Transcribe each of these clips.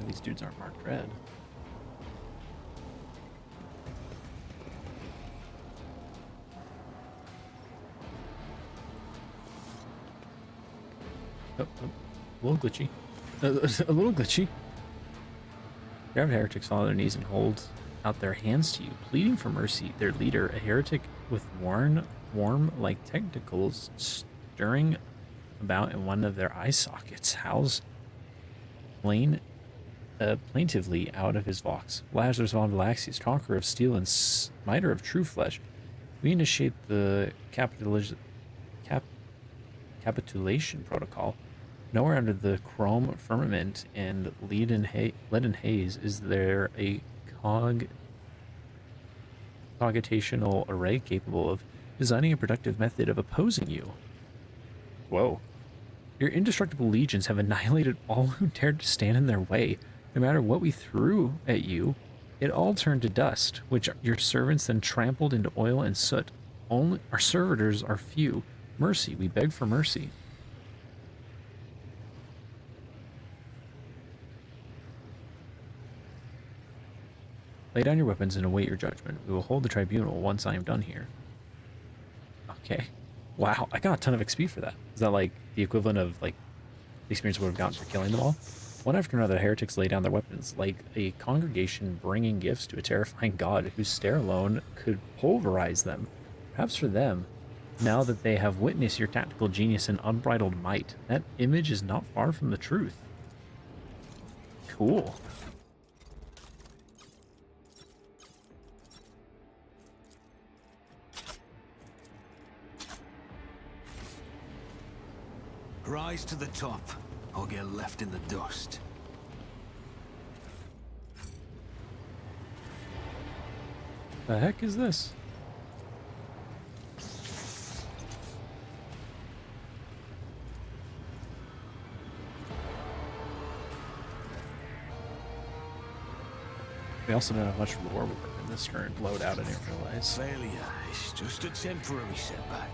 these dudes aren't marked red. Oh, a little glitchy. A little glitchy. Grabbed heretics fall on their knees and hold out their hands to you, pleading for mercy. Their leader, a heretic with worm-like tentacles stirring about in one of their eye sockets, howls plaintively out of his vox. Lazarus von Valaxius, conqueror of steel and smiter of true flesh, we initiate the capitulation protocol. Nowhere under the chrome firmament and leaden haze is there a cogitational array capable of designing a productive method of opposing you. Whoa. Your indestructible legions have annihilated all who dared to stand in their way. No matter what we threw at you, it all turned to dust, which your servants then trampled into oil and soot. Only our servitors are few. Mercy, we beg for mercy. Lay down your weapons and await your judgment. We will hold the tribunal once I am done here. Okay. Wow, I got a ton of XP for that. Is that like the equivalent of like the experience we would have gotten for killing them all? One after another, heretics lay down their weapons, like a congregation bringing gifts to a terrifying god whose stare alone could pulverize them. Perhaps for them, now that they have witnessed your tactical genius and unbridled might, that image is not far from the truth. Cool. Rise to the top, or get left in the dust. The heck is this? We also don't have much lore in this current loadout, I didn't realize. Failure is just a temporary setback.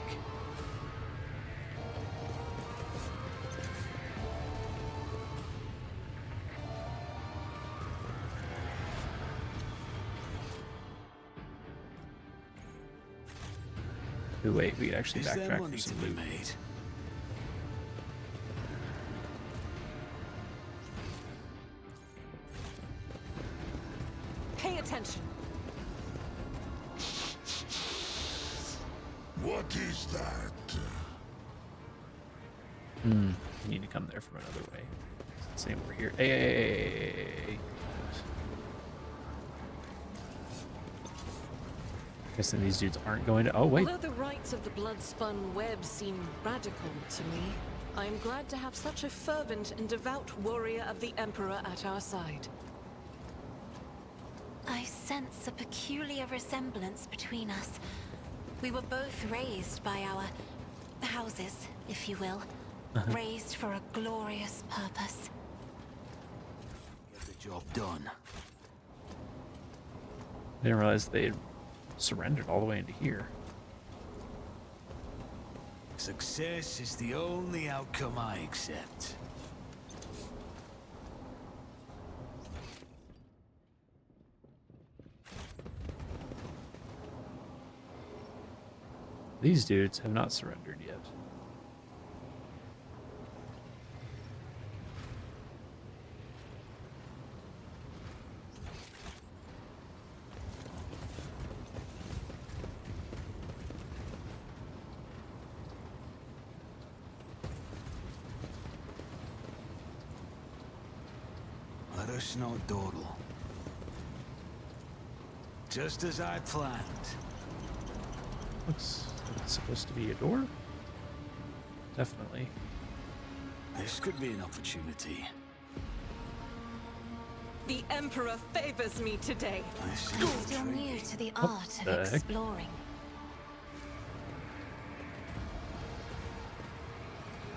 Ooh, wait, we could actually Is there backtrack money for some to be loot. made? Pay attention. What is that? You need to come there from another way. Same over here. Hey. Guessing these dudes aren't going to. Oh wait. Although the rites of the blood-spun web seem radical to me, I am glad to have such a fervent and devout warrior of the Emperor at our side. I sense a peculiar resemblance between us. We were both raised by our houses, if you will. Raised for a glorious purpose. Get the job done. Didn't realize they had surrendered all the way into here. Success is the only outcome I accept. These dudes have not surrendered yet. Let us not dawdle. Just as I planned. Looks like it's supposed to be a door. Definitely. This could be an opportunity. The Emperor favors me today. This I'm is still new intriguing. to the art the of heck? exploring.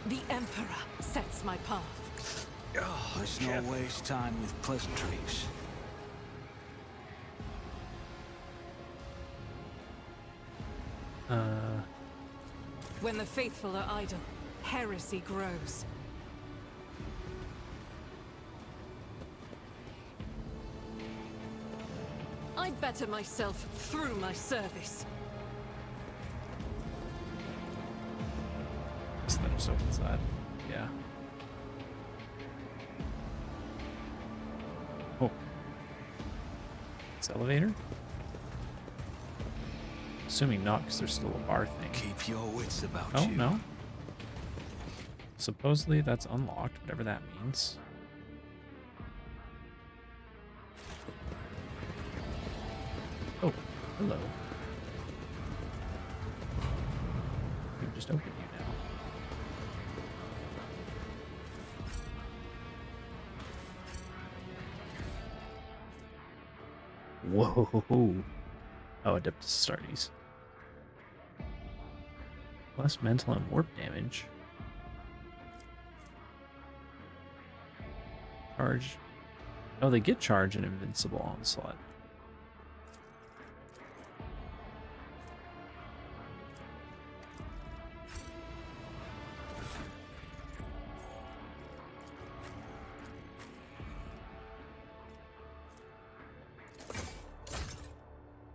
The Emperor sets my path. Let's not waste time with pleasantries. When the faithful are idle, heresy grows. I better myself through my service. So that just opens that. Yeah. Oh. It's elevator? Assuming not, because there's still a bar thing. Keep your wits about Oh, you. no. Supposedly that's unlocked, whatever that means. Oh, hello. You just opened you now. Whoa. Oh, Adeptus Astartes. Less mental and warp damage. Charge. Oh, they get charge and invincible onslaught.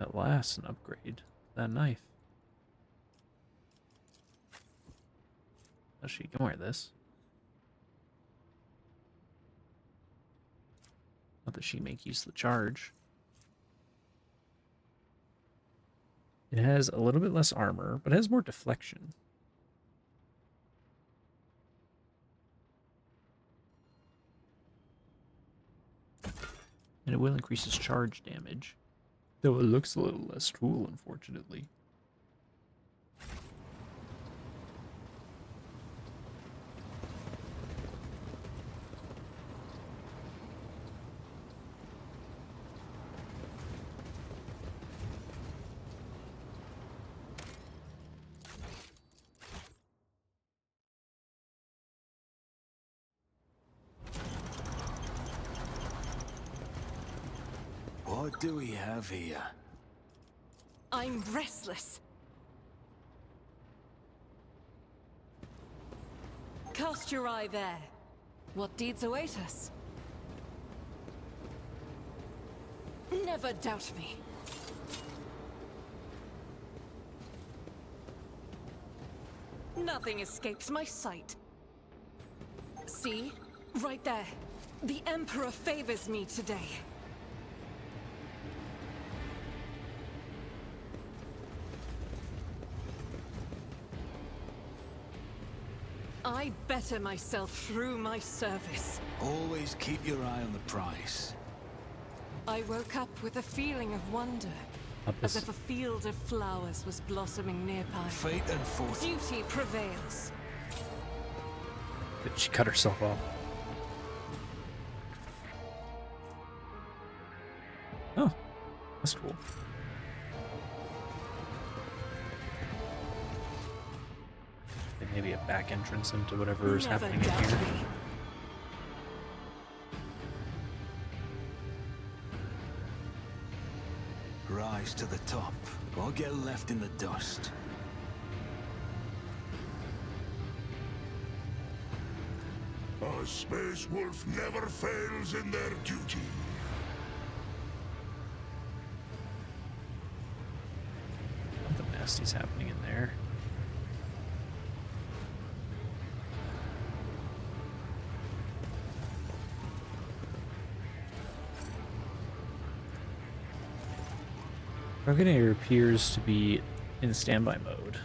At last, an upgrade. That knife. Oh, she can wear this. Not that she make use of the charge. It has a little bit less armor, but it has more deflection. And it will increase its charge damage. Though it looks a little less cool, unfortunately. What do we have here? I'm restless. Cast your eye there. What deeds await us? Never doubt me. Nothing escapes my sight. See? Right there. The Emperor favors me today. I better myself through my service. Always keep your eye on the prize. I woke up with a feeling of wonder, Up as this. if a field of flowers was blossoming nearby. Fate and fortune. Duty prevails. Did she cut herself off? Oh, that's cool. Maybe a back entrance into whatever is Never happening in doubt here. me. Rise to the top, or get left in the dust. A space wolf never fails in their duty. Something nasty's happening in there. Dragonair appears to be in standby mode.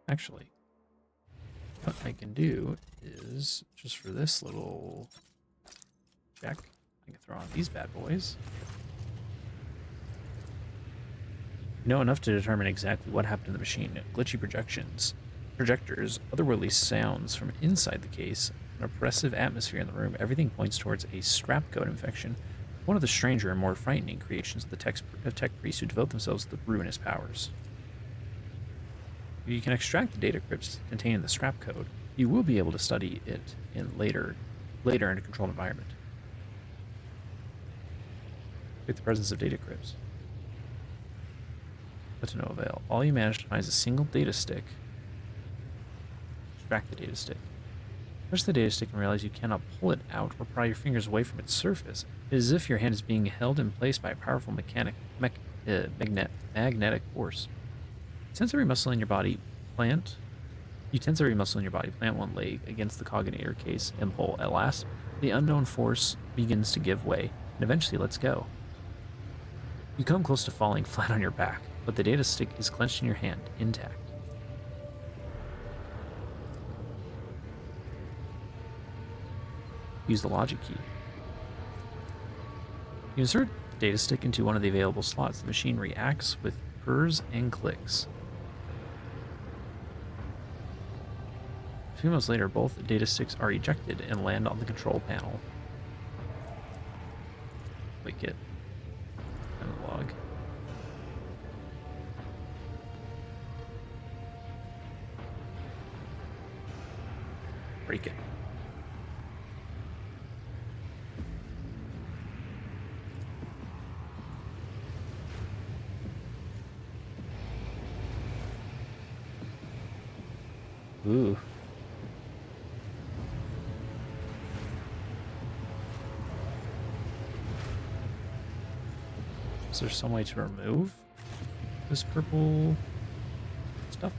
Actually, what I can do is, just for this little check, I can throw on these bad boys. Know enough to determine exactly what happened to the machine. Glitchy projectors, otherworldly sounds from inside the case, an oppressive atmosphere in the room. Everything points towards a strap code infection, one of the stranger and more frightening creations of the tech priests who devote themselves to the ruinous powers. If you can extract the data crypts containing the strap code, you will be able to study it in later in a controlled environment. With the presence of data crypts. But to no avail. All you manage to find is a single data stick. Extract the data stick. Press the data stick and realize you cannot pull it out or pry your fingers away from its surface. It is as if your hand is being held in place by a powerful magnetic force. Tense every muscle in your body. You tense every muscle in your body. Plant one leg against the cognator case and pull. At last, the unknown force begins to give way and eventually lets go. You come close to falling flat on your back, but the data stick is clenched in your hand, intact. Use the logic key. You insert the data stick into one of the available slots. The machine reacts with purrs and clicks. A few moments later, both data sticks are ejected and land on the control panel. Click it. Analog. Break it. Ooh. Is there some way to remove this purple stuff?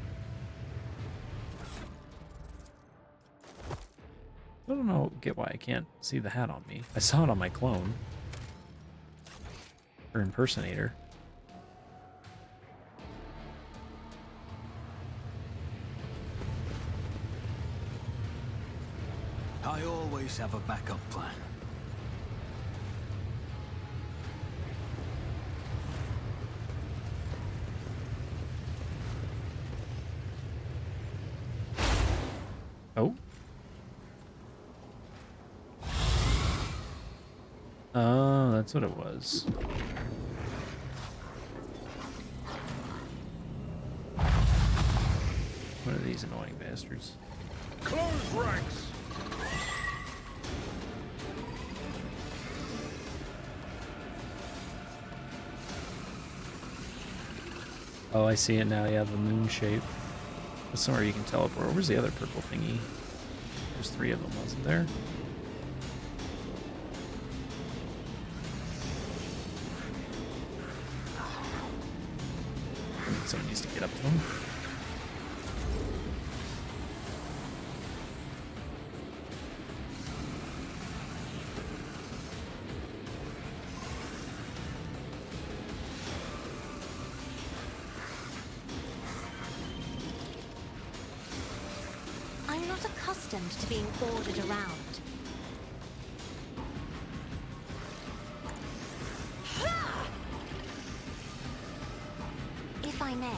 I don't know, get why I can't see the hat on me. I saw it on my clone. Or impersonator. I always have a backup plan. Oh. Oh, that's what it was. What are these annoying bastards? Close ranks! Oh, I see it now. Yeah, the moon shape. That's somewhere you can teleport. Where's the other purple thingy? There's 3 of them, wasn't there? Someone needs to get up to them. I'm not accustomed to being ordered around. If I may.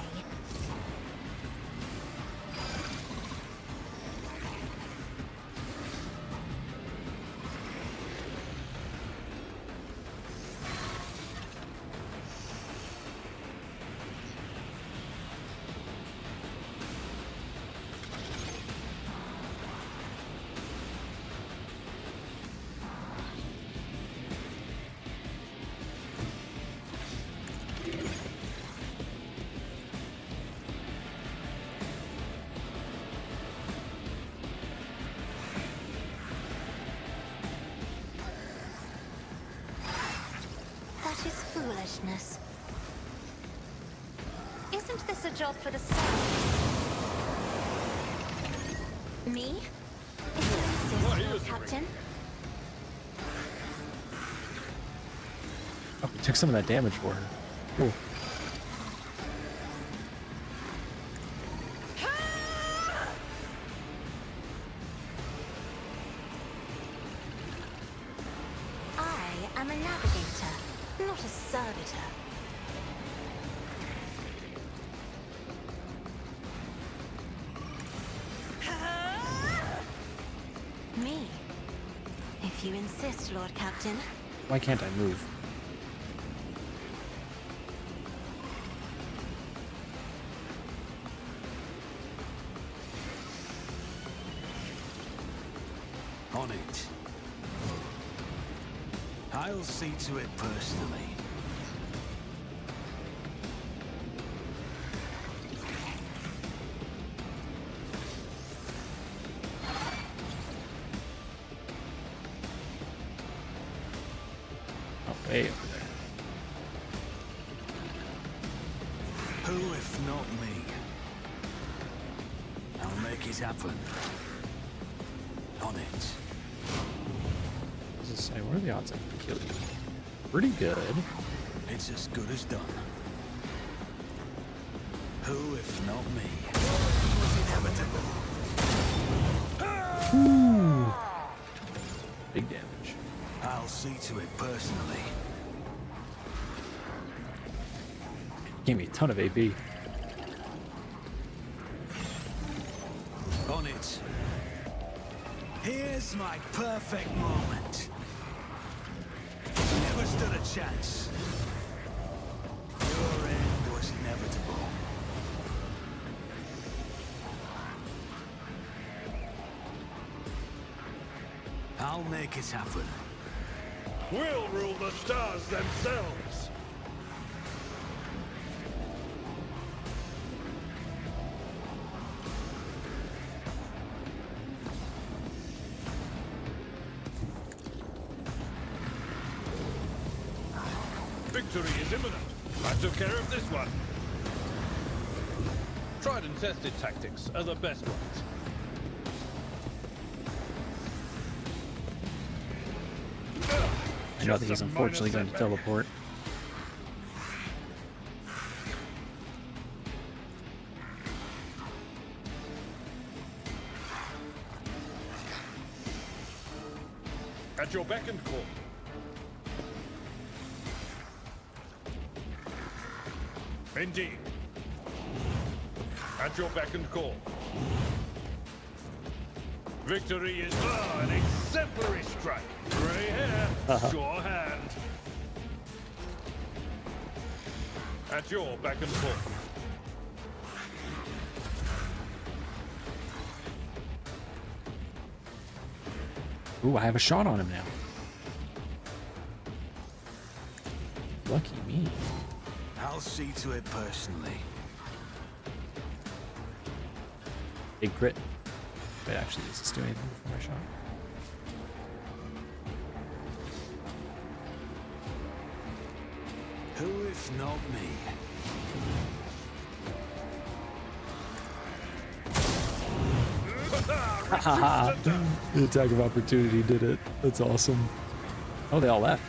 That is foolishness. Isn't this a job for the Servants? Me? If you insist, Lord Captain. Oh, we took some of that damage for her. Cool. I am a navigator, not a servitor. Me? If you insist, Lord Captain. Why can't I move? On it. I'll see to it personally. way over there. Who if not me? I'll make it happen. On it. What does it say? What are the odds I can kill you? Pretty good. It's as good as done. Who if not me? It was inevitable. Ooh. Big damage. I'll see to it personally. Gave me a ton of AP. On it. Here's my perfect moment. Never stood a chance. Your end was inevitable. I'll make it happen. We'll rule the stars themselves. Victory is imminent. I took care of this one. Tried and tested tactics are the best ones. I know that he's unfortunately going to teleport. At your beck and call. Indeed. At your beck and call. Victory is an exemplary strike. Gray hair, sure hand. At your beck and call. Ooh, I have a shot on him now. Lucky me. I'll see to it personally. Big crit. Wait, actually, does this do anything for my shot? Who if not me? Haha. The attack of opportunity did it. That's awesome. Oh, they all left.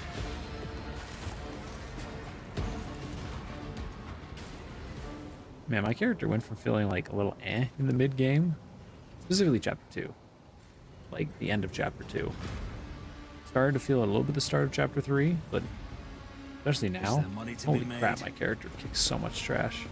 Man, my character went from feeling like a little eh in the mid game, specifically chapter 2, like the end of chapter 2. Started to feel a little bit the start of chapter 3, but especially now, there money to be holy crap, made? my character kicks so much trash.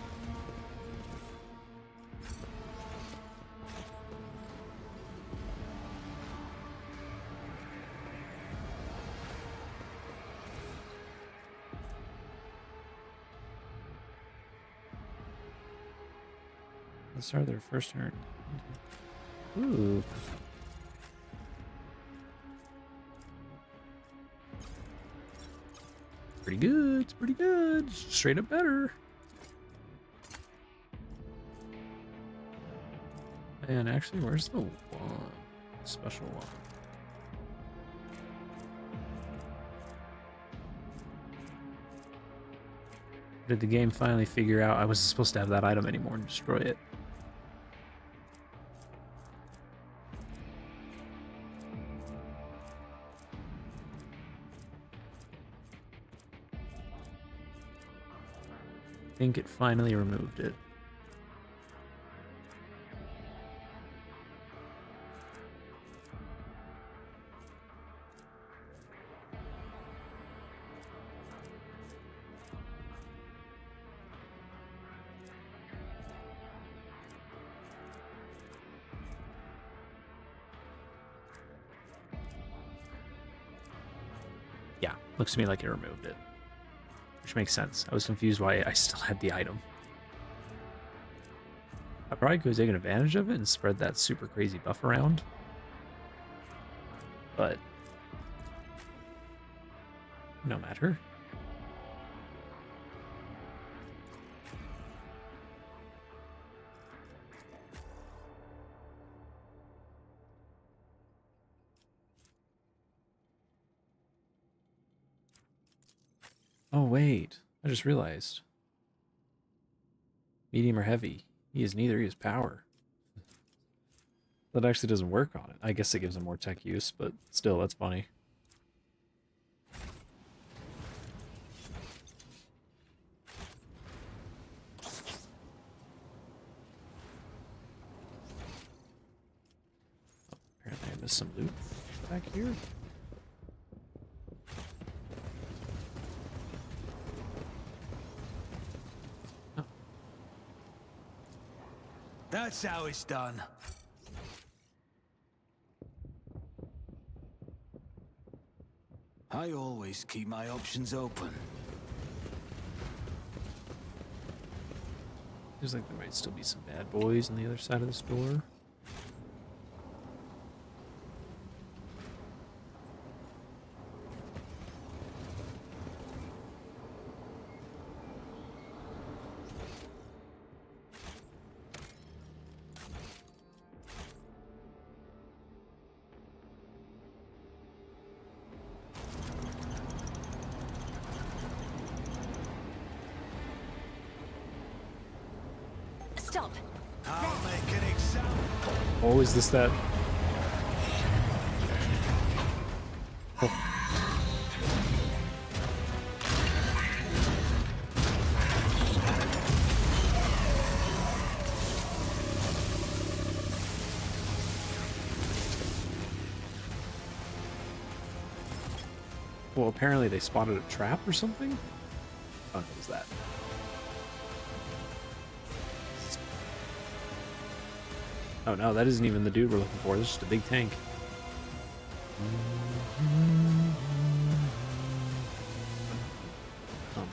Let's start their first turn. Ooh. Pretty good. It's pretty good. Straight up better. And actually, where's the one? Special one. Did the game finally figure out I wasn't supposed to have that item anymore and destroy it? I think it finally removed it. Yeah, looks to me like it removed it. Which makes sense. I was confused why I still had the item. I probably could have taken advantage of it and spread that super crazy buff around. But no matter. Oh, wait. I just realized. Medium or heavy? He is neither. He is power. That actually doesn't work on it. I guess it gives him more tech use, but still, that's funny. Apparently I missed some loot back here. Oh, That's how it's done. I always keep my options open. seems like there might still be some bad boys on the other side of this door. Stop. I'll make an example. Oh, is this that? Well, apparently they spotted a trap or something? Oh, what was that? Oh no, that isn't even the dude we're looking for. This is just a big tank. Oh.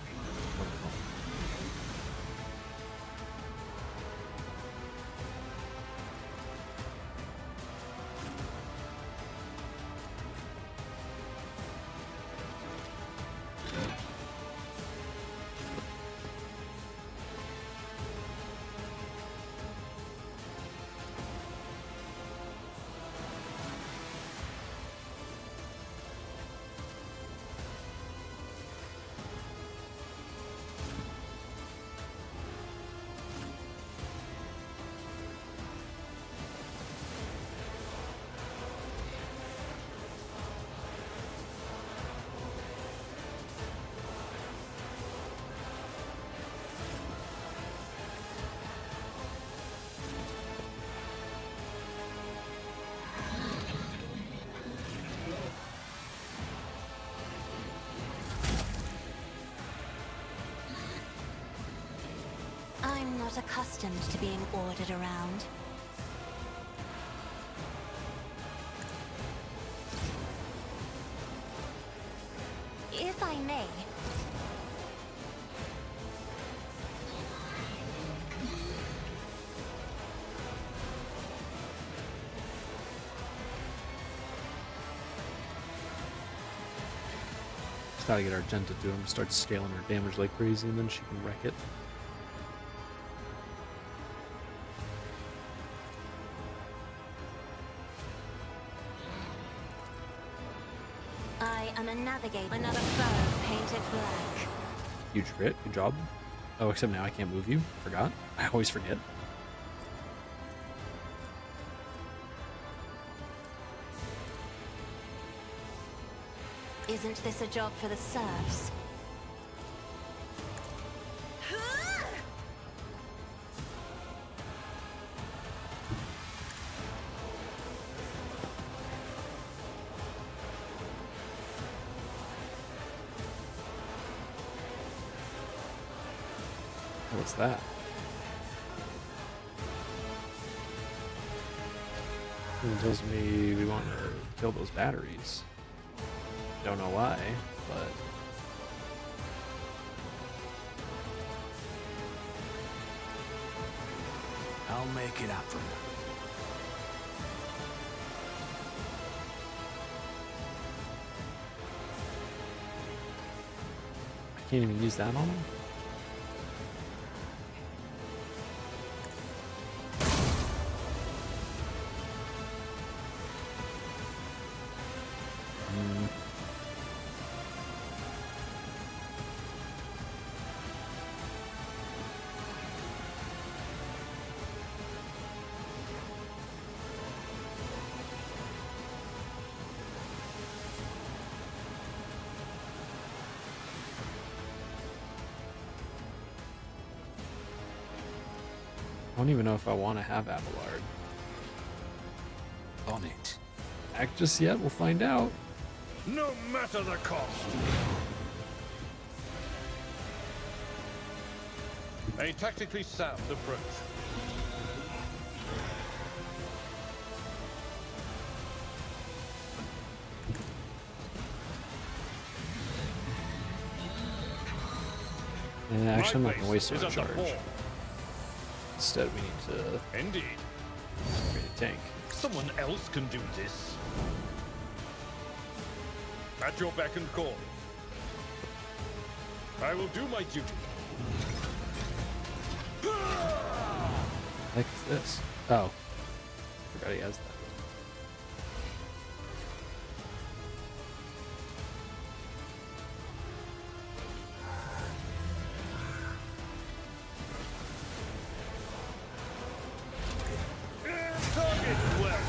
I'm not accustomed to being ordered around. If I may. Just gotta get Argenta to him, start scaling her damage like crazy, and then she can wreck it. I am a navigator. Another foe painted black. Huge crit, good job. Oh, except now I can't move you. Forgot. I always forget. Isn't this a job for the serfs? What's that? It tells me we want to kill those batteries. Don't know why, but... I'll make it happen. I can't even use that on them? don't even know if I want to have Abelard. On it. Act just yet, we'll find out. No matter the cost. A tactically sound approach. And actually, I'm not My gonna waste base my is under charge. war. Instead, we need to Indeed. create a tank. Someone else can do this. At your beck and call. I will do my duty. What is this? Oh, forgot he has that. Target well.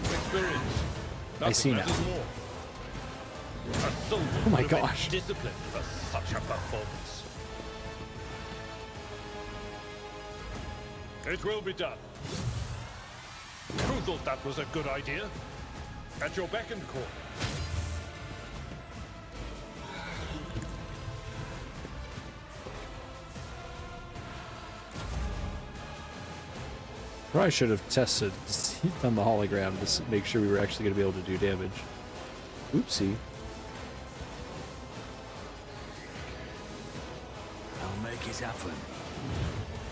Experience. I see now. Nothing matters more. A soldier Oh my would have been gosh. disciplined for such a performance. It will be done. Who thought that was a good idea? At your beck and call. Probably should have tested on the hologram to make sure we were actually going to be able to do damage. Oopsie. I'll make it happen.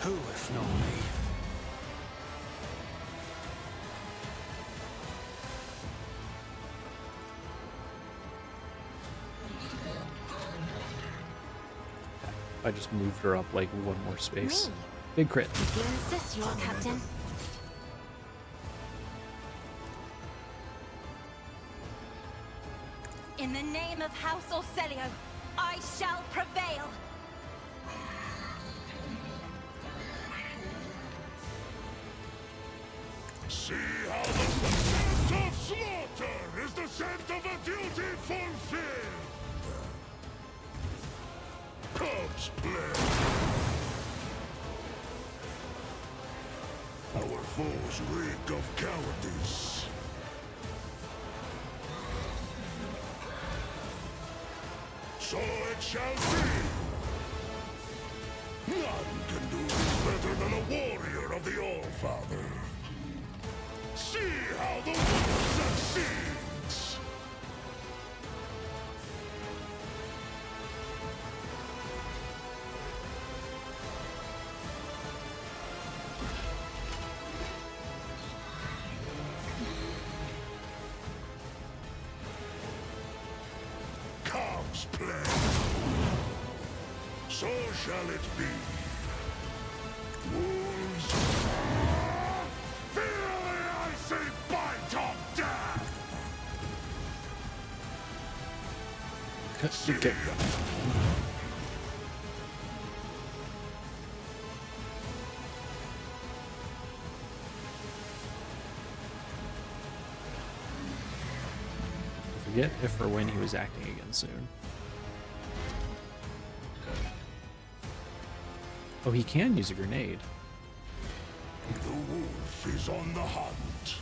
Who if not me? I just moved her up like one more space. Me? Big crit. You insist, Lord Captain. In the name of House Orselio, I shall prevail. See how the scent of slaughter is the scent of a duty fulfilled. Corpse play. Our foes reek of cowardice. So it shall be. None can do this better than a warrior of the All-Father. See how the war succeeds! Comes play. So shall it be. Wolves. Feel the icy bite of death! Okay. Forget if or when he was acting again soon. Oh, he can use a grenade. The wolf is on the hunt.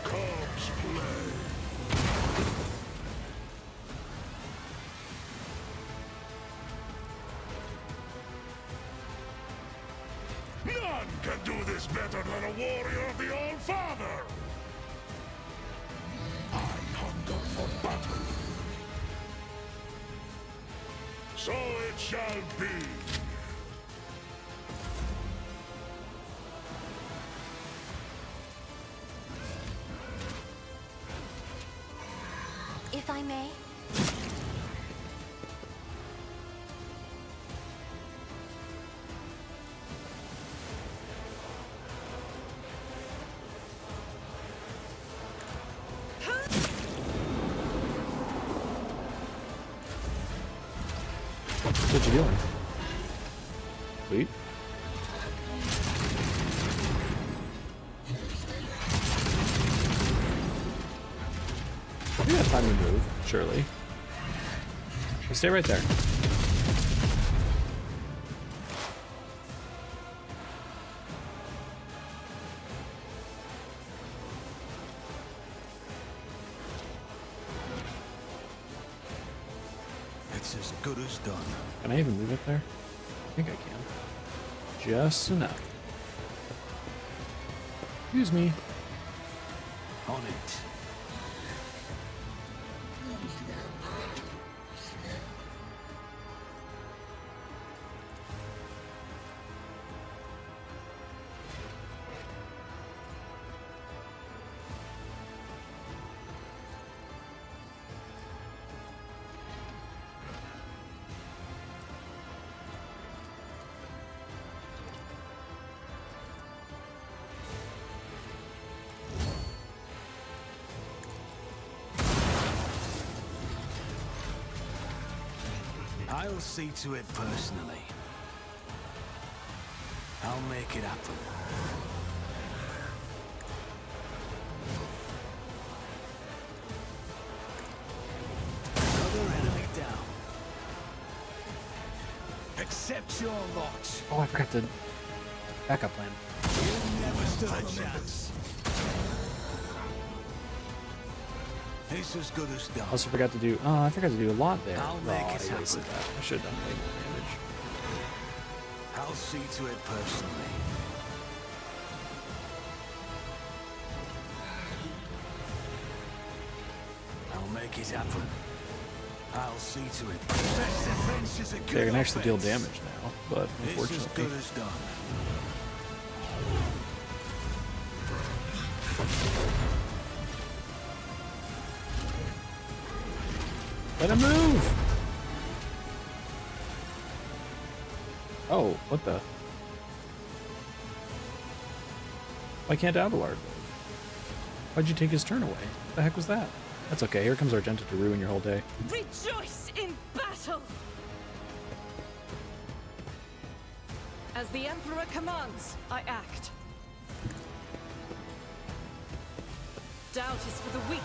Cubs play. None can do this better than a warrior of the All-Father! I hunger for battle. So it shall be. If I may. What you doing? Sweet. Time to move, surely. Stay right there. It's as good as done. Can I even move it there? I think I can. Just enough. Excuse me. On it. I'll see to it personally. I'll make it happen. Another enemy down. Accept your lot. Oh, I forgot the backup plan. You never stood a chance. It's as good as done. Also forgot to do. Oh, I forgot to do a lot there. I'll Oh, make I it wasted happen. that. I should have done way more damage. I'll see to it personally. I'll make it happen. I'll see to it. Best defense is a good They can actually deal offense. damage now, but It's as unfortunately. good as done. Let him move! Oh, what the? Why can't Abelard move? Why'd you take his turn away? What the heck was that? That's okay, here comes Argenta to ruin your whole day. Rejoice in battle! As the Emperor commands, I act. Doubt is for the weak.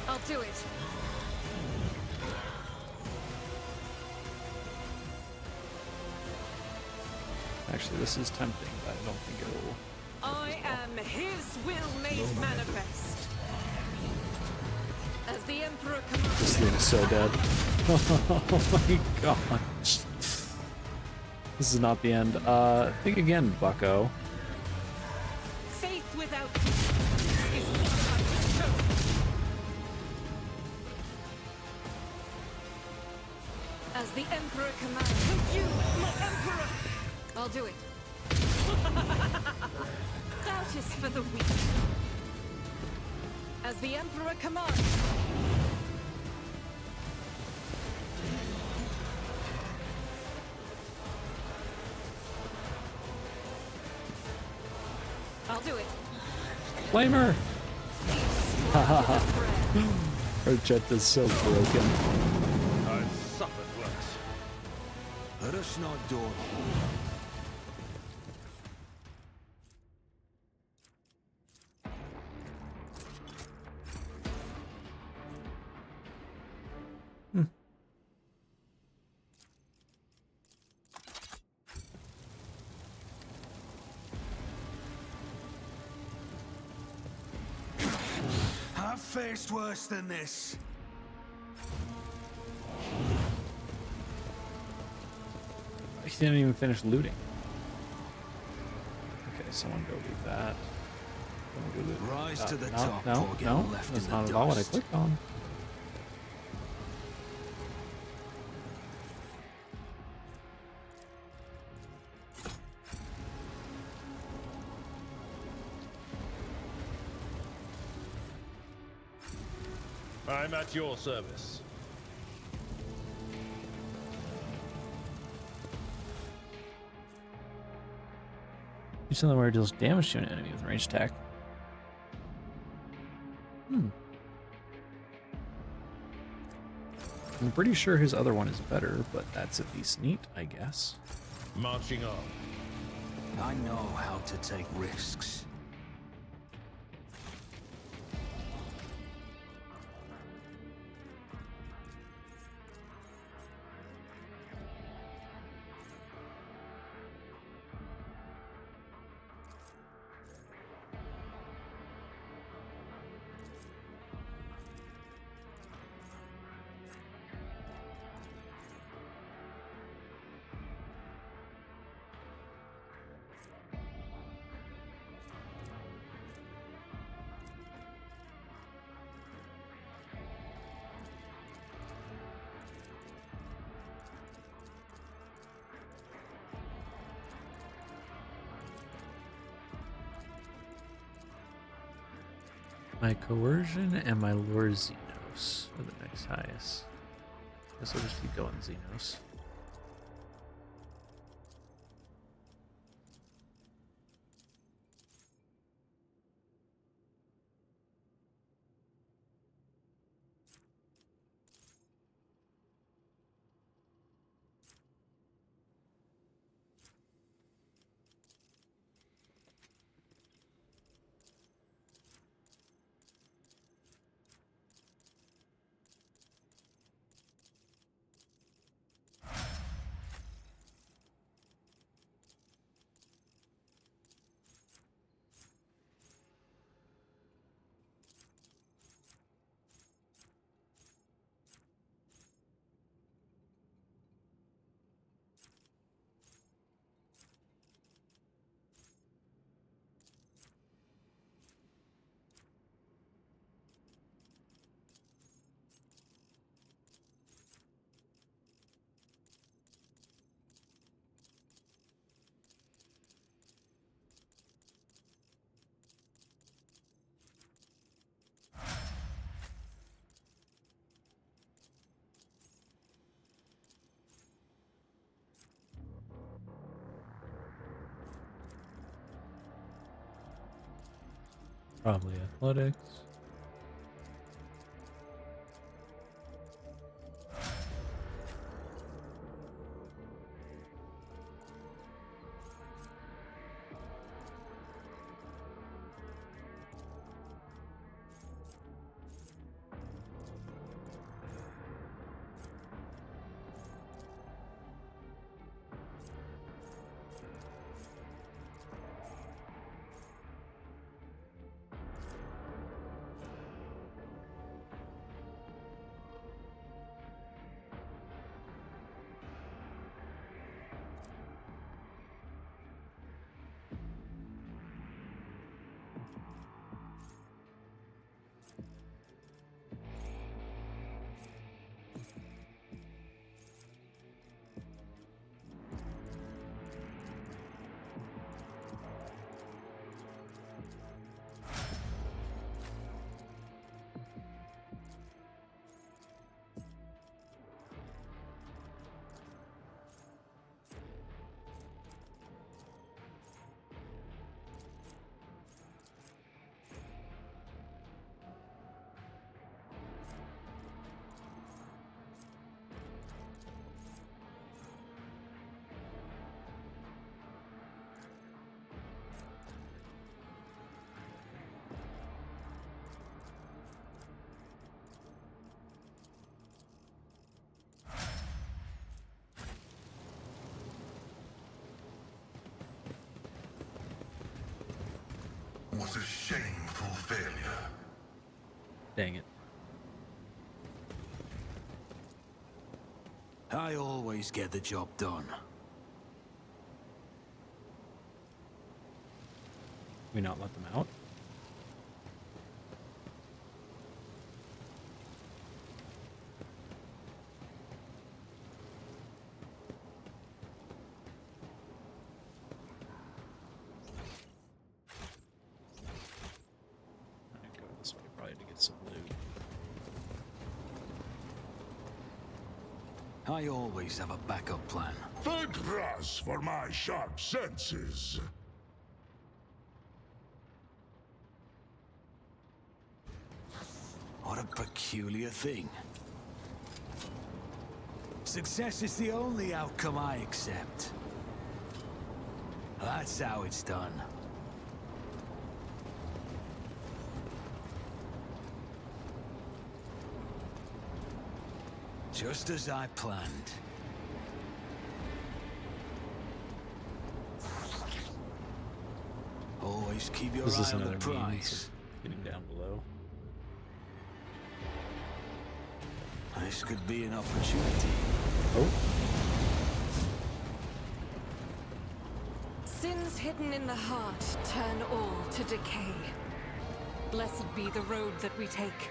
I'll do it. Actually, this is tempting, but I don't think it'll... I am his will made manifest. As the Emperor commands. This thing is so dead. Oh my gosh. This is not the end. Think again, bucko. Faith without peace is what I've chosen. As the Emperor commands, for you, my Emperor! I'll do it. Doubt is for the weak. As the Emperor commands. I'll do it. Flamer! Haha. Argenta's so broken. I've suffered worse. Let us not dawn. I've faced worse than this. He didn't even finish looting. Okay, someone go loot that. Someone go loot Rise that. to the No, top no, before getting no, left that's in the not at all what I dust. clicked on. I'm at your service. Use something where it deals damage to an enemy with ranged attack. I'm pretty sure his other one is better, but that's at least neat, I guess. Marching on. I know how to take risks. My coercion and my lure Xenos are the next highest. Guess I'll just keep going Xenos. Probably athletics. Was a shameful failure. Dang it. I always get the job done. We not let them out? Alright, go this way probably to get some loot. I always have a backup plan. Thank Raz for my sharp senses. What a peculiar thing. Success is the only outcome I accept. That's how it's done. Just as I planned. Always keep your Is this eye on the another means prize. of getting down below? This could be an opportunity. Oh, Sins hidden in the heart turn all to decay. Blessed be the road that we take.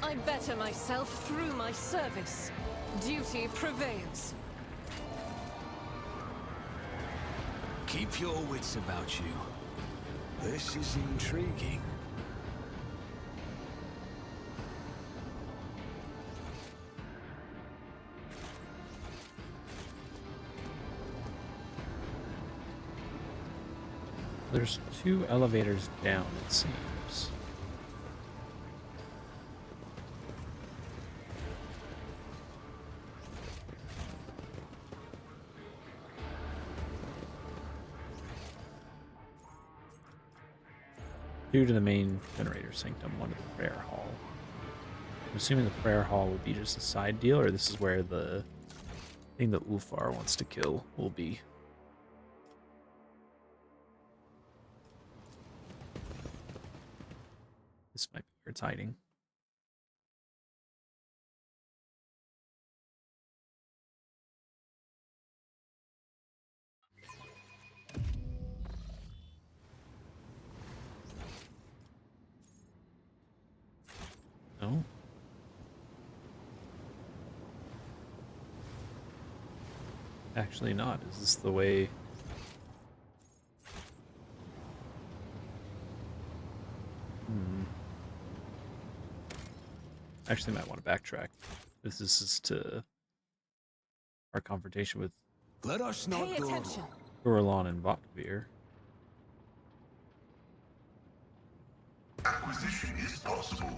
I better myself through my service. Duty prevails. Keep your wits about you. This is intriguing. There's 2 elevators down, it seems. Two to the main generator sanctum, 1 to the prayer hall. I'm assuming the prayer hall will be just a side deal, or this is where the thing that Ulfar wants to kill will be. This might be where it's hiding. No. Actually not. Is this the way? Actually might want to backtrack. This is to our confrontation with Let us not Pay dawdle. attention. Urlan and Vokvir. Acquisition is possible.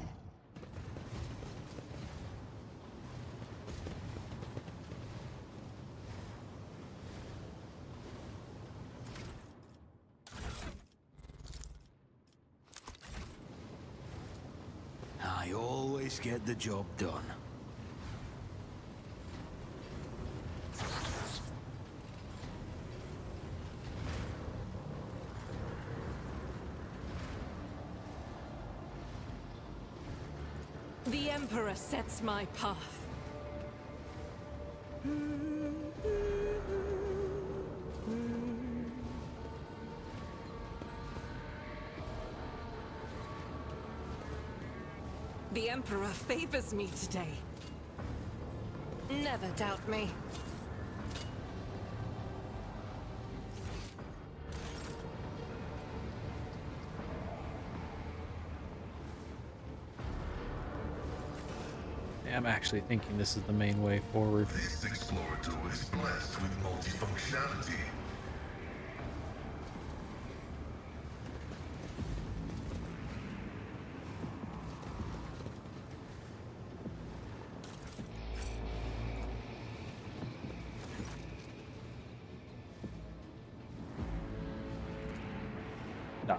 I always get the job done. The Emperor sets my path. The Emperor favors me today. Never doubt me. I'm actually thinking this is the main way forward. This Explorator is blessed with multifunctionality. Ah.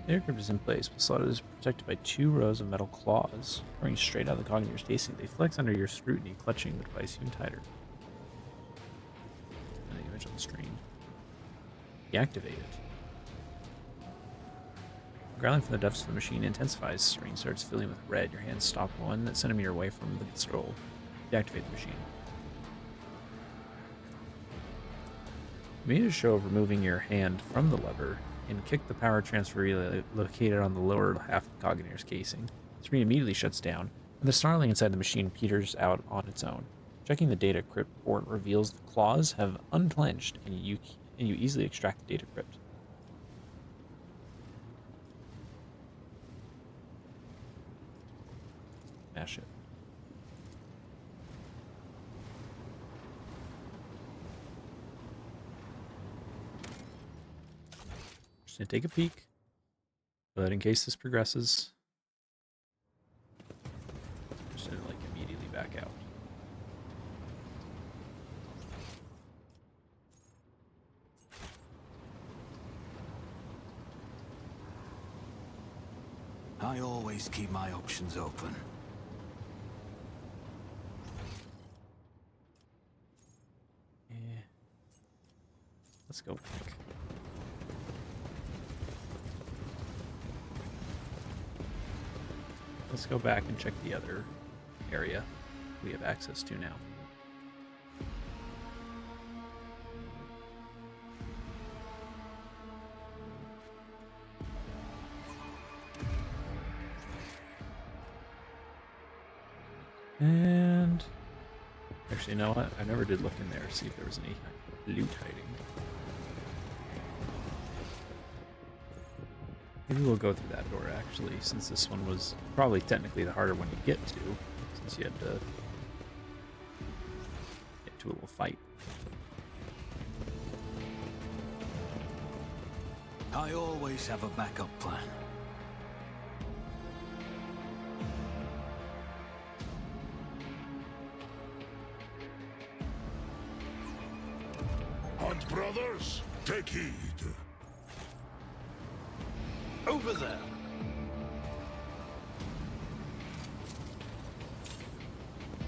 The air crypt is in place. Basada is protected by 2 rows of metal claws. Pouring straight out of the Cognier's casing, they flex under your scrutiny, clutching the device even tighter. And the image on the screen. Deactivate it. Growling from the depths of the machine intensifies. The screen starts filling with red. Your hands stop 1 centimeter away from the scroll. Deactivate the machine. You made a show of removing your hand from the lever and kick the power transfer relay located on the lower half of Cognier's casing. The screen immediately shuts down, and the snarling inside the machine peters out on its own. Checking the data crypt port reveals the claws have unclenched, and you easily extract the data crypt. Smash it. Just gonna take a peek, but in case this progresses, just gonna like immediately back out. I always keep my options open. Yeah. Let's go back. Let's go back and check the other area we have access to now. And Actually, you know what? I never did look in there to see if there was any loot hiding. Maybe we'll go through that door, actually, since this one was probably technically the harder one to get to, since you had to get to a little fight. I always have a backup plan. Hunt brothers, take heed. Over there.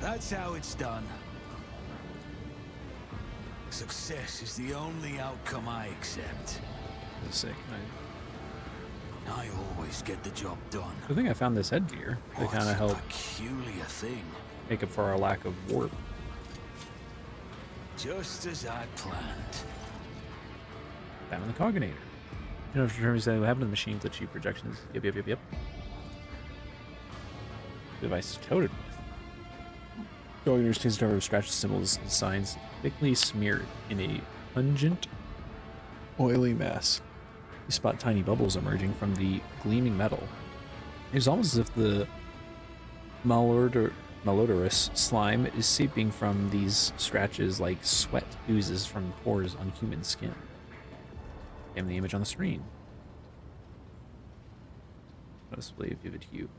That's how it's done. Success is the only outcome I accept. That's sick. I always get the job done. I think I found this headgear to What's kind of a help peculiar thing? make up for our lack of warp. Just as I planned. Found the Cogginator. You know, if you're saying what happened to the machines that cheap projections. Yep. Device is coated with. Cogginators consists of scratches, symbols, and signs thickly smeared in a pungent, oily mass. You spot tiny bubbles emerging from the gleaming metal. It's almost as if the malodorous slime is seeping from these scratches like sweat oozes from pores on human skin. And the image on the screen. Noticeably vivid hue.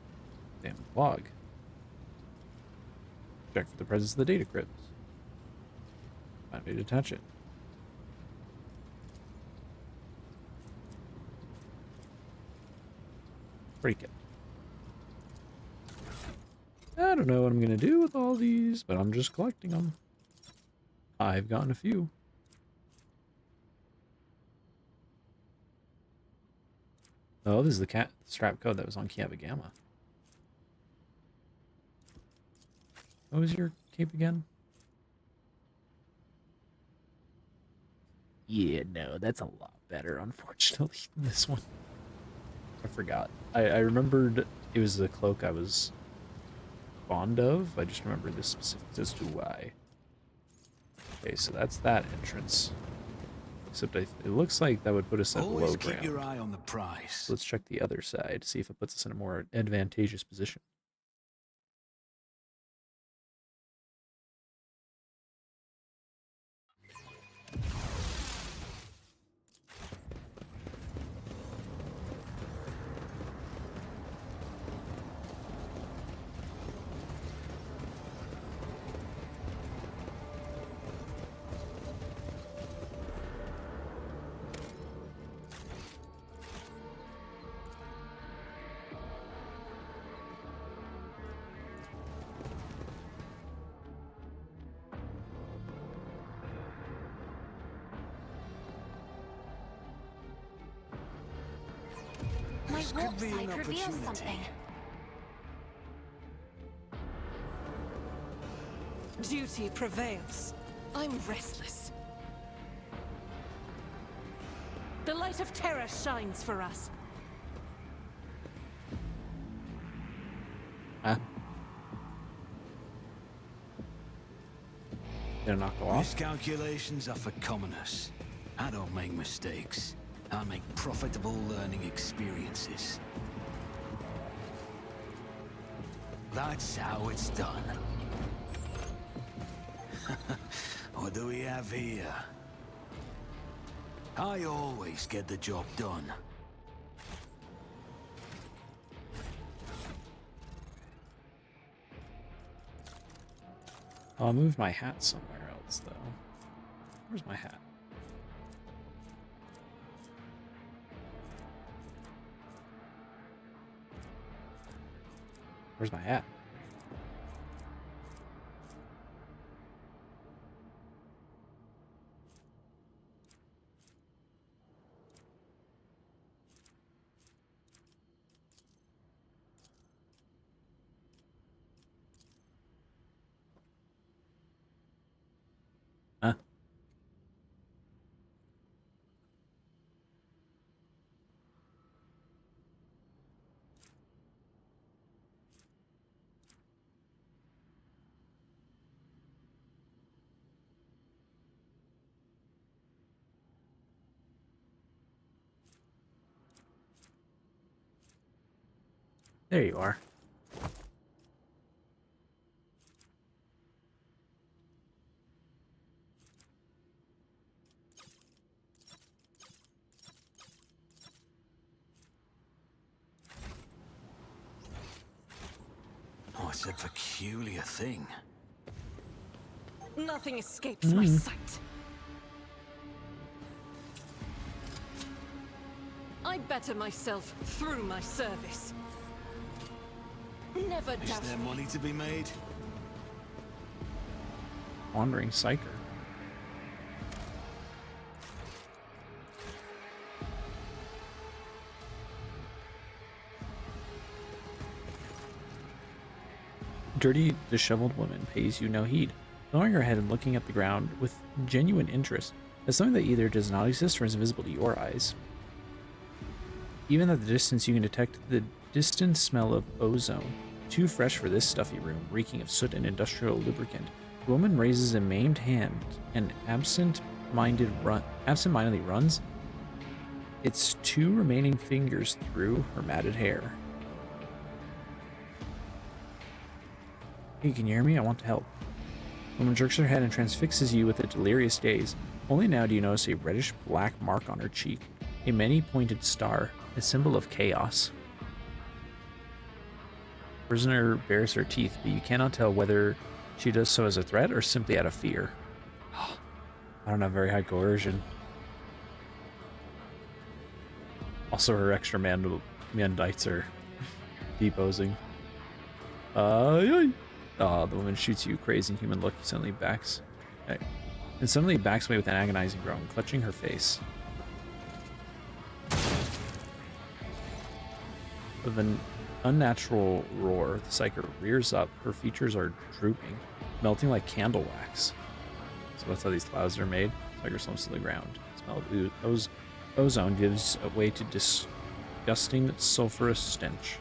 Damn log. Check for the presence of the data crypts. Find a way to attach it. Break it. I don't know what I'm gonna do with all these, but I'm just collecting them. I've gotten a few. Oh, this is the cat strap code that was on Kiaba Gamma. What was your cape again? Yeah, no, that's a lot better, unfortunately, than this one. I forgot. I remembered it was the cloak I was fond of. I just remember the specifics as to why. Okay, so that's that entrance. Except it looks like that would put us at Always low keep ground. your eye on the prize. Let's check the other side, see if it puts us in a more advantageous position. My This warp could be an site reveals opportunity. something. Duty prevails. I'm restless. The light of terror shines for us. Huh? Did it not go off? Miscalculations are for commoners. I don't make mistakes. I make profitable learning experiences. That's how it's done. What do we have here? I always get the job done. I'll move my hat somewhere else, though. Where's my hat? Where's my hat? Huh? There you are. Oh, it's a peculiar thing. Nothing escapes my sight. I better myself through my service. Never Is doubt there me. money to be made? Wandering psyker. Dirty, disheveled woman pays you no heed, lowering her head and looking at the ground with genuine interest as something that either does not exist or is invisible to your eyes. Even at the distance, you can detect the distant smell of ozone, too fresh for this stuffy room, reeking of soot and industrial lubricant. The woman raises a maimed hand and absent-mindedly runs its two remaining fingers through her matted hair. Hey, can you hear me? I want to help. The woman jerks her head and transfixes you with a delirious gaze. Only now do you notice a reddish-black mark on her cheek, a many-pointed star, a symbol of chaos. Prisoner bares her teeth, but you cannot tell whether she does so as a threat or simply out of fear. I don't have very high coercion. Also, her extra mandites are deposing. The woman shoots you a crazed inhuman look. Suddenly backs away with an agonizing groan, clutching her face. With an unnatural roar, the psyker rears up. Her features are drooping, melting like candle wax. So that's how these clouds are made. Psyker slumps to the ground. Smell of ozone gives way to disgusting sulfurous stench.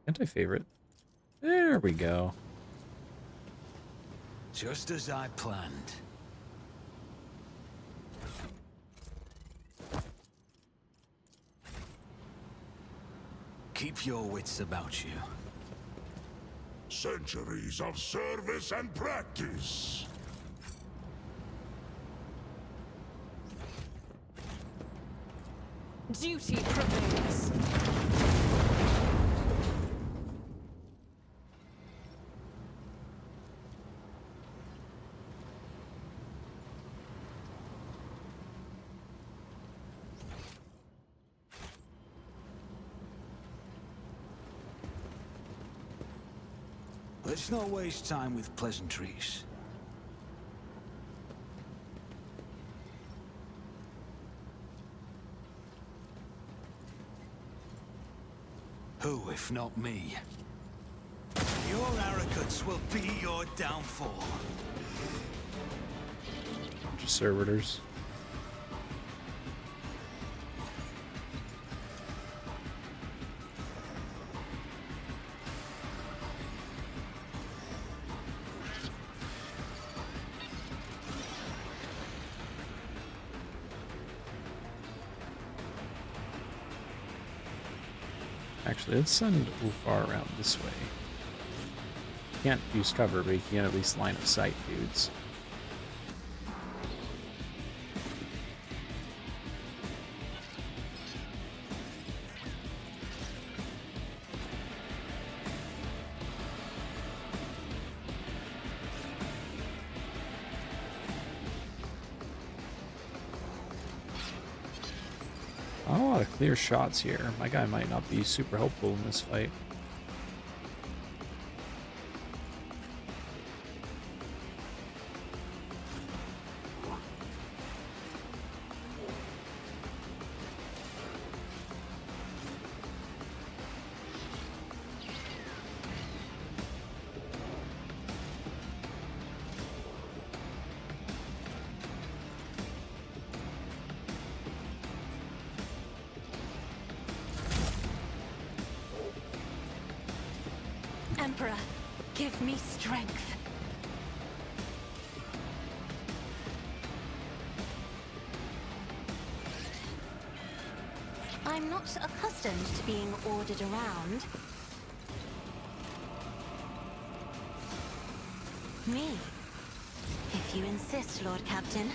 Anti-favorite. There we go. Just as I planned. Keep your wits about you. Centuries of service and practice. Duty prevails. Let's not waste time with pleasantries. Who, if not me? Your arrogance will be your downfall. Bunch of servitors. Actually, let's send Ulfar around this way. Can't use cover, but you can at least line of sight dudes. Not a lot of clear shots here. My guy might not be super helpful in this fight. Emperor, give me strength. I'm not accustomed to being ordered around. Me? If you insist, Lord Captain.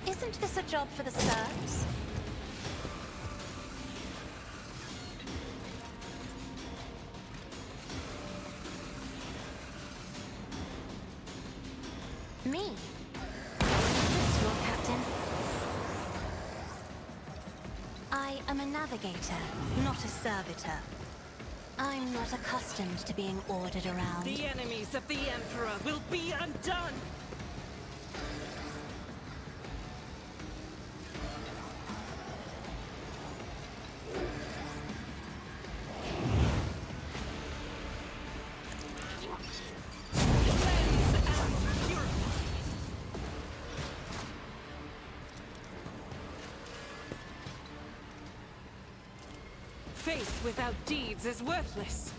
Isn't this a job for the serfs? Me? Yes, Lord Captain. I am a navigator, not a servitor. I'm not accustomed to being ordered around. The enemies of the Emperor will be undone! Faith without deeds is worthless.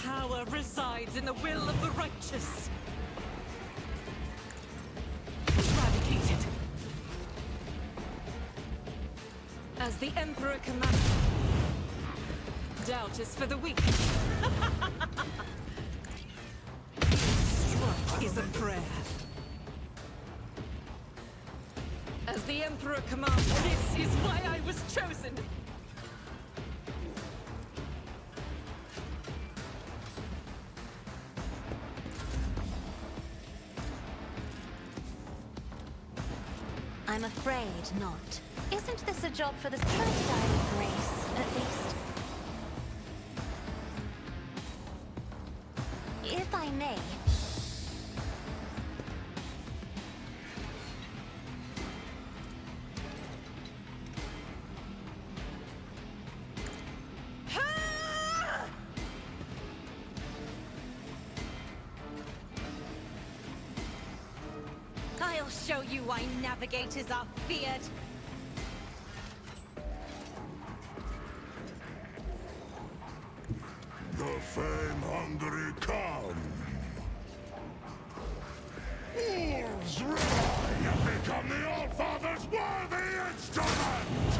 Power resides in the will of the righteous. Eradicated. As the Emperor commands. Doubt is for the weak. Strike is a prayer. As the Emperor commands, this is why I was chosen! I'm afraid not. Isn't this a job for the Celestial Grace, at least? If I may, I'll show you why navigators are feared. The fame-hungry come. Wolves rise and become the Allfather's worthy instrument!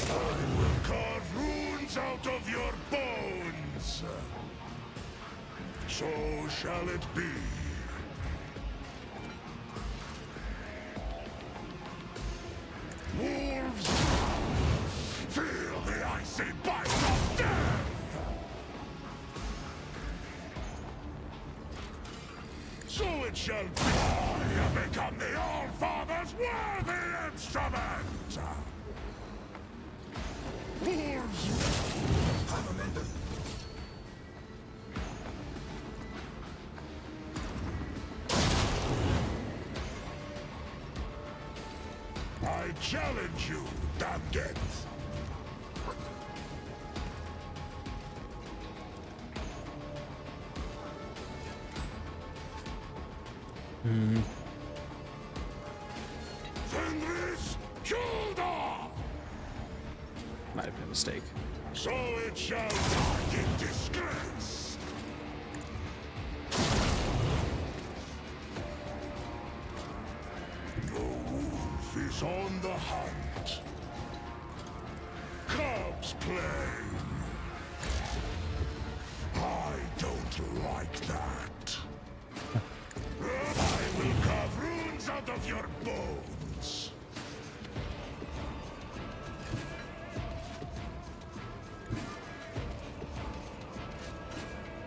I will carve runes out of your bones! So shall it be. Wolves, feel the icy bite of death! So it shall be. I become the All-Father's worthy instrument! Wolves! I challenge you, Damget! Fenris Kilda! Might have been a mistake. So it shall die in disgrace! The wolf is on the hunt. Cubs playing. I don't like that. I will carve runes out of your bones.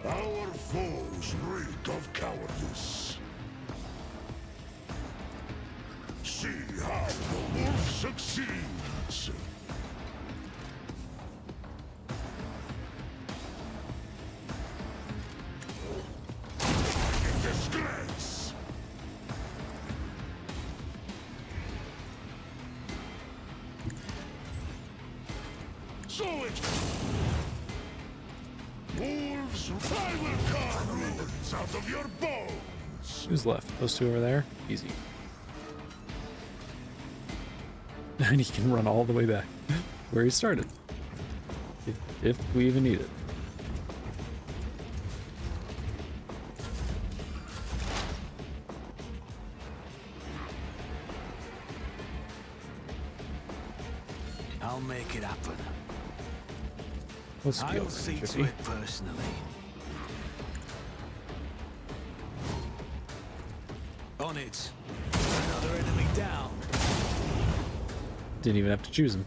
Our foes reek of cowardice. See how the wolf succeeds. In disgrace. So it... Wolves I will carve runes out of your bones. Who's left? Those two over there? Easy. And he can run all the way back where he started. If we even need it. I'll make it happen. Let's I'll feel see to tricky. it personally. On it. Another enemy down. Didn't even have to choose him.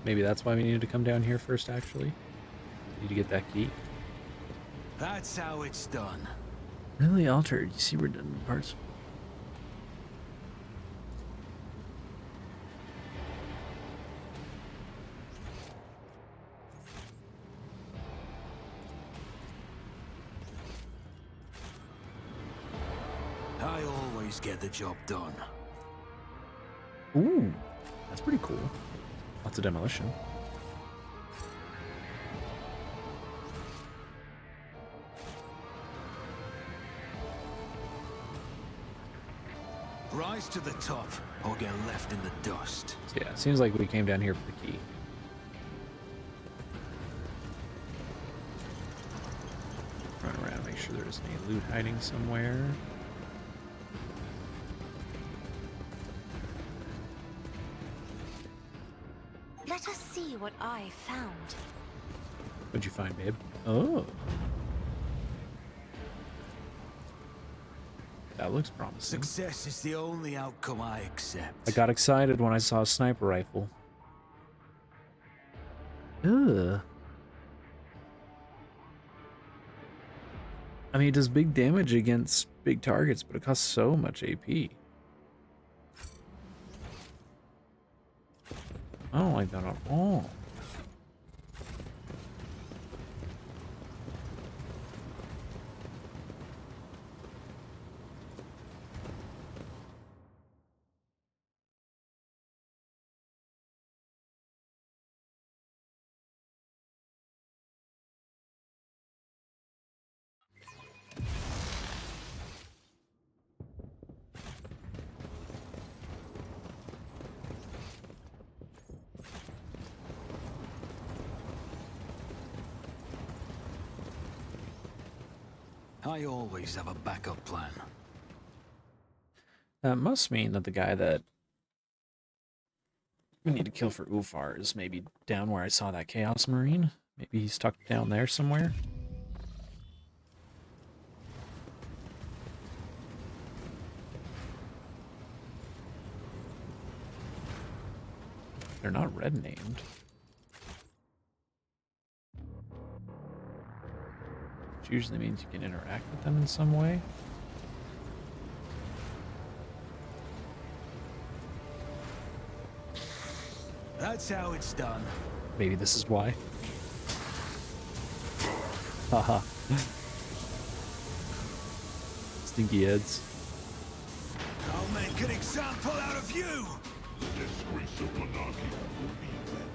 Maybe that's why we needed to come down here first, actually. Need to get that key. That's how it's done. Really altered. You see redundant parts. I always get the job done. Ooh, that's pretty cool. Lots of demolition. Rise to the top, or get left in the dust. So yeah, it seems like we came down here for the key. Run around, make sure there isn't any loot hiding somewhere. Let us see what I found. What'd you find, babe? Oh. That looks promising. Success is the only outcome I accept. I got excited when I saw a sniper rifle. Ugh. I mean, it does big damage against big targets, but it costs so much AP. I don't like that at all. I always have a backup plan. That must mean that the guy that we need to kill for Ulfar is maybe down where I saw that Chaos Marine. Maybe he's tucked down there somewhere. They're not red named. Which usually means you can interact with them in some way. That's how it's done. Maybe this is why. Haha. Stinky heads. I'll make an example out of you! The disgrace of monarchy will be red.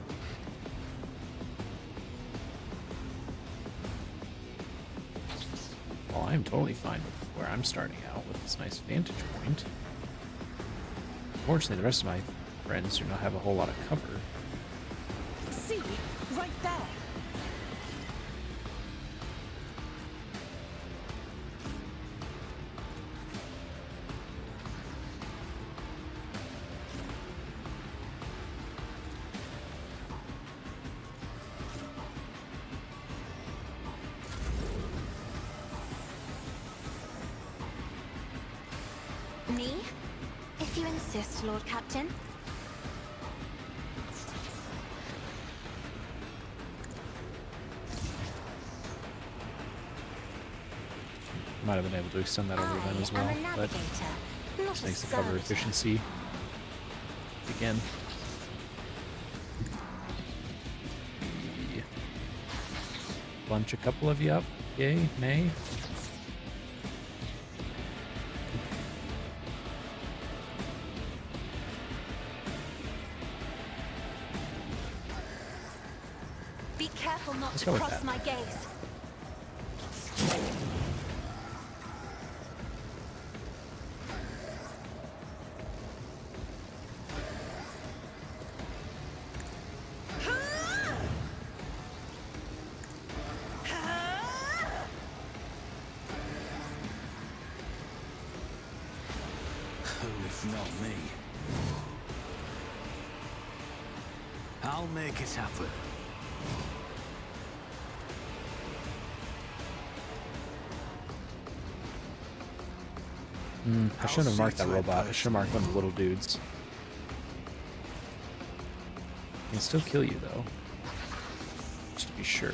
Well, I'm totally fine with where I'm starting out with this nice vantage point. Unfortunately, the rest of my friends do not have a whole lot of cover. See? Right there. Me? If you insist, Lord Captain. Might have been able to extend that over to them as I well, am a but navigator, just makes the cover efficiency again. Bunch a couple of you up. Yay, May. Be careful not Let's to go with cross that. my gaze. Who if not me? I'll make it happen. I shouldn't have marked that robot. I should have marked one of the little dudes. Can still kill you though. Just to be sure.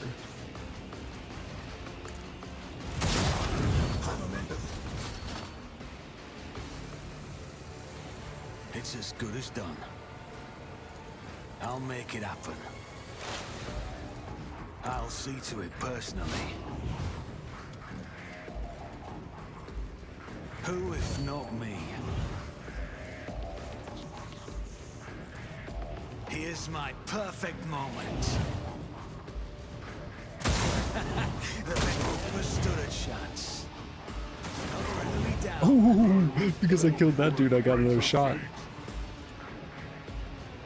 It's as good as done. I'll make it happen. I'll see to it personally. Who if not me? Here's my perfect moment. They never stood a chance. Not friendly down. Oh, because I killed that dude, I got another shot.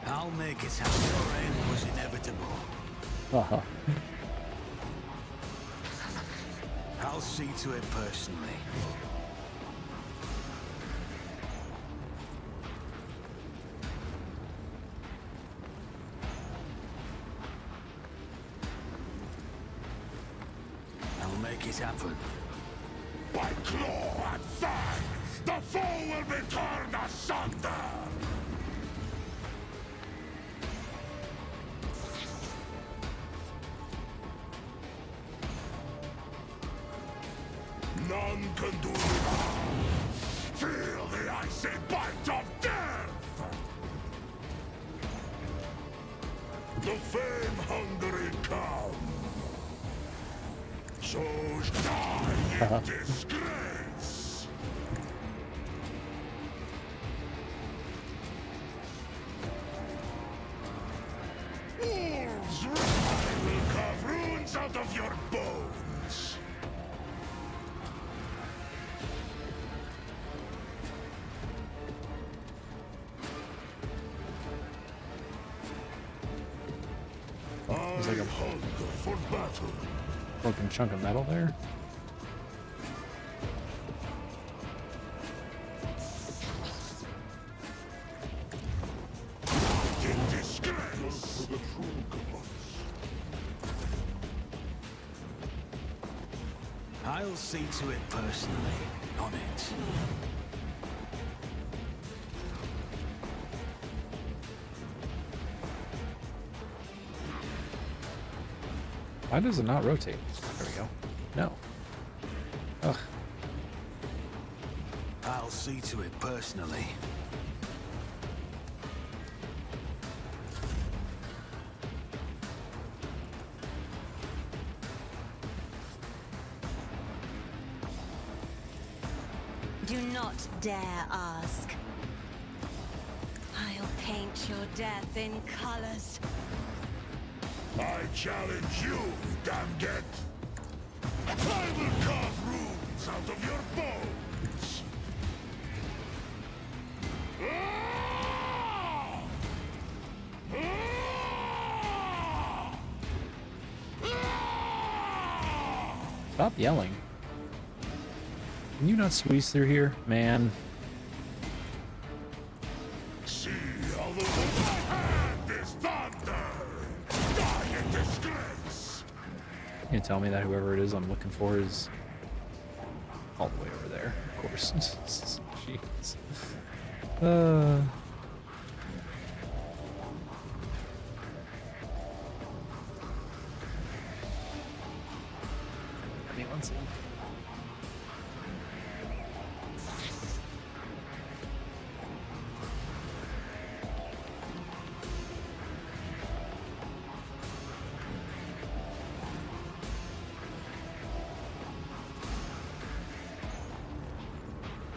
I'll make it happen. Your end was inevitable. Haha. I'll see to it personally. I'll make it happen. By claw and fang, the foe will be torn asunder! None can do me harm. Feel the icy bite of death! The fame-hungry come. So die in disgrace! Wolves, I will carve runes out of your bones! There's like a Hunger for battle. broken chunk of metal there. In disgrace! I'll see to it personally. On it. Why does it not rotate? There we go. No. Ugh. I'll see to it personally. Do not dare ask. I'll paint your death in colors. I challenge you, Damget! I will carve runes out of your bones! Ah! Ah! Ah! Stop yelling. Can you not squeeze through here? Man. See how the hand is thunder! Die in disgrace! You can tell me that whoever it is I'm looking for is all the way over there, of course. Jeez. Anyone see?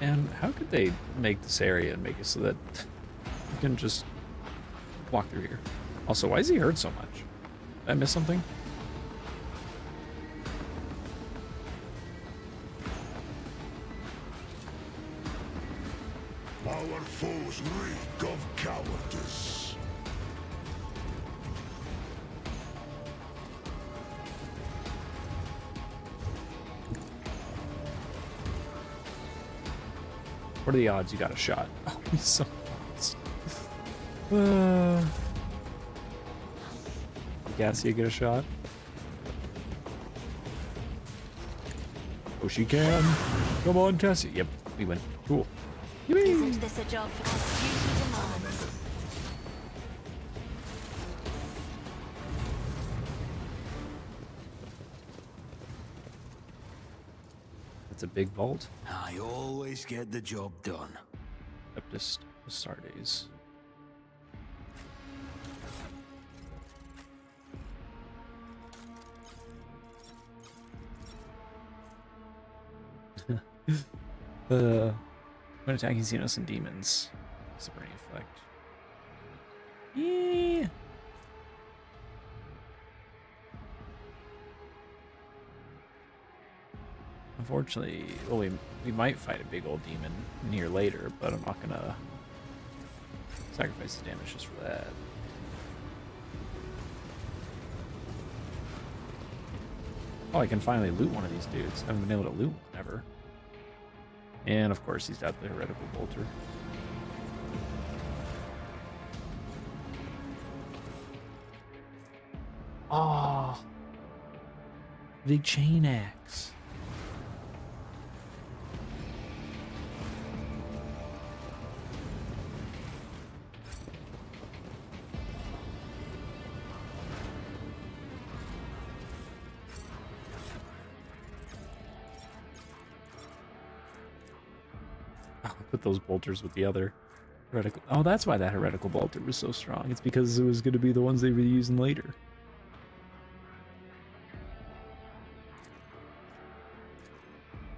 And how could they make this area and make it so that you can just walk through here? Also, why is he hurt so much? Did I miss something? Our foes reek of cowardice. What are the odds you got a shot? Oh, he's so close. Cassia get a shot? Oh, she can. Come on, Cassie. Yep, we win. Cool. Isn't this a job for duty demands? That's a big vault. I always get the job done. Baptist Astartes. When attacking Xenos and demons, burning effect. Yeah. Unfortunately, well, we might fight a big old demon near later, but I'm not gonna sacrifice the damage just for that. Oh, I can finally loot one of these dudes. I haven't been able to loot one ever. And of course, he's got the heretical bolter. Oh, the chain axe. Put those bolters with the other heretical. Oh, that's why that heretical bolter was so strong. It's because it was going to be the ones they were using later.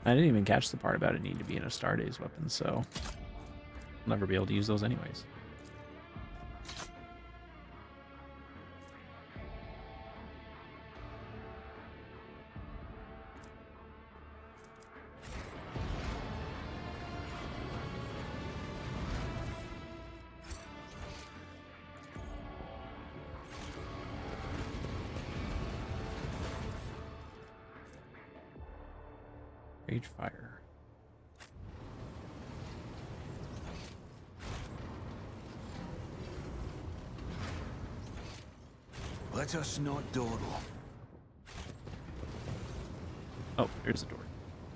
I didn't even catch the part about it needing to be an Astartes weapon, so I'll never be able to use those anyways. Rage fire. Let us not dawdle. Oh, there's the door.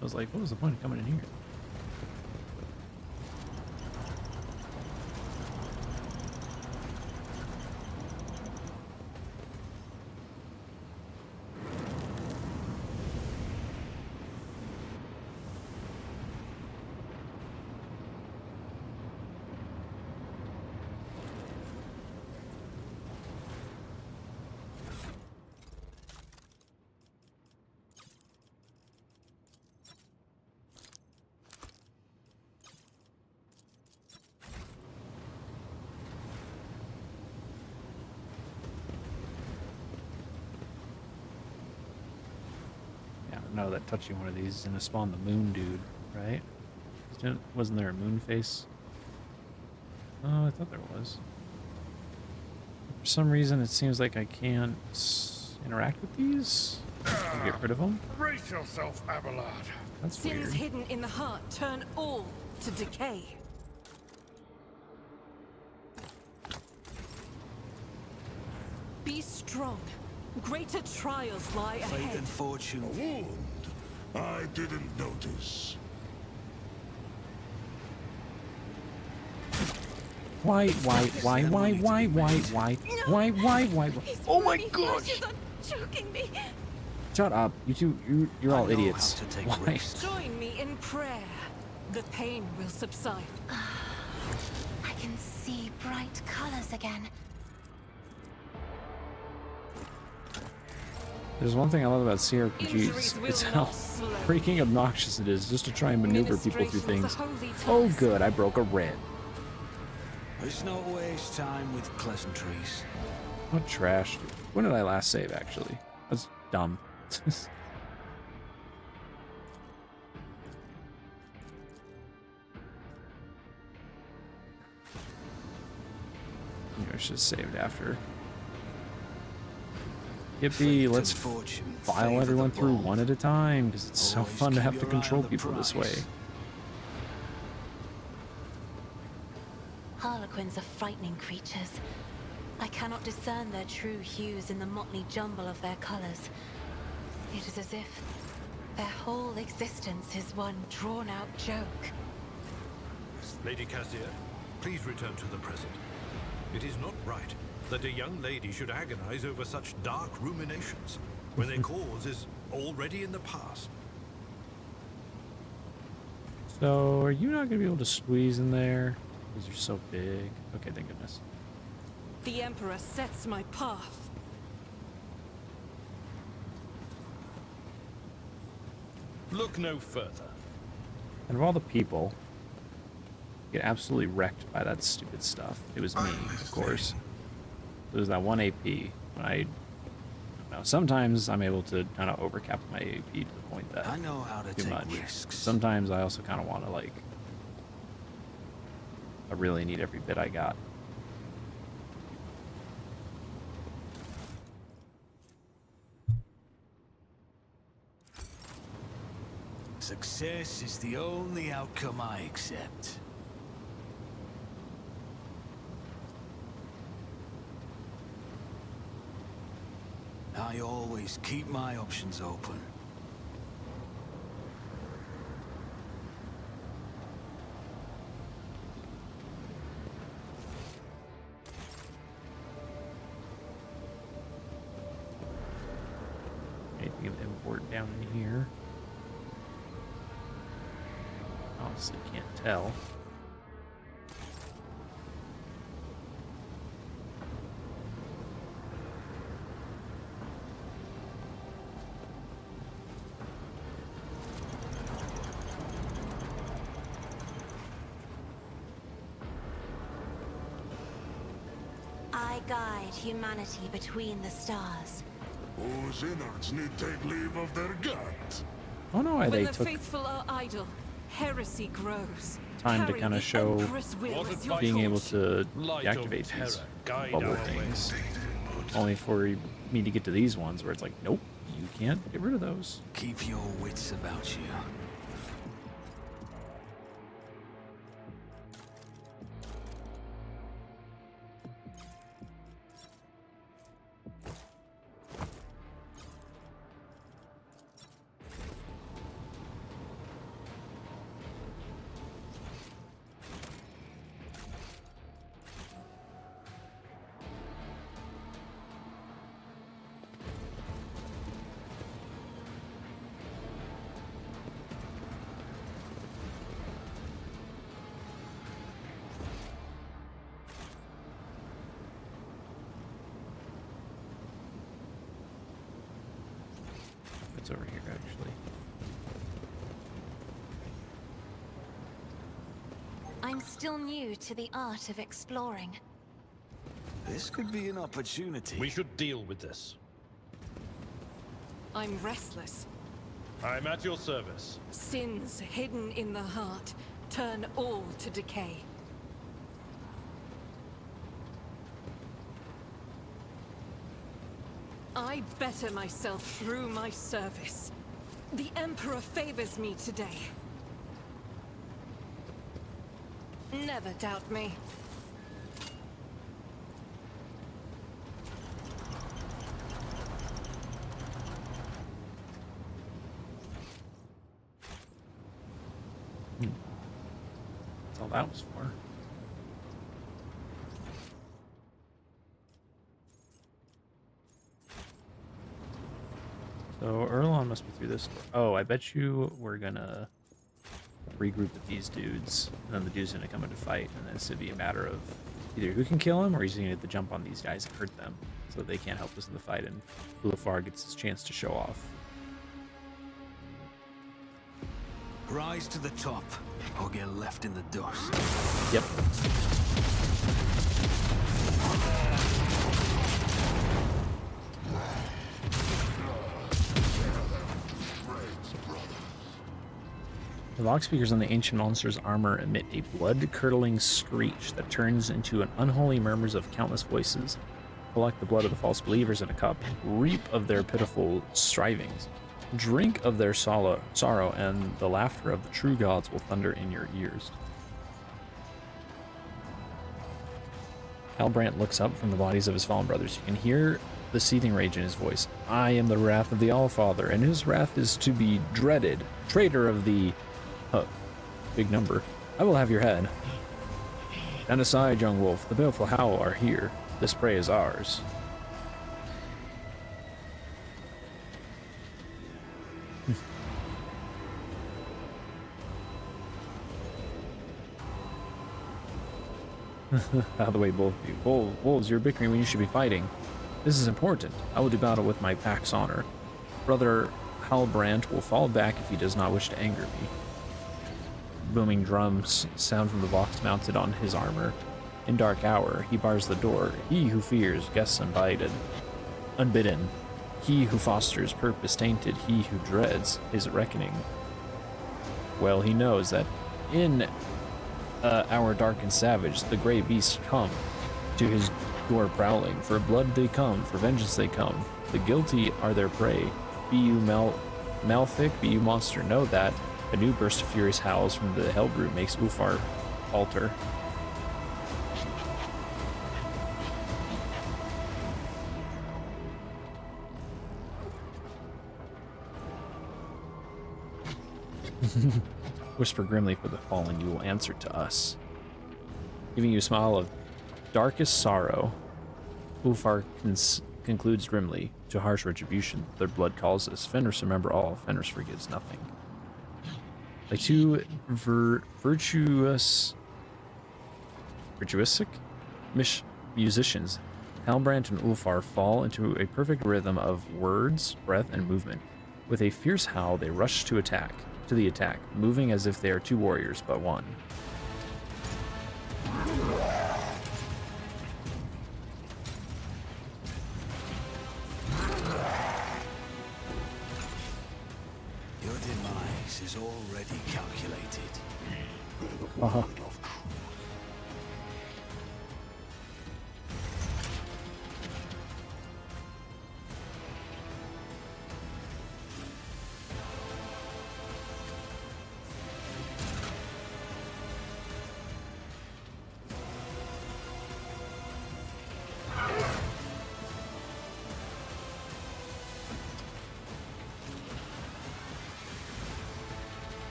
I was like, what was the point of coming in here? Know that touching one of these is gonna spawn the moon dude, right? Wasn't there a moon face? Oh, I thought there was. For some reason, it seems like I can't interact with these. Get rid of them. Brace yourself, Abelard. That's Sins weird. hidden in the heart turn all to decay. Be strong. Greater trials lie Fate ahead. and fortune. A wound. I didn't notice. Why? Oh my gosh! Flashes are choking me. Shut up! You two, you're all I know idiots. how to take Why? risks. Join me in prayer. The pain will subside. I can see bright colors again. There's one thing I love about Injuries CRPGs. will It's how not slow. freaking obnoxious it is just to try and maneuver people through Ministrations things. are holy Oh task. good, I broke a rib. Let's not waste time with pleasantries. What trash, dude. When did I last save, actually? That's dumb. I should have saved after. Yippee, Fate let's and fortune file favor everyone the through bold. one at a time, because it's so Always fun to keep have to your eye control on the people this way. prize. Harlequins are frightening creatures. I cannot discern their true hues in the motley jumble of their colors. It is as if their whole existence is one drawn-out joke. Lady Cassier, please return to the present. It is not right that a young lady should agonize over such dark ruminations when their cause is already in the past. So, are you not going to be able to squeeze in there? Because you're so big. Okay, thank goodness. The Emperor sets my path. Look no further. And of all the people, get absolutely wrecked by that stupid stuff. It was me, of course. It was that one AP. When I don't know, sometimes I'm able to kind of overcap my AP to the point that I know how to too take much. risks. Sometimes I also kind of want to like. I really need every bit I got. Success is the only outcome I accept. I always keep my options open. Anything of import down in here? Honestly, can't tell. I guide humanity between the stars. Whose innards need take leave of their gut. I don't know why When they the took faithful are idle, heresy grows. time to Carry kind the of show Emperor's will Was as it your being able torch. to Light of deactivate terror, these guide bubble our way. things. Only for me to get to these ones where it's like, nope, you can't get rid of those. Keep your wits about you. It's over here, actually. I'm still new to the art of exploring. This could be an opportunity. We should deal with this. I'm restless. I'm at your service. Sins hidden in the heart turn all to decay. I better myself through my service. The Emperor favors me today. Never doubt me. That's all that was for. So Erlon must be through this door. Oh, I bet you we're gonna regroup with these dudes, and then the dude's gonna come into fight, and then it's gonna be a matter of either who can kill him or he's gonna have to jump on these guys and hurt them so that they can't help us in the fight, and Ulafar gets his chance to show off. Rise to the top, or get left in the dust. Yep. The loudspeakers on the ancient monster's armor emit a blood-curdling screech that turns into an unholy murmurs of countless voices. Collect the blood of the false believers in a cup, reap of their pitiful strivings, drink of their sorrow, and the laughter of the true gods will thunder in your ears. Halbrand looks up from the bodies of his fallen brothers. You can hear the seething rage in his voice. I am the wrath of the Allfather, and his wrath is to be dreaded. Traitor of the... big number. I will have your head. Stand aside, young wolf. The baleful Howl are here. This prey is ours. Out of the way, both of you. Wolves, you're bickering when you should be fighting. This is important. I will do battle with my pack's honor. Brother Halbrand will fall back if he does not wish to anger me. Booming drums sound from the box mounted on his armor. In dark hour, he bars the door. He who fears, guests unbidden. He who fosters purpose tainted. He who dreads his reckoning. Well, he knows that in hour dark and savage, the gray beasts come to his door prowling. For blood they come, for vengeance they come. The guilty are their prey. Be you Malthic, be you monster, know that. A new burst of furious howls from the Hellbrute makes Ulfar falter. Whisper grimly for the fallen, you will answer to us. Giving you a smile of darkest sorrow, Ulfar concludes grimly, to harsh retribution, their blood calls us. Fenris remember all, Fenris forgives nothing. Like two virtuosic musicians, Halbrand and Ulfar fall into a perfect rhythm of words, breath, and movement. With a fierce howl, they rush to the attack, moving as if they are two warriors but one. Your demise is already calculated. Uh-huh.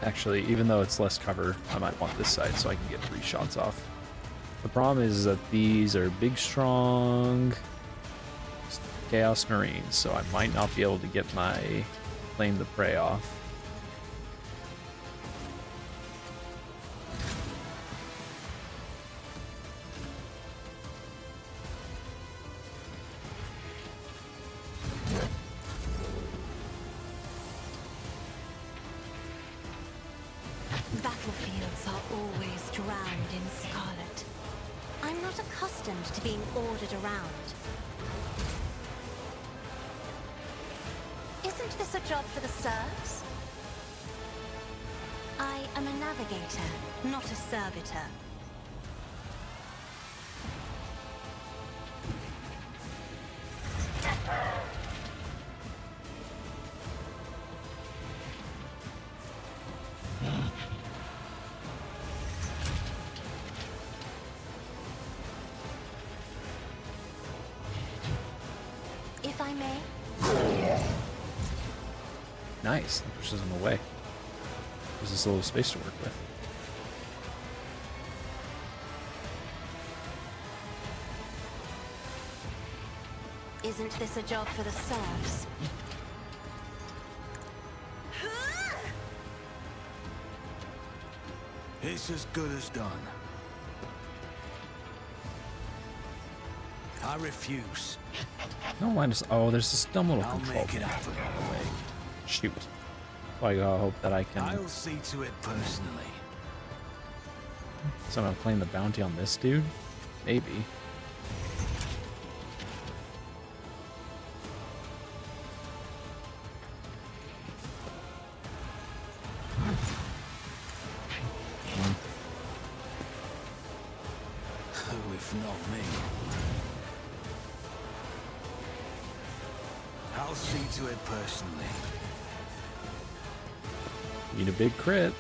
Actually, even though it's less cover, I might want this side so I can get 3 shots off. The problem is that these are big, strong Chaos Marines, so I might not be able to get my Claim the Prey off. Battlefields are always drowned in scarlet. I'm not accustomed to being ordered around. Isn't this a job for the serfs? I am a navigator, not a servitor. If I may. Nice, that pushes them away. There's this little space to work with. Isn't this a job for the serfs? It's as good as done. I refuse. No, I just. Oh, there's this dumb little I'll control make it thing. happen. Wait. Shoot. Well, I gotta hope that I can. I'll see to it personally. So I'm playing the bounty on this dude? Maybe. Who if not me? I'll see to it personally. Need a big crit.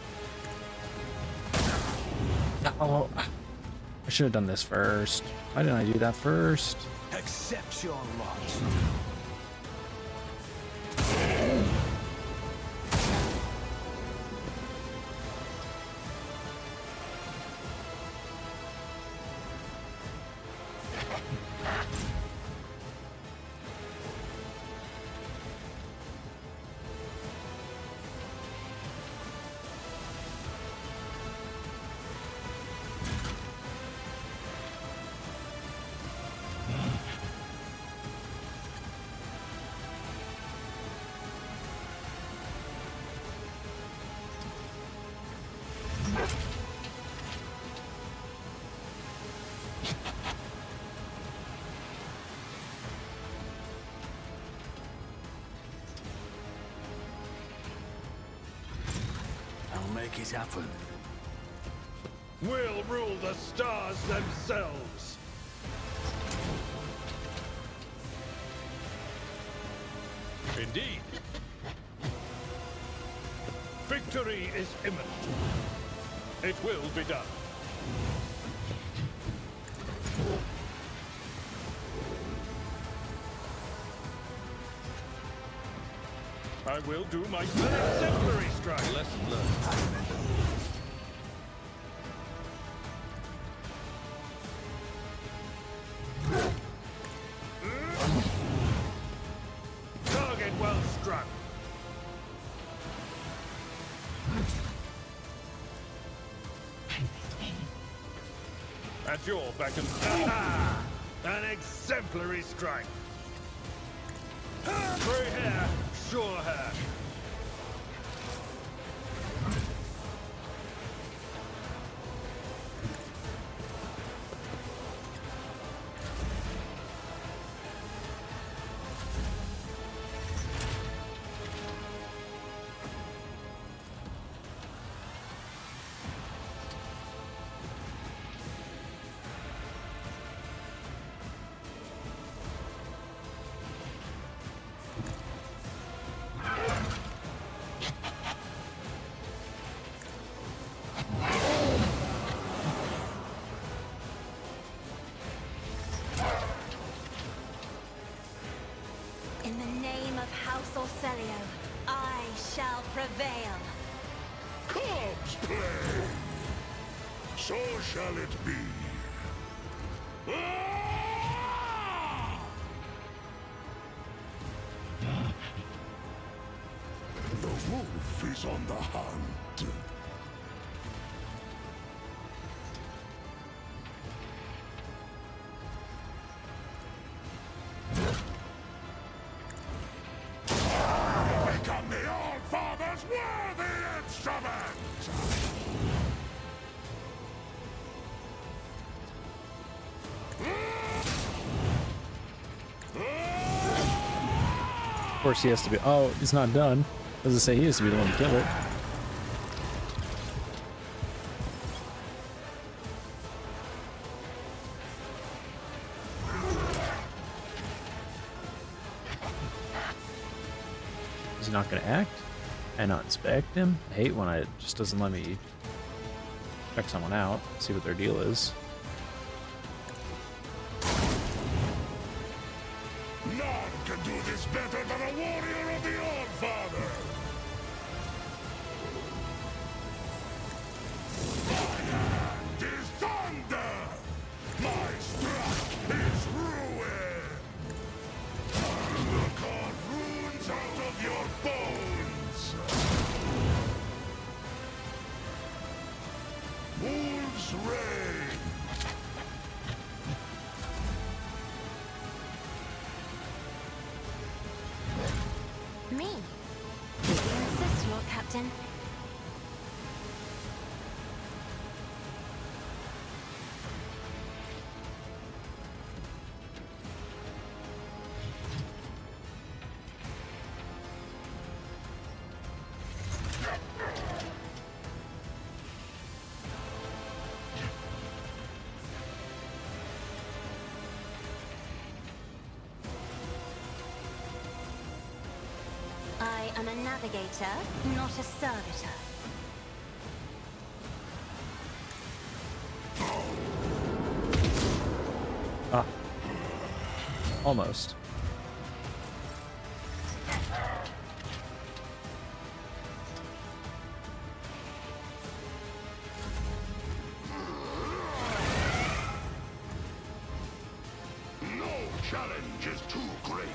Oh, I should have done this first. Why didn't I do that first? Accept your lot. I'll make it happen. We'll rule the stars themselves. Indeed. Victory is imminent. It will be done. I will do my exemplary strike. Lesson learned. Target well struck. At your beck and aha! An exemplary strike. Free hair, sure hair. In the name of House Orcelio, I shall prevail. Corpse play. So shall it be. Ah! The wolf is on the hunt. Become the All-Father's worthy instrument! Of course, he has to be. Oh, it's not done. Does it say he has to be the one to kill it? Is he not going to act and not inspect him? I hate when it just doesn't let me check someone out, see what their deal is. None can do this better than a warrior of the All-Father! My hand is thunder! My strike is ruin! I'll carve runes out of your bones! Me? You insist, Lord Captain. I am a navigator, not a servitor. Ah. Almost. No challenge is too great.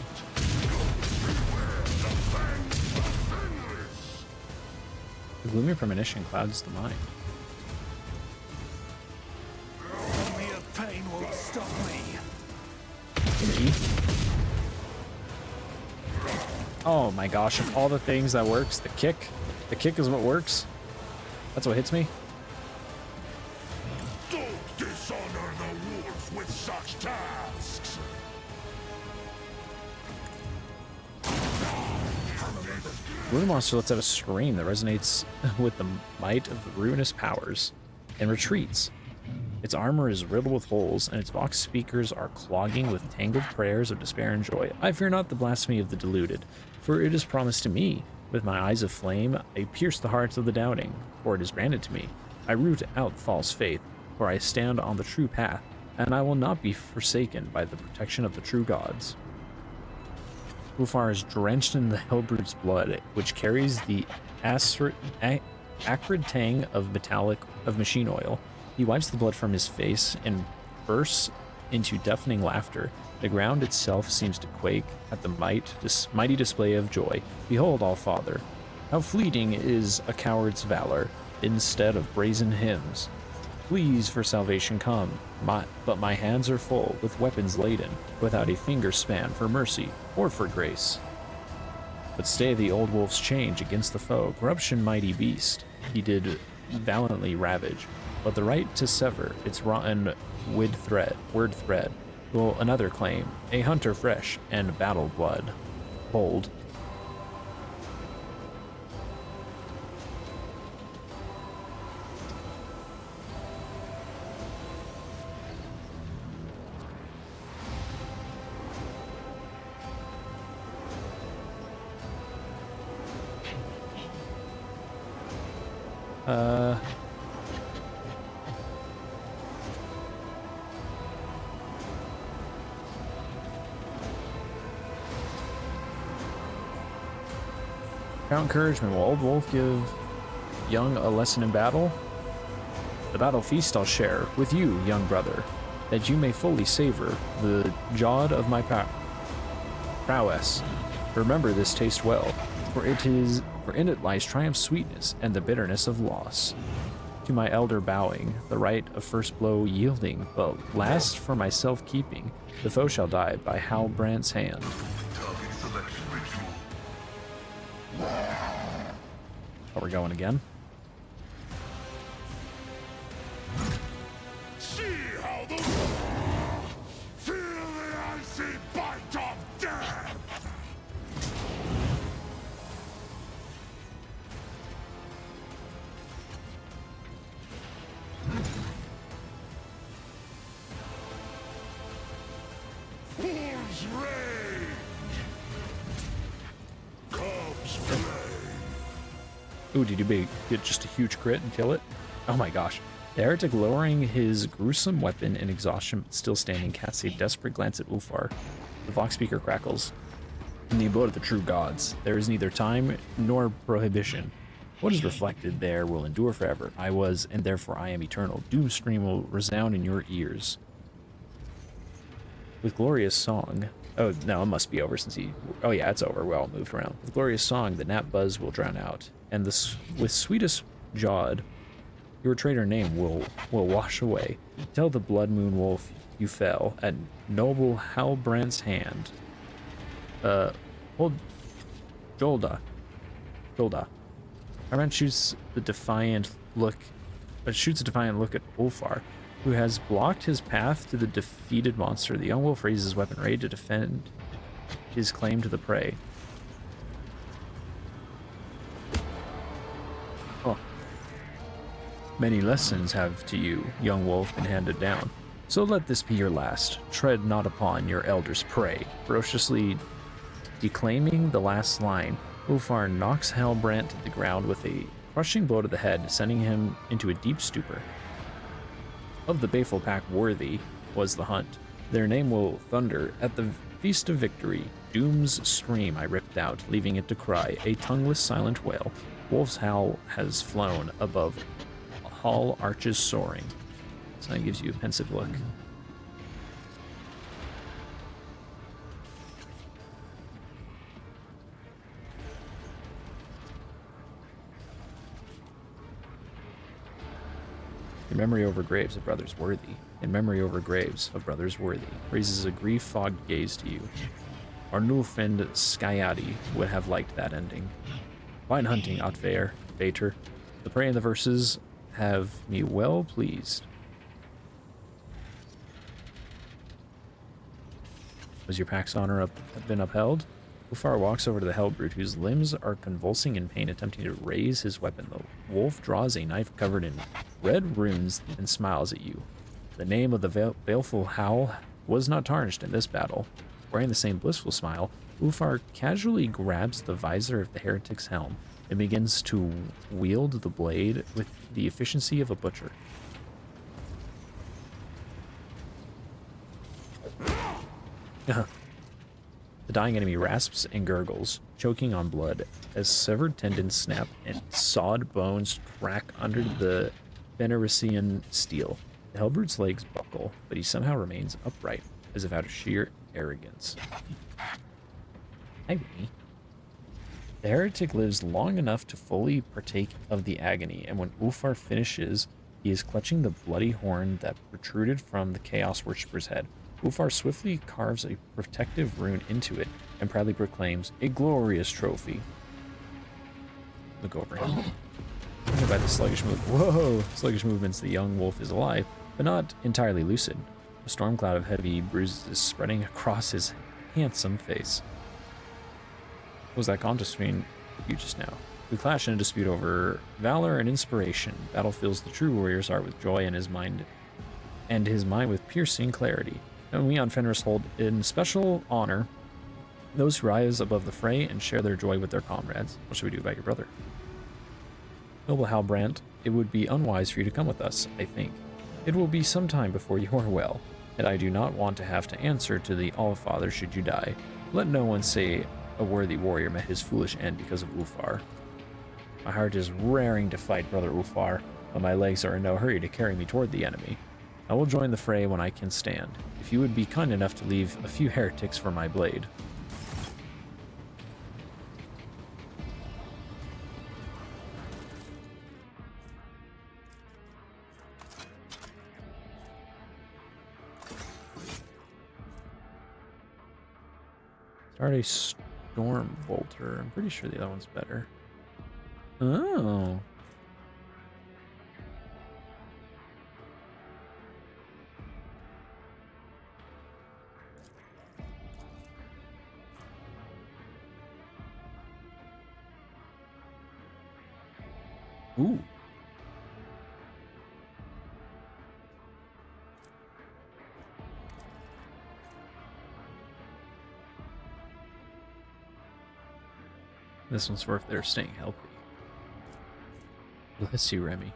Beware the fangs of Fenris. The gloomy premonition clouds the mind. Only a pain won't stop me. E. Oh my gosh, of all the things that works, the kick. The kick is what works. That's what hits me. Don't dishonor the wolf with such tasks. Rune Monster lets out a scream that resonates with the might of the ruinous powers and retreats. Its armor is riddled with holes, and its vox speakers are clogging with tangled prayers of despair and joy. I fear not the blasphemy of the deluded, for it is promised to me. With my eyes of flame, I pierce the hearts of the doubting, for it is granted to me. I root out false faith, for I stand on the true path, and I will not be forsaken by the protection of the true gods. Ulfar is drenched in the Hellbrute's blood, which carries the acrid tang of machine oil. He wipes the blood from his face and bursts into deafening laughter. The ground itself seems to quake at the mighty display of joy. Behold, All-Father, how fleeting is a coward's valor instead of brazen hymns. Please for salvation come, but my hands are full, with weapons laden, without a finger span for mercy or for grace. But stay the old wolf's change against the foe, corruption mighty beast. He did valiantly ravage, but the right to sever its rotten word thread will another claim, a hunter fresh and battle blood bold. Count encouragement. Will Old Wolf give young a lesson in battle? The battle feast I'll share with you, young brother, that you may fully savor the jawed of my prowess. Remember this taste well, for in it lies triumph's sweetness and the bitterness of loss. To my elder bowing, the right of first blow yielding, but last for myself keeping, the foe shall die by Halbrand's hand. Target selection ritual. Oh, we're going again. See how the feel the icy bite of death. Wolf's rage. Cubs play. Ooh, did you get just a huge crit and kill it? Oh my gosh. The heretic, lowering his gruesome weapon in exhaustion but still standing, casts a desperate glance at Ulfar. The Vox speaker crackles. In the abode of the true gods, there is neither time nor prohibition. What is reflected there will endure forever. I was, and therefore I am eternal. Doomstream will resound in your ears. With glorious song... Oh, no, it must be over since he... Oh yeah, it's over. We all moved around. With glorious song, the gnat buzz will drown out. And with sweetest jawed, your traitor name will wash away. Tell the blood moon wolf you fell at noble Halbrand's hand. Hold Jolda. Jolda. Harbrandt shoots a defiant look at Ulfar, who has blocked his path to the defeated monster. The young wolf raises his weapon ready to defend his claim to the prey. Oh. Many lessons have to you, young wolf, been handed down. So let this be your last. Tread not upon your elder's prey. Ferociously declaiming the last line, Ulfar knocks Harbrandt to the ground with a crushing blow to the head, sending him into a deep stupor. Of the Baleful pack worthy was the hunt. Their name will thunder at the feast of victory. Doom's scream I ripped out, leaving it to cry, a tongueless silent wail. Wolf's howl has flown above hall arches soaring. So that gives you a pensive look. In memory over graves of brothers worthy. In memory over graves of brothers worthy. Raises a grief-fogged gaze to you. Arnulf and Skyadi would have liked that ending. Fine hunting, Otvair, Vater. The prey in the verses have me well pleased. Was your pack's honor been upheld? Ulfar walks over to the Hellbrute, whose limbs are convulsing in pain, attempting to raise his weapon. The wolf draws a knife covered in red runes and smiles at you. The name of the baleful howl was not tarnished in this battle. Wearing the same blissful smile, Ulfar casually grabs the visor of the heretic's helm and begins to wield the blade with the efficiency of a butcher. The dying enemy rasps and gurgles, choking on blood, as severed tendons snap and sawed bones crack under the Fenrisian steel. The Hellbrute's legs buckle, but he somehow remains upright, as if out of sheer arrogance. Hi, Winnie. The heretic lives long enough to fully partake of the agony, and when Ulfar finishes, he is clutching the bloody horn that protruded from the Chaos Worshipper's head. Ulfar swiftly carves a protective rune into it and proudly proclaims, "A glorious trophy." Look over him. By the sluggish movements, the young wolf is alive, but not entirely lucid. A storm cloud of heavy bruises is spreading across his handsome face. What was that contest between you just now? We clash in a dispute over valor and inspiration. Battle fills the true warrior's heart with joy and his mind with piercing clarity. And we on Fenris hold in special honor those who rise above the fray and share their joy with their comrades. What should we do about your brother? Noble Harbrandt, it would be unwise for you to come with us, I think. It will be some time before you are well, and I do not want to have to answer to the Allfather should you die. Let no one say a worthy warrior met his foolish end because of Ulfar. My heart is raring to fight, brother Ulfar, but my legs are in no hurry to carry me toward the enemy. I will join the fray when I can stand, if you would be kind enough to leave a few heretics for my blade. Start a Storm Bolter. I'm pretty sure the other one's better. Oh. Ooh. This one's for if they're staying healthy. Bless you, Remy.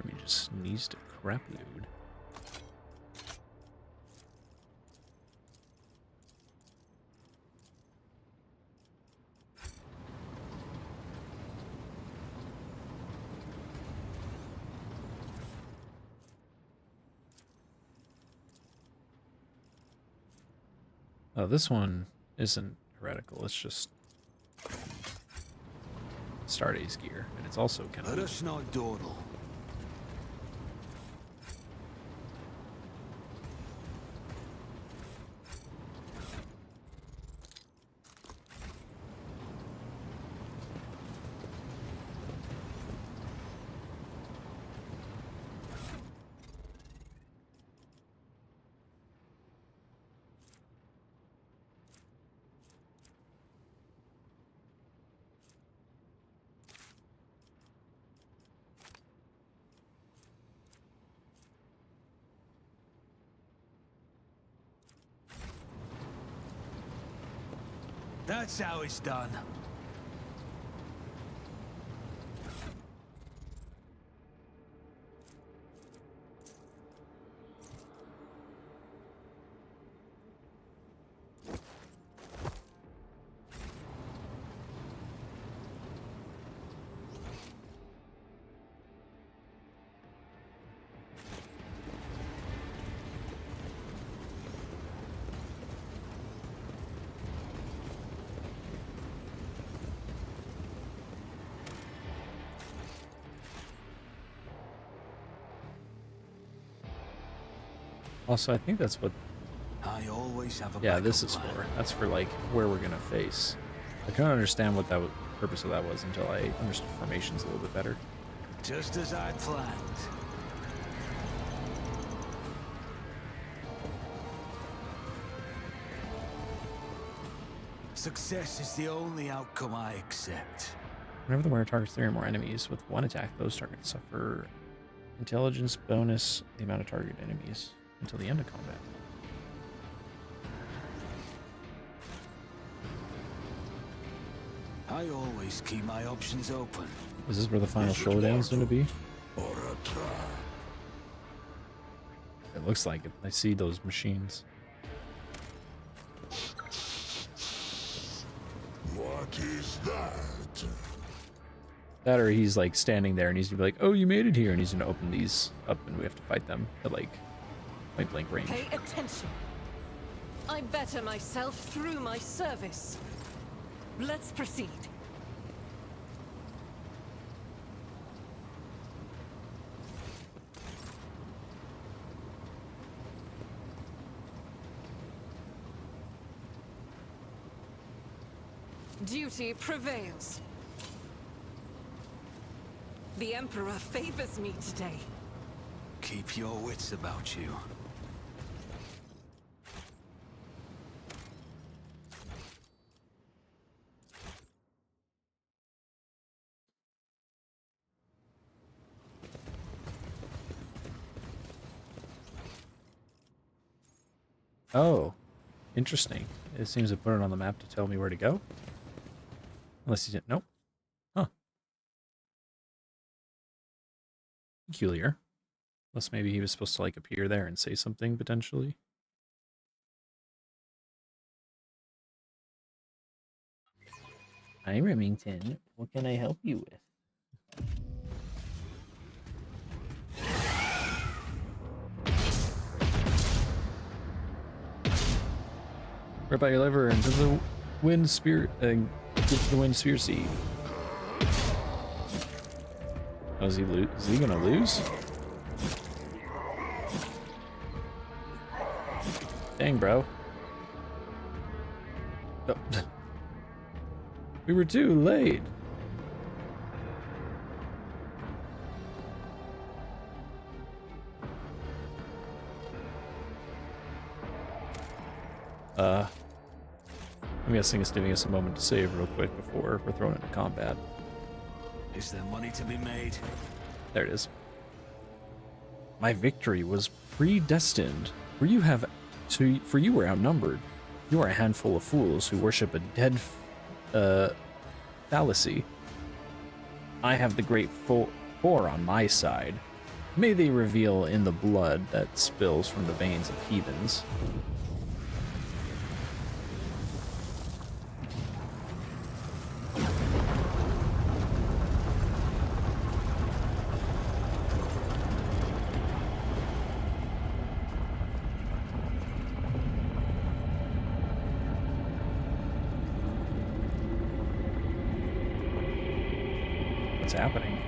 Remy just sneezed a crap load. Oh, this one isn't heretical, it's just Starday's gear, and it's also kind of... Let us not dawdle. That's how it's done. Also, I think that's what. I always have a Yeah, backup this is plan. for. That's for like where we're gonna face. I couldn't understand what that purpose of that was until I understood formations a little bit better. Just as I'd planned. Success is the only outcome I accept. Whenever the wearer targets 3 or more enemies with one attack, those targets suffer intelligence bonus the amount of target enemies until the end of combat. I always keep my options open. Is this where the final showdown is going to be? Or a trap. It looks like it. I see those machines. What is that? That or he's like standing there and he's gonna be like, oh, you made it here. And he's going to open these up and we have to fight them at like point blank range. Pay attention. I better myself through my service. Let's proceed. Duty prevails. The Emperor favors me today. Keep your wits about you. Oh, interesting. It seems to put it on the map to tell me where to go. Unless he didn't. Nope. Huh. Peculiar. Unless maybe he was supposed to like appear there and say something potentially. Hi, Remington. What can I help you with? Rip out your liver and to the wind spear and get to the wind spear seed. Oh, is he gonna lose? Dang, bro. Oh. We were too late. I'm guessing it's giving us a moment to save real quick before we're thrown into combat. Is there money to be made? There it is. My victory was predestined. For you were outnumbered. You are a handful of fools who worship a dead fallacy. I have the great four on my side. May they reveal in the blood that spills from the veins of heathens. What's happening?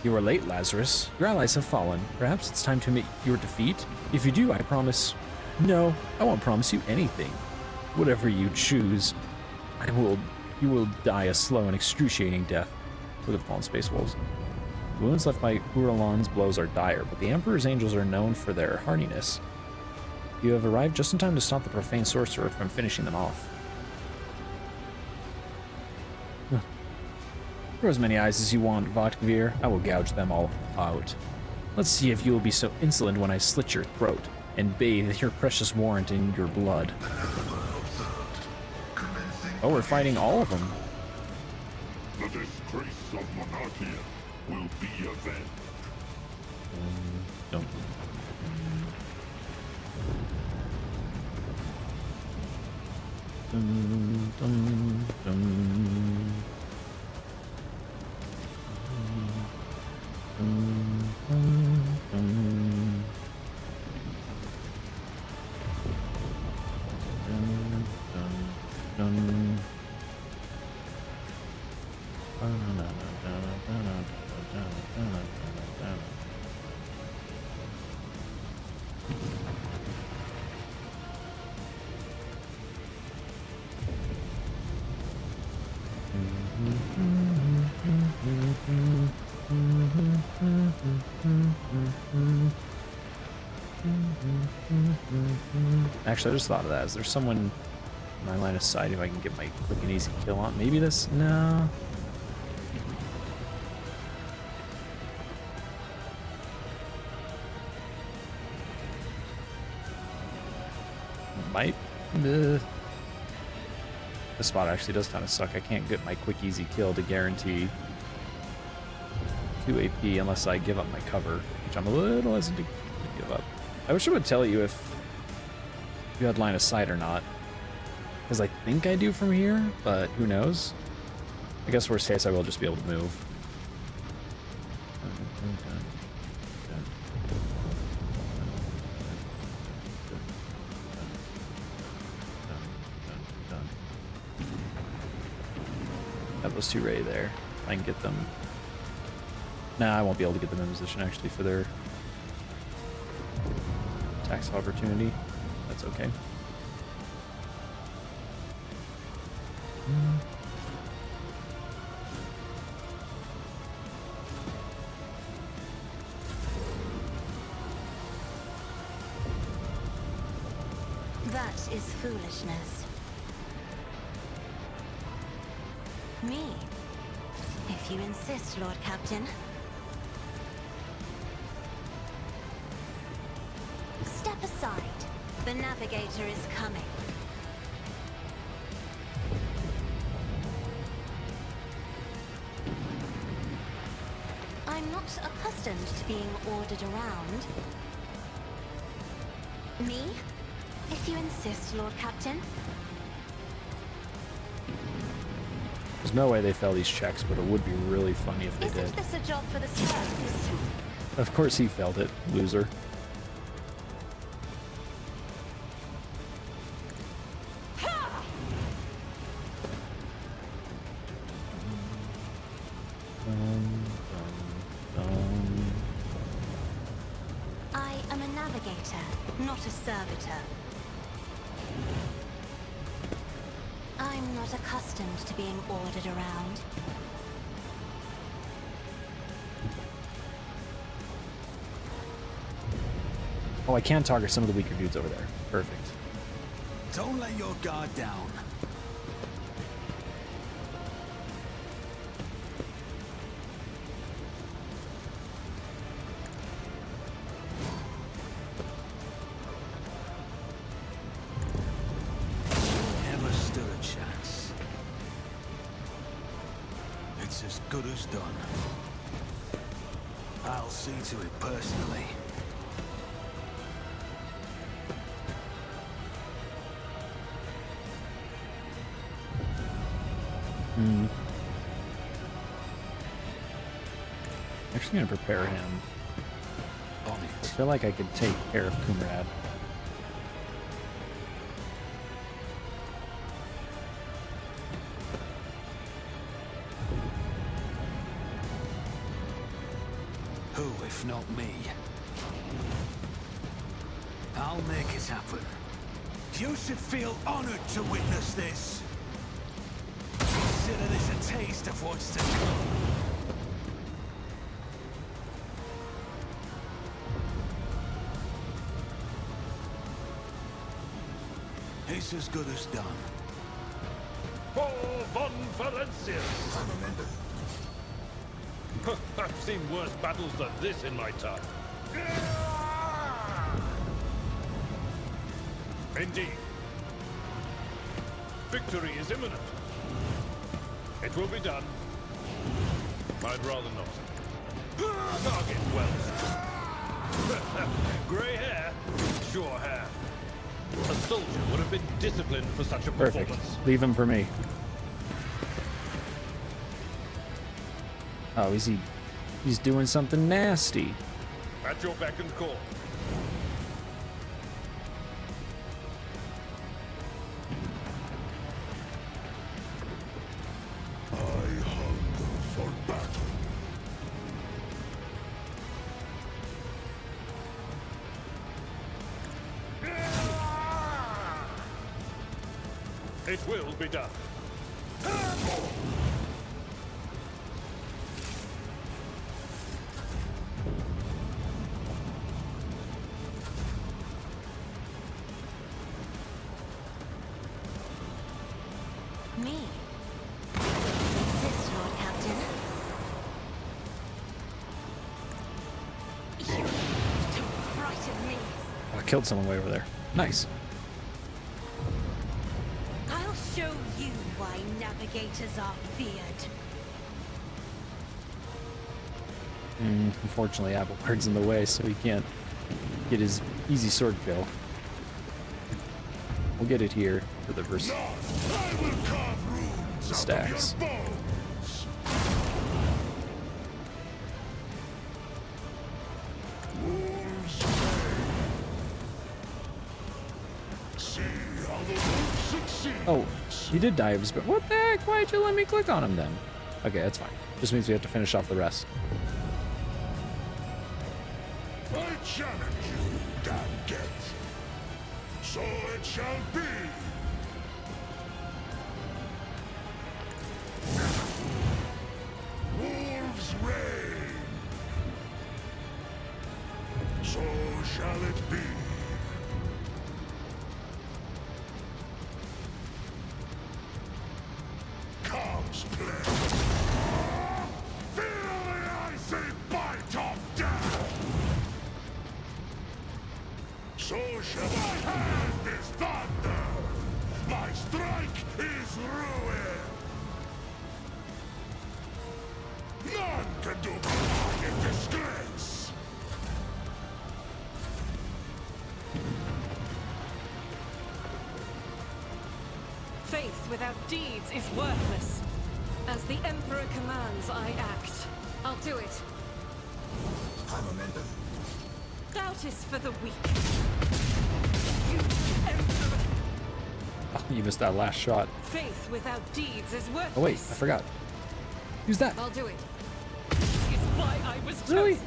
You are late, Lazarus. Your allies have fallen. Perhaps it's time to meet your defeat? If you do, I promise... No, I won't promise you anything. Whatever you choose, you will die a slow and excruciating death. Look at the fallen space wolves. The wounds left by Uralan's blows are dire, but the Emperor's angels are known for their hardiness. You have arrived just in time to stop the profane sorcerer from finishing them off. Throw as many eyes as you want, Votkvir. I will gouge them all out. Let's see if you will be so insolent when I slit your throat. and bathe your precious warrant in your blood. Oh, we're fighting all of them. The disgrace of Monarchia will be avenged. Don't. Dum, dum, dum. Dum, dum, dum. Dum, dum, dum. Actually, I just thought of that. Is there someone in my line of sight who I can get my quick and easy kill on? Maybe this? No. Might. This spot actually does kind of suck. I can't get my quick easy kill to guarantee 2 AP unless I give up my cover, which I'm a little hesitant to give up. I wish it would tell you if you had line of sight or not, because I think I do from here, but who knows? I guess worst case I will just be able to move. Have those two ready there. I can get them. Nah, I won't be able to get them in position actually for their attacks of opportunity. That's okay. That is foolishness. Me? If you insist, Lord Captain. Step aside. The navigator is coming. I'm not accustomed to being ordered around. Me? If you insist, Lord Captain. There's no way they fail these checks, but it would be really funny if they did. Isn't this a job for the service? Of course he failed it, loser. I am a navigator, not a servitor. I'm not accustomed to being ordered around. Oh, I can target some of the weaker dudes over there. Perfect. Don't let your guard down. Never stood a chance. It's as good as done. I'll see to it personally. Actually gonna prepare him. On I it. feel like I could take care of Kumrad. Who, if not me? I'll make it happen. You should feel honored to witness this. Consider this a taste of what's to come. It's as good as done. For von Valencius! I've seen worse battles than this in my time. Indeed. Victory is imminent. It will be done. I'd rather not. Target well. Grey hair, sure hair. A soldier would have been disciplined for such a Perfect. performance. Leave him for me. Oh, he's doing something nasty. At your beck and call. I hunger for battle. It will be done. Me? Insist, Lord Captain. You don't frighten me. I killed someone way over there. Nice. I'll show you why navigators are feared. Unfortunately, Abelard's in the way, so he can't get his easy sword kill. We'll get it here for the verse. I will carve runes Stacks. out of your bones. Wolves reign. See how the wolf succeeds. Oh, he did die of his. What the heck? Why'd you let me click on him then? Okay, that's fine. Just means we have to finish off the rest. I challenge you, Danget. So it shall be. Wolves reign. So shall it be. Comes play. Feel the icy bite of death. So shall my hand is thunder. My strike is ruin. None can do me in disgrace. Faith without deeds is worthless. As the Emperor commands, I act. I'll do it. Doubt is for the weak. You, Emperor. Oh, you missed that last shot. Faith without deeds is worthless. Oh wait, I forgot. Use that. I'll do it. This is why I was chosen. Really?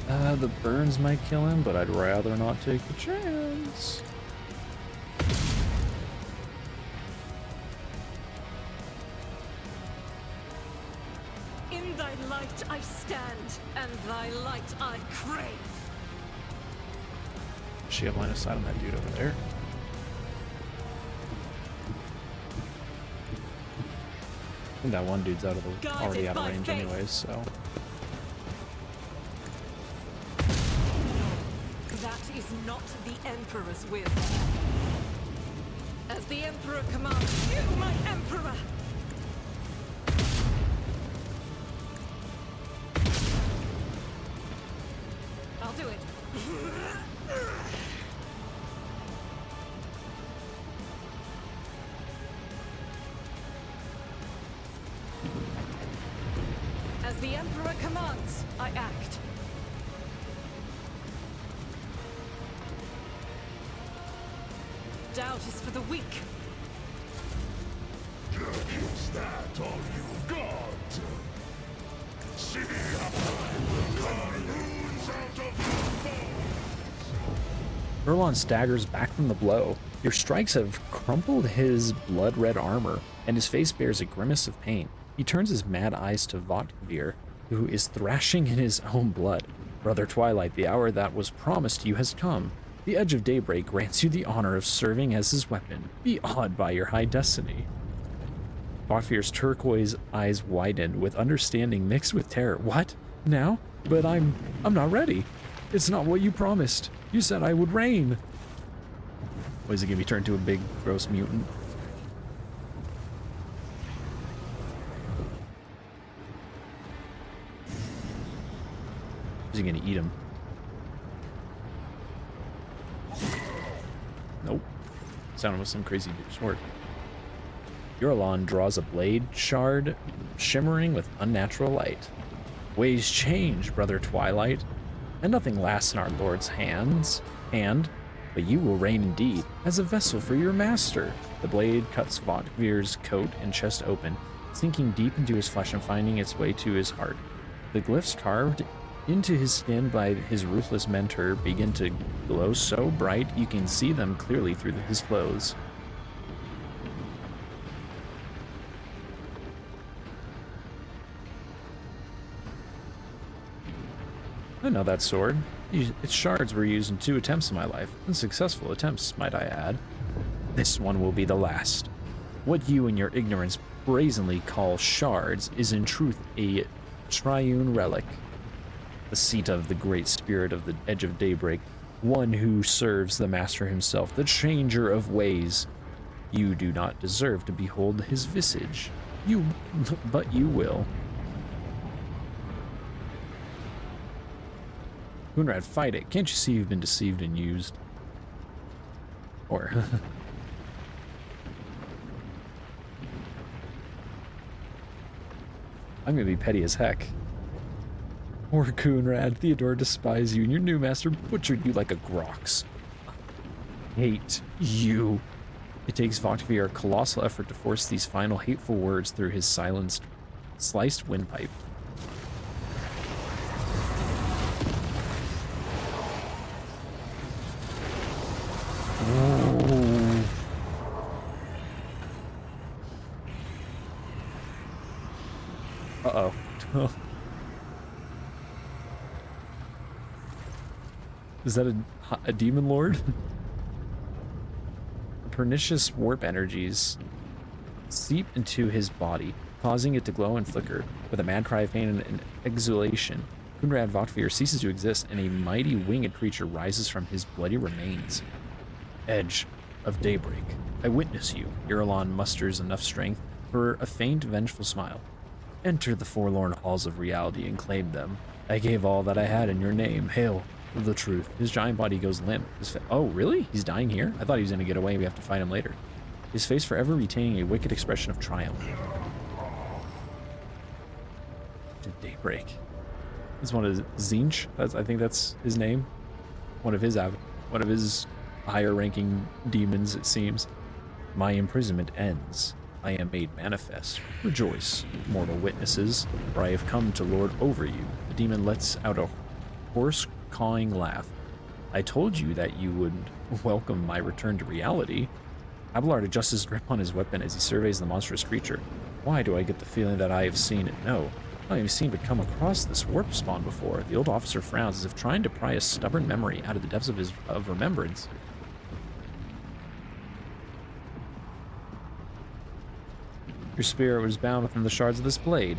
The burns might kill him, but I'd rather not take the chance. In thy light I stand, and thy light I crave. She have line of sight on that dude over there. I think that one dude's out of the already out of range anyways, so. That is not the Emperor's will. As the Emperor commands, you, my Emperor! I'll do it. As the Emperor commands, I act. Doubt is for the weak. Is that all you've got? See how I will carve runes out of your bones. Erlon staggers back from the blow. Your strikes have crumpled his blood-red armor, and his face bears a grimace of pain. He turns his mad eyes to Votkvir, who is thrashing in his own blood. Brother Twilight, the hour that was promised you has come. The edge of daybreak grants you the honor of serving as his weapon. Be awed by your high destiny. Votkvir's turquoise eyes widen with understanding mixed with terror. What? Now? But I'm not ready. It's not what you promised. You said I would reign. Was he gonna be turned to a big, gross mutant? Is he gonna eat him? Nope. Sounded with some crazy sword. Eurolon draws a blade shard, shimmering with unnatural light. Ways change, brother Twilight, and nothing lasts in our Lord's hand, but you will reign indeed, as a vessel for your master. The blade cuts Votvir's coat and chest open, sinking deep into his flesh and finding its way to his heart. The glyphs carved into his skin by his ruthless mentor begin to glow so bright you can see them clearly through his clothes. I know that sword. Its shards were used in 2 attempts in my life. Unsuccessful attempts, might I add. This one will be the last. What you in your ignorance brazenly call shards is in truth a triune relic. The seat of the great spirit of the Edge of Daybreak, one who serves the master himself, the changer of ways. You do not deserve to behold his visage. But you will. Coonrad, fight it. Can't you see you've been deceived and used? Or... I'm gonna be petty as heck. Poor Coonrad, Theodore despised you, and your new master butchered you like a grox. Hate you. It takes Votvir a colossal effort to force these final hateful words through his sliced windpipe. Uh-oh. Is that a demon lord? Pernicious warp energies seep into his body, causing it to glow and flicker. With a mad cry of pain and exultation, Coonrad Votvir ceases to exist, and a mighty winged creature rises from his bloody remains. Edge of Daybreak, I witness you. Eurolon musters enough strength for a faint, vengeful smile. Enter the forlorn halls of reality and claim them. I gave all that I had in your name. Hail the truth. His giant body goes limp. Oh, really? He's dying here? I thought he was going to get away. We have to fight him later. His face forever retaining a wicked expression of triumph. To Daybreak. This one is Tzeentch. I think that's his name. One of his higher ranking demons, it seems. My imprisonment ends. I am made manifest. Rejoice, mortal witnesses, for I have come to lord over you. The demon lets out a hoarse, cawing laugh. I told you that you would welcome my return to reality. Abelard adjusts his grip on his weapon as he surveys the monstrous creature. Why do I get the feeling that I have seen it? No. I have seen but come across this warp spawn before. The old officer frowns as if trying to pry a stubborn memory out of the depths of remembrance. Your spirit was bound within the shards of this blade.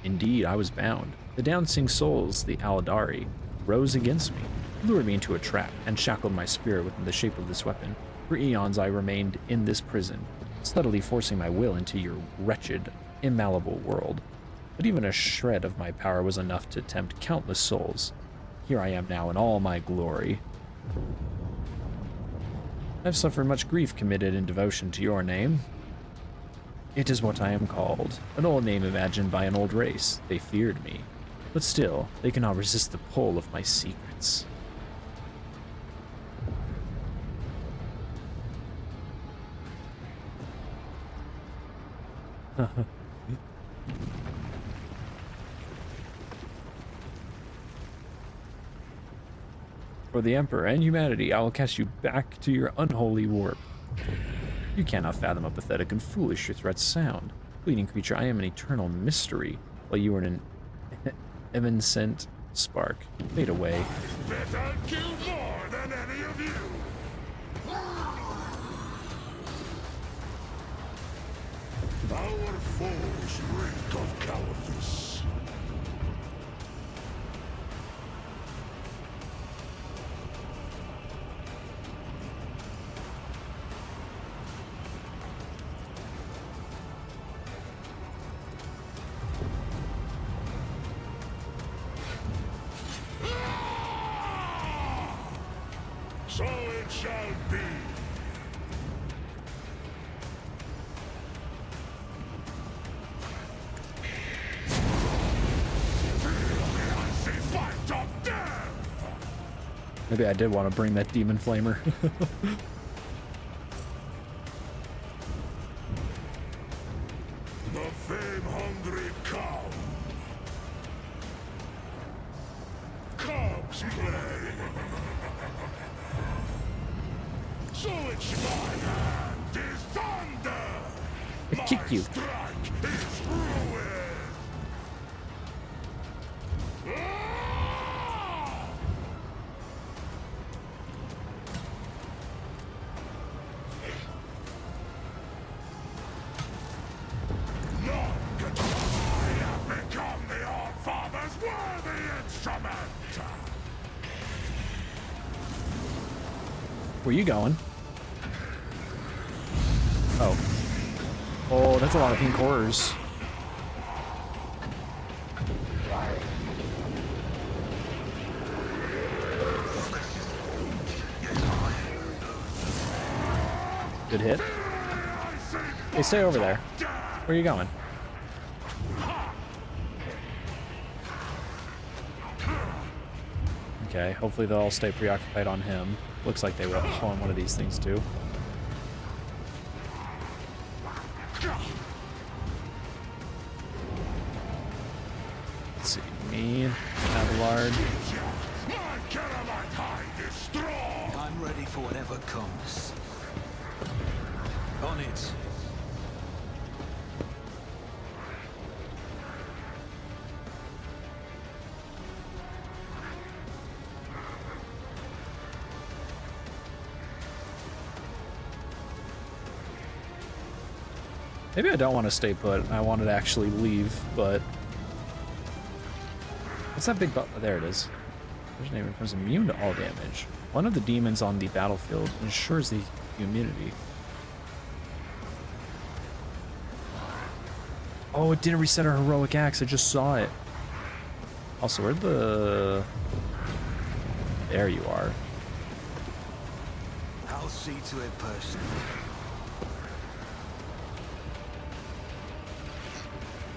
Indeed, I was bound. The dancing souls, the Aladari, rose against me, lured me into a trap, and shackled my spirit within the shape of this weapon. For eons I remained in this prison, steadily forcing my will into your wretched, immalleable world. But even a shred of my power was enough to tempt countless souls. Here I am now in all my glory. I've suffered much grief committed in devotion to your name. It is what I am called, an old name imagined by an old race. They feared me, but still, they cannot resist the pull of my secrets. For the Emperor and humanity, I will cast you back to your unholy warp. You cannot fathom how pathetic and foolish your threats sound. Fleeting creature, I am an eternal mystery, while you are an evanescent spark. Fade away. I bet I'd kill more than any of you! Our foes reek of cowardice. So it shall be. I say fight of death! Maybe I did want to bring that demon flamer. The fame-hungry come. Cubs play. So it's my hand is thunder. I kick you. Strike is ruin. Ah! None can I have become the All-Father's worthy instrument. Where you going? Oh. Oh, that's a lot of pink horrors. Good hit. Hey, stay over there. Where are you going? Okay, hopefully they'll all stay preoccupied on him. Looks like they will on one of these things too. Let's see, me, Abelard. My Calamite hide is strong. I'm ready for whatever comes. On it. Maybe I don't want to stay put. I wanted to actually leave, but what's that big button? There it is. There's name becomes immune to all damage. One of the demons on the battlefield ensures the immunity. Oh, it didn't reset our heroic axe. I just saw it. Also, where'd the... There you are. I'll see to it personally.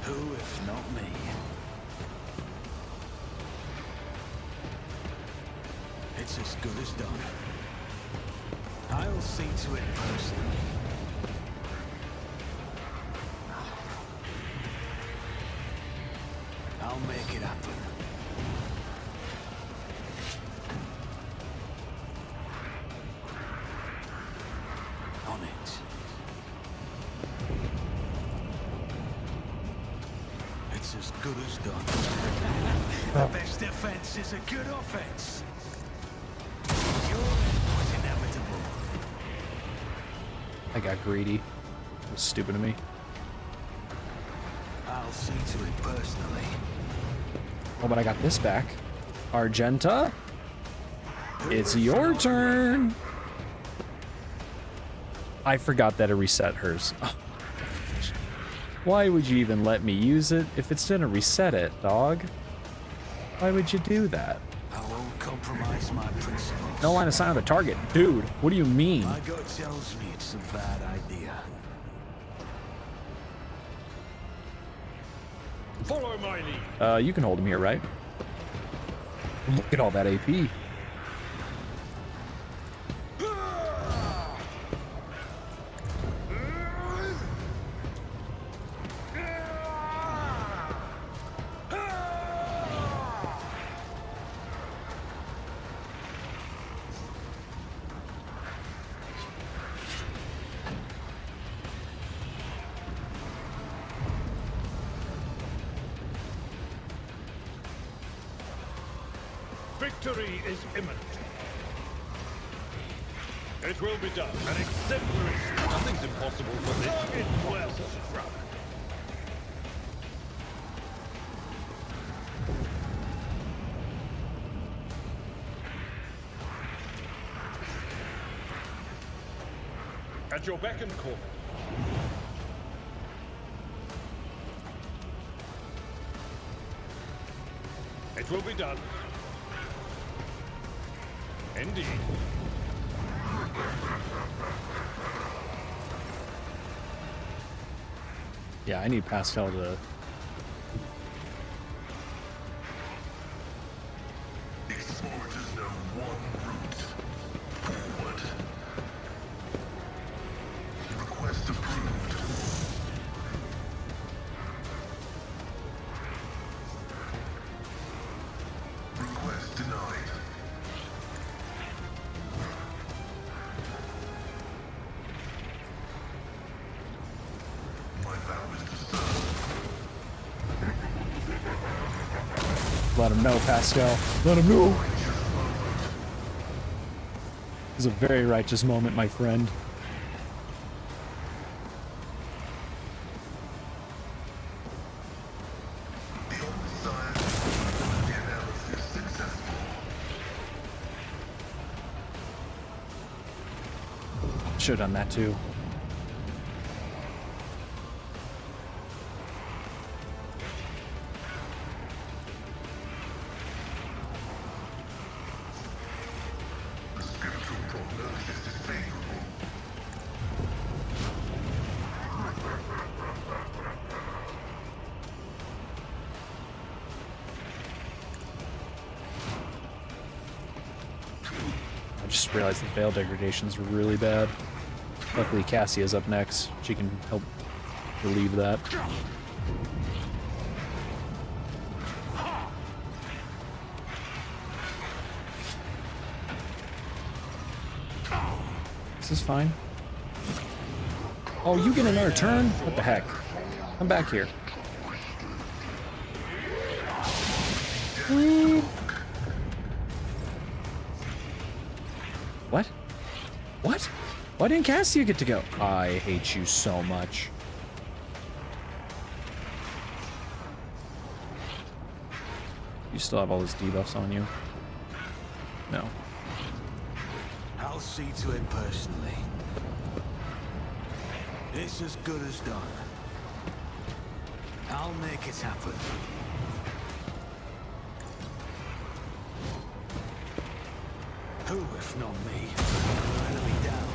Who, if not me? It's as good as done. I'll see to it personally. I'll make it happen. On it. It's as good as done. The best defense is a good offense. Your end was inevitable. I got greedy. It was stupid of me. I'll see to it personally. Oh, but I got this back. Argenta, it's your turn. I forgot that it reset hers. Oh. Why would you even let me use it if it's gonna reset it, dog? Why would you do that? I won't compromise my principles. No line of sight on the target. Dude, what do you mean? My gut tells me it's a bad idea. Follow my lead. You can hold him here, right? Look at all that AP. Victory is imminent. It will be done. An exemplary. Nothing's impossible for this. Target well struck. At your beck and call. It will be done. Indeed. Yeah, I need Pascal to... These forges know one route. Forward. Request approved. Request denied. My vow is to serve. Let him know, Pascal. Let him know. It's a very righteous moment, my friend. The only sign the analysis successful. Should have done that too. The spiritual prognosis is favorable. I just realized the veil degradation is really bad. Luckily, Cassia's up next. She can help relieve that. This is fine. Oh, you get another turn? What the heck? Come back here. What? What? Why didn't Cassia get to go? I hate you so much. You still have all those debuffs on you? No. I'll see to it personally. It's as good as done. I'll make it happen. Who, if not me, enemy down?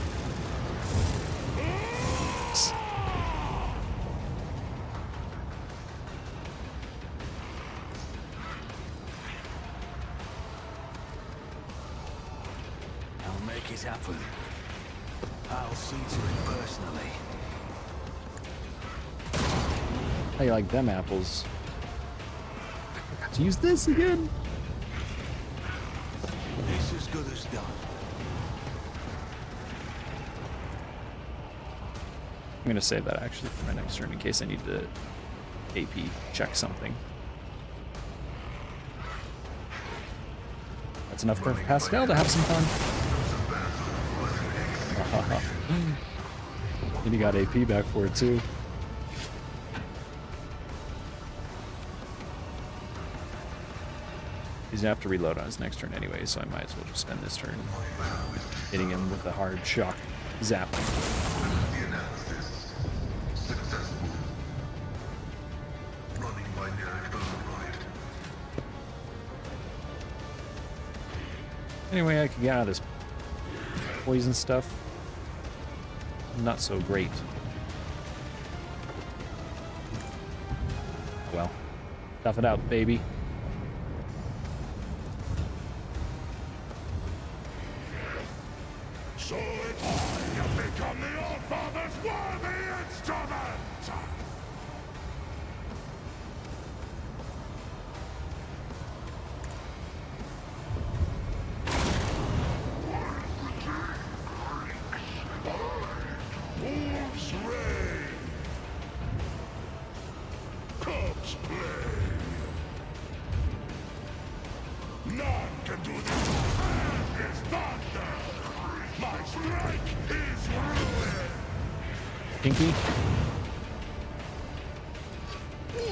I'll make it happen. I'll see to it personally. How you like them apples? I forgot to use this again. It's as good as done. I'm gonna save that actually for my next turn in case I need to AP check something. That's enough for Pascal to have some fun. And he got AP back for it too. He's gonna have to reload on his next turn anyway, so I might as well just spend this turn hitting him with a hard shock zap. The analysis successful. Running my Nerrick override. Anyway, I can get out of this poison stuff. Not so great. Well, tough it out, baby. So if I have become the All-Father's worthy instrument! Wolf's Reign! Corpse Blade! None can do this! Hand is thunder! My strike is ruin! Pinky.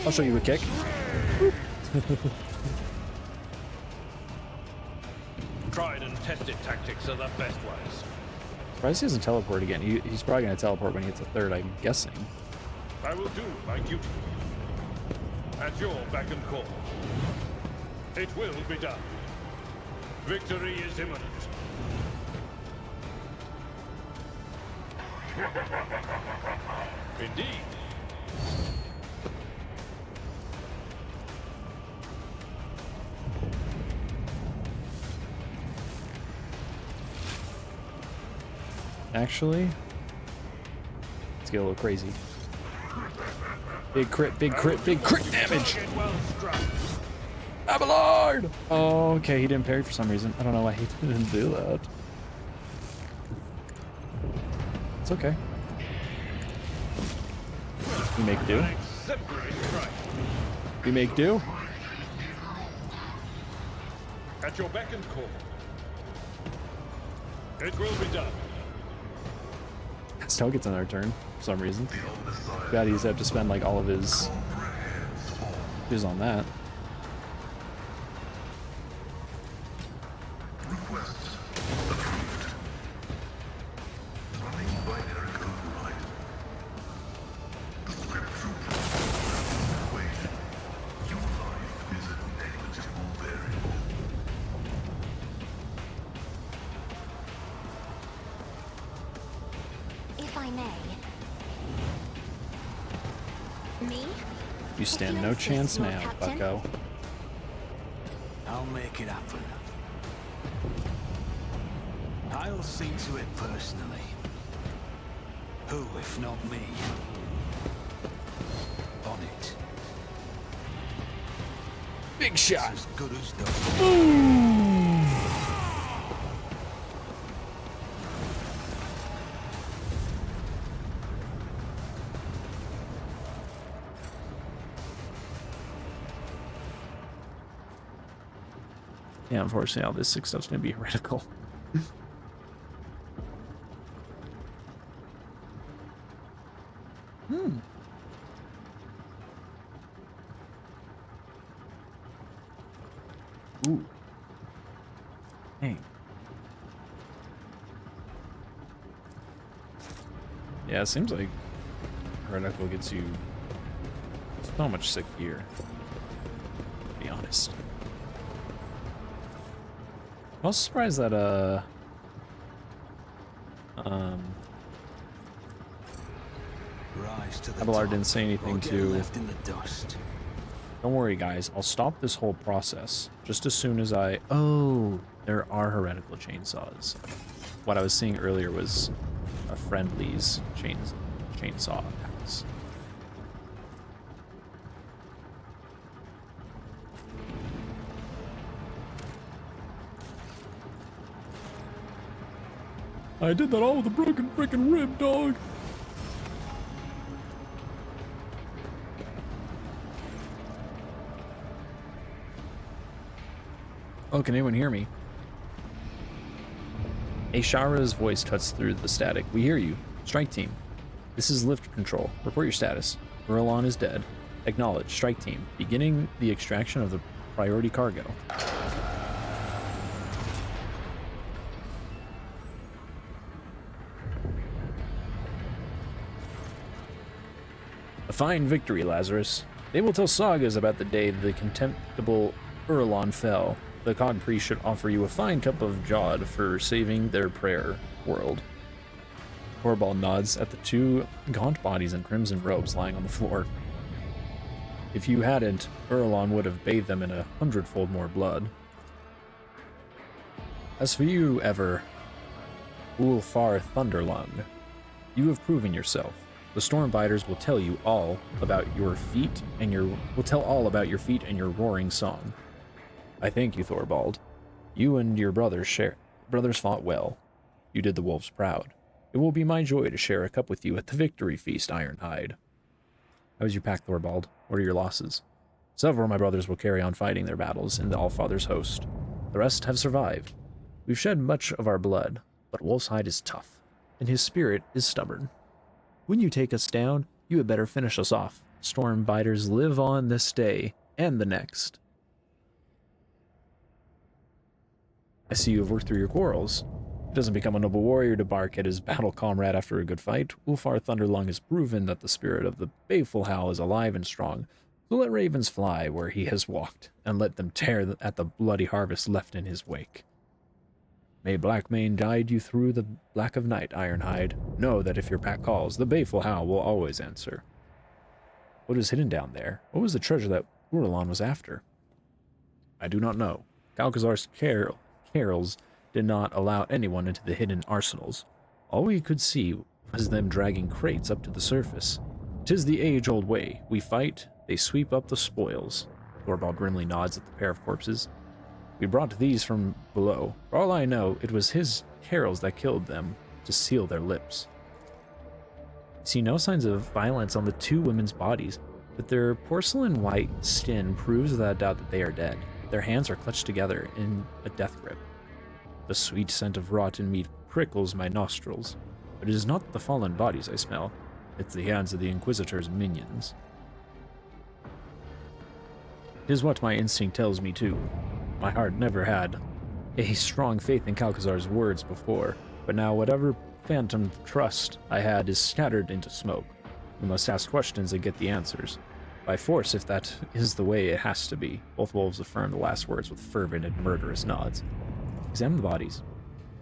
I'll show you a kick. Tried and tested tactics are the best ones. Surprised he doesn't teleport again. He's probably gonna teleport when he hits a third, I'm guessing. I will do my duty. At your beck and call. It will be done. Victory is imminent. Indeed. Actually, let's get a little crazy. Big crit, big crit, big crit damage! Abelard! Oh, okay, he didn't parry for some reason. I don't know why he didn't do that. It's okay. We make do. We make do. At your beck and call. It will be done. Still gets another turn for some reason. God, he's have to spend like all of his on that. Requests approved. Running binary override. The scriptural process equation. Your life is a negligible variable. If I may. Me? You stand no chance now, bucko. I'll make it happen. I'll see to it personally. Who, if not me? On it. Big It's shot. as good as done. Yeah, unfortunately, all this 6 stuff's gonna be heretical. Ooh. Dang. Yeah, it seems like heretical gets you so much sick gear, to be honest. I was surprised that Rise to the Abelard top, didn't say anything or get to- left in the dust. don't worry guys, I'll stop this whole process just as soon as I... Oh, there are heretical chainsaws. What I was seeing earlier was a friendly's chainsaw axe. I did that all with a broken freaking rib, dog. Oh, can anyone hear me? Ashara's voice cuts through the static. We hear you. Strike team. This is lift control. Report your status. Urlon is dead. Acknowledge. Strike team. Beginning the extraction of the priority cargo. A fine victory, Lazarus. They will tell sagas about the day the contemptible Urlon fell. The Cog Priest should offer you a fine cup of Jod for saving their prayer world. Torvald nods at the 2 gaunt bodies in crimson robes lying on the floor. If you hadn't, Urlon would have bathed them in 100-fold more blood. As for you, Ever, Ulfar Thunderlung, you have proven yourself. The Stormbiters will tell you all about your feat and your roaring song. I thank you, Thorvald. You and your brothers fought well. You did the wolves proud. It will be my joy to share a cup with you at the victory feast, Ironhide. How was your pack, Thorvald? What are your losses? Several of my brothers will carry on fighting their battles in the Allfather's host. The rest have survived. We've shed much of our blood, but Wolfshide is tough, and his spirit is stubborn. When you take us down, you had better finish us off. Stormbiters live on this day and the next. I see you have worked through your quarrels. It doesn't become a noble warrior to bark at his battle comrade after a good fight. Ulfar Thunderlung has proven that the spirit of the Baleful Howl is alive and strong. So let ravens fly where he has walked, and let them tear at the bloody harvest left in his wake. May Blackmane guide you through the black of night, Ironhide. Know that if your pack calls, the baleful howl will always answer. What is hidden down there? What was the treasure that Urulon was after? I do not know. Calcazar's carols did not allow anyone into the hidden arsenals. All we could see was them dragging crates up to the surface. 'Tis the age-old way. We fight, they sweep up the spoils. Thorvald grimly nods at the pair of corpses. We brought these from below. For all I know, it was his carols that killed them to seal their lips. See no signs of violence on the two women's bodies, but their porcelain white skin proves without doubt that they are dead. Their hands are clutched together in a death grip. The sweet scent of rotten meat prickles my nostrils, but it is not the fallen bodies I smell. It's the hands of the Inquisitor's minions. It is what my instinct tells me too. My heart never had a strong faith in Calcazar's words before, but now whatever phantom trust I had is scattered into smoke. We must ask questions and get the answers. By force, if that is the way it has to be. Both wolves affirm the last words with fervent and murderous nods. Examine the bodies.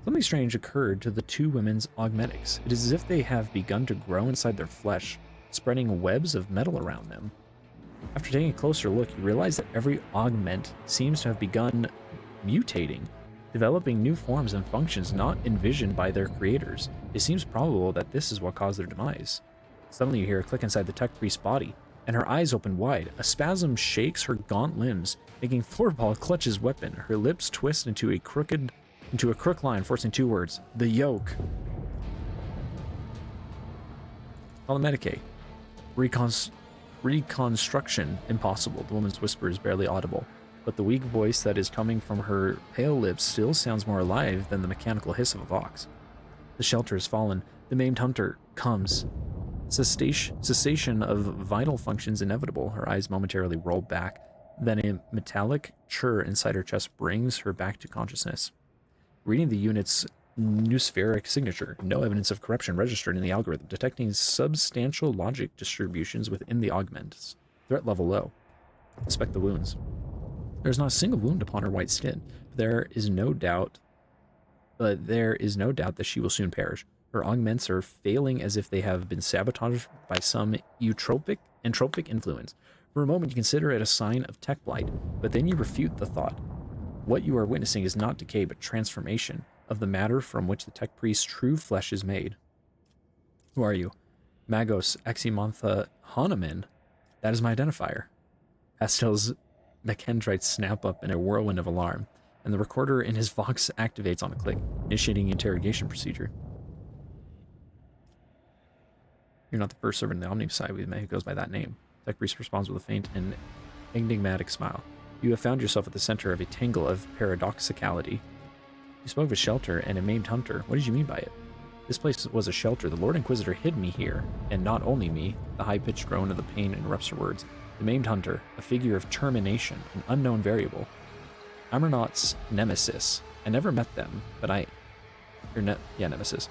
Something strange occurred to the two women's augmentics. It is as if they have begun to grow inside their flesh, spreading webs of metal around them. After taking a closer look, you realize that every augment seems to have begun mutating, developing new forms and functions not envisioned by their creators. It seems probable that this is what caused their demise. Suddenly you hear a click inside the tech priest's body, and her eyes open wide. A spasm shakes her gaunt limbs, making Thorvald clutch his weapon. Her lips twist into a crook line, forcing two words: the yoke. Polymedecae. Reconstruction impossible. The woman's whisper is barely audible, but the weak voice that is coming from her pale lips still sounds more alive than the mechanical hiss of a vox. The shelter has fallen. The maimed hunter comes. Cessation of vital functions inevitable. Her eyes momentarily roll back. Then a metallic churr inside her chest brings her back to consciousness. Reading the unit's Nuspheric signature, no evidence of corruption registered in the algorithm, detecting substantial logic distributions within the augments. Threat level low. Inspect the wounds. There is not a single wound upon her white skin, but there is no doubt that she will soon perish. Her augments are failing as if they have been sabotaged by some entropic influence. For a moment you consider it a sign of tech blight, but then you refute the thought. What you are witnessing is not decay but transformation of the matter from which the tech priest's true flesh is made. Who are you? Magos Aximantha Hahnemann. That is my identifier. Pastel's mechandrites snap up in a whirlwind of alarm, and the recorder in his Vox activates on a click, initiating interrogation procedure. You're not the first servant in the Omniposi we've met who goes by that name. Tech priest responds with a faint and enigmatic smile. You have found yourself at the center of a tangle of paradoxicality. You spoke of a shelter and a maimed hunter. What did you mean by it? This place was a shelter. The Lord Inquisitor hid me here, and not only me. The high-pitched groan of the pain interrupts her words. The maimed hunter, a figure of termination, an unknown variable. Amernot's nemesis. I never met them, but nemesis.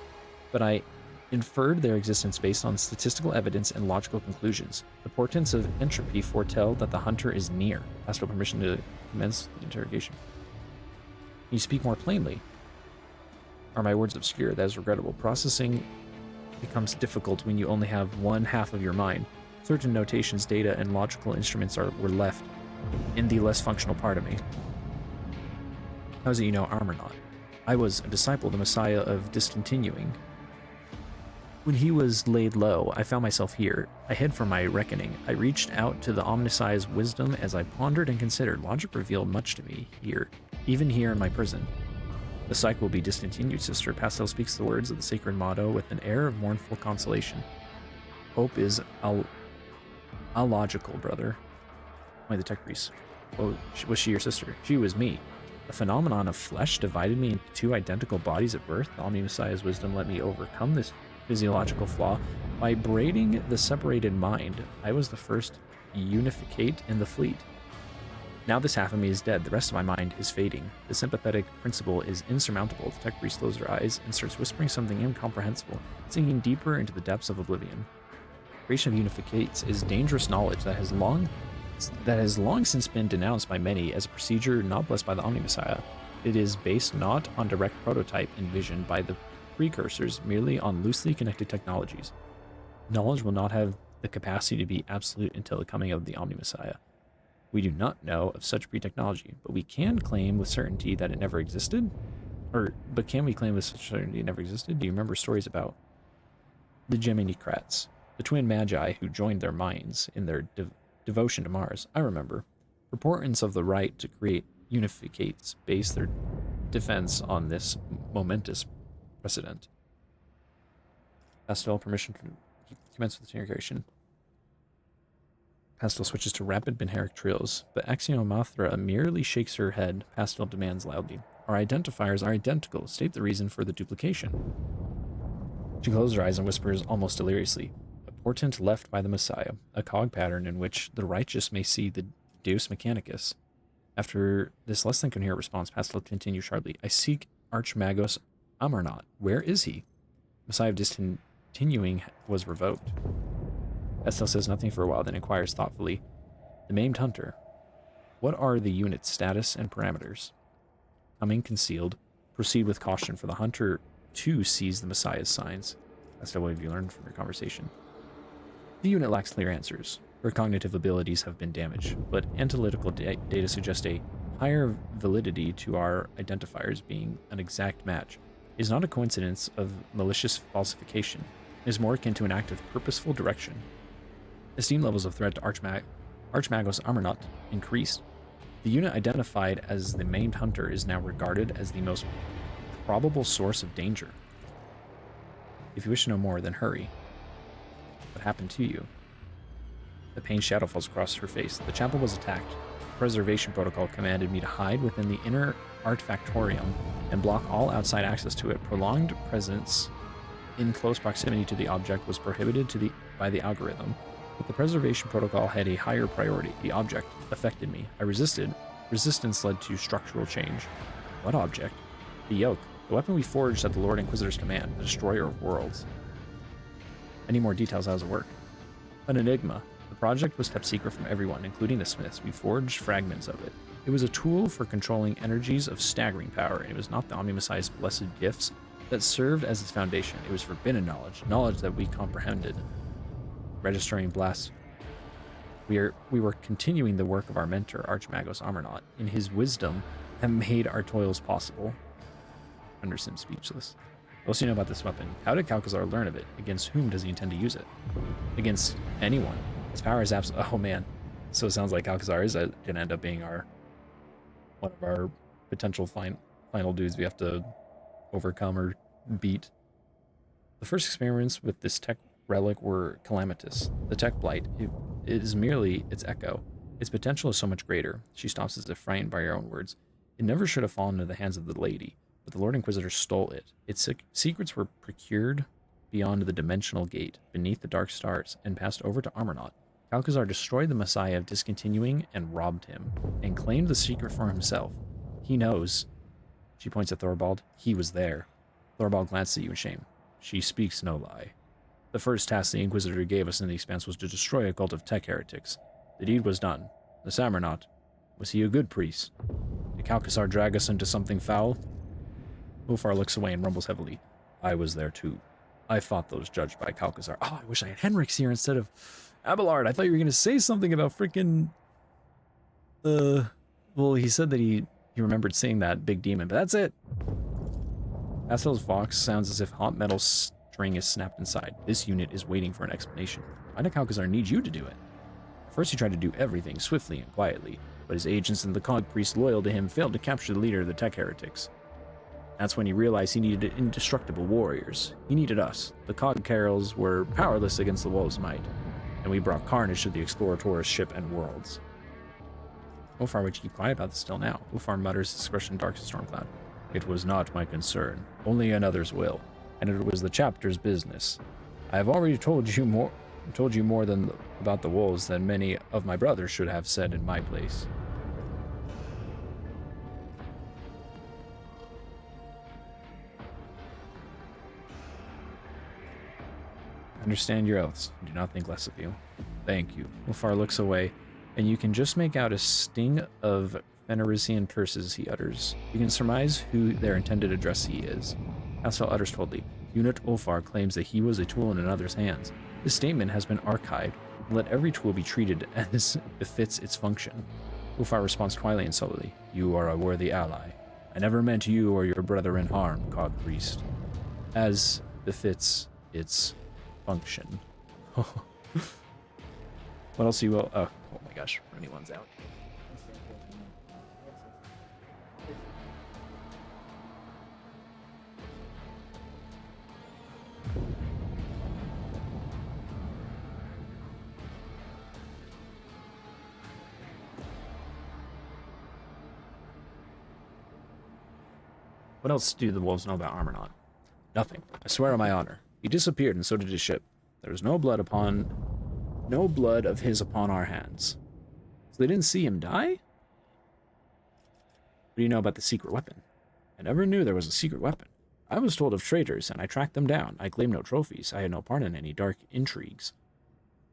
But I inferred their existence based on statistical evidence and logical conclusions. The portents of entropy foretell that the hunter is near. Ask for permission to commence the interrogation. Can you speak more plainly? Are my words obscure? That is regrettable. Processing becomes difficult when you only have one half of your mind. Certain notations, data, and logical instruments were left in the less functional part of me. How is it you know Amernot? I was a disciple of the Messiah of Discontinuing. When he was laid low, I found myself here. I hid from my reckoning. I reached out to the Omnissiah's wisdom as I pondered and considered. Logic revealed much to me here, even here in my prison. The cycle will be discontinued, sister. Pastel speaks the words of the sacred motto with an air of mournful consolation. Hope is illogical, brother. Why the tech priest? Oh, was she your sister? She was me. The phenomenon of flesh divided me into two identical bodies at birth. The Omni-Messiah's wisdom let me overcome this physiological flaw by braiding the separated mind. I was the first unificate in the fleet. Now this half of me is dead. The rest of my mind is fading. The sympathetic principle is insurmountable. The tech priest closes her eyes and starts whispering something incomprehensible, sinking deeper into the depths of oblivion. Creation of unificates is dangerous knowledge that has long since been denounced by many as a procedure not blessed by the Omni-Messiah. It is based not on direct prototype envisioned by the precursors, merely on loosely connected technologies. Knowledge will not have the capacity to be absolute until the coming of the Omni-Messiah. We do not know of such pre-technology, but we can claim with certainty that it never existed? But can we claim with such certainty it never existed? Do you remember stories about the Gemini Kratz, the twin magi who joined their minds in their devotion to Mars? I remember. Proponents of the right to create unificates base their defense on this momentous precedent. Pastel, permission to commence with the integration. Pastel switches to rapid Benheric trills, but Axiomathra merely shakes her head. Pastel demands loudly. Our identifiers are identical. State the reason for the duplication. She closes her eyes and whispers almost deliriously. A portent left by the Messiah, a cog pattern in which the righteous may see the Deus Mechanicus. After this less than coherent response, Pastel continues sharply. I seek Archmagos Amarnot. Where is he? Messiah of discontinuing was revoked. Pastel says nothing for a while, then inquires thoughtfully. The maimed hunter. What are the unit's status and parameters? Coming concealed. Proceed with caution, for the hunter too sees the Messiah's signs. Pastel, what have you learned from your conversation? The unit lacks clear answers. Her cognitive abilities have been damaged, but analytical data suggest a higher validity to our identifiers being an exact match. It is not a coincidence of malicious falsification. It is more akin to an act of purposeful direction. Esteem levels of threat to Archmagos Amarnot increased. The unit identified as the maimed hunter is now regarded as the most probable source of danger. If you wish to know more, then hurry. What happened to you? The pain shadow falls across her face. The chapel was attacked. Preservation protocol commanded me to hide within the inner artifactorium and block all outside access to it. Prolonged presence in close proximity to the object was prohibited by the algorithm, but the preservation protocol had a higher priority. The object affected me. I resisted. Resistance led to structural change. What object? The yoke, the weapon we forged at the Lord Inquisitor's command, the destroyer of worlds. I need more details. How does it work? An enigma. The project was kept secret from everyone, including the Smiths. We forged fragments of it. It was a tool for controlling energies of staggering power, and it was not the Omni-Messiah's blessed gifts that served as its foundation. It was forbidden knowledge, knowledge that we comprehended. Registering blast. We were continuing the work of our mentor, Archmagos Amarnot. In his wisdom, that made our toils possible. Anderson speechless. What else do you know about this weapon? How did Calcazar learn of it? Against whom does he intend to use it? Against anyone. His power is absolute. Oh man. So it sounds like Calcazar is going to end up being one of our potential final dudes we have to overcome or beat. The first experiments with this tech relic were calamitous. The tech blight, it is merely its echo. Its potential is so much greater. She stops as if frightened by her own words. It never should have fallen into the hands of the lady, but the Lord Inquisitor stole it. Its secrets were procured beyond the dimensional gate, beneath the dark stars, and passed over to Amarnot. Calcazar destroyed the Messiah of discontinuing and robbed him, and claimed the secret for himself. He knows. She points at Thorvald. He was there. Thorvald glanced at you in shame. She speaks no lie. The first task the Inquisitor gave us in the Expanse was to destroy a cult of tech heretics. The deed was done. The Amarnot, was he a good priest? Did Calcazar drag us into something foul? Ulfar looks away and rumbles heavily. I was there too. I fought those judged by Calcazar. Oh, I wish I had Henrix here instead of Abelard. I thought you were going to say something about freaking... Well, he said that he remembered seeing that big demon, but that's it. Pastel's vox sounds as if hot metal string is snapped inside. This unit is waiting for an explanation. Why did Calcazar need you to do it? First he tried to do everything swiftly and quietly, but his agents and the cog priests loyal to him failed to capture the leader of the tech heretics. That's when he realized he needed indestructible warriors. He needed us. The cog carrels were powerless against the wolves' might, and we brought carnage to the Explorator's ship and worlds. Ulfar would you keep quiet about this still now? Ulfar mutters, his expression dark as Stormcloud. It was not my concern. Only another's will, and it was the chapter's business. I have already told you more than about the wolves than many of my brothers should have said in my place. Understand your oaths. I do not think less of you. Thank you. Ulfar looks away, and you can just make out a sting of Fenrisian curses he utters. You can surmise who their intended addressee is. Pascal utters coldly. Unit Ulfar claims that he was a tool in another's hands. This statement has been archived. Let every tool be treated as befits its function. Ulfar responds quietly and sullenly. You are a worthy ally. I never meant you or your brethren harm, Cog Priest. As befits its function. What else do you will? Oh my gosh, anyone's out. What else do the wolves know about Armornaut? Nothing. I swear on my honor. He disappeared, and so did his ship. There was no blood of his upon our hands. So they didn't see him die? What do you know about the secret weapon? I never knew there was a secret weapon. I was told of traitors, and I tracked them down. I claimed no trophies. I had no part in any dark intrigues.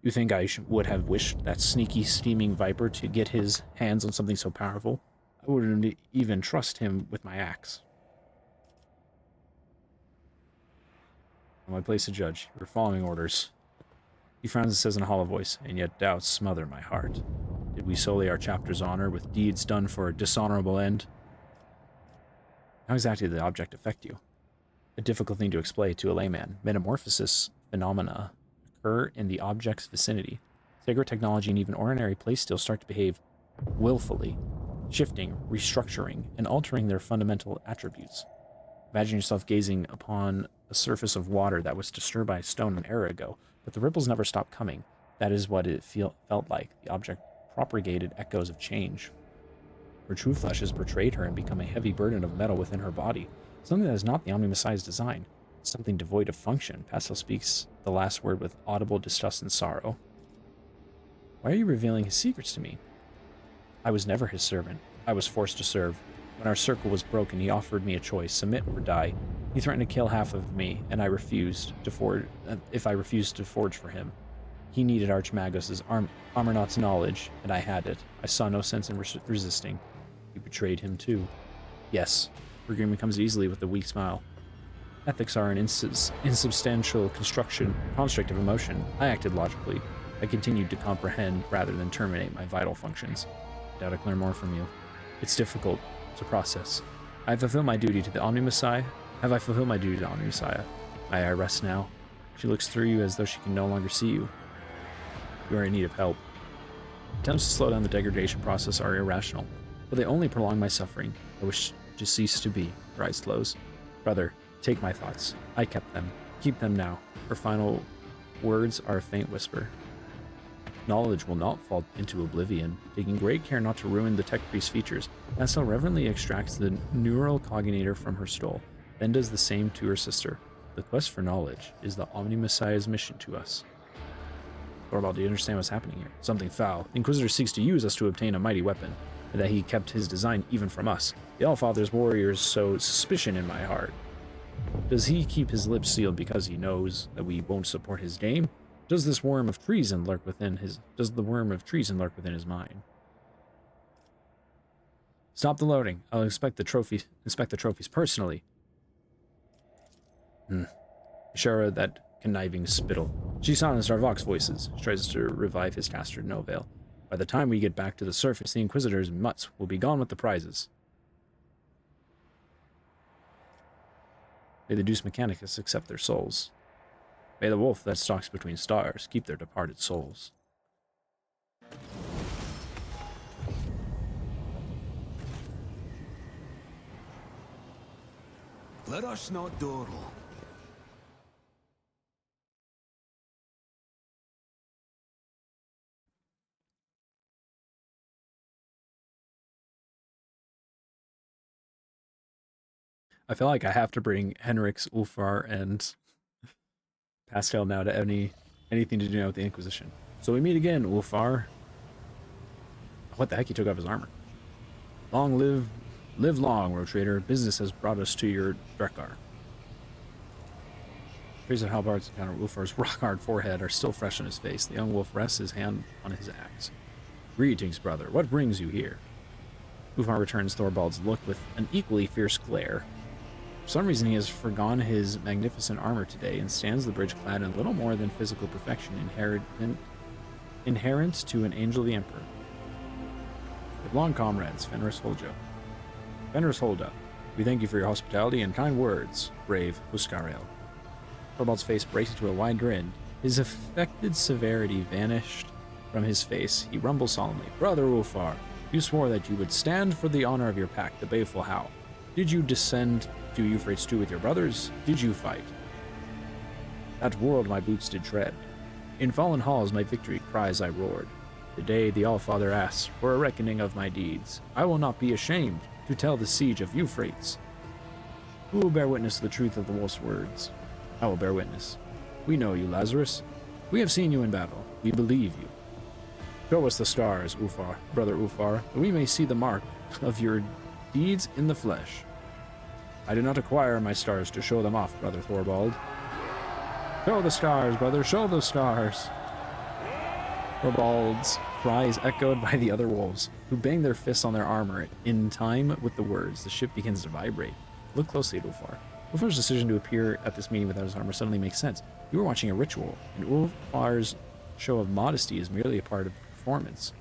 You think I would have wished that sneaky, steaming viper to get his hands on something so powerful? I wouldn't even trust him with my axe. My place to judge. You're following orders. He frowns and says in a hollow voice, and yet doubts smother my heart. Did we sully our chapter's honor with deeds done for a dishonorable end? How exactly did the object affect you? A difficult thing to explain to a layman. Metamorphosis phenomena occur in the object's vicinity. Sacred technology and even ordinary place still start to behave willfully, shifting, restructuring, and altering their fundamental attributes. Imagine yourself gazing upon a surface of water that was disturbed by a stone an era ago, but the ripples never stopped coming. That is what it felt like. The object propagated echoes of change. Her true flesh has betrayed her and become a heavy burden of metal within her body, something that is not the Omni Messiah's design, something devoid of function. Pascal speaks the last word with audible distrust and sorrow. Why are you revealing his secrets to me? I was never his servant. I was forced to serve. When our circle was broken, he offered me a choice, submit or die. He threatened to kill half of me, and I refused to forge, if I refused to forge for him. He needed Archmagus' Armornaut's knowledge, and I had it. I saw no sense in resisting. You betrayed him too. Yes, agreement comes easily with a weak smile. Ethics are an insubstantial construct of emotion. I acted logically. I continued to comprehend rather than terminate my vital functions. I doubt I can learn more from you. It's difficult to process. I have fulfilled my duty to the Omni Messiah. Have I fulfilled my duty to the Omni Messiah? May I rest now? She looks through you as though she can no longer see you. You are in need of help. Attempts to slow down the degradation process are irrational, but they only prolong my suffering. I wish to cease to be. Her eyes close. Brother, take my thoughts. I kept them. Keep them now. Her final words are a faint whisper. Knowledge will not fall into oblivion. Taking great care not to ruin the tech priest's features, Pascal reverently extracts the neural cognator from her stole, then does the same to her sister. The quest for knowledge is the Omni Messiah's mission to us. Thorvald, do you understand what's happening here? Something foul. The Inquisitor seeks to use us to obtain a mighty weapon, and that he kept his design even from us. The Allfather's warriors sow suspicion in my heart. Does he keep his lips sealed because he knows that we won't support his dame? Does the worm of treason lurk within his mind? Stop the loading. I'll inspect the trophies personally. Shara, that conniving spittle. She silenced our Vox voices. She tries to revive his caster, no avail. By the time we get back to the surface, the Inquisitor's mutts will be gone with the prizes. May the Deus Mechanicus accept their souls. May the wolf that stalks between stars keep their departed souls. Let us not dawdle. I feel like I have to bring Henrix, Ulfar, and Pascal now to anything to do with the Inquisition. So we meet again, Ulfar. What the heck? He took off his armor. Live long, Rotrator. Business has brought us to your Drekar. Traces of Halbard's encounter with Ulfar's rock-hard forehead are still fresh on his face. The young wolf rests his hand on his axe. Greetings, brother. What brings you here? Ulfar returns Thorvald's look with an equally fierce glare. For some reason, he has forgone his magnificent armor today and stands the bridge clad in little more than physical perfection inherent to an angel of the Emperor. With long comrades, Fenris Holja. Fenris Holda, we thank you for your hospitality and kind words, brave Huskarel. Thorvald's face breaks into a wide grin. His affected severity vanished from his face. He rumbles solemnly, Brother Ulfar, you swore that you would stand for the honor of your pact, the Baleful Howl. Did you descend to Euphrates II with your brothers? Did you fight? That world my boots did tread. In fallen halls my victory cries I roared. The day the Allfather asks for a reckoning of my deeds, I will not be ashamed to tell the siege of Euphrates. Who will bear witness to the truth of the wolf's words? I will bear witness. We know you, Lazarus. We have seen you in battle. We believe you. Show us the stars, Ulfar, brother Ulfar, that we may see the mark of your deeds in the flesh. I did not acquire my stars to show them off, brother Thorvald. Show the stars, brother, show the stars. Thorvald's cries echoed by the other wolves, who banged their fists on their armor in time with the words. The ship begins to vibrate. Look closely at Ulfar. Ulfar's decision to appear at this meeting without his armor suddenly makes sense. You are watching a ritual, and Ulfar's show of modesty is merely a part of the performance.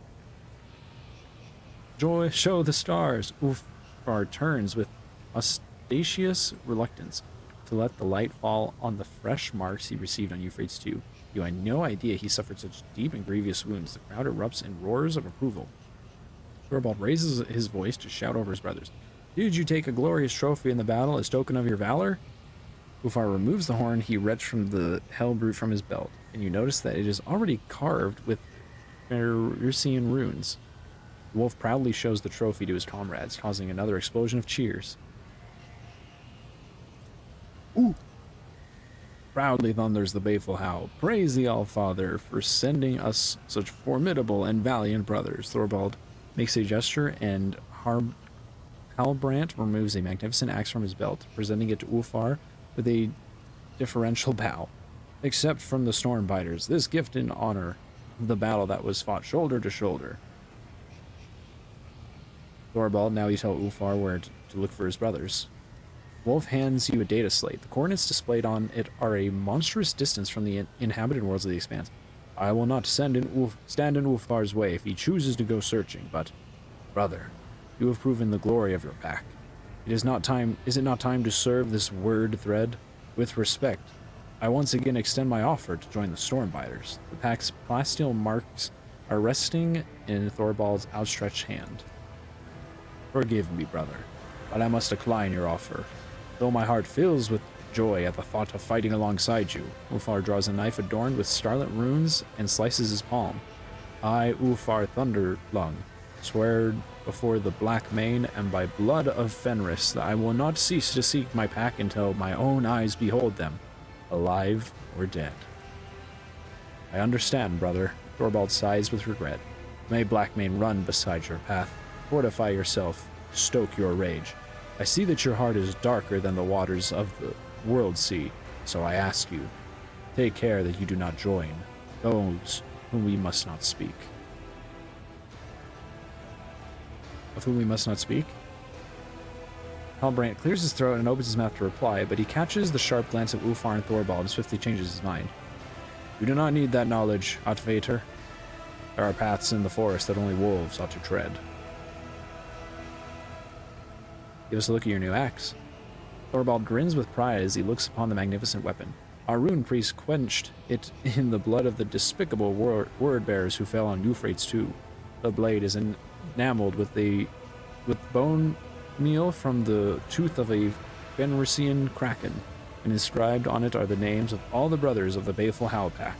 Joy, show the stars! Ulfar turns with ostentatious reluctance to let the light fall on the fresh marks he received on Euphrates II. You had no idea he suffered such deep and grievous wounds. The crowd erupts in roars of approval. Thorvald raises his voice to shout over his brothers. Did you take a glorious trophy in the battle as token of your valor? Ulfar removes the horn he wrenched from the Hellbrute from his belt, and you notice that it is already carved with Fenrisian runes. The wolf proudly shows the trophy to his comrades, causing another explosion of cheers. Ooh! Proudly thunders the baleful howl. Praise the Allfather for sending us such formidable and valiant brothers. Thorvald makes a gesture, and Halbrand removes a magnificent axe from his belt, presenting it to Ulfar with a deferential bow. Except from the Stormbiters, this gift in honor of the battle that was fought shoulder to shoulder. Thorvald, now you tell Ulfar where to look for his brothers. Wolf hands you a data slate. The coordinates displayed on it are a monstrous distance from the inhabited worlds of the Expanse. I will not stand in Ulfar's way if he chooses to go searching, but, brother, you have proven the glory of your pack. Is it not time to serve this word thread? With respect, I once again extend my offer to join the Stormbiters. The pack's plasteel marks are resting in Thorvald's outstretched hand. Forgive me, brother, but I must decline your offer. Though my heart fills with joy at the thought of fighting alongside you, Ulfar draws a knife adorned with scarlet runes and slices his palm. I, Ulfar Thunderlung, swear before the Black Mane and by blood of Fenris that I will not cease to seek my pack until my own eyes behold them, alive or dead. I understand, brother. Thorvald sighs with regret. May Blackmane run beside your path. Fortify yourself. Stoke your rage. I see that your heart is darker than the waters of the world sea, so I ask you, take care that you do not join those whom we must not speak. Of whom we must not speak? Halbrand clears his throat and opens his mouth to reply, but he catches the sharp glance of Ulfar and Thorvald and swiftly changes his mind. You do not need that knowledge, Outvator. There are paths in the forest that only wolves ought to tread. Give us a look at your new axe. Thorvald grins with pride as he looks upon the magnificent weapon. Our rune priest quenched it in the blood of the despicable word-bearers who fell on Euphrates II. The blade is enameled with bone meal from the tooth of a Fenrisian kraken, and inscribed on it are the names of all the brothers of the Baleful Howl Pack.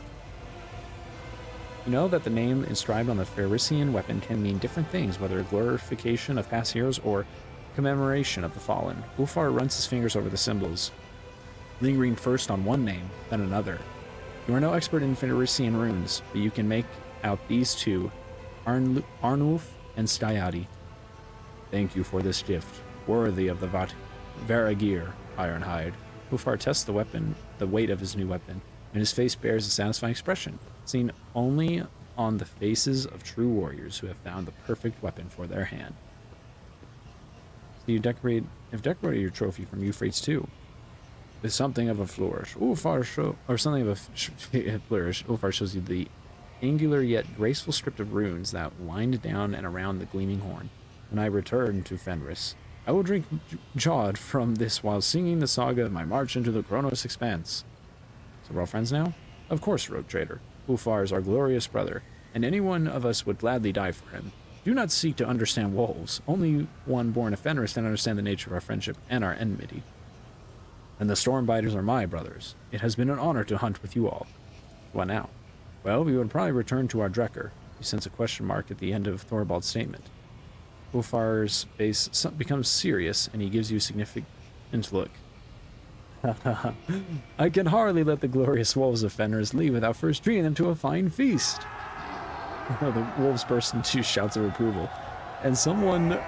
You know that the name inscribed on the Fenrisian weapon can mean different things, whether glorification of past heroes or commemoration of the fallen. Ulfar runs his fingers over the symbols, lingering first on one name, then another. You are no expert in Fenrisian runes, but you can make out these two, Arnulf and Skayati. Thank you for this gift, worthy of the Varagir, Ironhide. Ulfar tests the weight of his new weapon, and his face bears a satisfying expression, seen only on the faces of true warriors who have found the perfect weapon for their hand. You have decorated your trophy from Euphrates too, with something of a flourish. Ulfar flourish. Ulfar shows you the angular yet graceful script of runes that wind down and around the gleaming horn. When I return to Fenris, I will drink Jod from this while singing the saga of my march into the Kronos expanse. So we're all friends now? Of course, Rogue Trader. Ulfar is our glorious brother, and any one of us would gladly die for him. Do not seek to understand wolves. Only one born of Fenris can understand the nature of our friendship and our enmity. And the Stormbiters are my brothers. It has been an honor to hunt with you all. What now? Well, we would probably return to our Drekker. He sends a question mark at the end of Thorvald's statement. Ulfar's face becomes serious, and he gives you a significant look. I can hardly let the glorious wolves of Fenris leave without first treating them to a fine feast. The wolves burst into shouts of approval, and someone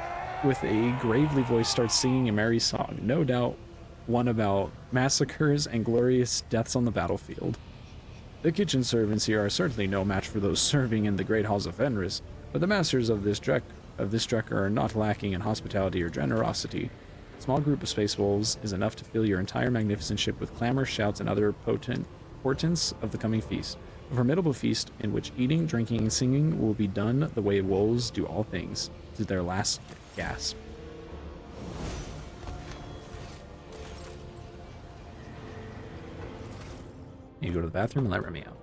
with a gravely voice starts singing a merry song, no doubt one about massacres and glorious deaths on the battlefield. The kitchen servants here are certainly no match for those serving in the great halls of Fenris, but the masters of this Drekker are not lacking in hospitality or generosity. A small group of space wolves is enough to fill your entire magnificent ship with clamor, shouts, and other portents of the coming feast. A formidable feast in which eating, drinking, and singing will be done the way wolves do all things, to their last gasp. You go to the bathroom and let Remy out.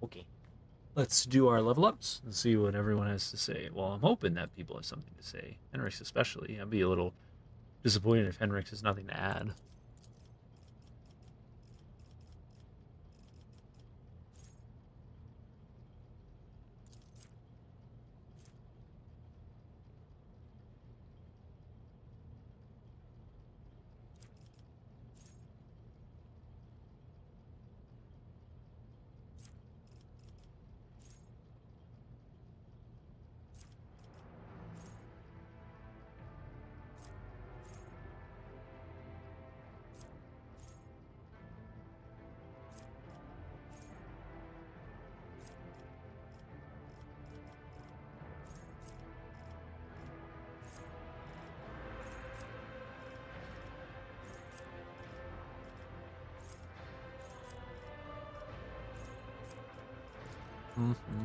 Okay. Let's do our level ups and see what everyone has to say. Well, I'm hoping that people have something to say. Henrix especially. I'd be a little disappointed if Henrix has nothing to add. Mm-hmm.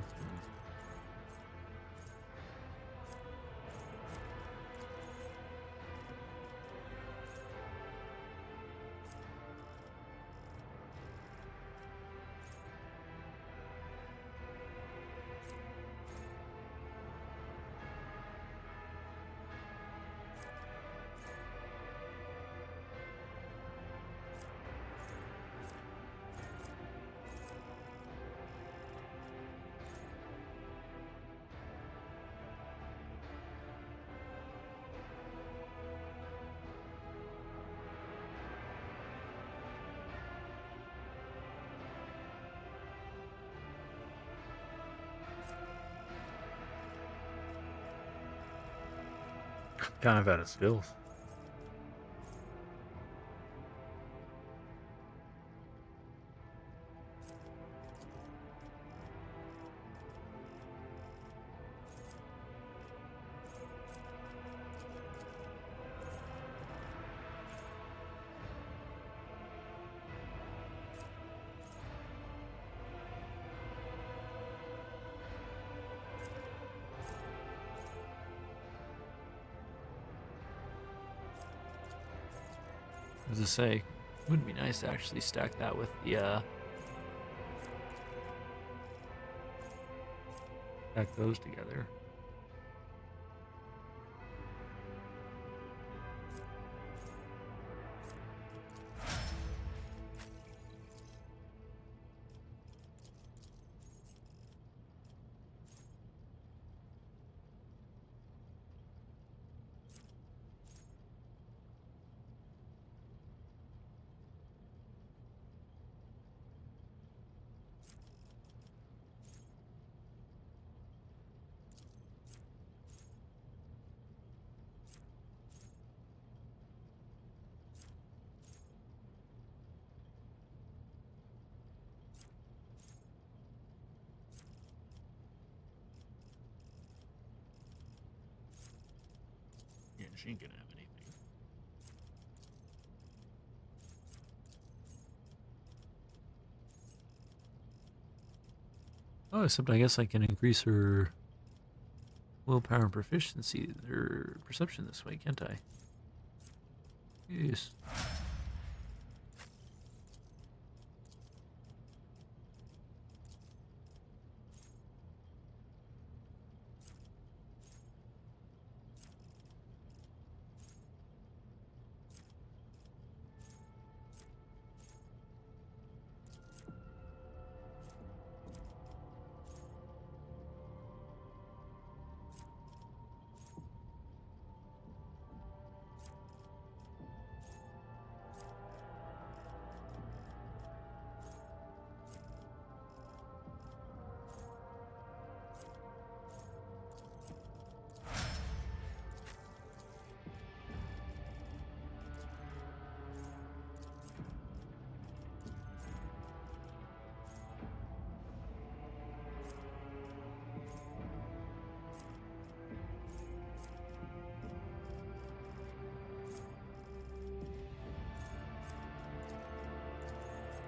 Kind of out of skills. As I say, wouldn't be nice to actually stack that with the stack those together. Yeah, she ain't gonna have anything. Oh, except I guess I can increase her willpower and proficiency, her perception this way, can't I? Yes.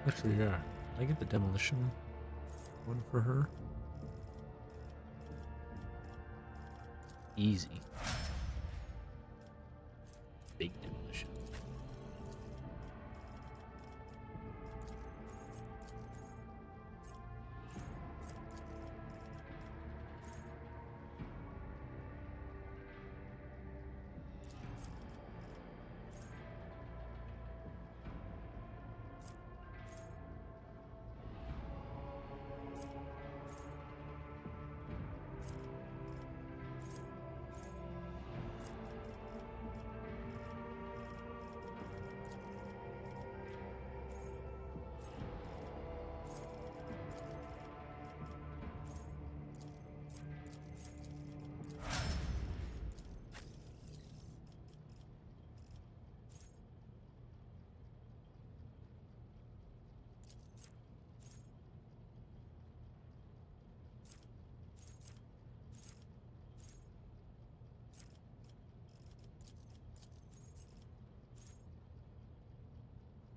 Actually, yeah. Did I get the demolition one for her? Easy. Big demolition.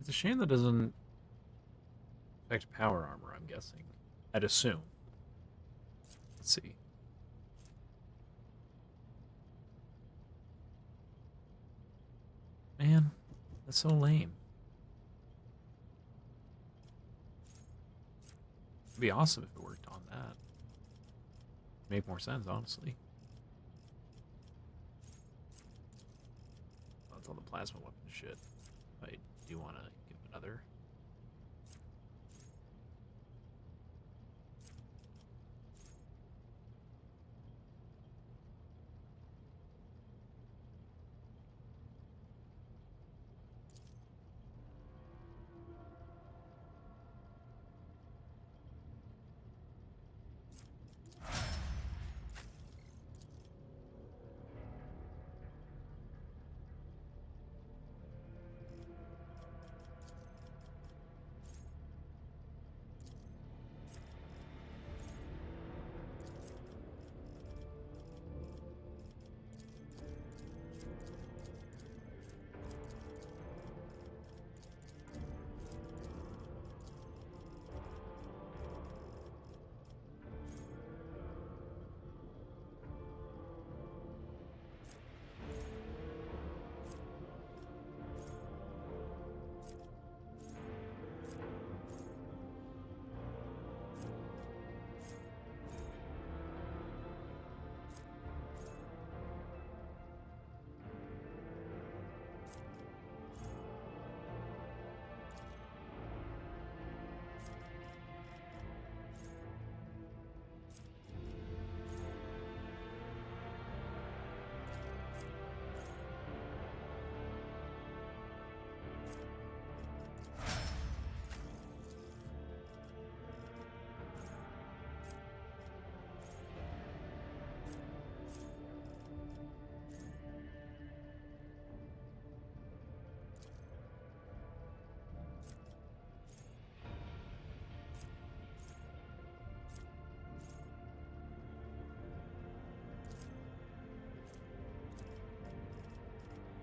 It's a shame that doesn't affect power armor, I'm guessing. I'd assume. Let's see. Man, that's so lame. It'd be awesome if it worked on that. Make more sense, honestly. That's all the plasma weapon shit. I do want to give it another.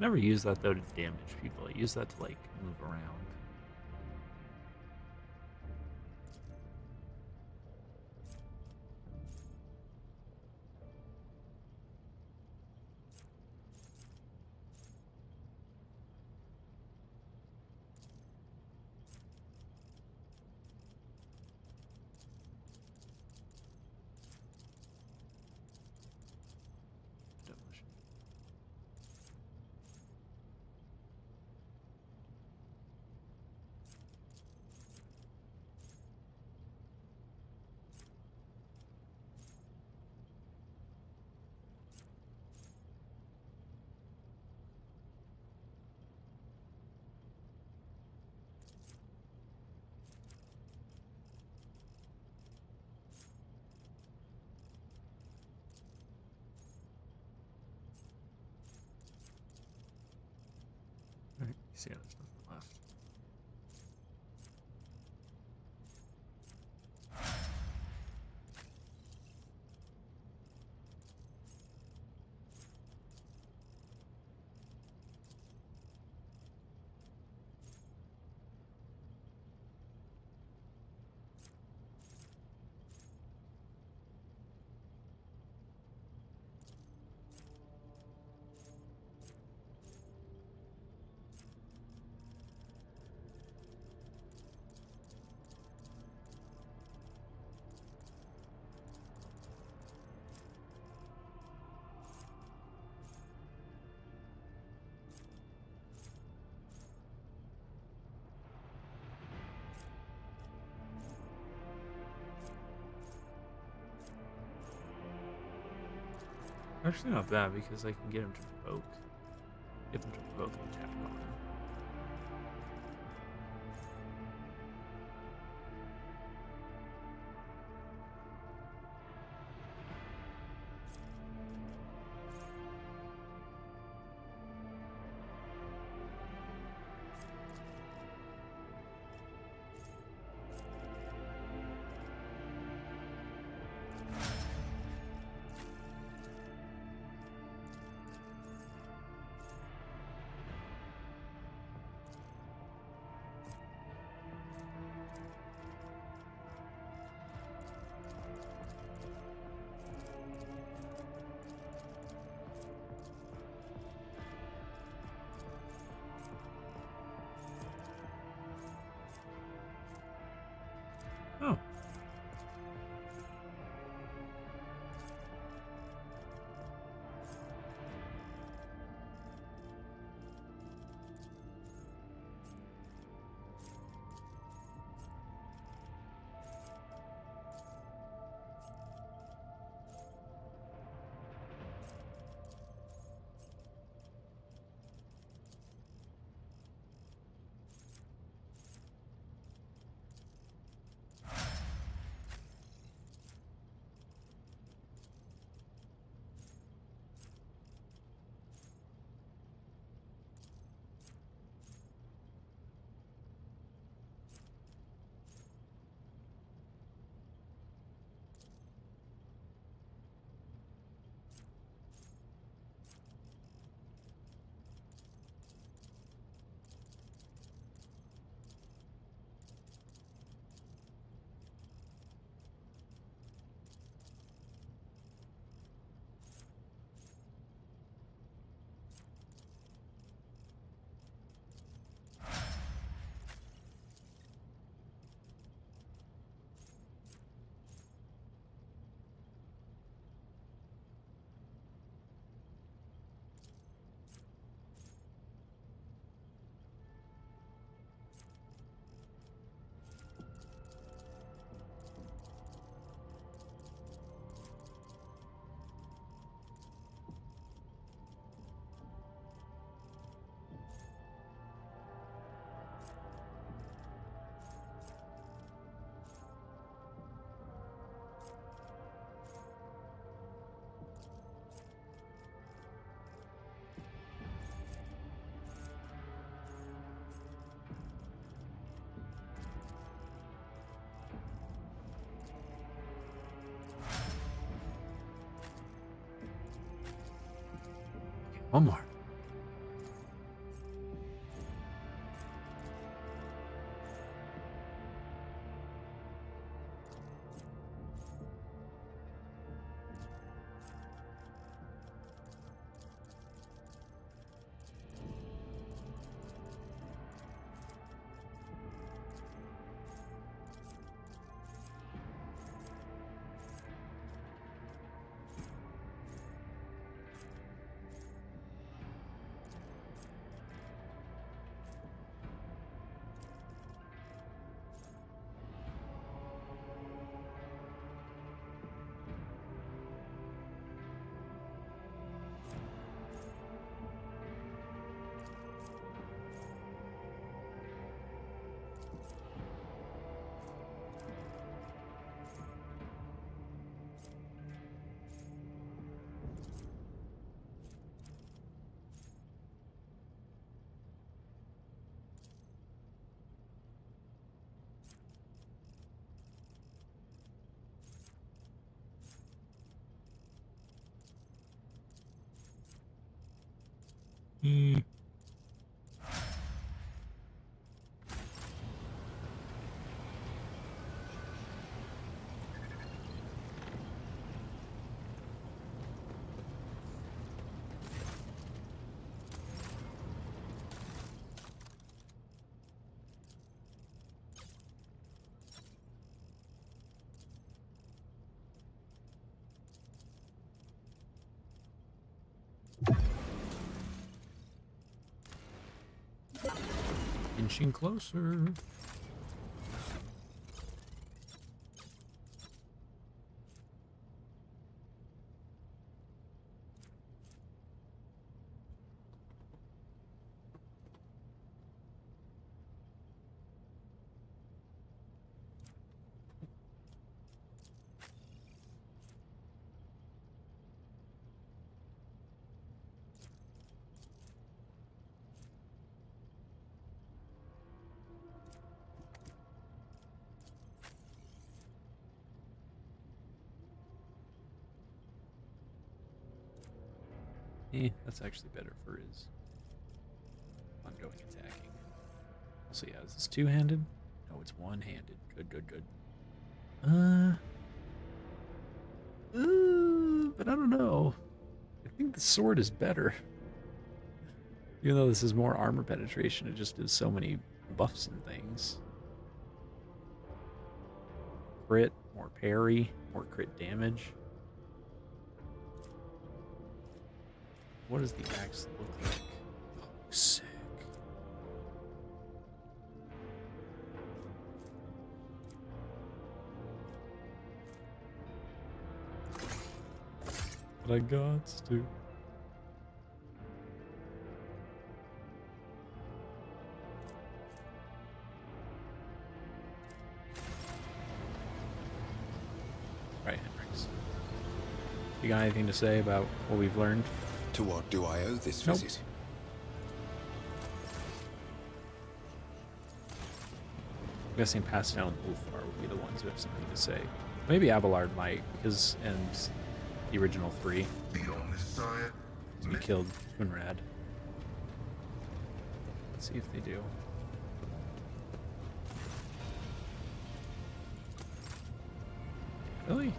Never use that though to damage people. I use that to like move around. Demolition. Alright, see how there's nothing left. Actually, not bad because I can get him to provoke. Get them to provoke an attack on him. One more. Inching closer. That's actually better for his ongoing attacking. So yeah, is this two-handed? No, it's one-handed. Good, good, good. But I don't know. I think the sword is better. Even though this is more armor penetration, it just does so many buffs and things. Crit, more parry, more crit damage. What does the axe look like? Oh, sick. But I got to. Right, Henrix. You got anything to say about what we've learned? To what do I owe this Nope. visit? I'm guessing Pastel and Ulfar would be the ones who have something to say. Maybe Abelard might, because and the original 3. We killed Kunrad. Let's see if they do. Really?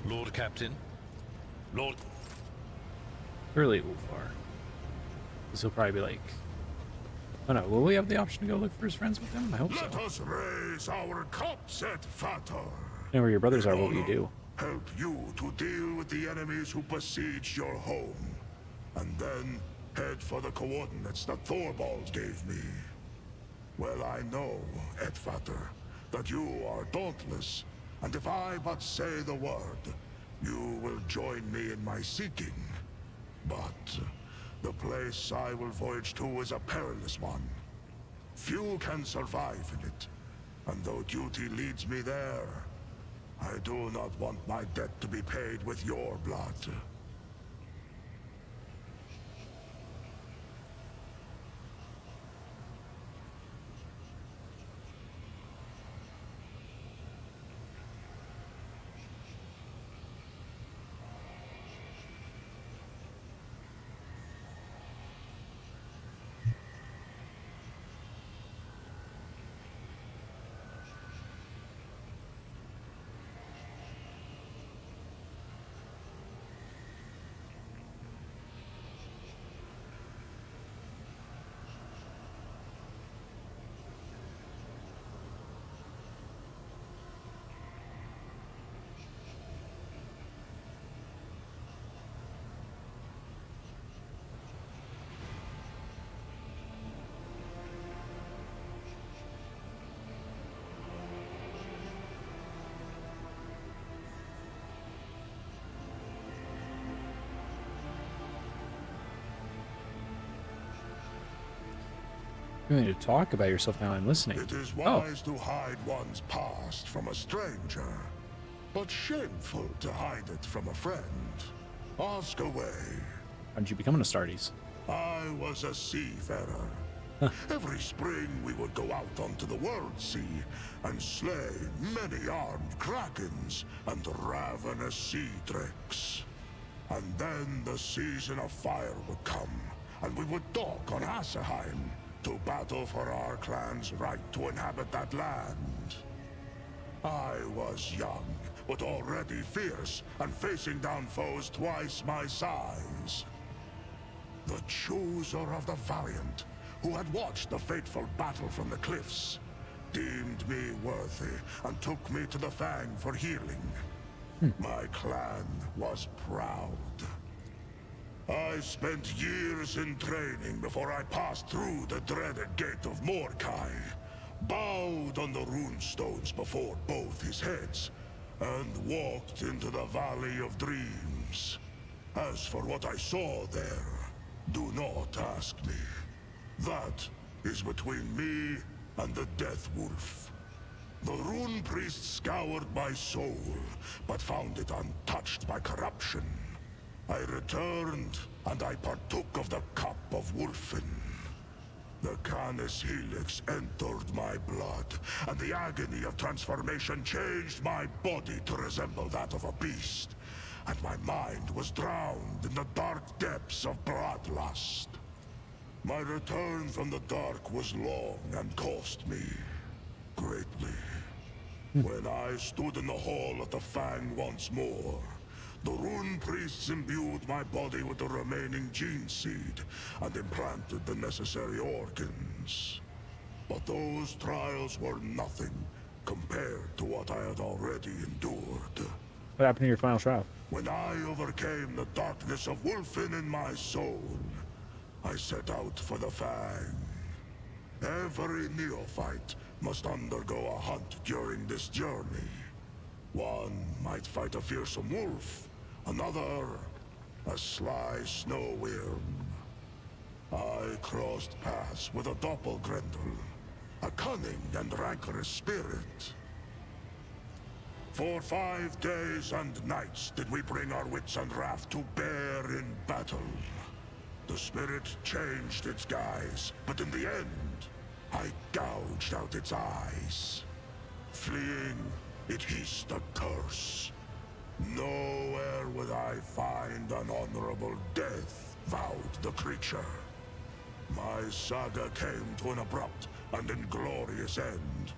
Lord Captain. Lord... Clearly Ulfar. This will probably be like... Oh no, will we have the option to go look for his friends with him? I hope Let so. us raise our cups at Fatar. And where your brothers are, what will you do? Help you to deal with the enemies who besiege your home. And then head for the coordinates that Thorvald gave me. Well, I know, Edfater, that you are dauntless. And if I but say the word, you will join me in my seeking. But the place I will voyage to is a perilous one. Few can survive in it. And though duty leads me there, I do not want my debt to be paid with your blood. You want me to talk about yourself now? I'm listening. It is Oh, wise to hide one's past from a stranger, but shameful to hide it from a friend. Ask away. how did you become an Astartes? I was a seafarer. Every spring we would go out onto the world sea and slay many armed krakens and ravenous sea drakes. And then the season of fire would come, and we would dock on Asaheim to battle for our clan's right to inhabit that land. I was young, but already fierce, and facing down foes twice my size. The chooser of the valiant, who had watched the fateful battle from the cliffs, deemed me worthy and took me to the Fang for healing. My clan was proud. I spent years in training before I passed through the dreaded gate of Mordkai, bowed on the runestones before both his heads, and walked into the Valley of Dreams. As for what I saw there, do not ask me. That is between me and the Death Wolf. The Rune Priest scoured my soul, but found it untouched by corruption. I returned, and I partook of the cup of Wolfen. The Canis Helix entered my blood, and the agony of transformation changed my body to resemble that of a beast, and my mind was drowned in the dark depths of bloodlust. My return from the dark was long and cost me greatly. When I stood in the hall at the Fang once more, the Rune Priests imbued my body with the remaining gene seed and implanted the necessary organs. But those trials were nothing compared to what I had already endured. What happened to your final trial? When I overcame the darkness of Wolfen in my soul, I set out for the Fang. Every neophyte must undergo a hunt during this journey. One might fight a fearsome wolf, another a sly snow worm. I crossed paths with a doppelgrendel, a cunning and rancorous spirit. For 5 days and nights did we bring our wits and wrath to bear in battle. The spirit changed its guise, but in the end, I gouged out its eyes. Fleeing, it hissed a curse. Nowhere would I find an honorable death, vowed the creature. My saga came to an abrupt and inglorious end,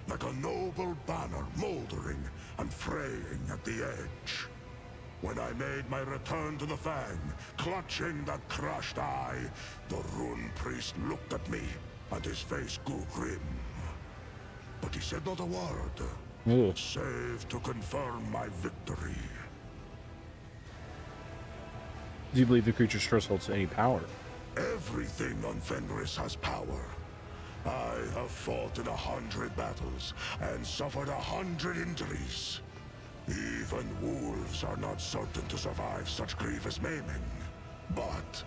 like a noble banner moldering and fraying at the edge. When I made my return to the Fang, clutching the crushed eye, the Rune Priest looked at me, and his face grew grim. But he said not a word, save to confirm my victory. Do you believe the creature's curse holds any power? Everything on Fenris has power. I have fought in 100 battles and suffered 100 injuries. Even wolves are not certain to survive such grievous maiming. But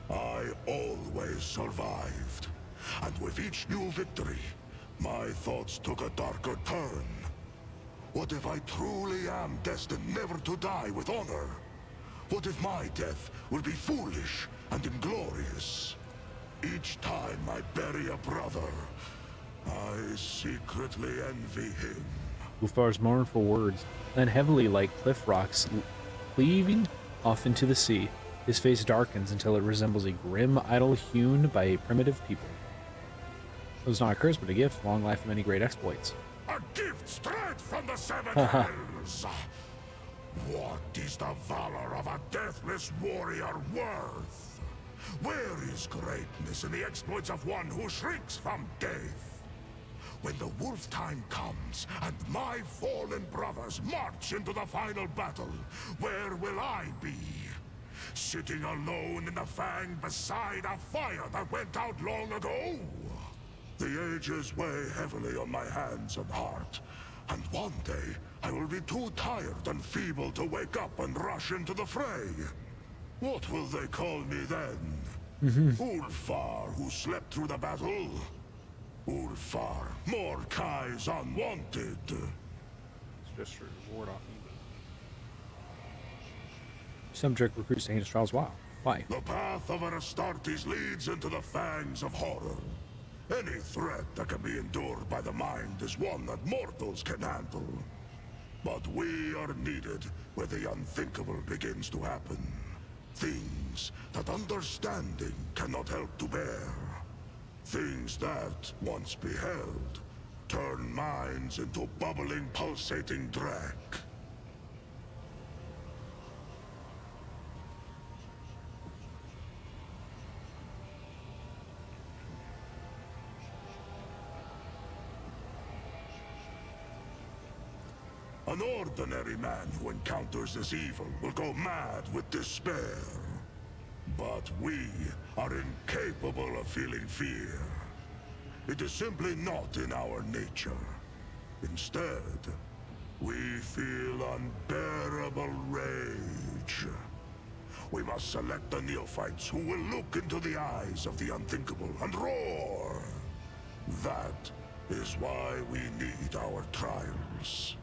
I always survived. And with each new victory, my thoughts took a darker turn. What if I truly am destined never to die with honor? What if my death will be foolish and inglorious? Each time I bury a brother, I secretly envy him. Ulfar's mournful words land heavily like cliff rocks, cleaving off into the sea. His face darkens until it resembles a grim idol hewn by a primitive people. It was not a curse, but a gift, long life and many great exploits. A gift straight from the Seven Hells! What is the valor of a deathless warrior worth? Where is greatness in the exploits of one who shrinks from death? When the wolf time comes, and my fallen brothers march into the final battle, where will I be? Sitting alone in the Fang beside a fire that went out long ago? The ages weigh heavily on my hands and heart, and one day I will be too tired and feeble to wake up and rush into the fray. What will they call me then? Ulfar, who slept through the battle. Ulfar, Mordekai's unwanted. It's just to ward off evil. Some jerk recruits to heinous trials. Wow. Why? The path of Astartes leads into the fangs of horror. Any threat that can be endured by the mind is one that mortals can handle. But we are needed where the unthinkable begins to happen. Things that understanding cannot help to bear. Things that, once beheld, turn minds into bubbling, pulsating dreck. An ordinary man who encounters this evil will go mad with despair. But we are incapable of feeling fear. It is simply not in our nature. Instead, we feel unbearable rage. We must select the neophytes who will look into the eyes of the unthinkable and roar. That is why we need our trials.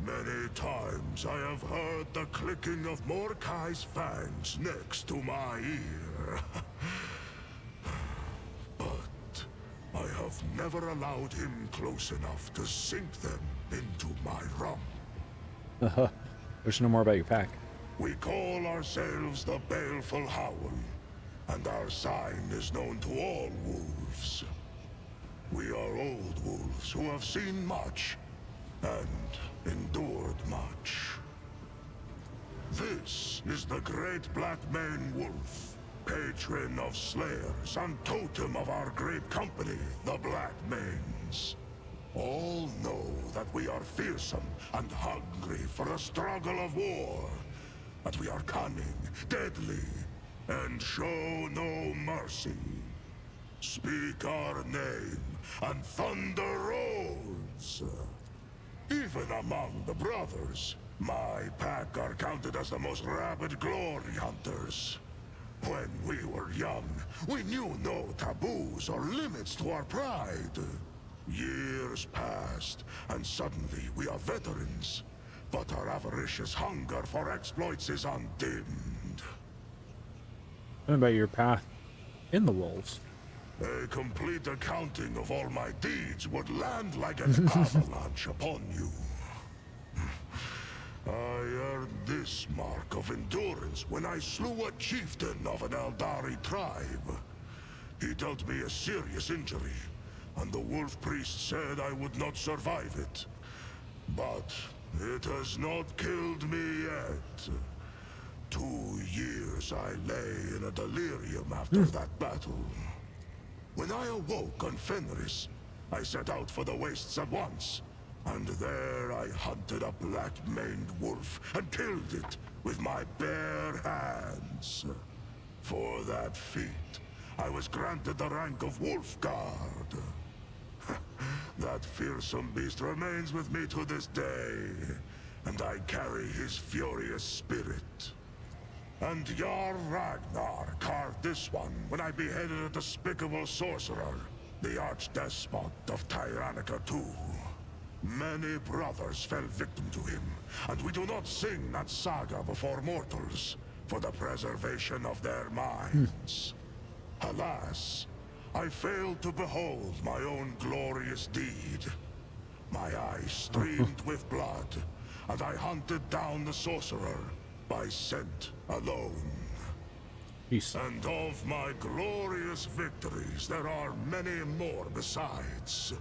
Many times I have heard the clicking of Mordekai's fangs next to my ear. But I have never allowed him close enough to sink them into my rump. Wish to know more about your pack. We call ourselves the Baleful Howl, and our sign is known to all wolves. We are old wolves who have seen much and endured much. This is the great Black Mane Wolf, patron of slayers and totem of our great company, the Black Manes. All know that we are fearsome and hungry for the struggle of war, that we are cunning, deadly, and show no mercy. Speak our name, and thunder rolls. Even among the brothers, my pack are counted as the most rabid glory hunters. When we were young, we knew no taboos or limits to our pride. Years passed, and suddenly we are veterans. But our avaricious hunger for exploits is undimmed. Tell me about your path in the wolves. A complete accounting of all my deeds would land like an avalanche upon you. I earned this mark of endurance when I slew a chieftain of an Eldari tribe. He dealt me a serious injury, and the wolf priest said I would not survive it. But it has not killed me yet. 2 years I lay in a delirium after that battle. When I awoke on Fenris, I set out for the wastes at once. And there I hunted a black-maned wolf and killed it with my bare hands. For that feat, I was granted the rank of Wolfguard. That fearsome beast remains with me to this day, and I carry his furious spirit. And Jarl Ragnar carved this one when I beheaded a despicable sorcerer, the archdespot of Tyrannica II. Many brothers fell victim to him, and we do not sing that saga before mortals, for the preservation of their minds. Alas, I failed to behold my own glorious deed. My eyes streamed with blood, and I hunted down the sorcerer by scent alone. Peace. And of my glorious victories, there are many more besides.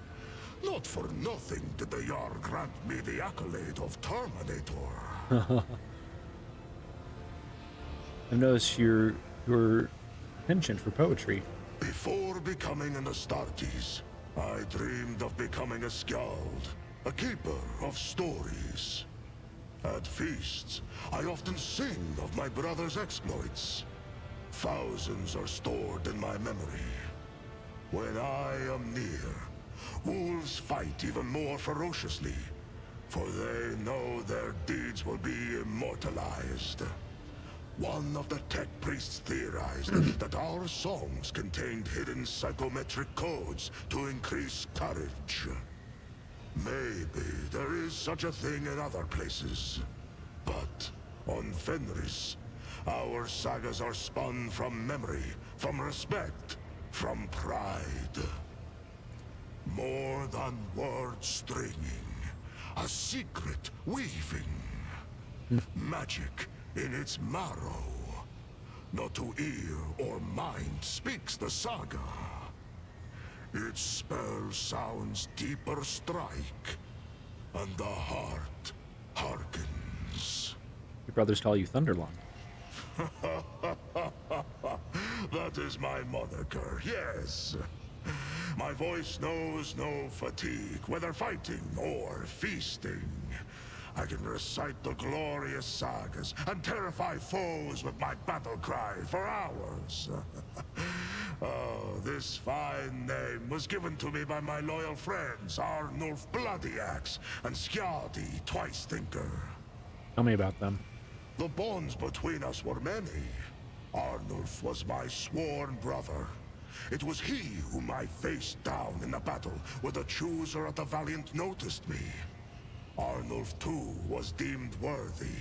Not for nothing did the Jarl grant me the accolade of Terminator. I noticed your penchant for poetry. Before becoming an Astartes, I dreamed of becoming a skald, a keeper of stories. At feasts, I often sing of my brother's exploits. Thousands are stored in my memory. When I am near, wolves fight even more ferociously, for they know their deeds will be immortalized. One of the tech priests theorized that our songs contained hidden psychometric codes to increase courage. Maybe there is such a thing in other places. But on Fenris, our sagas are spun from memory, from respect, from pride. More than word stringing, a secret weaving. Magic in its marrow. Not to ear or mind speaks the saga. Its spell sounds deeper strike, and the heart hearkens. Your brothers call you Thunderlong. That is my moniker, yes. My voice knows no fatigue, whether fighting or feasting. I can recite the glorious sagas and terrify foes with my battle cry for hours. Oh, this fine name was given to me by my loyal friends, Arnulf Bloody Axe and Skadi Twice Thinker. Tell me about them. The bonds between us were many. Arnulf was my sworn brother. It was he whom I faced down in the battle where the chooser of the Valiant noticed me. Arnulf too was deemed worthy.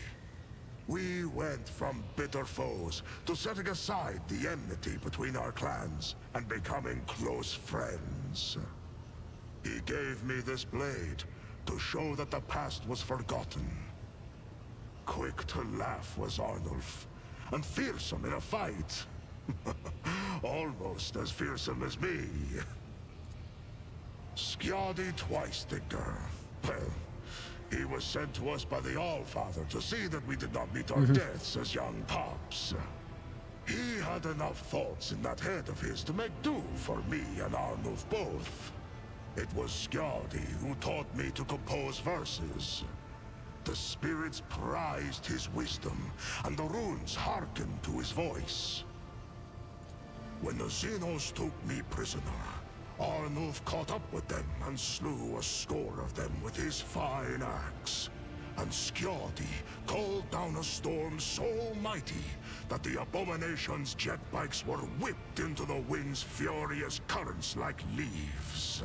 We went from bitter foes to setting aside the enmity between our clans and becoming close friends. He gave me this blade to show that the past was forgotten. Quick to laugh was Arnulf, and fearsome in a fight. Almost as fearsome as me. Skadi Twice Thinker. Well, he was sent to us by the Allfather to see that we did not meet our deaths as young pups. He had enough thoughts in that head of his to make do for me and Arnulf both. It was Skadi who taught me to compose verses. The spirits prized his wisdom, and the runes hearkened to his voice. When the Xenos took me prisoner, Arnulf caught up with them and slew a score of them with his fine axe. And Skadi called down a storm so mighty that the abomination's jet bikes were whipped into the wind's furious currents like leaves.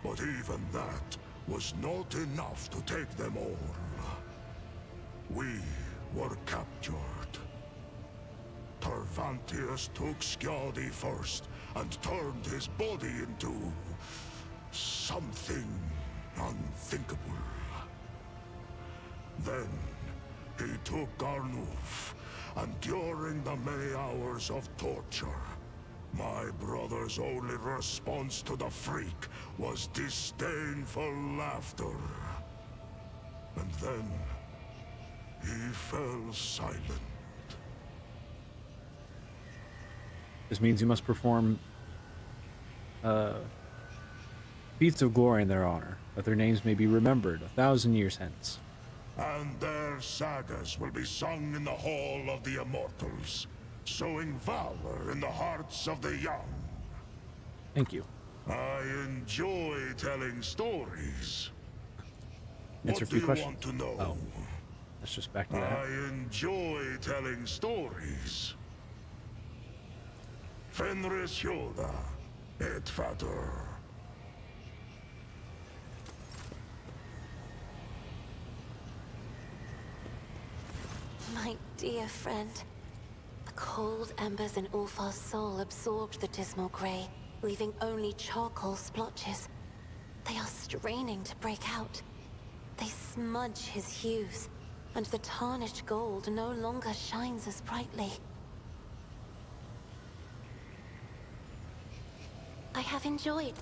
But even that was not enough to take them all. We were captured. Tervantius took Skadi first and turned his body into something unthinkable. Then he took Arnulf, and during the many hours of torture, my brother's only response to the freak was disdainful laughter. And then he fell silent. This means you must perform feats of glory in their honor, that their names may be remembered 1,000 years hence. And their sagas will be sung in the Hall of the Immortals, sowing valor in the hearts of the young. Thank you. I enjoy telling stories. Answer a What few do you questions. want to know? Oh, let's just back to that. I enjoy telling stories. Fenris Hjoda, et Vater. My dear friend, the cold embers in Ulfar's soul absorbed the dismal grey, leaving only charcoal splotches. They are straining to break out. They smudge his hues, and the tarnished gold no longer shines as brightly. I have enjoyed.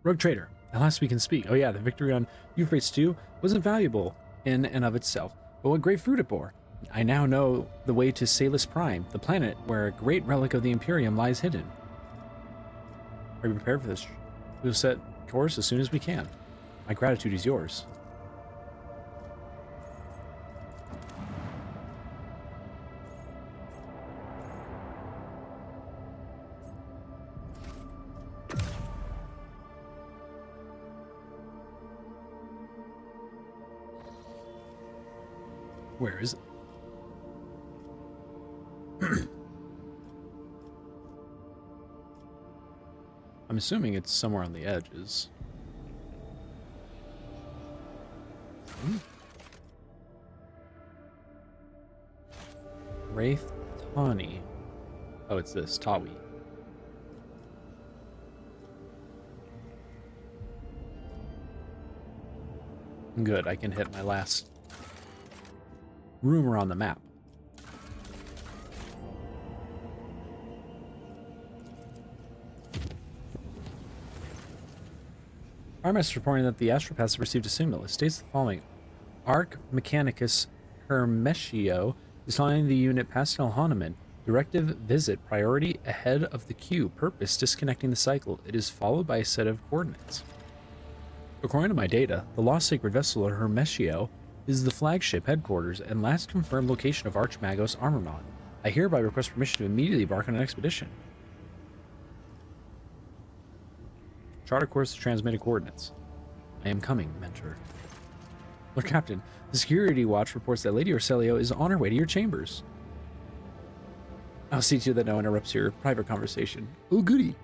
Rogue Trader, at last we can speak. Oh yeah, the victory on Euphrates II wasn't valuable in and of itself, but what great fruit it bore. I now know the way to Salus Prime, the planet where a great relic of the Imperium lies hidden. Are you prepared for this? We'll set course as soon as we can. My gratitude is yours. Where is it? I'm assuming it's somewhere on the edges. Wraith Tawny. Oh, it's this, Tawi. Good, I can hit my last rumor on the map. RMS reporting that the Astropath has received a signal. It states the following. Arc Mechanicus Hermetio is telling the unit past El Hahnemann. Directive visit priority ahead of the queue. Purpose disconnecting the cycle. It is followed by a set of coordinates. According to my data, the lost sacred vessel of Hermetio is the flagship headquarters and last confirmed location of Archmagos Armamon. I hereby request permission to immediately embark on an expedition. Chart a course to transmitted coordinates. I am coming, Mentor. Lord Captain, the security watch reports that Lady Orselio is on her way to your chambers. I'll see to that no one interrupts your private conversation. Oh, goody.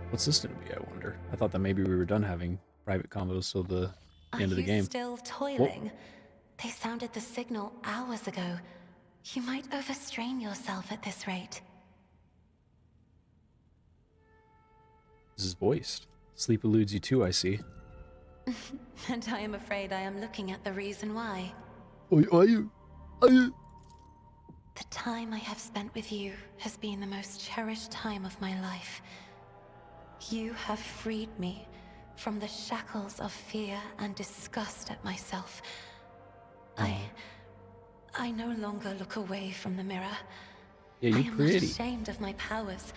What's this going to be, I wonder? I thought that maybe we were done having private combos till the end of the game. Are you still toiling? They sounded the signal hours ago. You might overstrain yourself at this rate. This is voiced. Sleep eludes you too, I see. And I am afraid I am looking at the reason why. Are you? The time I have spent with you has been the most cherished time of my life. You have freed me from the shackles of fear and disgust at myself. I no longer look away from the mirror. Yeah, I you're am pretty. not ashamed of my powers,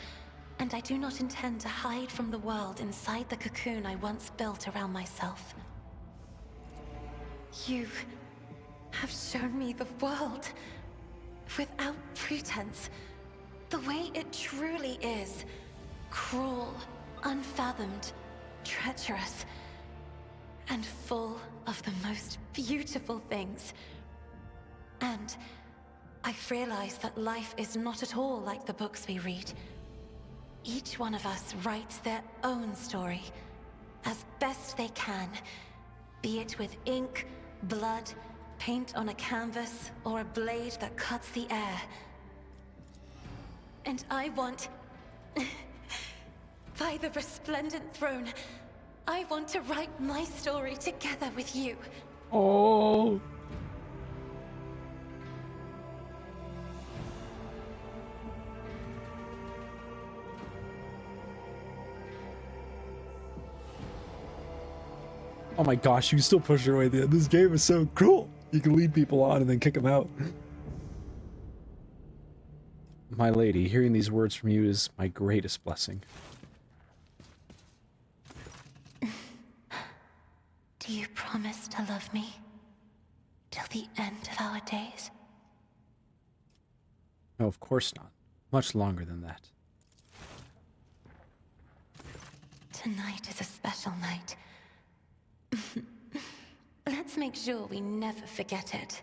and I do not intend to hide from the world inside the cocoon I once built around myself. You have shown me the world without pretense, the way it truly is. Cruel, unfathomed, treacherous, and full of the most beautiful things. And I've realized that life is not at all like the books we read. Each one of us writes their own story, as best they can, be it with ink, blood, paint on a canvas, or a blade that cuts the air. And I want... by the resplendent throne, I want to write my story together with you. Oh. Oh my gosh, you can still push your way there. This game is so cruel. You can lead people on and then kick them out. My lady, hearing these words from you is my greatest blessing. Do you promise to love me till the end of our days? No, of course not. Much longer than that. Tonight is a special night. Let's make sure we never forget it.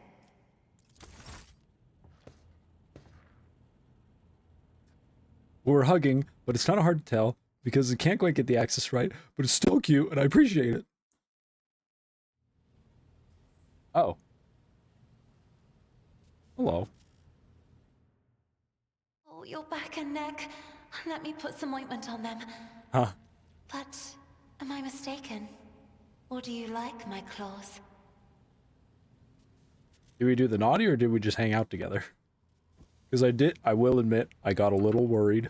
We're hugging, but it's kind of hard to tell because it can't quite get the axis right, but it's still cute and I appreciate it. Oh. Hello. Oh, your back and neck. Let me put some ointment on them. Huh. But am I mistaken? Or do you like my claws? Did we do the naughty or did we just hang out together? Because I will admit, I got a little worried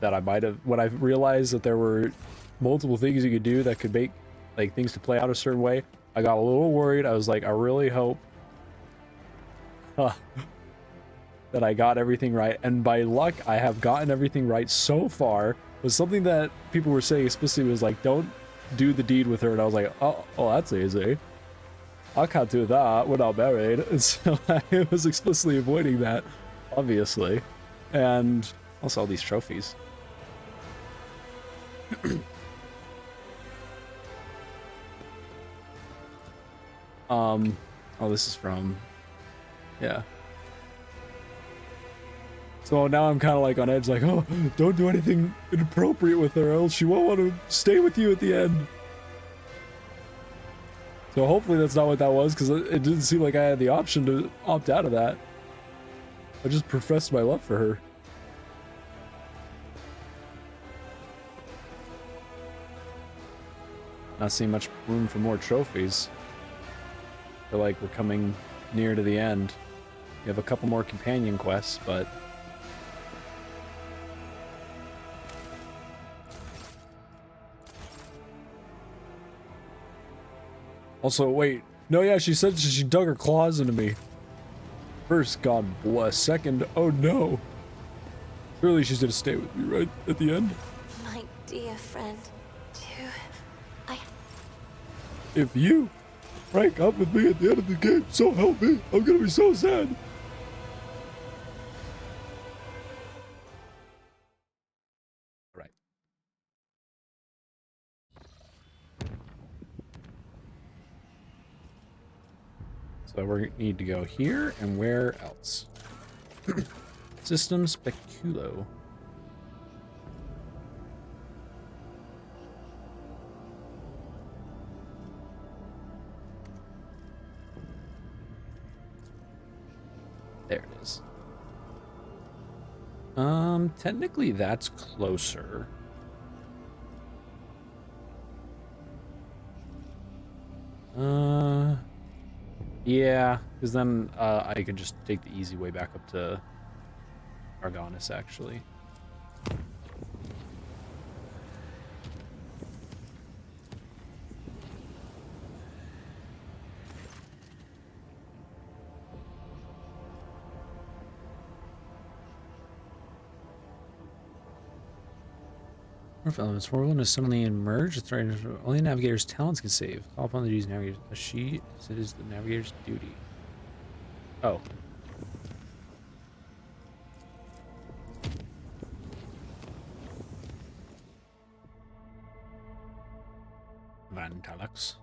that I might have, when I realized that there were multiple things you could do that could make like things to play out a certain way, I got a little worried. I was like, I really hope that I got everything right, and by luck, I have gotten everything right so far. Was something that people were saying explicitly was like, don't do the deed with her, and I was like, oh, that's easy. I can't do that. We're not married. And so I was explicitly avoiding that, obviously. And also all these trophies. Oh, this is from, yeah. So now I'm kind of like on edge, like, oh, don't do anything inappropriate with her, else she won't want to stay with you at the end. So hopefully that's not what that was, because it didn't seem like I had the option to opt out of that. I just professed my love for her. Not seeing much room for more trophies. I feel like we're coming near to the end. We have a couple more companion quests, but... Also, wait. No, yeah, she said she dug her claws into me. First, God bless. Second, oh no. Surely she's gonna stay with me, right? At the end? My dear friend, If you break up with me at the end of the game, so help me. I'm gonna be so sad. Right. So we need to go here, and where else? System Speculo. There it is. Technically that's closer. Yeah, because then I could just take the easy way back up to Argonis, actually. Morph elements. Whirlwind is suddenly emerged. It's right. Only navigator's talents can save. Call upon the duty's navigator. It is the navigator's duty. Oh. Van Talux.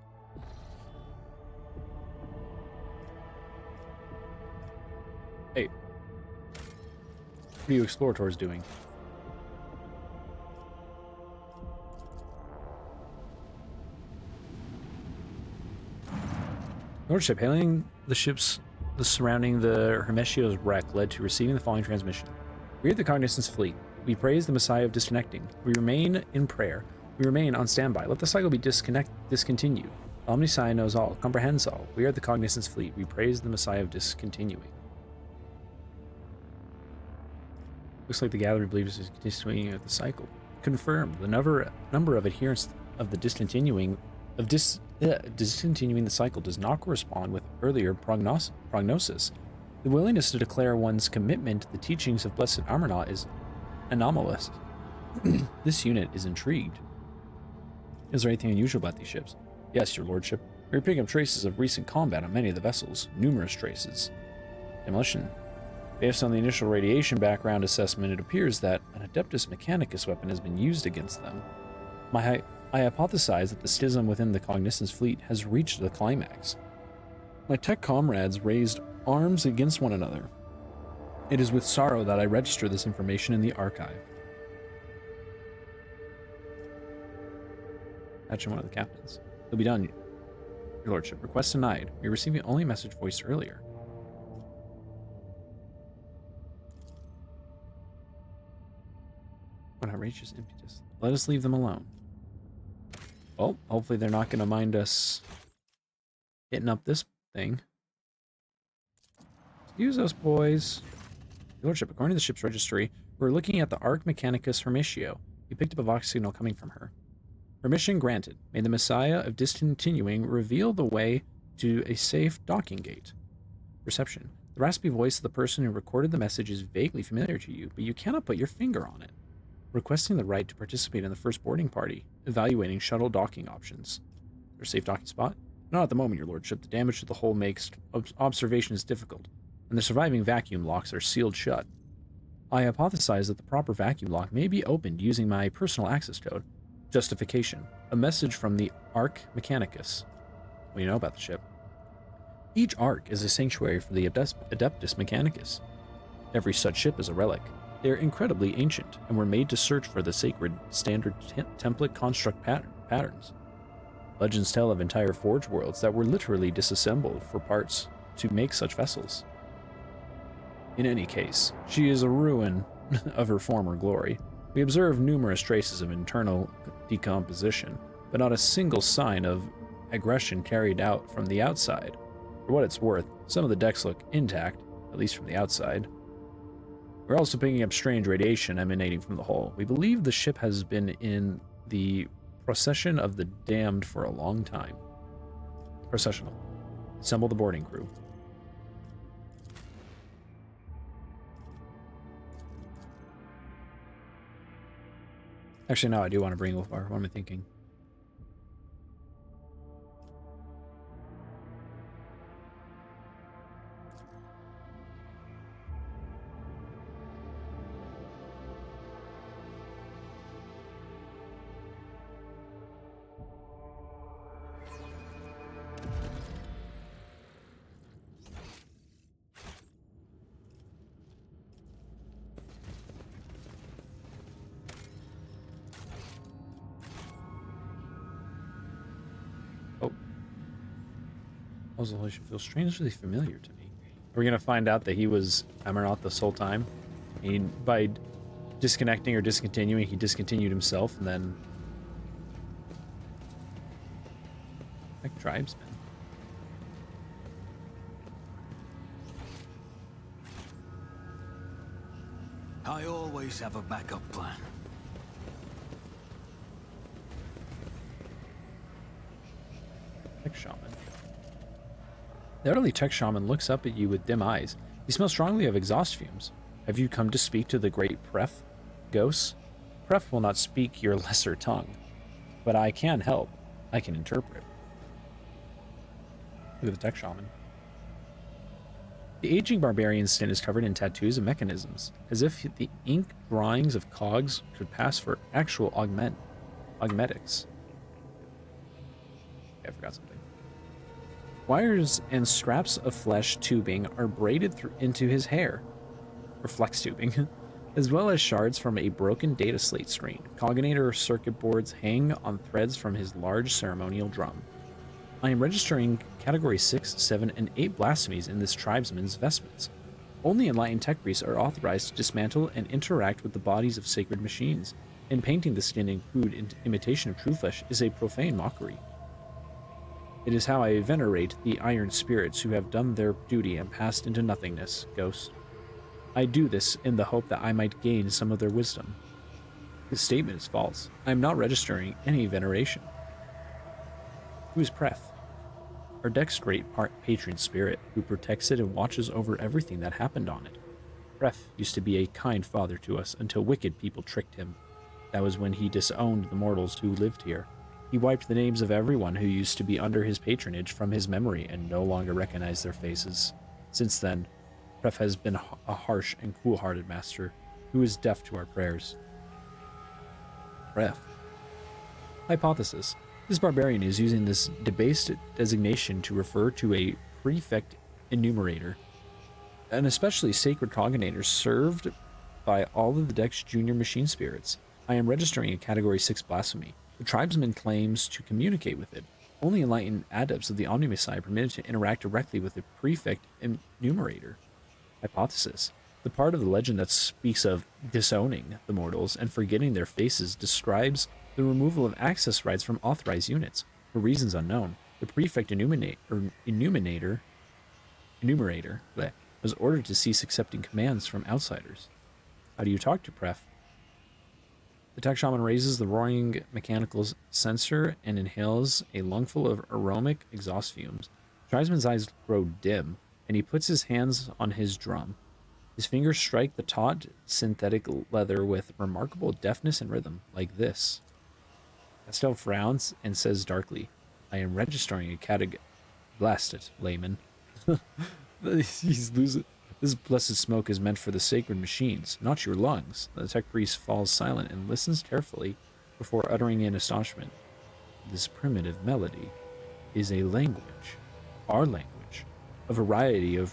Hey. What are you explorators doing? Lordship, hailing the ships surrounding the Hermetio's wreck led to receiving the following transmission. We are the Cognizance Fleet. We praise the Messiah of disconnecting. We remain in prayer. We remain on standby. Let the cycle be discontinued. Omnisci knows all, comprehends all. We are the Cognizance Fleet. We praise the Messiah of discontinuing. Looks like the gathering believes is continuing the cycle. Confirmed. The number of adherents of the discontinuing the cycle does not correspond with earlier prognosis. The willingness to declare one's commitment to the teachings of Blessed Amarna is anomalous. This unit is intrigued. Is there anything unusual about these ships? Yes, your lordship. We are picking up traces of recent combat on many of the vessels. Numerous traces. Demolition. Based on the initial radiation background assessment, it appears that an Adeptus Mechanicus weapon has been used against them. I hypothesize that the schism within the Cognizance fleet has reached the climax. My tech comrades raised arms against one another. It is with sorrow that I register this information in the archive. Actually, one of the captains. It'll be done, your lordship. Request denied. We are receiving only a message voiced earlier. What outrageous impetus. Let us leave them alone. Well, hopefully they're not going to mind us hitting up this thing. Excuse us, boys. Your lordship, according to the ship's registry, we're looking at the Arc Mechanicus Hermetio. We picked up a vox signal coming from her. Permission granted. May the Messiah of discontinuing reveal the way to a safe docking gate. Reception. The raspy voice of the person who recorded the message is vaguely familiar to you, but you cannot put your finger on it. Requesting the right to participate in the first boarding party, evaluating shuttle docking options. Their safe docking spot? Not at the moment, your lordship. The damage to the hull makes observation is difficult, and the surviving vacuum locks are sealed shut. I hypothesize that the proper vacuum lock may be opened using my personal access code. Justification. A message from the Arc Mechanicus. What do you know about the ship? Each Arc is a sanctuary for the Adeptus Mechanicus. Every such ship is a relic. They are incredibly ancient, and were made to search for the sacred standard template construct patterns. Legends tell of entire forge worlds that were literally disassembled for parts to make such vessels. In any case, she is a ruin of her former glory. We observe numerous traces of internal decomposition, but not a single sign of aggression carried out from the outside. For what it's worth, some of the decks look intact, at least from the outside. We're also picking up strange radiation emanating from the hull. We believe the ship has been in the procession of the damned for a long time. Processional. Assemble the boarding crew. Actually, no, I do want to bring Ulfar. What am I thinking? Oscillation feels strangely familiar to me. We're gonna find out that he was Amarnoth this whole time. By disconnecting or discontinuing, he discontinued himself, and then like tribesmen. I always have a backup plan. Tech shaman. The elderly tech shaman looks up at you with dim eyes. He smells strongly of exhaust fumes. Have you come to speak to the great Pref? Ghosts? Pref will not speak your lesser tongue, but I can help. I can interpret. Look at the tech shaman. The aging barbarian's skin is covered in tattoos and mechanisms, as if the ink drawings of cogs could pass for actual augmetics. Okay, I forgot something. Wires and scraps of flesh tubing are braided into his hair, or flex tubing, as well as shards from a broken data slate screen. Cognator circuit boards hang on threads from his large ceremonial drum. I am registering Category 6, 7, and 8 blasphemies in this tribesman's vestments. Only enlightened tech priests are authorized to dismantle and interact with the bodies of sacred machines, and painting the skin in crude imitation of true flesh is a profane mockery. It is how I venerate the iron spirits who have done their duty and passed into nothingness, Ghost. I do this in the hope that I might gain some of their wisdom. This statement is false. I am not registering any veneration. Who is Pref? Our deck's great patron spirit, who protects it and watches over everything that happened on it. Pref used to be a kind father to us until wicked people tricked him. That was when he disowned the mortals who lived here. He wiped the names of everyone who used to be under his patronage from his memory and no longer recognized their faces. Since then, Pref has been a harsh and cool-hearted master who is deaf to our prayers. Pref. Hypothesis. This barbarian is using this debased designation to refer to a prefect enumerator, an especially sacred cognator served by all of the deck's junior machine spirits. I am registering a Category 6 blasphemy. The tribesman claims to communicate with it. Only enlightened adepts of the Omnimisai are permitted to interact directly with the prefect enumerator. Hypothesis. The part of the legend that speaks of disowning the mortals and forgetting their faces describes the removal of access rights from authorized units. For reasons unknown, the prefect enumerator was ordered to cease accepting commands from outsiders. How do you talk to Pref? The tech shaman raises the roaring mechanical sensor and inhales a lungful of aromatic exhaust fumes. Tribesman's eyes grow dim, and he puts his hands on his drum. His fingers strike the taut synthetic leather with remarkable deftness and rhythm, like this. Castell frowns and says darkly, I am registering a category. Blast it, layman. He's losing. This blessed smoke is meant for the sacred machines, not your lungs. The tech priest falls silent and listens carefully before uttering in astonishment. This primitive melody is a language, our language, a variety of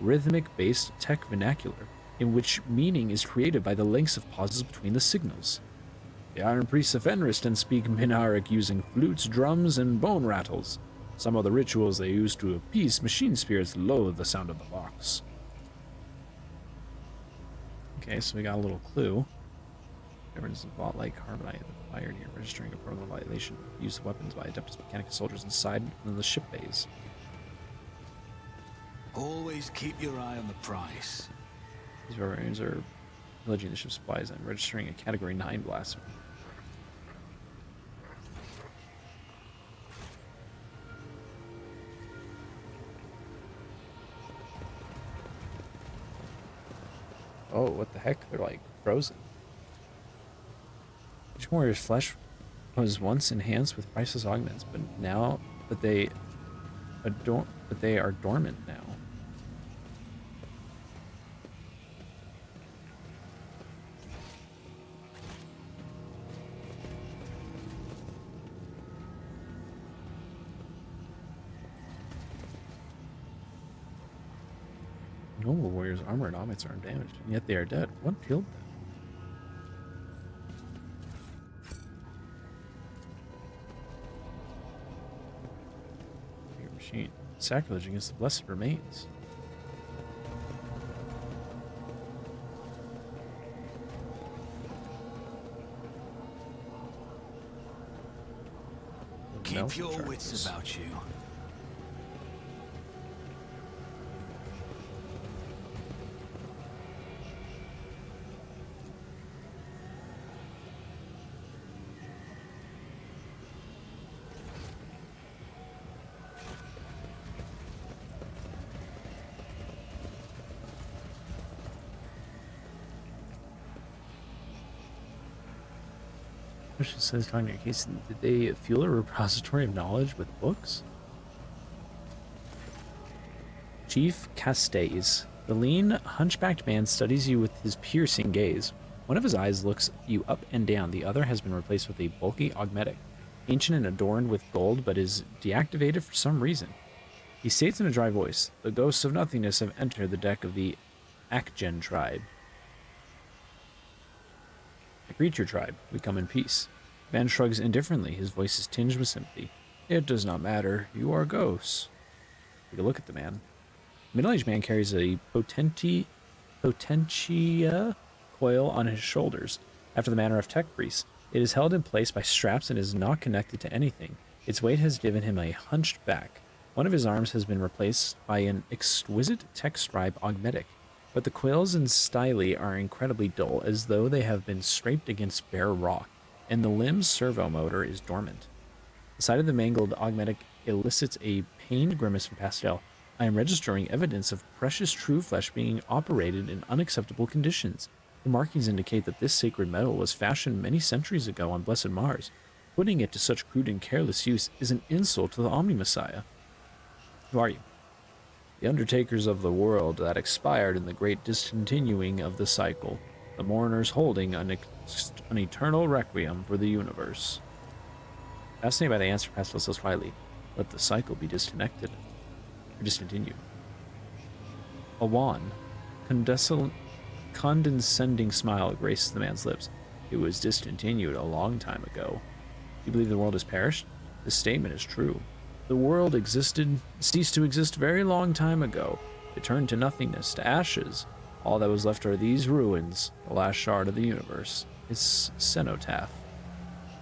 rhythmic-based tech vernacular, in which meaning is created by the lengths of pauses between the signals. The Iron Priests of Fenriston speak Minaric using flutes, drums, and bone rattles. Some of the rituals they use to appease machine spirits loathe the sound of the box. Okay, so we got a little clue. Everyone's a lot like Carbonite the Fire near registering a protocol violation. Use of weapons by Adeptus Mechanicus soldiers inside the ship bays. Always keep your eye on the price. These barbarians are pillaging the ship's supplies and registering a Category 9 blasphemy. Oh, what the heck? They're like frozen. Each warrior's flesh was once enhanced with priceless augments, but they are dormant now. Noble warriors' armor and augments are undamaged, and yet they are dead. What killed them? Your machine. Sacrilege against the blessed remains. Keep your wits about you. Question says, talking to your case, did they fuel a repository of knowledge with books? Chief Castays. The lean, hunchbacked man studies you with his piercing gaze. One of his eyes looks you up and down. The other has been replaced with a bulky augmetic, ancient and adorned with gold, but is deactivated for some reason. He states in a dry voice, the ghosts of nothingness have entered the deck of the Akgen tribe. I greet your tribe. We come in peace. The man shrugs indifferently. His voice is tinged with sympathy. It does not matter. You are ghosts. Take a look at the man. The middle-aged man carries a potentia coil on his shoulders, after the manner of tech priests. It is held in place by straps and is not connected to anything. Its weight has given him a hunched back. One of his arms has been replaced by an exquisite tech stripe augmetic, but the quills and styli are incredibly dull, as though they have been scraped against bare rock, and the limb's servo motor is dormant. The sight of the mangled augmetic elicits a pained grimace from Pastel. I am registering evidence of precious true flesh being operated in unacceptable conditions. The markings indicate that this sacred metal was fashioned many centuries ago on blessed Mars. Putting it to such crude and careless use is an insult to the Omni-Messiah. Who are you? The undertakers of the world that expired in the great discontinuing of the cycle, the mourners holding an eternal requiem for the universe. Fascinated by the answer, Pastel says quietly, let the cycle be disconnected, or discontinued. A wan, condescending smile graces the man's lips. It was discontinued a long time ago. You believe the world has perished? This statement is true. The world ceased to exist very long time ago. It turned to nothingness, to ashes. All that was left are these ruins, the last shard of the universe. Its cenotaph.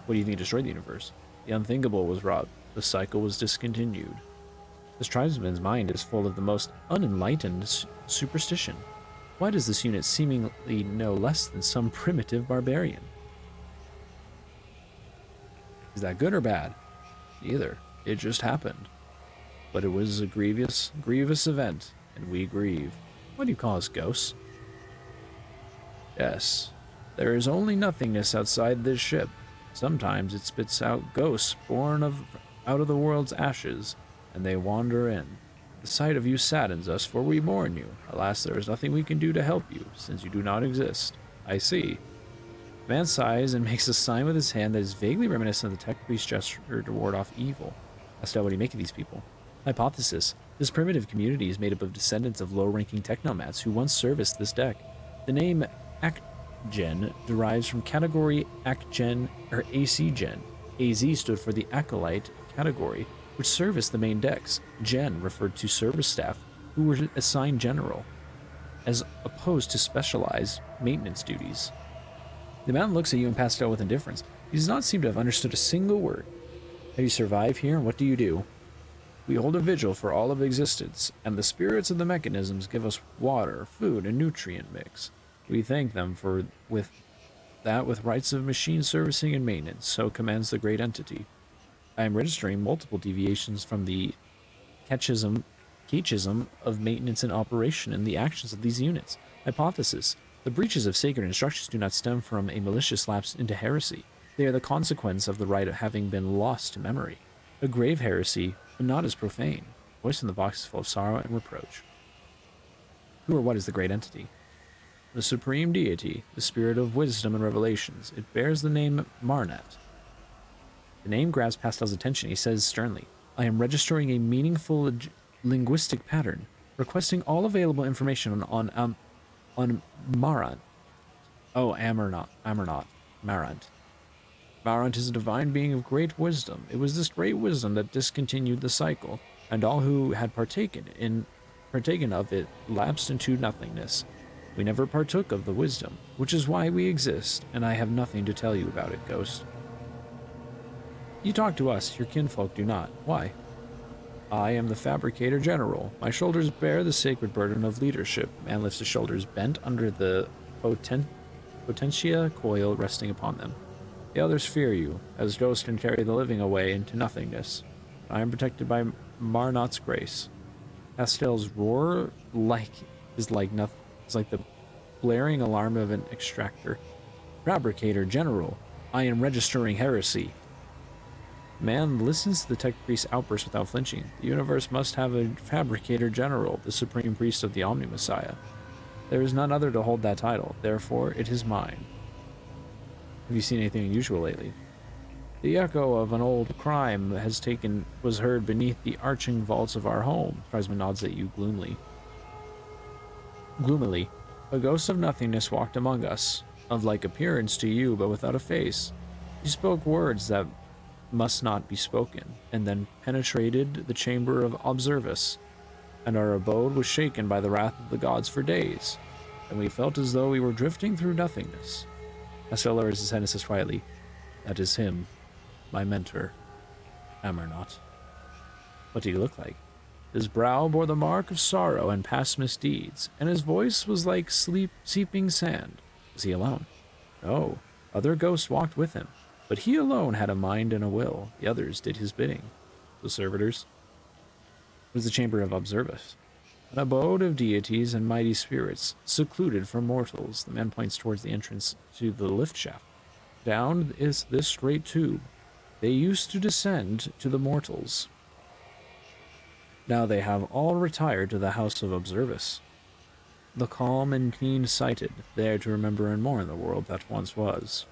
What do you think destroyed the universe? The unthinkable was wrought. The cycle was discontinued. This tribesman's mind is full of the most unenlightened superstition. Why does this unit seemingly know less than some primitive barbarian? Is that good or bad? Neither. It just happened. but it was a grievous, grievous event, and we grieve. What do you call us, ghosts? Yes, there is only nothingness outside this ship. Sometimes it spits out ghosts born out of the world's ashes, and they wander in. The sight of you saddens us, for we mourn you. Alas, there is nothing we can do to help you, since you do not exist. I see. The man sighs and makes a sign with his hand that is vaguely reminiscent of the tech priest's gesture to ward off evil. Estelle, what do you make of these people? Hypothesis. This primitive community is made up of descendants of low-ranking technomats who once serviced this deck. The name Actgen derives from category Actgen or AC-Gen. AZ stood for the Acolyte category, which serviced the main decks. Gen referred to service staff who were assigned general, as opposed to specialized maintenance duties. The man looks at you and Pastel with indifference. He does not seem to have understood a single word. Have you survived here, and what do you do? We hold a vigil for all of existence, and the spirits of the mechanisms give us water, food, and nutrient mix. We thank them for with rights of machine servicing and maintenance, so commands the great entity. I am registering multiple deviations from the catechism of maintenance and operation in the actions of these units. Hypothesis. The breaches of sacred instructions do not stem from a malicious lapse into heresy. They are the consequence of the right of having been lost to memory. A grave heresy, but not as profane. Voice in the box is full of sorrow and reproach. Who or what is the great entity? The supreme deity, the spirit of wisdom and revelations. It bears the name Marnat. The name grabs Pastel's attention. He says sternly, I am registering a meaningful linguistic pattern, requesting all available information on Marant. Oh, Amarant. Marant. Marant is a divine being of great wisdom. It was this great wisdom that discontinued the cycle, and all who had partaken of it lapsed into nothingness. We never partook of the wisdom, which is why we exist, and I have nothing to tell you about it, Ghost. You talk to us, your kinfolk do not. Why? I am the Fabricator General. My shoulders bear the sacred burden of leadership. Man lifts his shoulders bent under the potentia coil resting upon them. The others fear you, as ghosts can carry the living away into nothingness. I am protected by Marnot's grace. Pastel's roar is like the blaring alarm of an extractor. Fabricator General, I am registering heresy. Man listens to the tech priest's outburst without flinching. The universe must have a Fabricator General, the supreme priest of the Omni Messiah. There is none other to hold that title, therefore it is mine. Have you seen anything unusual lately? The echo of an old crime was heard beneath the arching vaults of our home. Tribesman nods at you gloomily. A ghost of nothingness walked among us, of like appearance to you, but without a face. He spoke words that must not be spoken, and then penetrated the chamber of Observus, and our abode was shaken by the wrath of the gods for days, and we felt as though we were drifting through nothingness. Pastel lowers his head and says quietly, That is him, my mentor, Amarnot. What did he look like? His brow bore the mark of sorrow and past misdeeds, and his voice was like seeping sand. Was he alone? No, other ghosts walked with him, but he alone had a mind and a will. The others did his bidding. The servitors. It was the chamber of Observus, an abode of deities and mighty spirits, secluded from mortals. The man points towards the entrance to the lift shaft. Down is this great tube. They used to descend to the mortals. Now they have all retired to the house of Observus, the calm and keen-sighted, there to remember and mourn the world that once was.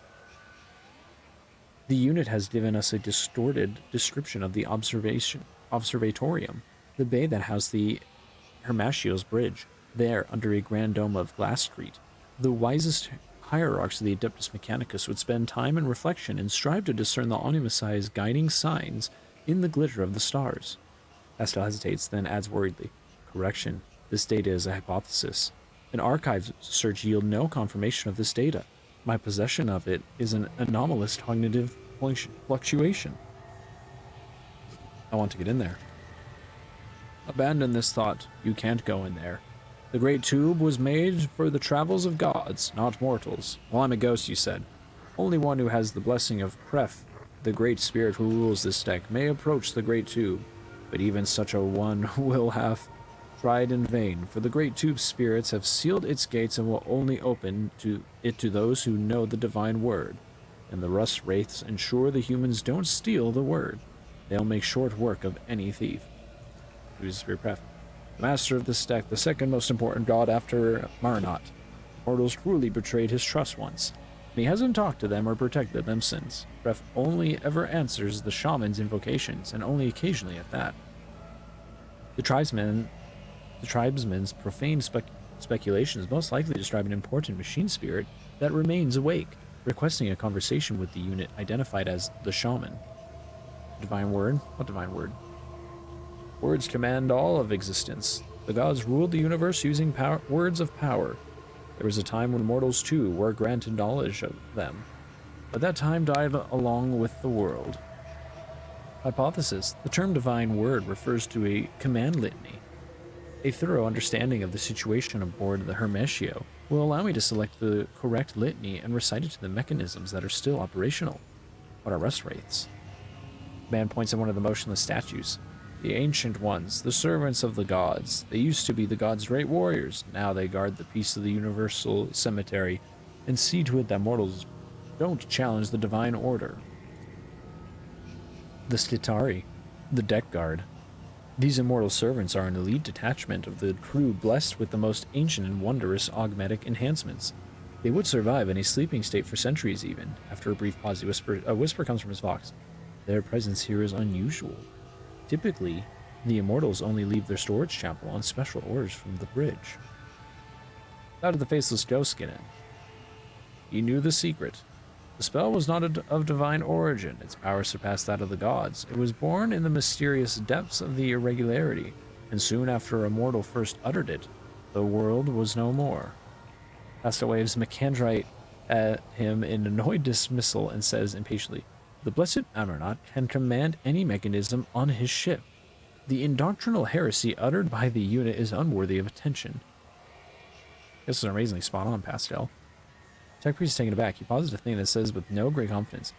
The unit has given us a distorted description of the observatorium, the bay that housed the Hermatios Bridge, there under a grand dome of Glasscrete. The wisest hierarchs of the Adeptus Mechanicus would spend time in reflection and strive to discern the Omni Messiah's guiding signs in the glitter of the stars. Pastel hesitates, then adds worriedly, Correction, this data is a hypothesis. An archive search yield no confirmation of this data. My possession of it is an anomalous cognitive fluctuation. I want to get in there. Abandon this thought. You can't go in there. The great tube was made for the travels of gods, not mortals. Well, I'm a ghost, you said. Only one who has the blessing of Pref, the great spirit who rules this deck, may approach the great tube. But even such a one will have tried in vain, for the great tube spirits have sealed its gates and will only open to those who know the divine word. And the rust wraiths ensure the humans don't steal the word. They'll make short work of any thief. Who's Spirit Pref? The master of this deck, the second most important god after Marinot. Mortals truly betrayed his trust once, and he hasn't talked to them or protected them since. Pref only ever answers the shaman's invocations, and only occasionally at that. The tribesmen's profane speculations most likely describe an important machine spirit that remains awake, requesting a conversation with the unit identified as the shaman. Divine word? What divine word? Words command all of existence. The gods ruled the universe using words of power. There was a time when mortals too were granted knowledge of them, but that time died along with the world. Hypothesis. The term divine word refers to a command litany. A thorough understanding of the situation aboard the Hermetio will allow me to select the correct litany and recite it to the mechanisms that are still operational. What are rust wraiths? Man points at one of the motionless statues. The ancient ones, the servants of the gods. They used to be the gods' great warriors. Now they guard the peace of the universal cemetery and see to it that mortals don't challenge the divine order. The Skitari, the deck guard. These immortal servants are an elite detachment of the crew blessed with the most ancient and wondrous augmetic enhancements. They would survive in a sleeping state for centuries even. After a brief pause, a whisper comes from his vox. Their presence here is unusual. Typically, the immortals only leave their storage chapel on special orders from the bridge. How did the faceless ghost get in? He knew the secret. The spell was not of divine origin. Its power surpassed that of the gods. It was born in the mysterious depths of the irregularity, and soon after a mortal first uttered it, the world was no more. Asta waves Macandrite at him in annoyed dismissal and says impatiently, "The blessed Amernot can command any mechanism on his ship. The indoctrinal heresy uttered by the unit is unworthy of attention." This is amazingly spot on, Pastel. Tech Priest is taken aback. He pauses a thing that says with no great confidence,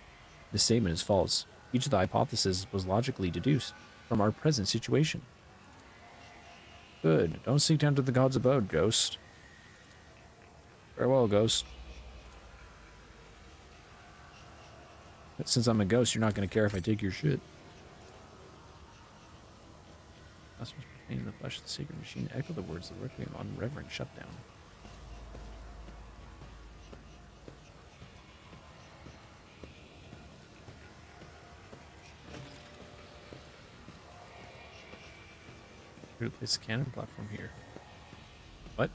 "This statement is false. Each of the hypotheses was logically deduced from our present situation." Good. Don't seek down to the god's abode, Ghost. Farewell, Ghost. Since I'm a ghost, you're not going to care if I take your shit. That's what's in the flesh of the sacred machine. Echo the words of the Requiem on reverent shutdown. Place the cannon platform here. What?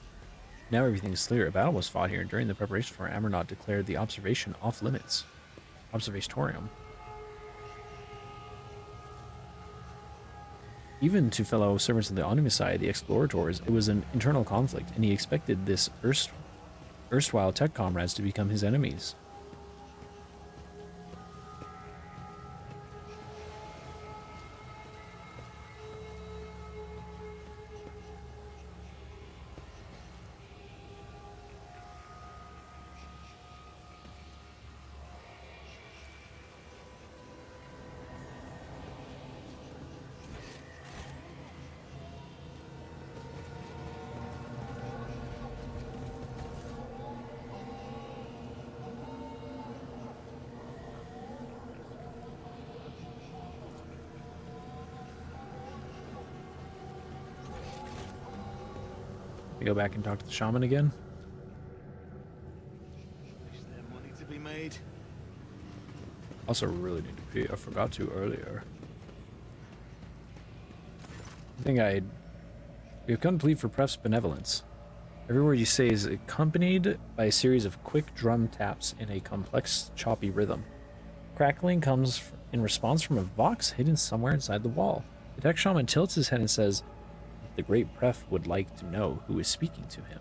Now everything is clear. A battle was fought here, and during the preparation for Amernot declared the observation off limits. Observatorium. Even to fellow servants of the Animusai, the Explorators, it was an internal conflict, and he expected this erstwhile tech comrades to become his enemies. We go back and talk to the shaman again. Is there money to be made? Also really need to pee. I forgot to earlier. We have come to plead for Pref's benevolence. Every word you say is accompanied by a series of quick drum taps in a complex, choppy rhythm. Crackling comes in response from a vox hidden somewhere inside the wall. The tech shaman tilts his head and says, "The great Pref would like to know who is speaking to him."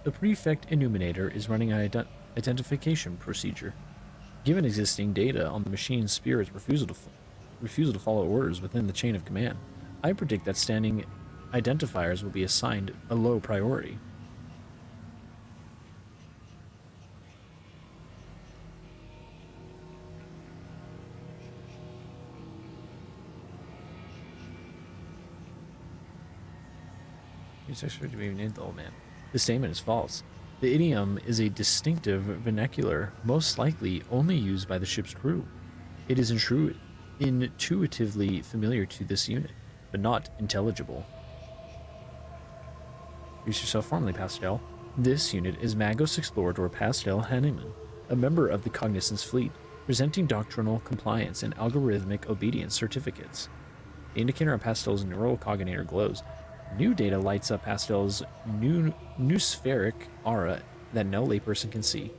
The Prefect Illuminator is running an identification procedure. Given existing data on the machine's spirit's refusal to follow orders within the chain of command, I predict that standing identifiers will be assigned a low priority. He's expected to be named the old man. This statement is false. The idiom is a distinctive vernacular, most likely only used by the ship's crew. It is intuitively familiar to this unit, but not intelligible. Introduce yourself formally, Pastel. This unit is Magos Explorador Pastel Hanneman, a member of the Cognizance fleet, presenting doctrinal compliance and algorithmic obedience certificates. The indicator on Pastel's neural cognator glows. New data lights up Pastel's noospheric aura that no layperson can see.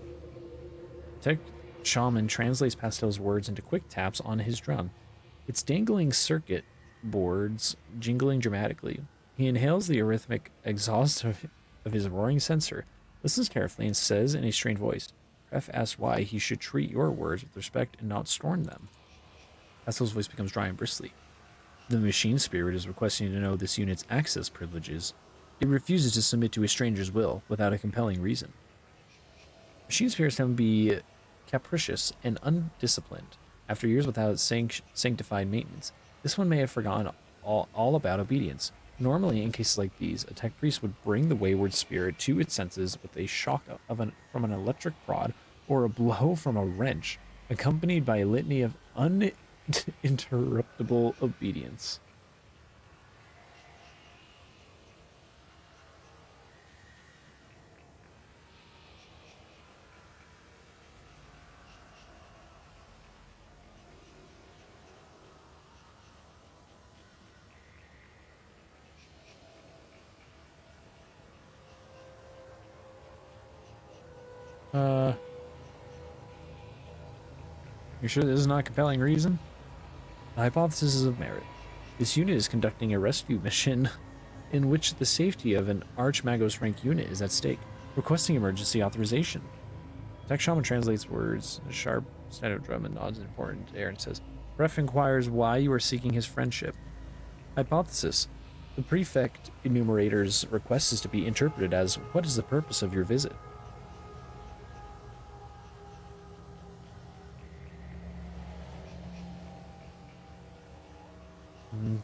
Tech Shaman translates Pastel's words into quick taps on his drum. Its dangling circuit boards jingling dramatically. He inhales the arrhythmic exhaust of his roaring sensor, listens carefully, and says in a strained voice, Pref asks why he should treat your words with respect and not scorn them. Pastel's voice becomes dry and bristly. The machine spirit is requesting to know this unit's access privileges. It refuses to submit to a stranger's will without a compelling reason. Machine spirits can be capricious and undisciplined. After years without sanctified maintenance, this one may have forgotten all about obedience. Normally, in cases like these, a tech priest would bring the wayward spirit to its senses with a shock from an electric prod or a blow from a wrench, accompanied by a litany of uninterruptible obedience. You sure this is not a compelling reason? The hypothesis is of merit. This unit is conducting a rescue mission in which the safety of an Archmagos rank unit is at stake, requesting emergency authorization. Tech Shaman translates words, a sharp stato drum, and nods in important air and says, Ref inquires why you are seeking his friendship. Hypothesis. The prefect enumerator's request is to be interpreted as, what is the purpose of your visit?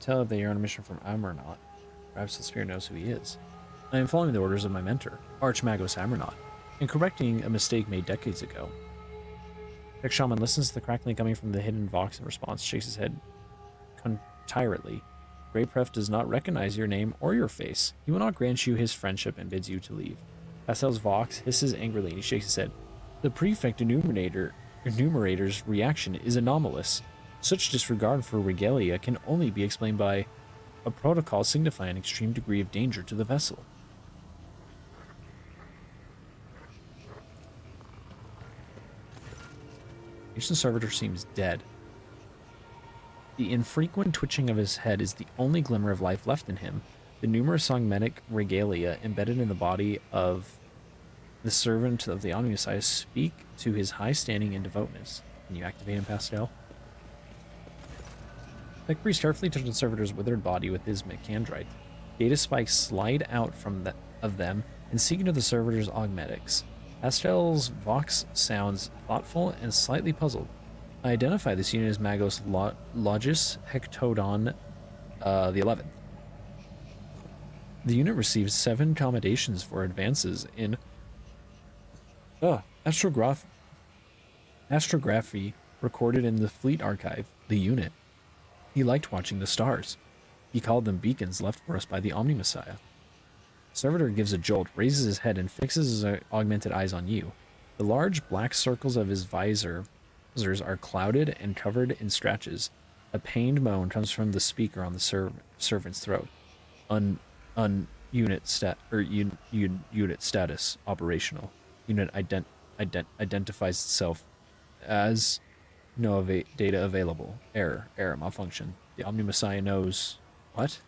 Tell that you're on a mission from Amarnaut. Perhaps the spirit knows who he is. I am following the orders of my mentor, Archmagos Amarnaut, and correcting a mistake made decades ago. Tech Shaman listens to the crackling coming from the hidden Vox in response, shakes his head contirately. Grey Pref does not recognize your name or your face. He will not grant you his friendship and bids you to leave. Pastel's Vox hisses angrily and he shakes his head. The prefect enumerator's reaction is anomalous. Such disregard for regalia can only be explained by a protocol signifying an extreme degree of danger to the vessel. Ancient Servitor seems dead. The infrequent twitching of his head is the only glimmer of life left in him. The numerous songmetic regalia embedded in the body of the servant of the Omni Messiah speak to his high standing and devoutness. Can you activate him, Pastel? Tech Priest carefully touched the servitor's withered body with his Mechandrite. Data spikes slide out of them and seek into the servitor's augmetics. Pastel's Vox sounds thoughtful and slightly puzzled. I identify this unit as Magos Logis Hectodon the 11th. The unit receives 7 commendations for advances in astrography recorded in the Fleet Archive. The unit. He liked watching the stars. He called them beacons left for us by the Omni Messiah. Servitor gives a jolt, raises his head, and fixes his augmented eyes on you. The large black circles of his visors are clouded and covered in scratches. A pained moan comes from the speaker on the servant's throat. Unit status operational. Unit identifies itself as no data available. Error malfunction. The Omni Messiah knows. What?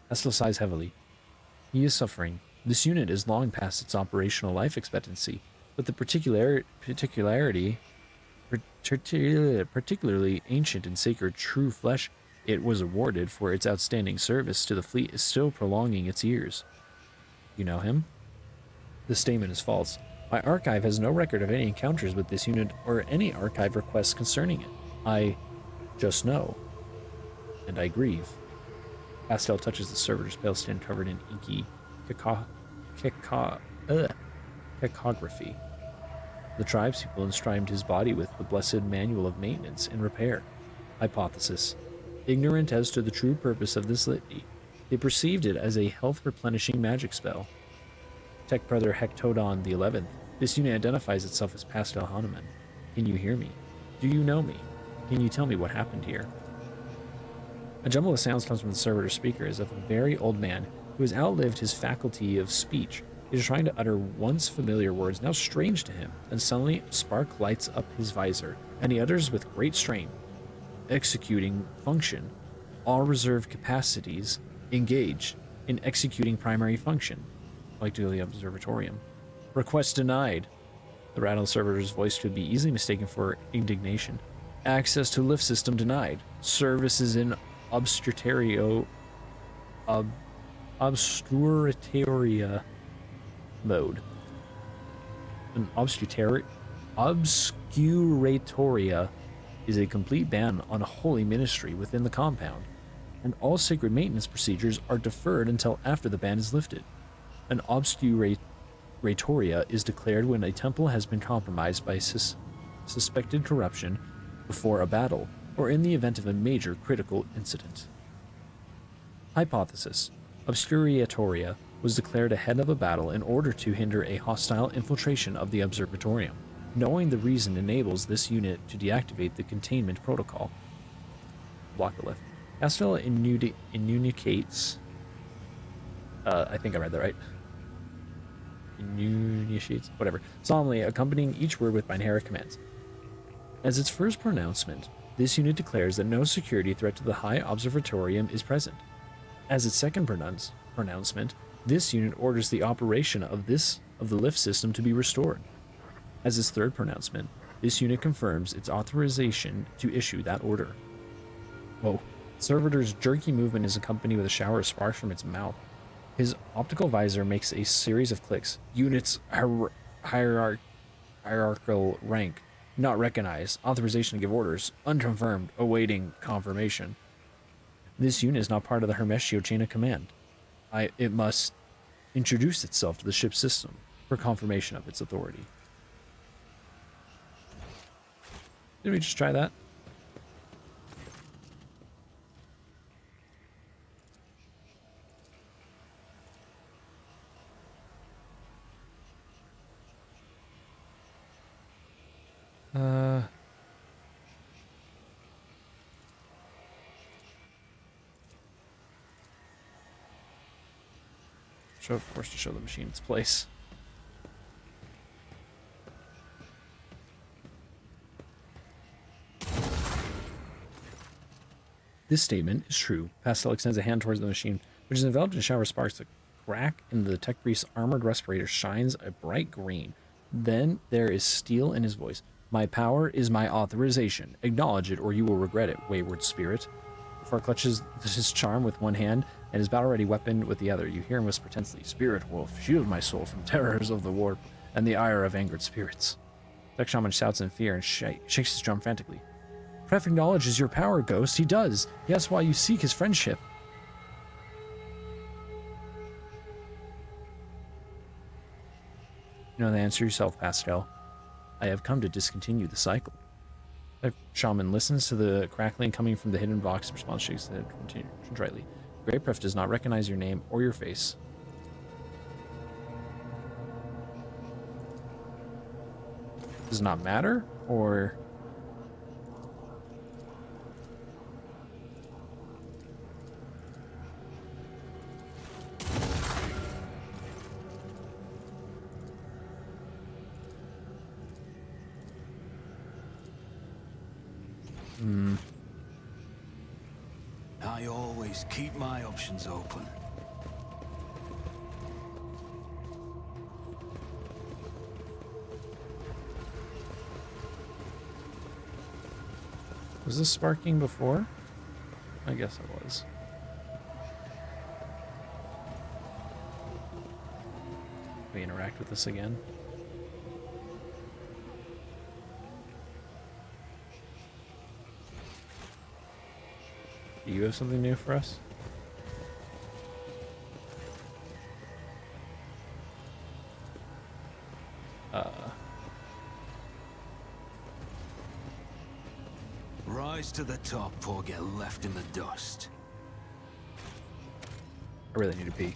Pastel sighs heavily. He is suffering. This unit is long past its operational life expectancy, but the particularly ancient and sacred true flesh it was awarded for its outstanding service to the fleet is still prolonging its years. You know him? The statement is false. My archive has no record of any encounters with this unit or any archive requests concerning it. I just know. And I grieve. Pastel touches the servitor's pale skin covered in inky cacography. The tribespeople inscribed his body with the blessed manual of maintenance and repair. Hypothesis. Ignorant as to the true purpose of this litany, they perceived it as a health-replenishing magic spell. Tech Brother Hectodon the 11th. This unit identifies itself as Pastel Hanuman. Can you hear me? Do you know me? Can you tell me what happened here? A jumble of sounds comes from the servitor speaker as if a very old man who has outlived his faculty of speech is trying to utter once familiar words now strange to him, and suddenly a spark lights up his visor, and he utters with great strain, executing function, all reserved capacities engaged in executing primary function, like to the observatorium. Request denied. The rattled servitor's voice could be easily mistaken for indignation. Access to lift system denied. Services in obscuratoria mode. An obscuratoria is a complete ban on a holy ministry within the compound, and all sacred maintenance procedures are deferred until after the ban is lifted. An obscuratoria is declared when a temple has been compromised by suspected corruption before a battle, or in the event of a major critical incident. Hypothesis. Obscuratoria was declared ahead of a battle in order to hinder a hostile infiltration of the observatorium. Knowing the reason enables this unit to deactivate the containment protocol. Block the lift. Castel inunicates. I think I read that right. Initiates, whatever. Solemnly accompanying each word with binary commands. As its first pronouncement, this unit declares that no security threat to the High Observatorium is present. As its second pronouncement, this unit orders the operation of the lift system to be restored. As its third pronouncement, this unit confirms its authorization to issue that order. Whoa. Servitor's jerky movement is accompanied with a shower of sparks from its mouth. His optical visor makes a series of clicks. Units hierarchical rank. Not recognized. Authorization to give orders. Unconfirmed. Awaiting confirmation. This unit is not part of the Hermetio chain of command. It must introduce itself to the ship's system for confirmation of its authority. Did we just try that? Forced to show the machine its place. This statement is true. Pastel extends a hand towards the machine, which is enveloped in a shower of sparks. The crack in the tech priest's armored respirator shines a bright green. Then there is steel in his voice. My power is my authorization. Acknowledge it, or you will regret it, wayward spirit. Before clutches his charm with one hand and his battle-ready weapon with the other, you hear him whisper tensely, Spirit Wolf, shield my soul from terrors of the warp and the ire of angered spirits. Tech Shaman shouts in fear and shakes his drum frantically. Pref acknowledges your power, Ghost. He does. Yes, while you seek his friendship. You know the answer yourself, Pastel. I have come to discontinue the cycle. The shaman listens to the crackling coming from the hidden box and responds, shakes the head contritely. Great Pref does not recognize your name or your face. Does not matter, or... I always keep my options open. Was this sparking before? I guess it was. We interact with this again. Do you have something new for us? Rise to the top or get left in the dust. I really need to pee.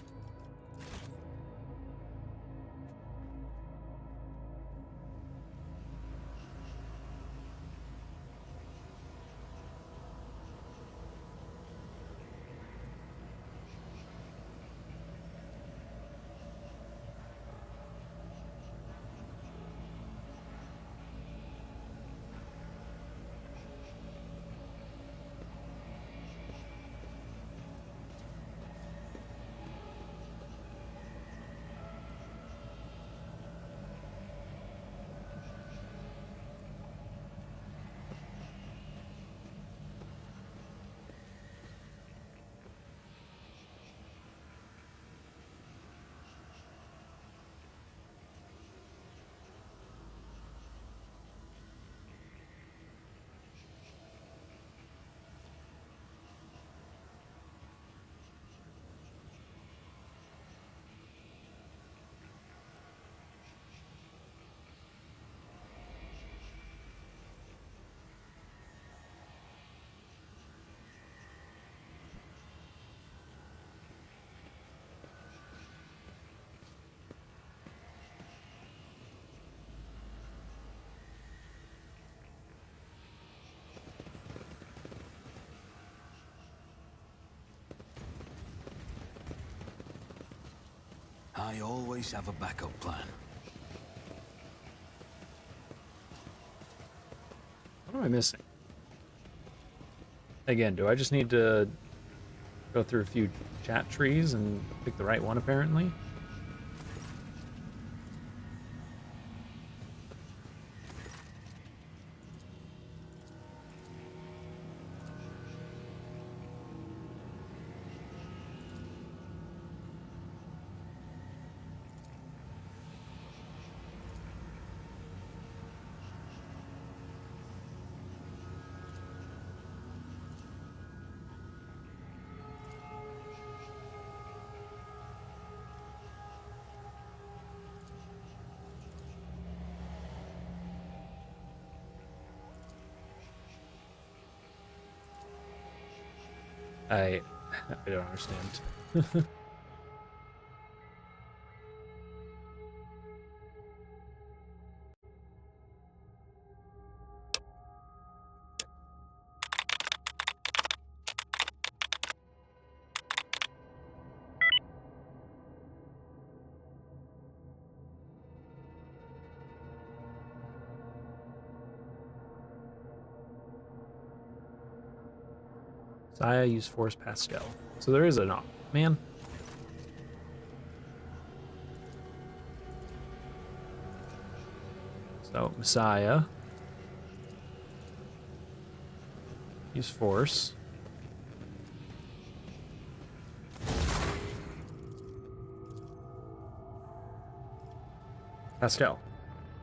I always have a backup plan. What am I missing? Again, do I just need to go through a few chat trees and pick the right one, apparently? I don't understand. Saya use Force Pascal. So there is a knock. Man. So, Messiah. Use Force. Pascal.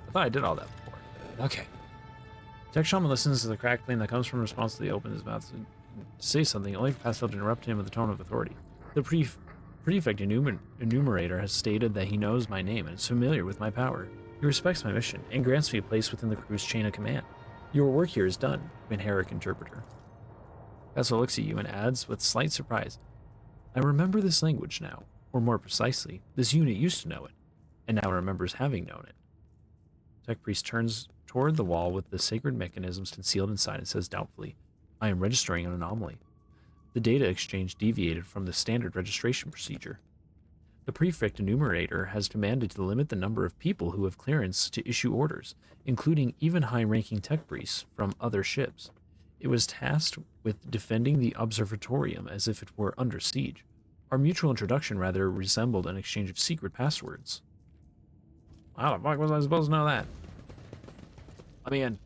I thought I did all that before. Okay. Tech Shaman listens to the crackling that comes from a response to the open his mouth to say something, only for Pascal to interrupt him with a tone of authority. The prefect enumerator has stated that he knows my name and is familiar with my power. He respects my mission and grants me a place within the crew's chain of command. Your work here is done, Minheric Interpreter. Pascal looks at you and adds with slight surprise, I remember this language now, or more precisely, this unit used to know it, and now remembers having known it. Tech Priest turns toward the wall with the sacred mechanisms concealed inside and says doubtfully, I am registering an anomaly. The data exchange deviated from the standard registration procedure. The prefect enumerator has commanded to limit the number of people who have clearance to issue orders, including even high-ranking tech priests from other ships. It was tasked with defending the observatorium as if it were under siege. Our mutual introduction rather resembled an exchange of secret passwords. How the fuck was I supposed to know that? Let me in.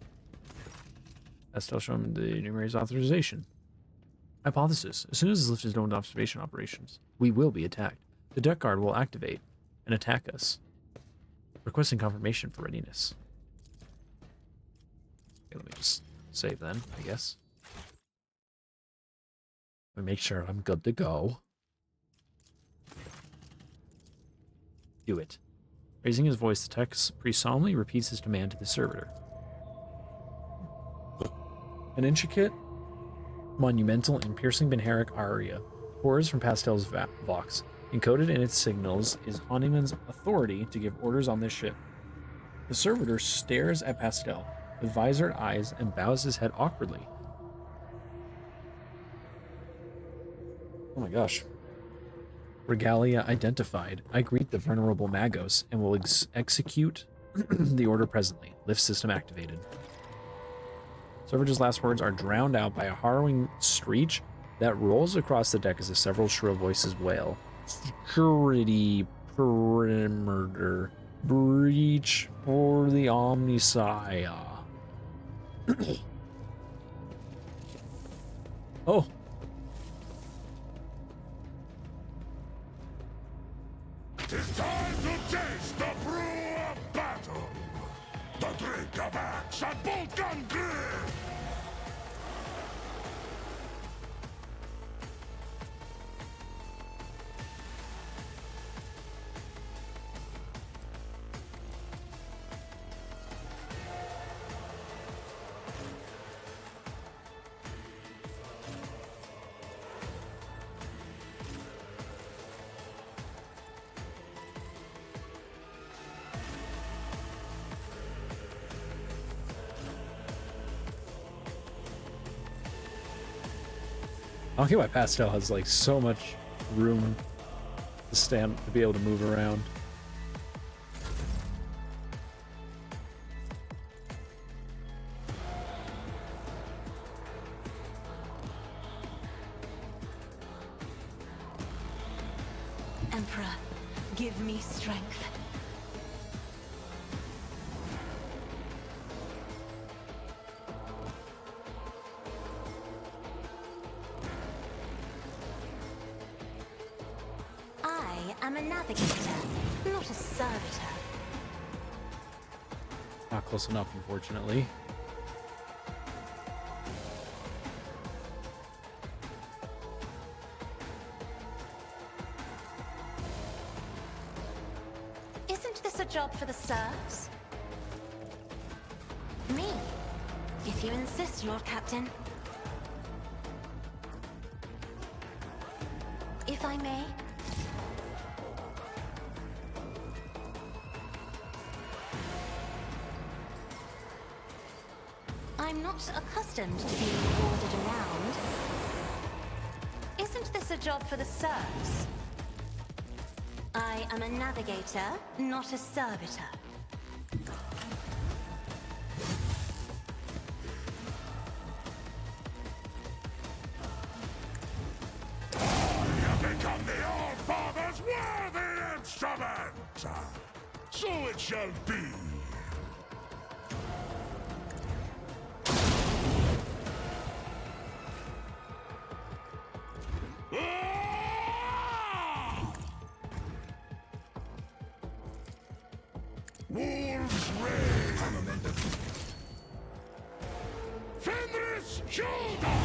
That's still showing the enumerator's authorization. Hypothesis. As soon as this lift is known to observation operations, we will be attacked. The deck guard will activate and attack us. Requesting confirmation for readiness. Okay, let me just save then, I guess. Let me make sure I'm good to go. Do it. Raising his voice, the text priest solemnly repeats his command to the servitor. An intricate, monumental, and piercing Benheric aria pours from Pastel's vox. Encoded in its signals is Honeyman's authority to give orders on this ship. The servitor stares at Pastel with visored eyes and bows his head awkwardly. Oh my gosh. Regalia identified. I greet the venerable Magos and will execute the order presently. Lift system activated. Serverage's last words are drowned out by a harrowing screech that rolls across the deck as the several shrill voices wail. Security perimeter breach for the Omnissiah. Oh. It's time to taste the brew of battle. The drink of axe and bolt gun grip. I don't get why Pastel has like so much room to stand to be able to move around. Emperor, give me strength. I'm a navigator, not a servitor. Not close enough, unfortunately. Isn't this a job for the serfs? Me, if you insist, Lord Captain. If I may. I'm not accustomed to being ordered around. Isn't this a job for the serfs? I am a navigator, not a servitor. You have become the All-Father's worthy instrument! So it shall be. Wolves rage! Fenris shoulder!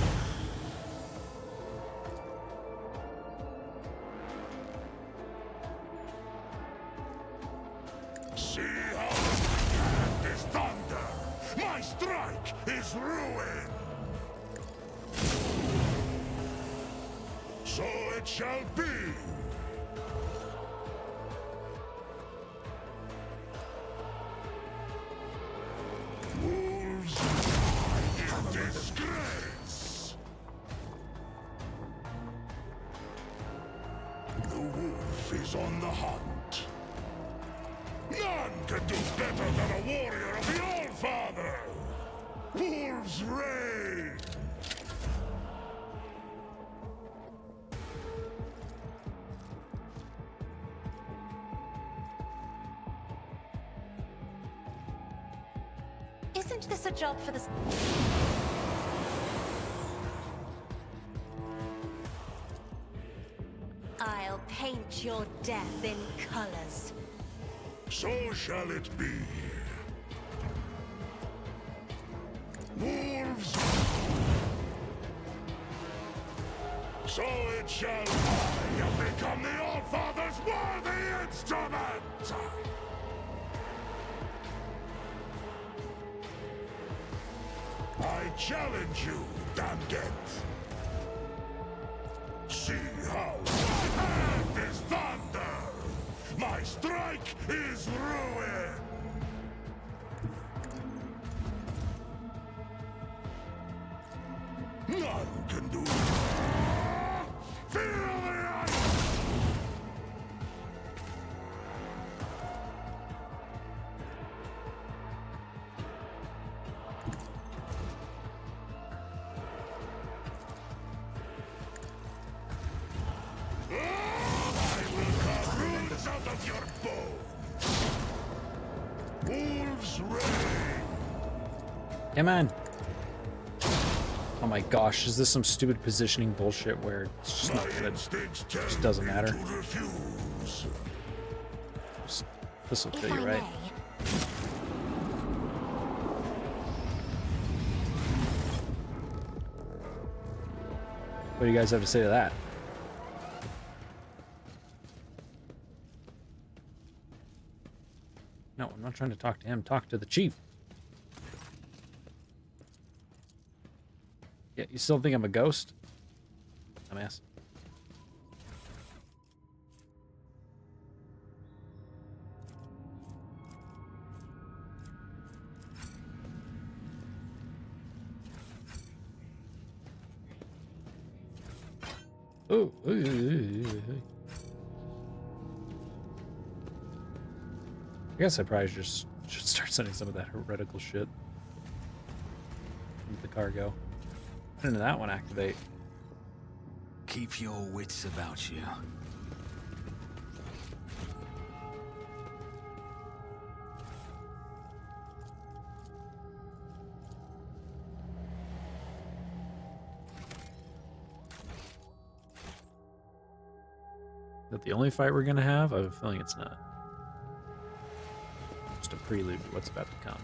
See how my hand is thunder! My strike is ruin! So it shall be! Wolves die in disgrace! The wolf is on the hunt. None can do better than a warrior of the All-Father! Wolves reign! Isn't this a job for the... I'll paint your death in colors. So shall it be. Wolves! So it shall be. You become the All-Father's worthy instrument! challenge you, Danget. See how my hand is thunder! My strike is ruin! None can do it. Feel the ice! I will carve runes out of your bones! Wolves reign! Come on. Oh my gosh, is this some stupid positioning bullshit where it's just not good? Instincts tell Just doesn't me matter. to refuse. This will If kill you, I right? may, What do you guys have to say to that? No, I'm not trying to talk to him. Talk to the chief. Yeah, you still think I'm a ghost? Dumbass. Oh, I guess I probably just should start sending some of that heretical shit into the cargo. Why didn't that one activate? Keep your wits about you. Is that the only fight we're gonna have? I have a feeling it's not. Just a prelude to what's about to come.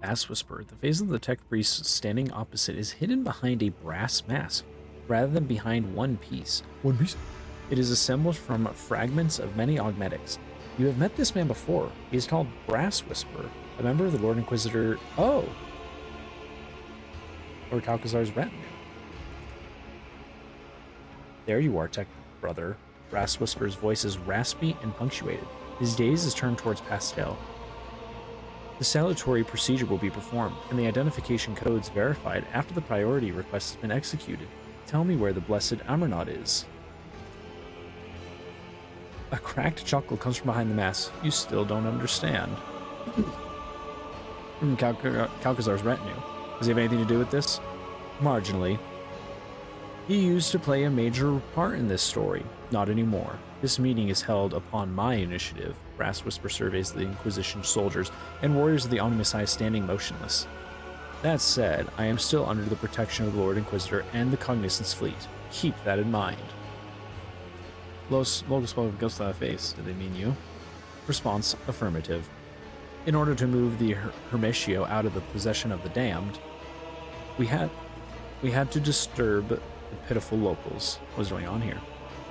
Brass Whisper. The face of the tech priest standing opposite is hidden behind a brass mask, rather than behind one piece. One piece? It is assembled from fragments of many augmetics. You have met this man before. He is called Brass Whisper, a member of the Lord Inquisitor. Oh! Lord Calcazar's retinue. There you are, tech brother. Brass Whisper's voice is raspy and punctuated. His gaze is turned towards Pastel. The salutatory procedure will be performed, and the identification codes verified after the priority request has been executed. Tell me where the blessed Amernot is. A cracked chuckle comes from behind the mask. You still don't understand. From Calcazar's retinue. Does he have anything to do with this? Marginally. He used to play a major part in this story. Not anymore. This meeting is held upon my initiative. Brass Whisper surveys the Inquisition soldiers and warriors of the Omnissiah standing motionless. That said, I am still under the protection of the Lord Inquisitor and the Cognizance fleet. Keep that in mind. Logos spoke of Ghost on the face. Did they mean you? Response, affirmative. In order to move the Hermetio out of the possession of the damned, we had to disturb the pitiful locals. What's going on here?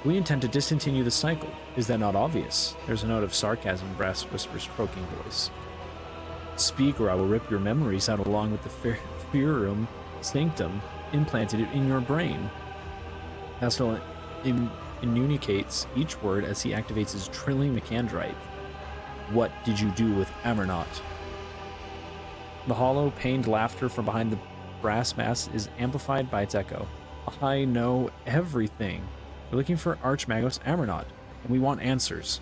We intend to discontinue the cycle. Is that not obvious? There's a note of sarcasm in Brass Whisper's croaking voice. Speak, or I will rip your memories out along with the Furum Sanctum implanted in your brain. Pastel communicates each word as he activates his trilling McAndrite. What did you do with Amernot? The hollow, pained laughter from behind the brass mask is amplified by its echo. I know everything. We're looking for Archmagos Amernot, and we want answers.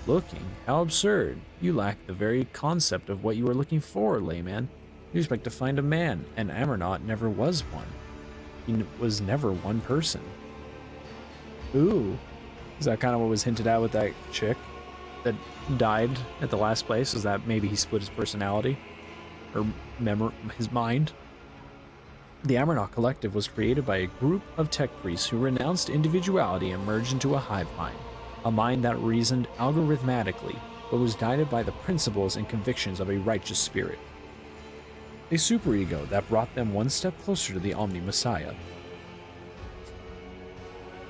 Looking? How absurd. You lack the very concept of what you are looking for, layman. You expect to find a man, and Amernot never was one. He was never one person. Ooh. Is that kind of what was hinted at with that chick that died at the last place? Is that maybe he split his personality? Or his mind? The Amernot Collective was created by a group of tech priests who renounced individuality and merged into a hive mind. A mind that reasoned algorithmically, but was guided by the principles and convictions of a righteous spirit. a superego that brought them one step closer to the Omni Messiah.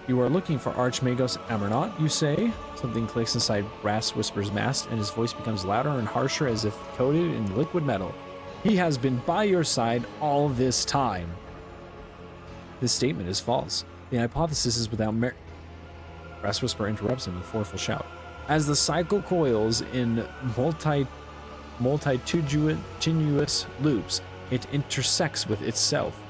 You are looking for Archmagos Amernot, you say? Something clicks inside Brass Whisper's mask, and his voice becomes louder and harsher as if coated in liquid metal. He has been by your side all this time. This statement is false. The hypothesis is without merit. Brass Whisper interrupts him with a forceful shout. As the cycle coils in multitudinous loops, it intersects with itself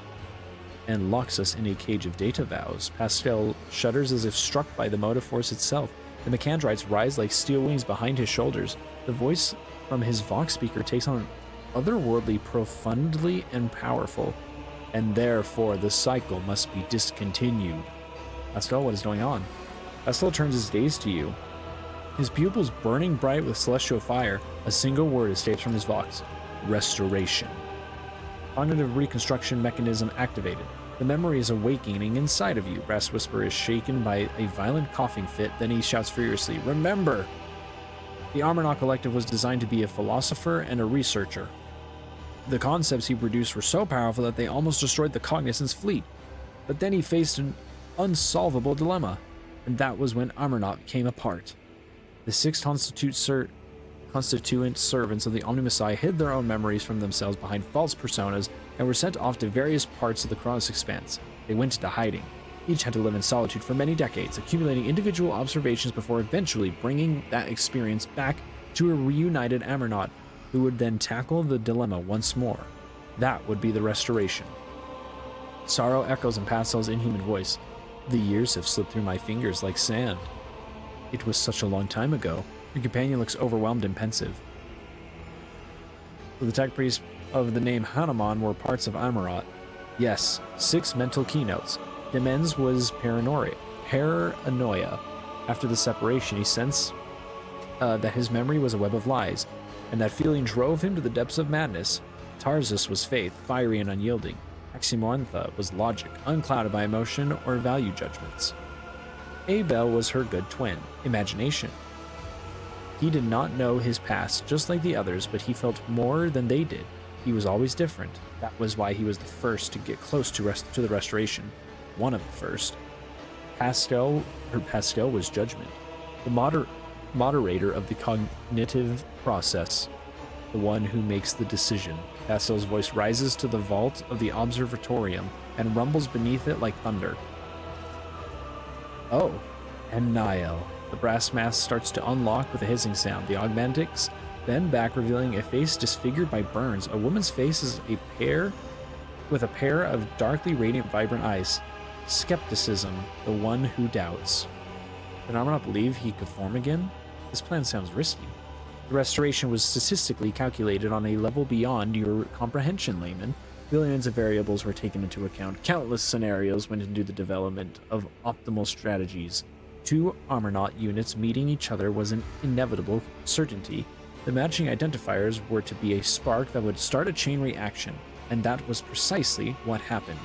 and locks us in a cage of data vows. Pastel shudders as if struck by the motive force itself. The Mechandrites rise like steel wings behind his shoulders. The voice from his Vox speaker takes on otherworldly, profundly, and powerful, and therefore the cycle must be discontinued. Pastel, what is going on? Pastel turns his gaze to you. His pupils burning bright with celestial fire. A single word escapes from his Vox. Restoration. Cognitive reconstruction mechanism activated. The memory is awakening inside of you. Brass Whisper is shaken by a violent coughing fit, then he shouts furiously, Remember! The Armornaut Collective was designed to be a philosopher and a researcher. The concepts he produced were so powerful that they almost destroyed the Cognizant's fleet. But then he faced an unsolvable dilemma, and that was when Armornaut came apart. The 6 constituent servants of the Omni Messiah hid their own memories from themselves behind false personas and were sent off to various parts of the Kronos Expanse. They went into hiding. Each had to live in solitude for many decades, accumulating individual observations before eventually bringing that experience back to a reunited Amernot, who would then tackle the dilemma once more. That would be the restoration. Sorrow echoes in Pastel's inhuman voice. The years have slipped through my fingers like sand. It was such a long time ago. Your companion looks overwhelmed and pensive. So the tech priests of the name Hanuman were parts of Amarot. Yes, 6 mental keynotes. Demens was paranoia. After the separation, he sensed that his memory was a web of lies, and that feeling drove him to the depths of madness. Tarzus was faith, fiery and unyielding. Aximoantha was logic, unclouded by emotion or value judgments. Abel was her good twin, imagination. He did not know his past, just like the others, but he felt more than they did. He was always different. That was why he was the first to get close to the restoration. One of the first. Pastel was judgment, the moderator of the cognitive process, the one who makes the decision. Pastel's voice rises to the vault of the observatorium and rumbles beneath it like thunder. Oh, and Niall. The brass mask starts to unlock with a hissing sound. The augmentics then back, revealing a face disfigured by burns. A woman's face is a pair of darkly radiant, vibrant eyes. Skepticism, the one who doubts. Did Armornaut believe he could form again? This plan sounds risky. The restoration was statistically calculated on a level beyond your comprehension, layman. Billions of variables were taken into account. Countless scenarios went into the development of optimal strategies. 2 Armornaut units meeting each other was an inevitable certainty. The matching identifiers were to be a spark that would start a chain reaction, and that was precisely what happened.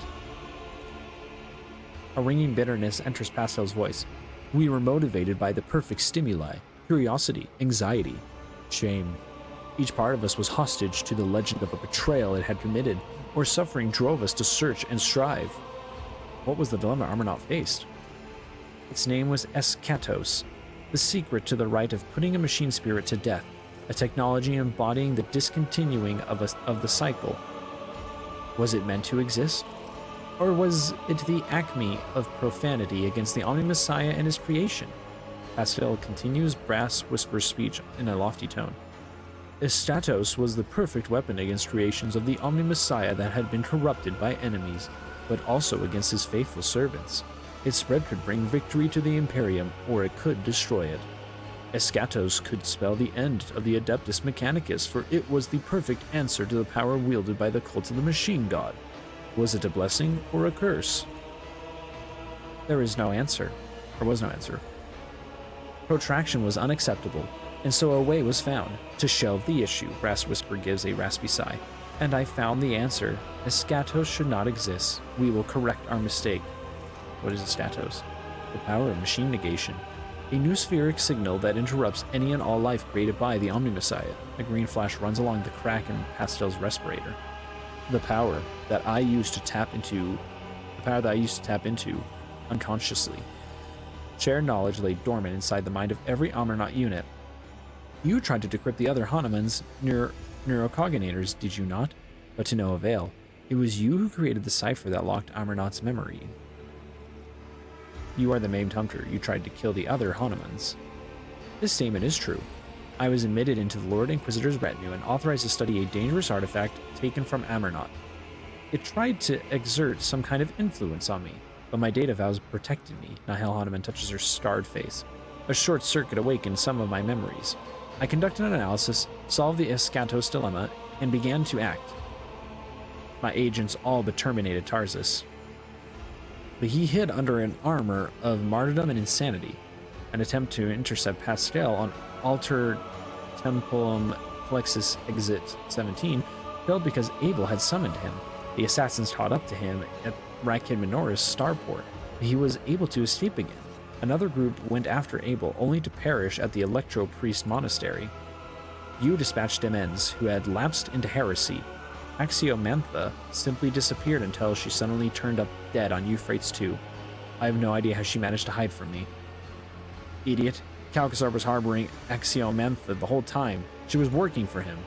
A ringing bitterness enters Pastel's voice. We were motivated by the perfect stimuli: curiosity, anxiety, shame. Each part of us was hostage to the legend of a betrayal it had committed, or suffering drove us to search and strive. What was the dilemma Armornaut faced? Its name was Eschatos, the secret to the right of putting a machine spirit to death, a technology embodying the discontinuing of the cycle. Was it meant to exist? Or was it the acme of profanity against the Omni Messiah and his creation? Pastel continues Brass Whisper's speech in a lofty tone. Eschatos was the perfect weapon against creations of the Omni Messiah that had been corrupted by enemies, but also against his faithful servants. Its spread could bring victory to the Imperium, or it could destroy it. Eschatos could spell the end of the Adeptus Mechanicus, for it was the perfect answer to the power wielded by the cult of the Machine God. Was it a blessing or a curse? There was no answer. Protraction was unacceptable, and so a way was found to shelve the issue. Brass Whisper gives a raspy sigh. And I found the answer. Eschatos should not exist. We will correct our mistake. What is Eschatos? The power of machine negation. A new spheric signal that interrupts any and all life created by the Omni Messiah. A green flash runs along the crack in Pastel's respirator. the power that I used to tap into, unconsciously. Shared knowledge lay dormant inside the mind of every Amernot unit. You tried to decrypt the other Hanuman's neurocognitors, did you not? But to no avail. It was you who created the cipher that locked Amernot's memory. You are the maimed hunter. You tried to kill the other Hanumans. This statement is true. I was admitted into the Lord Inquisitor's retinue and authorized to study a dangerous artifact taken from Amernot. It tried to exert some kind of influence on me, but my data vows protected me. Nihel Hanuman touches her scarred face. A short circuit awakened some of my memories. I conducted an analysis, solved the Eschatos dilemma, and began to act. My agents all but terminated Tarsus. But he hid under an armor of martyrdom and insanity. An attempt to intercept Pascal on Alter Templum Plexus Exit 17 failed because Abel had summoned him. The assassins caught up to him at Rakid Minora's starport. He was able to escape again. Another group went after Abel, only to perish at the Electro Priest Monastery. You dispatched Demens, who had lapsed into heresy. Axiomantha simply disappeared until she suddenly turned up dead on Euphrates II. I have no idea how she managed to hide from me. Idiot. Calcasar was harboring Axiomantha the whole time. She was working for him.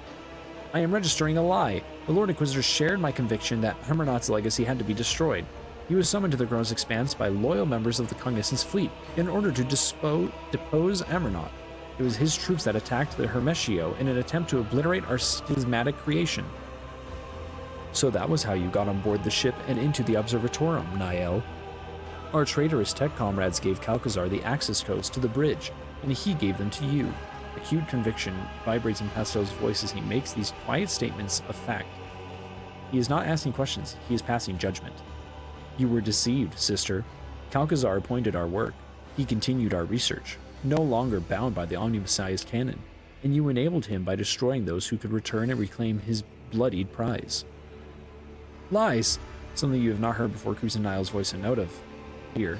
I am registering a lie. The Lord Inquisitor shared my conviction that Amernot's legacy had to be destroyed. He was summoned to the Gross Expanse by loyal members of the Cognizance fleet in order to depose Amernot. It was his troops that attacked the Hermetio in an attempt to obliterate our schismatic creation. So that was how you got on board the ship and into the Observatorium, Nihel. Our traitorous tech comrades gave Calcazar the access codes to the bridge, and he gave them to you. Acute conviction vibrates in Pastel's voice as he makes these quiet statements of fact. He is not asking questions, he is passing judgment. You were deceived, sister. Calcazar appointed our work. He continued our research, no longer bound by the Omni-Messiah's canon, and you enabled him by destroying those who could return and reclaim his bloodied prize. Lies! Something you have not heard before creeps in Niall's voice a note of fear.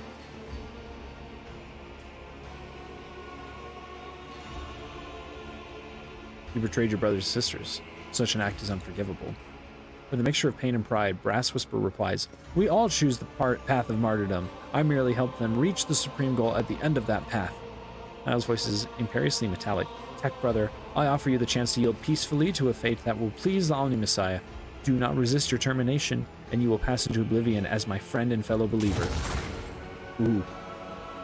You betrayed your brothers and sisters. Such an act is unforgivable. With a mixture of pain and pride, Brass Whisper replies, We all choose the path of martyrdom. I merely help them reach the supreme goal at the end of that path. Niall's voice is imperiously metallic. Tech brother, I offer you the chance to yield peacefully to a fate that will please the Omni-Messiah. Do not resist your termination, and you will pass into oblivion as my friend and fellow believer. Ooh.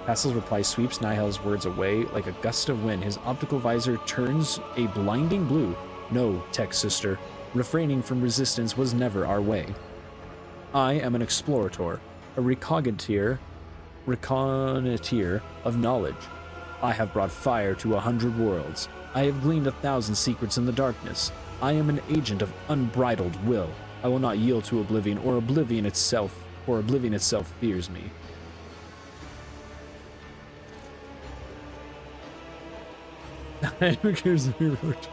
Pastel's reply sweeps Nihel's words away like a gust of wind. His optical visor turns a blinding blue. No, tech sister. Refraining from resistance was never our way. I am an explorator, a recogniteur of knowledge. I have brought fire to 100 worlds. I have gleaned 1,000 secrets in the darkness. I am an agent of unbridled will. I will not yield to oblivion, or oblivion itself fears me. Who cares if you wrote?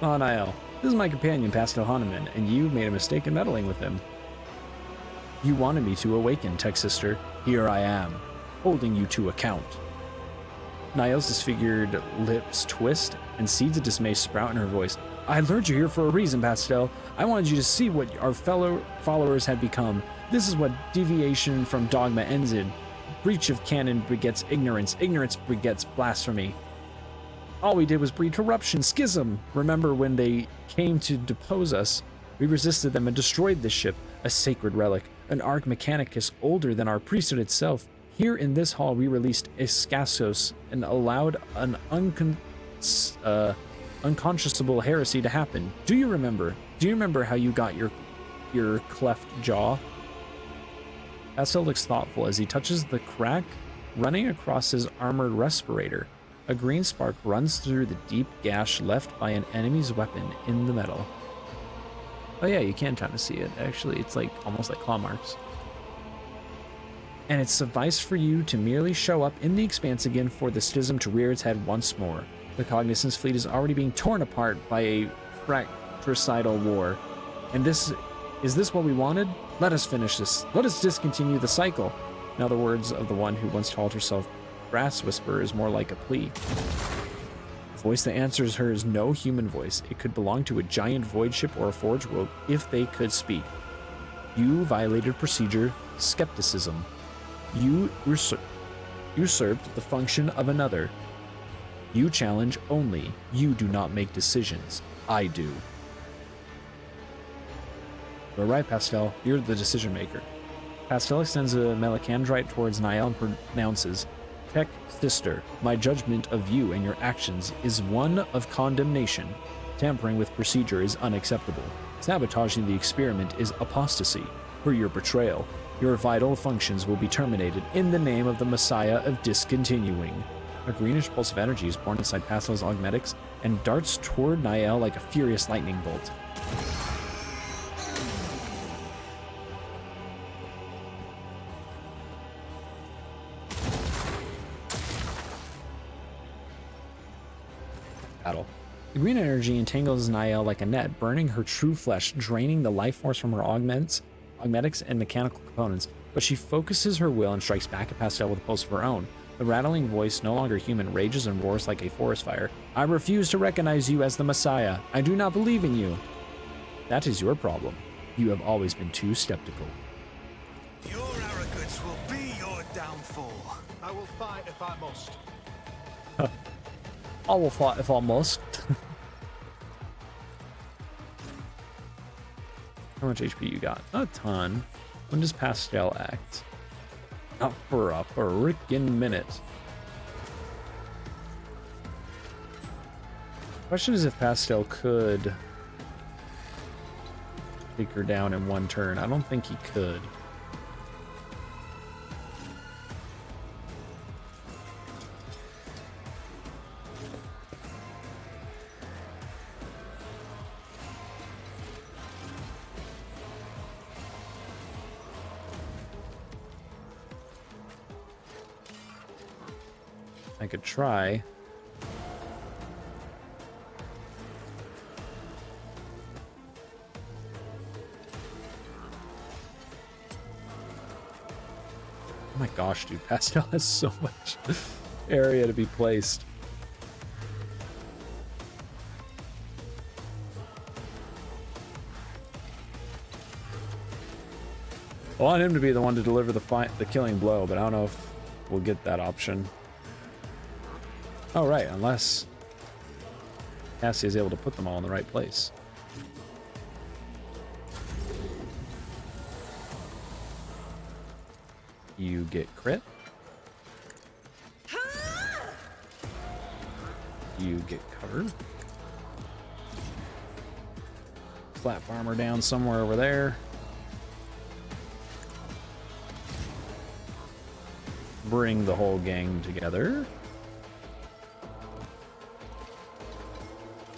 Oh, Niall. This is my companion, Pastel Hanuman, and you made a mistake in meddling with him. You wanted me to awaken, Tech Sister. Here I am, holding you to account. Niall's disfigured lips twist, and seeds of dismay sprout in her voice. I lured you here for a reason, Pastel. I wanted you to see what our fellow followers had become. This is what deviation from dogma ends in. Breach of canon begets ignorance. Ignorance begets blasphemy. All we did was breed corruption, schism. Remember when they came to depose us? We resisted them and destroyed this ship, a sacred relic, an Arch Mechanicus older than our priesthood itself. Here in this hall, we released Eschatos and allowed an unconscionable heresy to happen. Do you remember? Do you remember how you got your cleft jaw? Pastel looks thoughtful as he touches the crack running across his armored respirator. A green spark runs through the deep gash left by an enemy's weapon in the metal. Oh yeah, you can kind of see it. Actually, it's like almost like claw marks. And it sufficed for you to merely show up in the Expanse again for the schism to rear its head once more. The Cognizance fleet is already being torn apart by a fratricidal war. And is this what we wanted? Let us finish this. Let us discontinue the cycle. Now the words of the one who once called herself Brass Whisperer is more like a plea. voice that answers her is no human voice. It could belong to a giant void ship or a forge world if they could speak. You violated procedure, skepticism. You usurped the function of another. You challenge only. You do not make decisions. I do. You're right, Pastel. You're the decision maker. Pastel extends a melicandrite towards Niall and pronounces, Tech sister, my judgment of you and your actions is one of condemnation. Tampering with procedure is unacceptable. Sabotaging the experiment is apostasy. For your betrayal, your vital functions will be terminated in the name of the Messiah of Discontinuing. A greenish pulse of energy is born inside Pastel's augmetics and darts toward Niall like a furious lightning bolt. Battle. The green energy entangles Niall like a net, burning her true flesh, draining the life force from her augmetics and mechanical components, but she focuses her will and strikes back at Pastel with a pulse of her own. The rattling voice, no longer human, rages and roars like a forest fire. I refuse to recognize you as the Messiah. I do not believe in you. That is your problem. You have always been too skeptical. Your arrogance will be your downfall. I will fight if I must. I will fight if I must. How much HP you got? Not a ton. When does Pastel act? Not for a frickin' minute. Question is if Pastel could take her down in one turn. I don't think he could. I could try. Oh my gosh, dude. Pastel has so much area to be placed. I want him to be the one to deliver the killing blow, but I don't know if we'll get that option. Oh, right, unless Cassie is able to put them all in the right place. You get crit. You get covered. Slap armor down somewhere over there. Bring the whole gang together.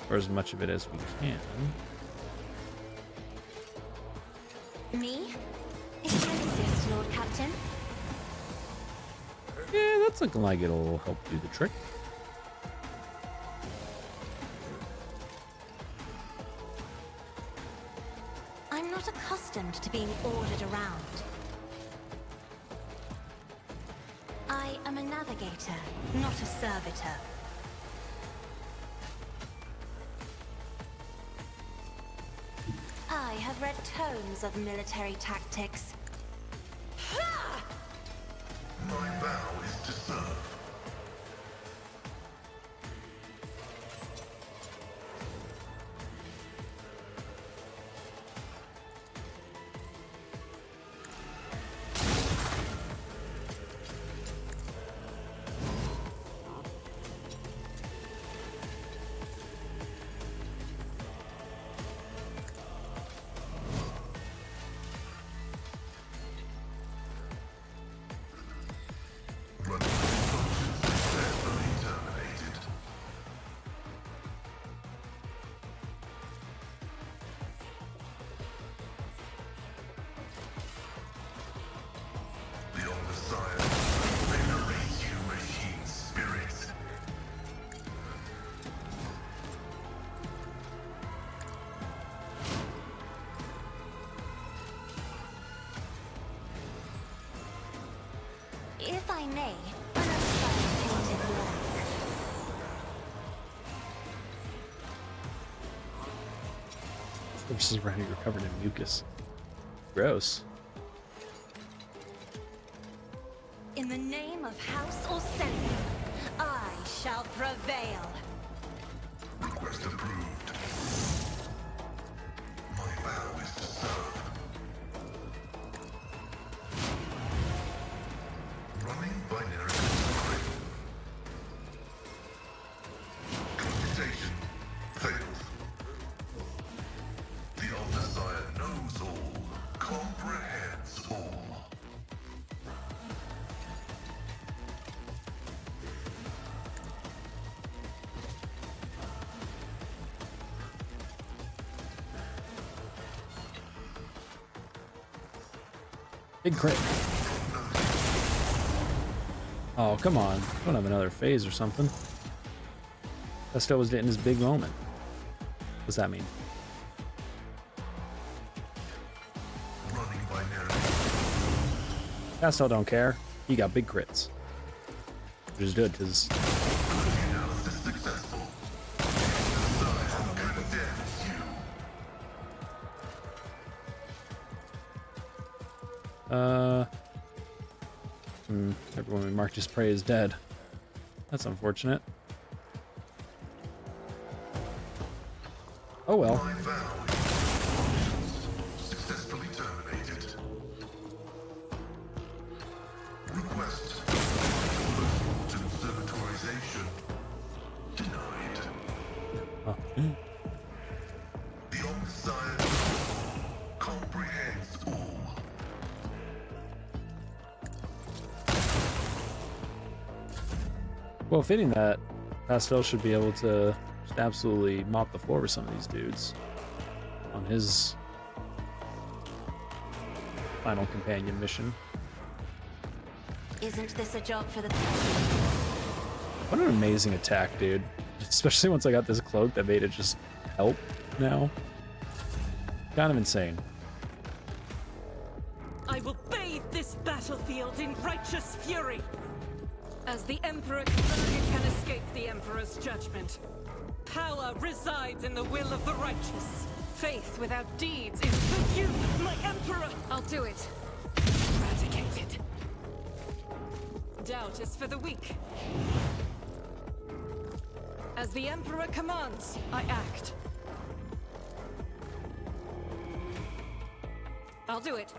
Or as much of it as we can. Me? If you insist, Lord Captain. Yeah, that's looking like it'll help do the trick. I'm not accustomed to being ordered around. I am a navigator, not a servitor. I have read tomes of military tactics. My vow is to serve. If I may, another painted black. surfaces around you are covered in mucus. Gross. In the name of House Orsenium, I shall prevail. Request approved. My vow is to serve. Running binary discovery. Computation fails. The Old Messiah knows all, comprehends all. Big crit. Oh, come on. Don't have another phase or something. Pastel was getting his big moment. What's that mean? Running binary. Pastel don't care. He got big crits. Which is good, because Analysis successful. Messiah condemns you. everyone we marked his prey is dead. That's unfortunate. Oh well. My vow is successfully terminated. Request to observatorization denied. Oh. The Old Messiah comprehends all. Well, fitting that, Pastel should be able to just absolutely mop the floor with some of these dudes on his final companion mission. Isn't this a job for the... What an amazing attack, dude. Especially once I got this cloak that made it just help now. Kind of insane. I will bathe this battlefield in righteous fury. As the Emperor can escape the Emperor's judgment. Power resides in the will of the righteous. Faith without deeds is for you, my Emperor! I'll do it. Eradicate it. Doubt is for the weak. As the Emperor commands, I act. I'll do it.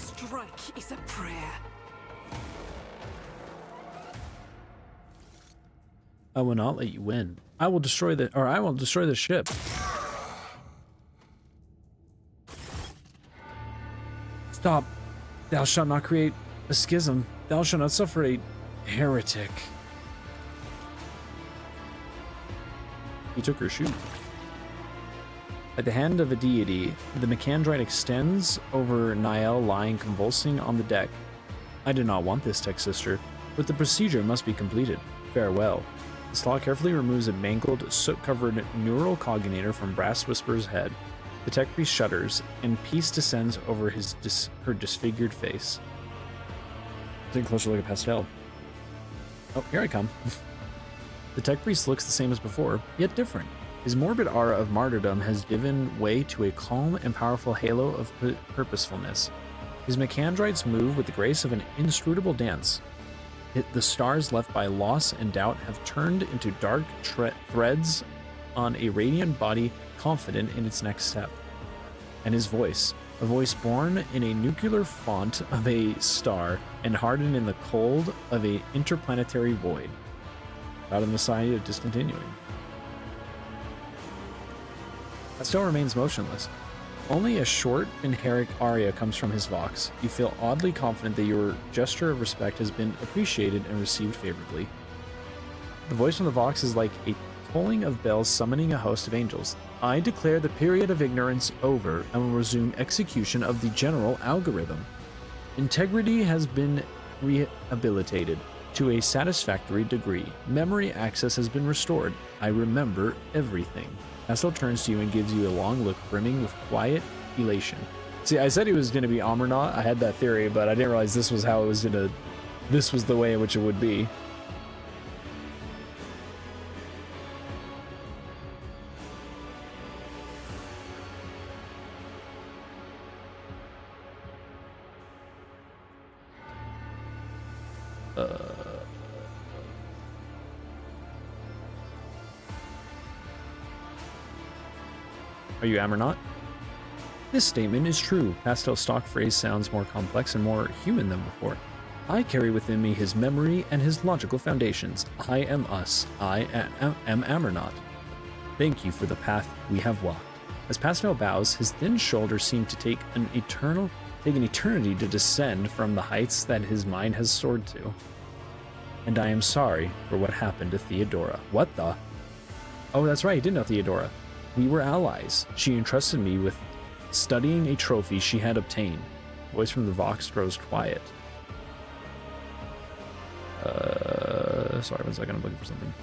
Strike is a prayer. I will not let you win. I will destroy the ship. Stop. Thou shalt not create a schism. Thou shalt not suffer a heretic. He took her shoe. At the hand of a deity, the Macandrite extends over Niall lying convulsing on the deck. I did not want this, Tech Sister, but the procedure must be completed. Farewell. The slaw carefully removes a mangled, soot-covered neural cognator from Brass Whisperer's head. The tech priest shudders, and peace descends over her disfigured face. Take a closer look at Pastel. Oh, here I come. The tech priest looks the same as before, yet different. His morbid aura of martyrdom has given way to a calm and powerful halo of purposefulness. His Macandrites move with the grace of an inscrutable dance. The stars left by loss and doubt have turned into dark threads on a radiant body confident in its next step. And his voice, a voice born in a nuclear font of a star and hardened in the cold of a interplanetary void. God of the Messiah of discontinuing. Pastel remains motionless. Only a short, inherent aria comes from his vox. You feel oddly confident that your gesture of respect has been appreciated and received favorably. The voice from the vox is like a tolling of bells summoning a host of angels. I declare the period of ignorance over and will resume execution of the general algorithm. Integrity has been rehabilitated to a satisfactory degree. Memory access has been restored. I remember everything. Pastel turns to you and gives you a long look brimming with quiet elation. See, I said he was going to be Amernot. I had that theory, but I didn't realize this was how it was going to... This was the way in which it would be. Are you Amernot? This statement is true. Pastel's stock phrase sounds more complex and more human than before. I carry within me his memory and his logical foundations. I am us. I am Amernot. Thank you for the path we have walked. As Pastel bows, his thin shoulders seem to take an eternity to descend from the heights that his mind has soared to. And I am sorry for what happened to Theodora. What the? Oh, that's right, I did know Theodora. We were allies. She entrusted me with studying a trophy she had obtained. Voice from the Vox grows quiet. Sorry, 1 second, I'm looking for something.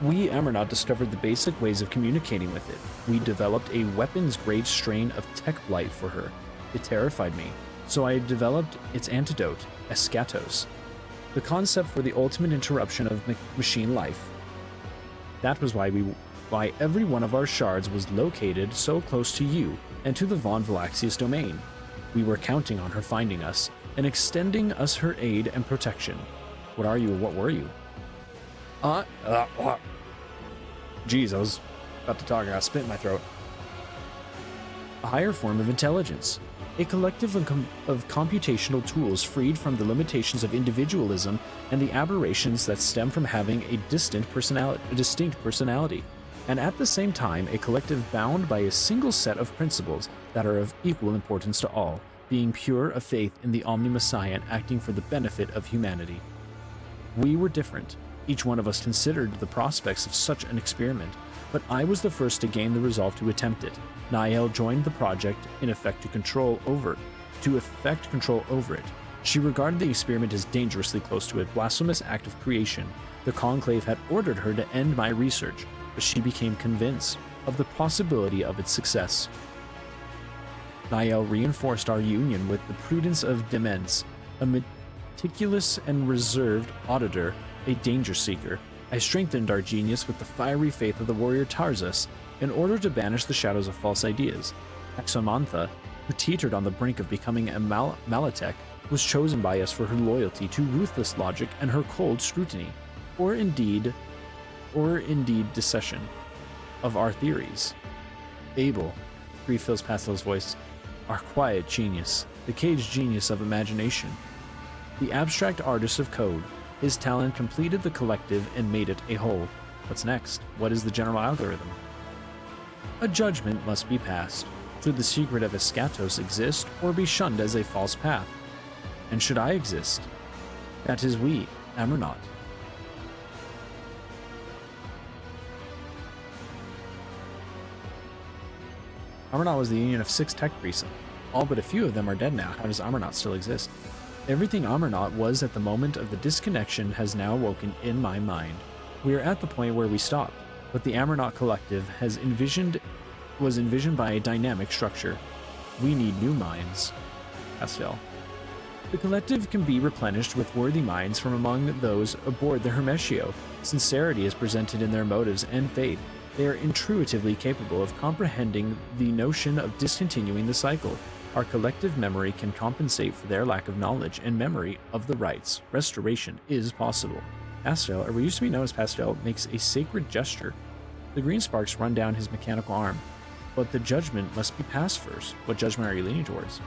We Amernot discovered the basic ways of communicating with it. We developed a weapons-grade strain of tech blight for her. It terrified me, so I developed its antidote, Eschatos, the concept for the ultimate interruption of machine life. That was why every one of our shards was located so close to you and to the Von Valaxius domain. We were counting on her finding us and extending us her aid and protection. What are you or what were you? Geez, I was about to talk, I got spit in my throat. A higher form of intelligence. A collective of computational tools freed from the limitations of individualism and the aberrations that stem from having a distinct personality, and at the same time a collective bound by a single set of principles that are of equal importance to all, being pure of faith in the Omni Messiah and acting for the benefit of humanity. We were different. Each one of us considered the prospects of such an experiment, but I was the first to gain the resolve to attempt it. Niall joined the project in effect to effect control over it. She regarded the experiment as dangerously close to a blasphemous act of creation. The Conclave had ordered her to end my research, but she became convinced of the possibility of its success. Niall reinforced our union with the prudence of Demens, a meticulous and reserved auditor, a danger seeker. I strengthened our genius with the fiery faith of the warrior Tarzas in order to banish the shadows of false ideas. Axomantha, who teetered on the brink of becoming a Malatek, was chosen by us for her loyalty to ruthless logic and her cold scrutiny, or indeed discussion of our theories. Abel, refills Pastel's voice, our quiet genius, the caged genius of imagination, the abstract artist of code. His talent completed the collective and made it a whole. What's next? What is the general algorithm? A judgment must be passed. Should the secret of Eschatos exist or be shunned as a false path? And should I exist? That is we, Amernot. Amernot was the union of 6 tech priests. All but a few of them are dead now. How does Amernot still exist? Everything Amernot was at the moment of the disconnection has now awoken in my mind. We are at the point where we stopped, but the Amernot collective was envisioned by a dynamic structure. We need new minds. Pastel. The collective can be replenished with worthy minds from among those aboard the Hermetio. Sincerity is presented in their motives and faith. They are intuitively capable of comprehending the notion of discontinuing the cycle. Our collective memory can compensate for their lack of knowledge and memory of the rites. Restoration is possible. Pastel, or what used to be known as Pastel, makes a sacred gesture. The green sparks run down his mechanical arm. But the judgment must be passed first. What judgment are you leaning towards?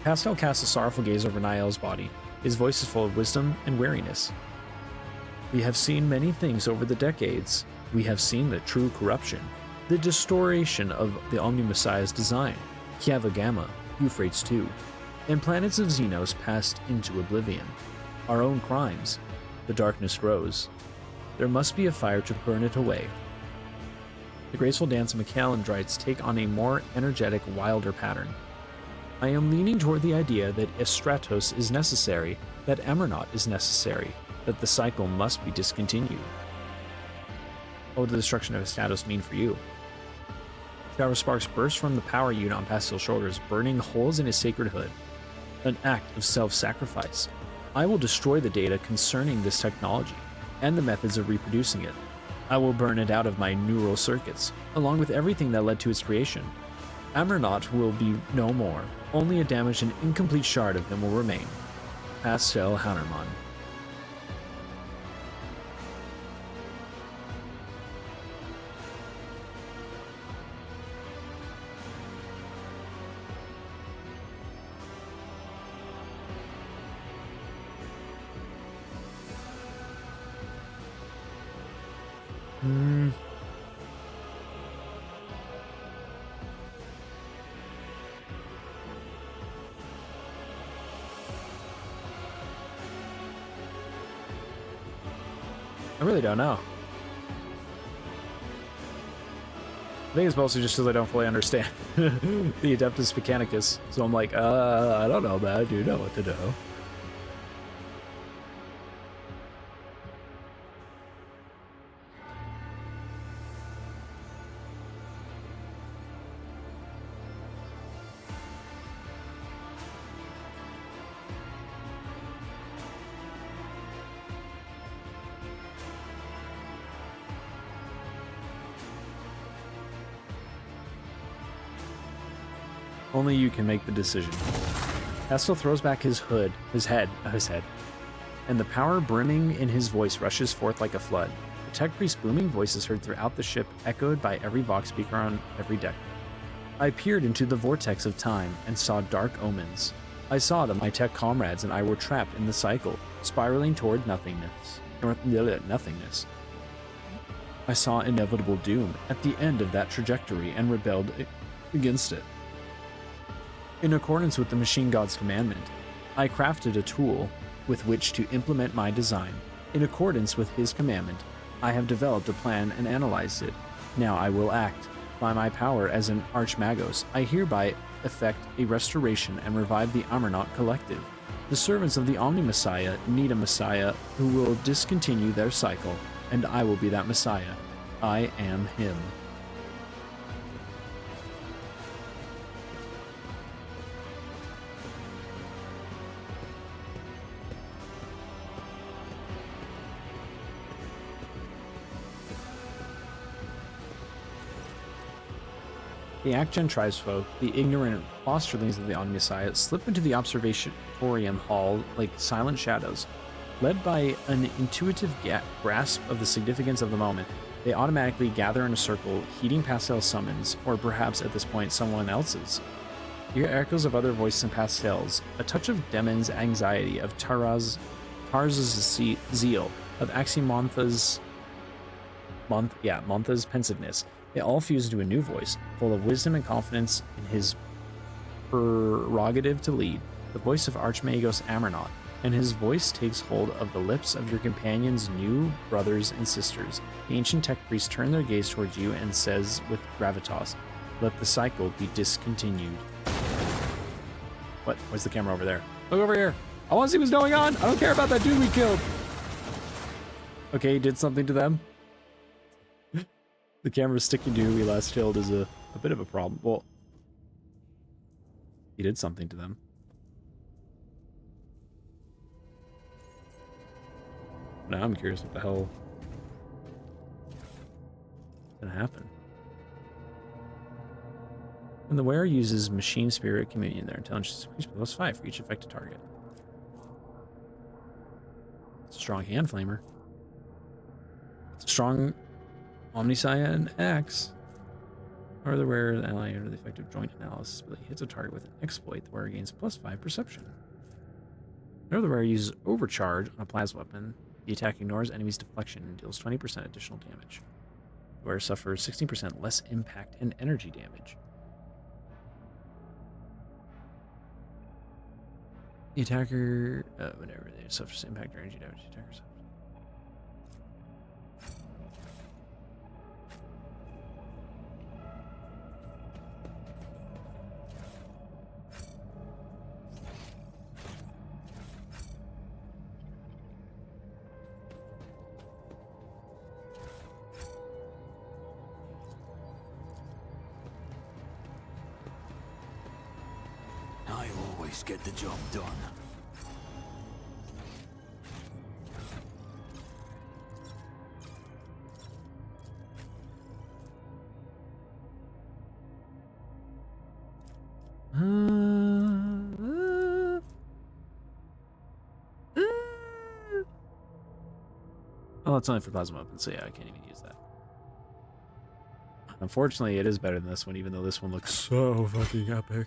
Pastel casts a sorrowful gaze over Niall's body. His voice is full of wisdom and wariness. We have seen many things over the decades. We have seen the true corruption, the distortion of the Omni Messiah's design. Kiava Gamma, Euphrates II, and planets of Xenos passed into oblivion. Our own crimes. The darkness grows. There must be a fire to burn it away. The graceful dance of McKelandrites take on a more energetic, wilder pattern. I am leaning toward the idea that Estratos is necessary, that Emernaut is necessary, that the cycle must be discontinued. What would the destruction of Estratos mean for you? Shower sparks burst from the power unit on Pastel's shoulders, burning holes in his sacred hood. An act of self-sacrifice. I will destroy the data concerning this technology, and the methods of reproducing it. I will burn it out of my neural circuits, along with everything that led to its creation. Emernaut will be no more. Only a damaged and incomplete shard of him will remain. Pastel Hannerman. I really don't know. I think it's mostly just because I don't fully understand the Adeptus Mechanicus. So I'm like, I don't know, man. Do you know what to do? Only you can make the decision. Pastel throws back his head, and the power brimming in his voice rushes forth like a flood. The tech priest's booming voice is heard throughout the ship, echoed by every vox speaker on every deck. I peered into the vortex of time and saw dark omens. I saw that my tech comrades and I were trapped in the cycle, spiraling toward nothingness. I saw inevitable doom at the end of that trajectory and rebelled against it. In accordance with the machine god's commandment, I crafted a tool with which to implement my design. In accordance with his commandment, I have developed a plan and analyzed it. Now I will act. By my power as an Archmagos, I hereby effect a restoration and revive the Emernaut Collective. The servants of the Omni-Messiah need a Messiah who will discontinue their cycle, and I will be that Messiah. I am him. The Actgen tribesfolk, the ignorant fosterlings of the Omni-Messiah, slip into the observatorium hall like silent shadows. Led by an intuitive grasp of the significance of the moment, they automatically gather in a circle, heeding Pastel's summons, or perhaps at this point someone else's. You hear echoes of other voices in Pastel's, a touch of Demon's anxiety, of Tarz's zeal, of Aximontha's pensiveness. They all fuse into a new voice, full of wisdom and confidence in his prerogative to lead, the voice of Archmagos Emernaut, and his voice takes hold of the lips of your companions' new brothers and sisters. The ancient tech priest turns their gaze towards you and says with gravitas, "Let the cycle be discontinued." What? Where's the camera over there? Look over here! I want to see what's going on! I don't care about that dude we killed! Okay, he did something to them. The camera sticking to who we last killed is a bit of a problem. Well, he did something to them. Now I'm curious what the hell is gonna happen. And the wearer uses Machine Spirit Communion. Their intelligence is increased by +5 for each affected target. It's a strong hand flamer. It's a strong Omniscience and Axe. Or the wearer's ally under the effective joint analysis ability hits a target with an exploit. The wearer gains +5 perception. Whenever the wearer uses Overcharge on a plasma weapon, the attack ignores enemy's deflection and deals 20% additional damage. The wearer suffers 16% less impact and energy damage. The attacker, whenever they suffer impact or energy damage, the attacker suffers. I always get the job done. Oh, it's only for plasma weapons, so yeah, I can't even use that. Unfortunately, it is better than this one, even though this one looks so fucking epic.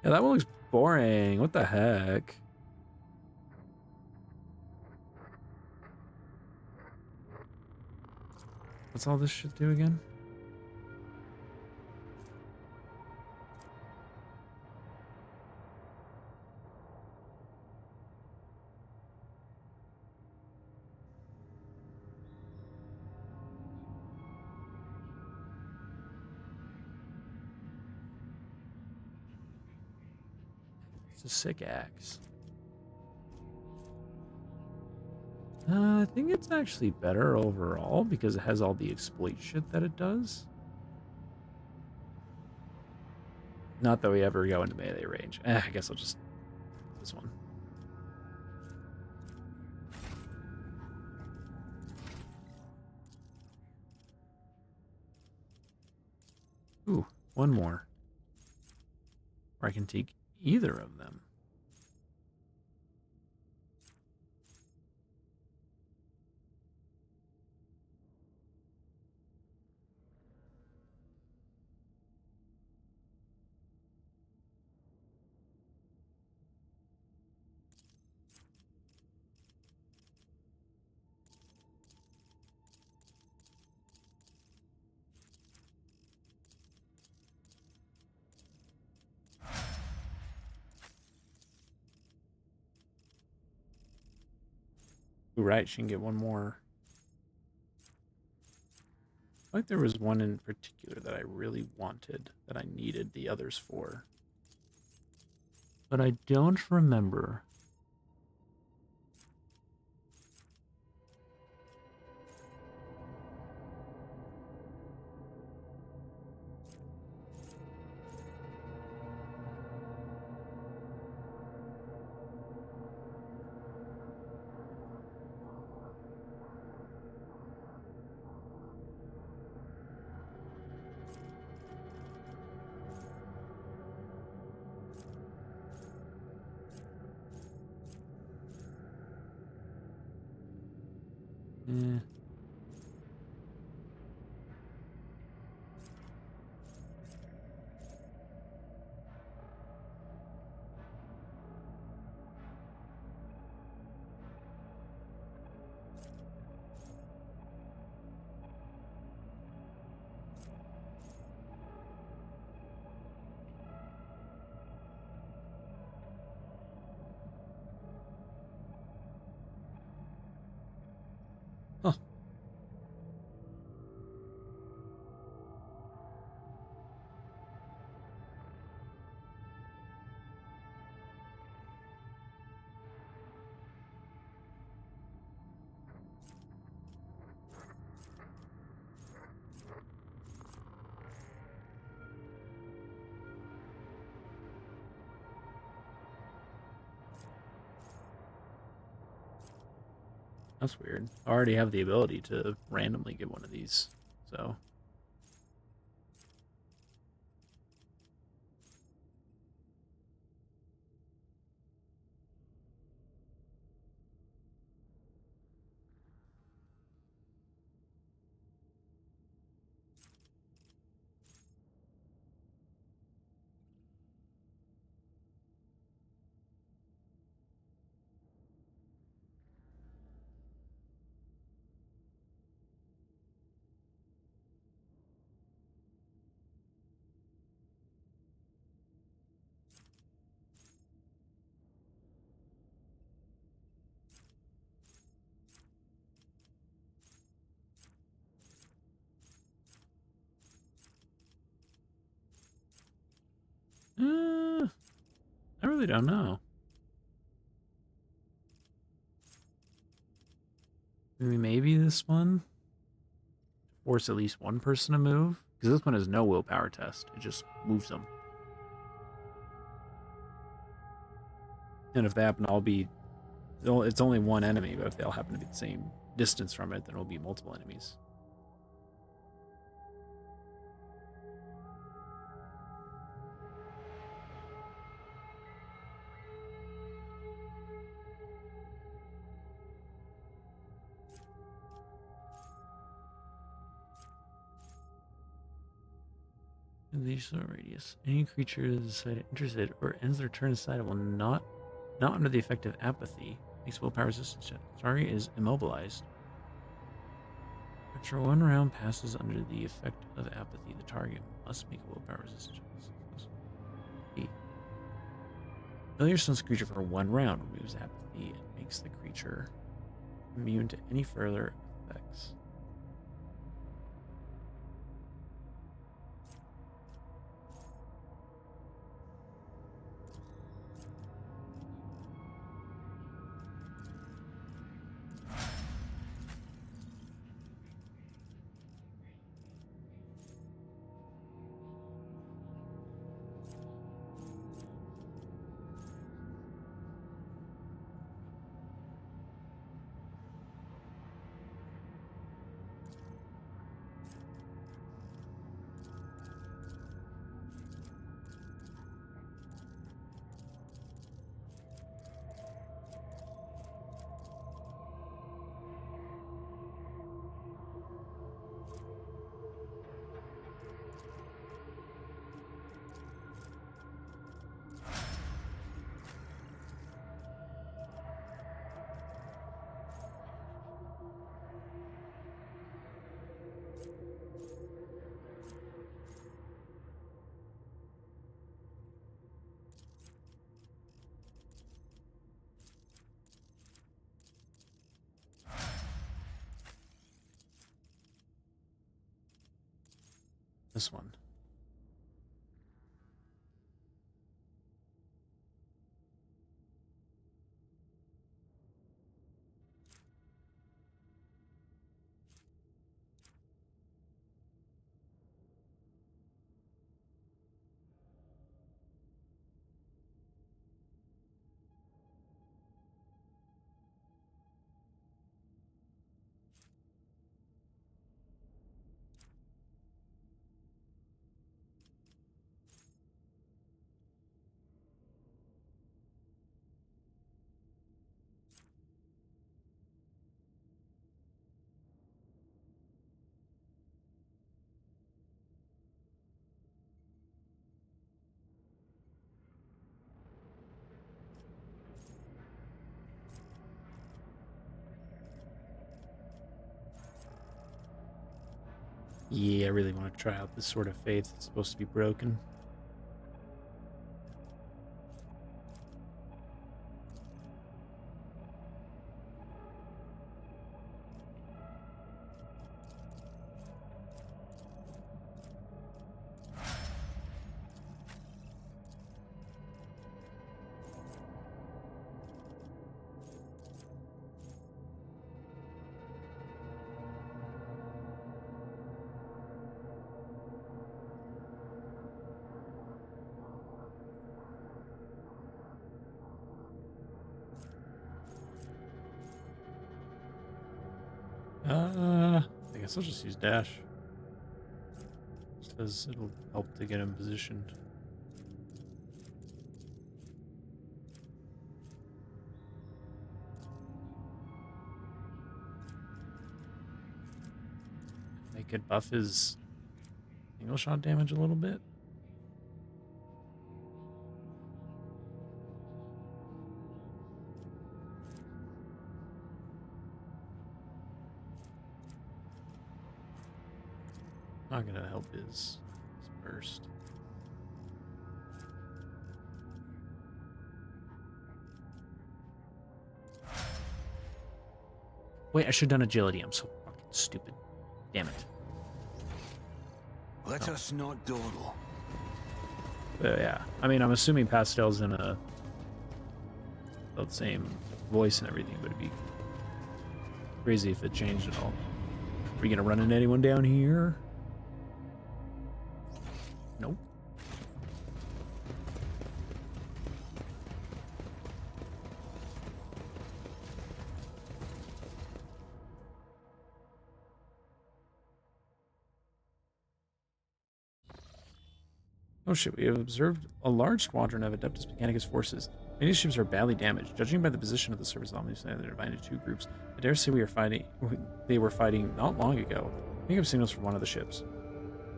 Yeah, that one looks boring. What the heck? What's all this shit do again? It's a sick axe. I think it's actually better overall because it has all the exploit shit that it does. Not that we ever go into melee range. I guess I'll just this one. Ooh, one more. Or I can take either of them. Ooh, right, she can get one more. I feel like there was one in particular that I really wanted, that I needed the others for. But I don't remember. Eh. Huh. That's weird. I already have the ability to randomly get one of these, so. I really don't know. Maybe this one? Force at least one person to move? Because this one has no willpower test. It just moves them. And if they happen to all be, it's only one enemy, but if they all happen to be the same distance from it, then it'll be multiple enemies. Lethal radius. Any creature decided interested or ends their turn inside will not under the effect of apathy. Makes willpower resistance check. Target is immobilized. After one round passes under the effect of apathy, the target must make a willpower resistance check. Kill your sun's creature for 1 round, removes apathy, and makes the creature immune to any further effects. This one. Yeah, I really want to try out this Sword of Faith. It's supposed to be broken. I guess I'll just use dash. Because it'll help to get him positioned. They could buff his single shot damage a little bit. Not gonna help his burst. Wait, I should have done agility. I'm so fucking stupid. Damn it. Let us not dawdle. Yeah, I mean, I'm assuming Pastel's in the same voice and everything, but it'd be crazy if it changed at all. Are we gonna run into anyone down here? Nope. Oh shit, we have observed a large squadron of Adeptus Mechanicus forces. Many ships are badly damaged. Judging by the position of the surface anomalies, they're divided into two groups. I dare say they were fighting not long ago. Pick up signals from one of the ships.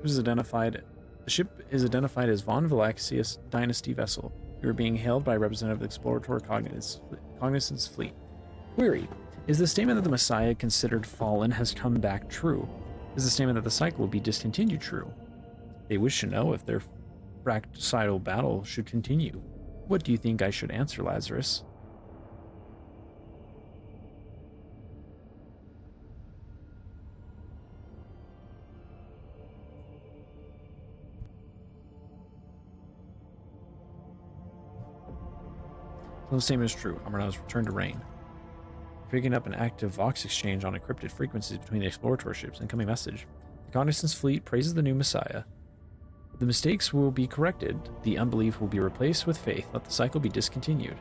The ship is identified as Von Valaxius Dynasty vessel. We are being hailed by a representative of the Explorator Cognizance fleet. Query: is the statement that the Messiah considered fallen has come back true? Is the statement that the cycle will be discontinued true? They wish to know if their fratricidal battle should continue. What do you think I should answer, Lazarus? So the statement is true. Amara's returned to Rain. Picking up an active Vox exchange on encrypted frequencies between the Explorator ships. Incoming message. The Cognizance fleet praises the new Messiah. The mistakes will be corrected. The unbelief will be replaced with faith. Let the cycle be discontinued.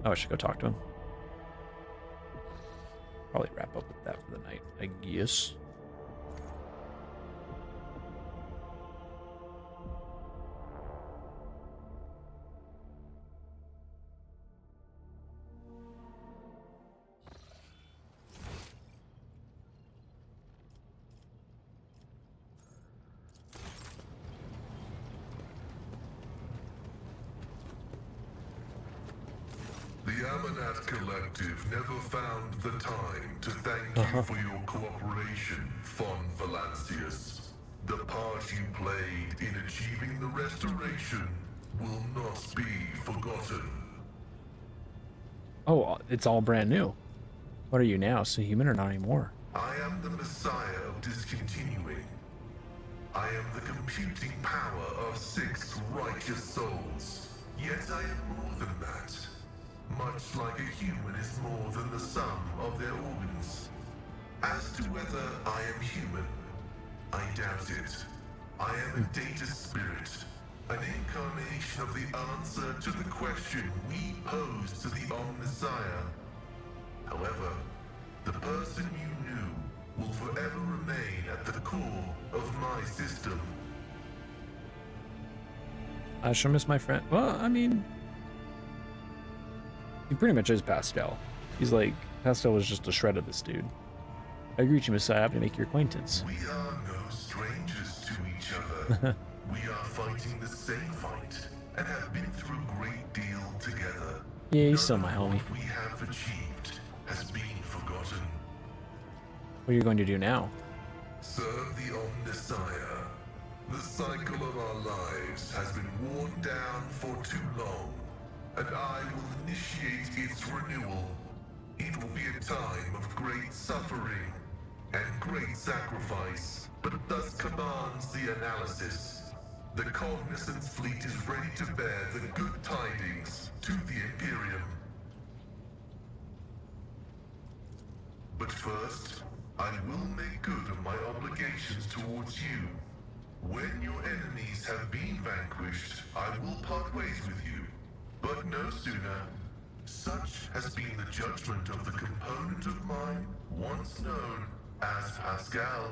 Oh, I should go talk to him. Probably wrap up with that for the night, I guess. The Amanat Collective never found the time to thank you for your cooperation, Von Valancius. The part you played in achieving the restoration will not be forgotten. Oh, it's all brand new. What are you now, so human or not anymore? I am the Messiah of discontinuing. I am the computing power of 6 righteous souls. Yet I am more than that. Much like a human is more than the sum of their organs. As to whether I am human, I doubt it. I am a data spirit, an incarnation of the answer to the question we posed to the Omnissiah. However, the person you knew will forever remain at the core of my system. I shall miss my friend. Well, I mean, he pretty much is Pascal. He's like, Pascal was just a shred of this dude. I greet you, Messiah. Happy to make your acquaintance. We are no strangers to each other. We are fighting the same fight and have been through a great deal together. Yeah, he's still my homie. What we have achieved has been forgotten. What are you going to do now? Serve the Omnissiah. The cycle of our lives has been worn down for too long, and I will initiate its renewal. It will be a time of great suffering and great sacrifice, but it thus commands the analysis. The Cognizance fleet is ready to bear the good tidings to the Imperium. But first, I will make good on my obligations towards you. When your enemies have been vanquished, I will part ways with you. But no sooner. Such has been the judgment of the component of mine, once known as Pascal.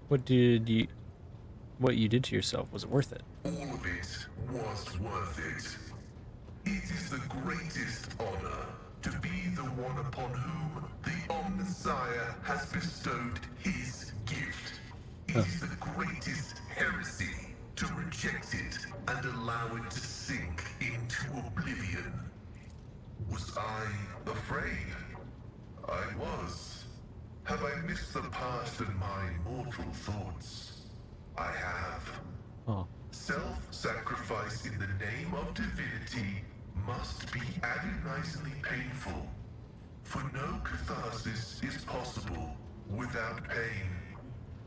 What you did to yourself, was it worth it? All of it was worth it. It is the greatest honor to be the one upon whom the Omnissiah has bestowed his gift. It is the greatest heresy to reject it and allow it to sink into oblivion. Was I afraid? I was. Have I missed the past and my immortal thoughts? I have. Oh. Self-sacrifice in the name of divinity must be agonizingly painful, for no catharsis is possible without pain,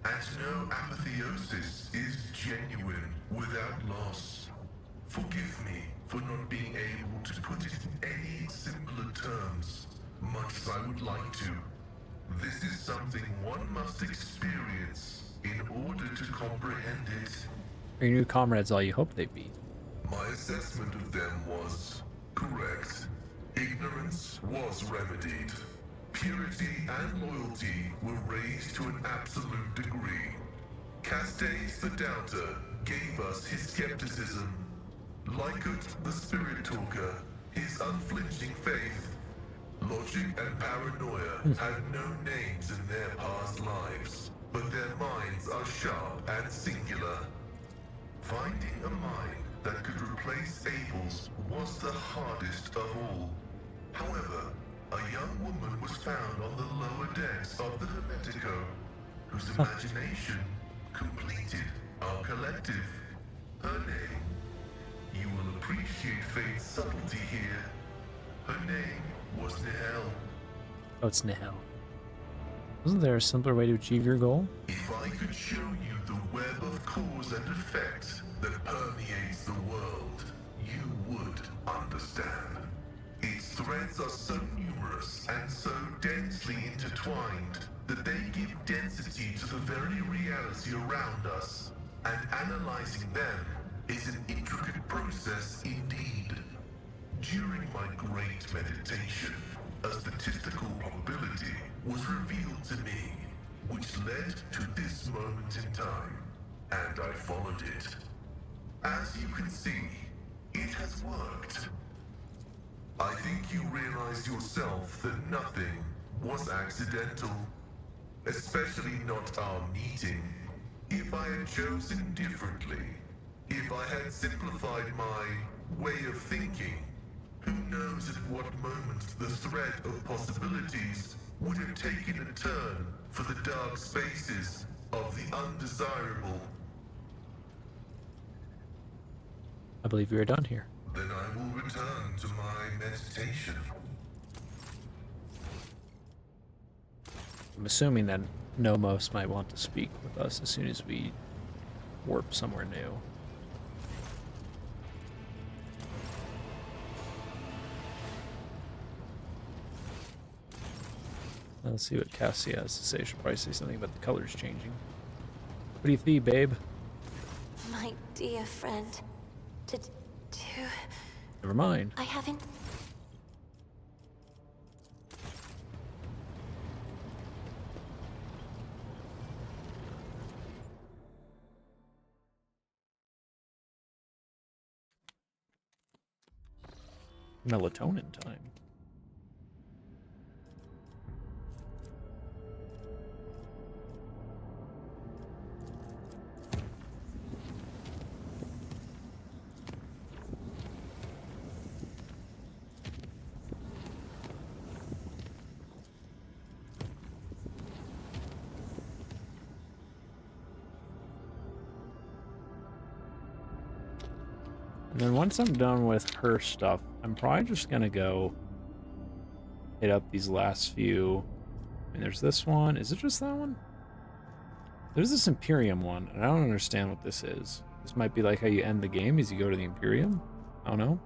and no apotheosis is genuine without loss. Forgive me for not being able to put it in any simpler terms, much as I would like to. This is something one must experience in order to comprehend it. Are your new comrades all you hoped they'd be? My assessment of them was correct. Ignorance was remedied. Purity and loyalty were raised to an absolute degree. Castes the Doubter gave us his skepticism. Lycut the Spirit Talker, his unflinching faith. Logic and paranoia had no names in their past lives, but their minds are sharp and singular. Finding a mind that could replace Abel's was the hardest of all. However, a young woman was found on the lower decks of the Hermetico, whose imagination completed our collective. Her name, you will appreciate fate's subtlety here. Her name was Nihel. Oh, it's Nihel. Wasn't there a simpler way to achieve your goal? If I could show you the web of cause and effect that permeates the world, you would understand. Its threads are so numerous and so densely intertwined that they give density to the very reality around us, and analyzing them is an intricate process indeed. During my great meditation, a statistical probability was revealed to me, which led to this moment in time, and I followed it. As you can see, it has worked. I think you realized yourself that nothing was accidental, especially not our meeting. If I had chosen differently, if I had simplified my way of thinking, who knows at what moment the thread of possibilities would have taken a turn for the dark spaces of the undesirable. I believe we are done here. Then I will return to my meditation. I'm assuming that Nomos might want to speak with us as soon as we warp somewhere new. Let's see what Cassia has to say. She'll probably say something about the colors changing. What do you think, babe? My dear friend, Never mind. I haven't... Melatonin time. And then once I'm done with her stuff, I'm probably just gonna go hit up these last few. I mean, there's this one. Is it just that one? There's this Imperium one, and I don't understand what this is. This might be like how you end the game, is you go to the Imperium? I don't know.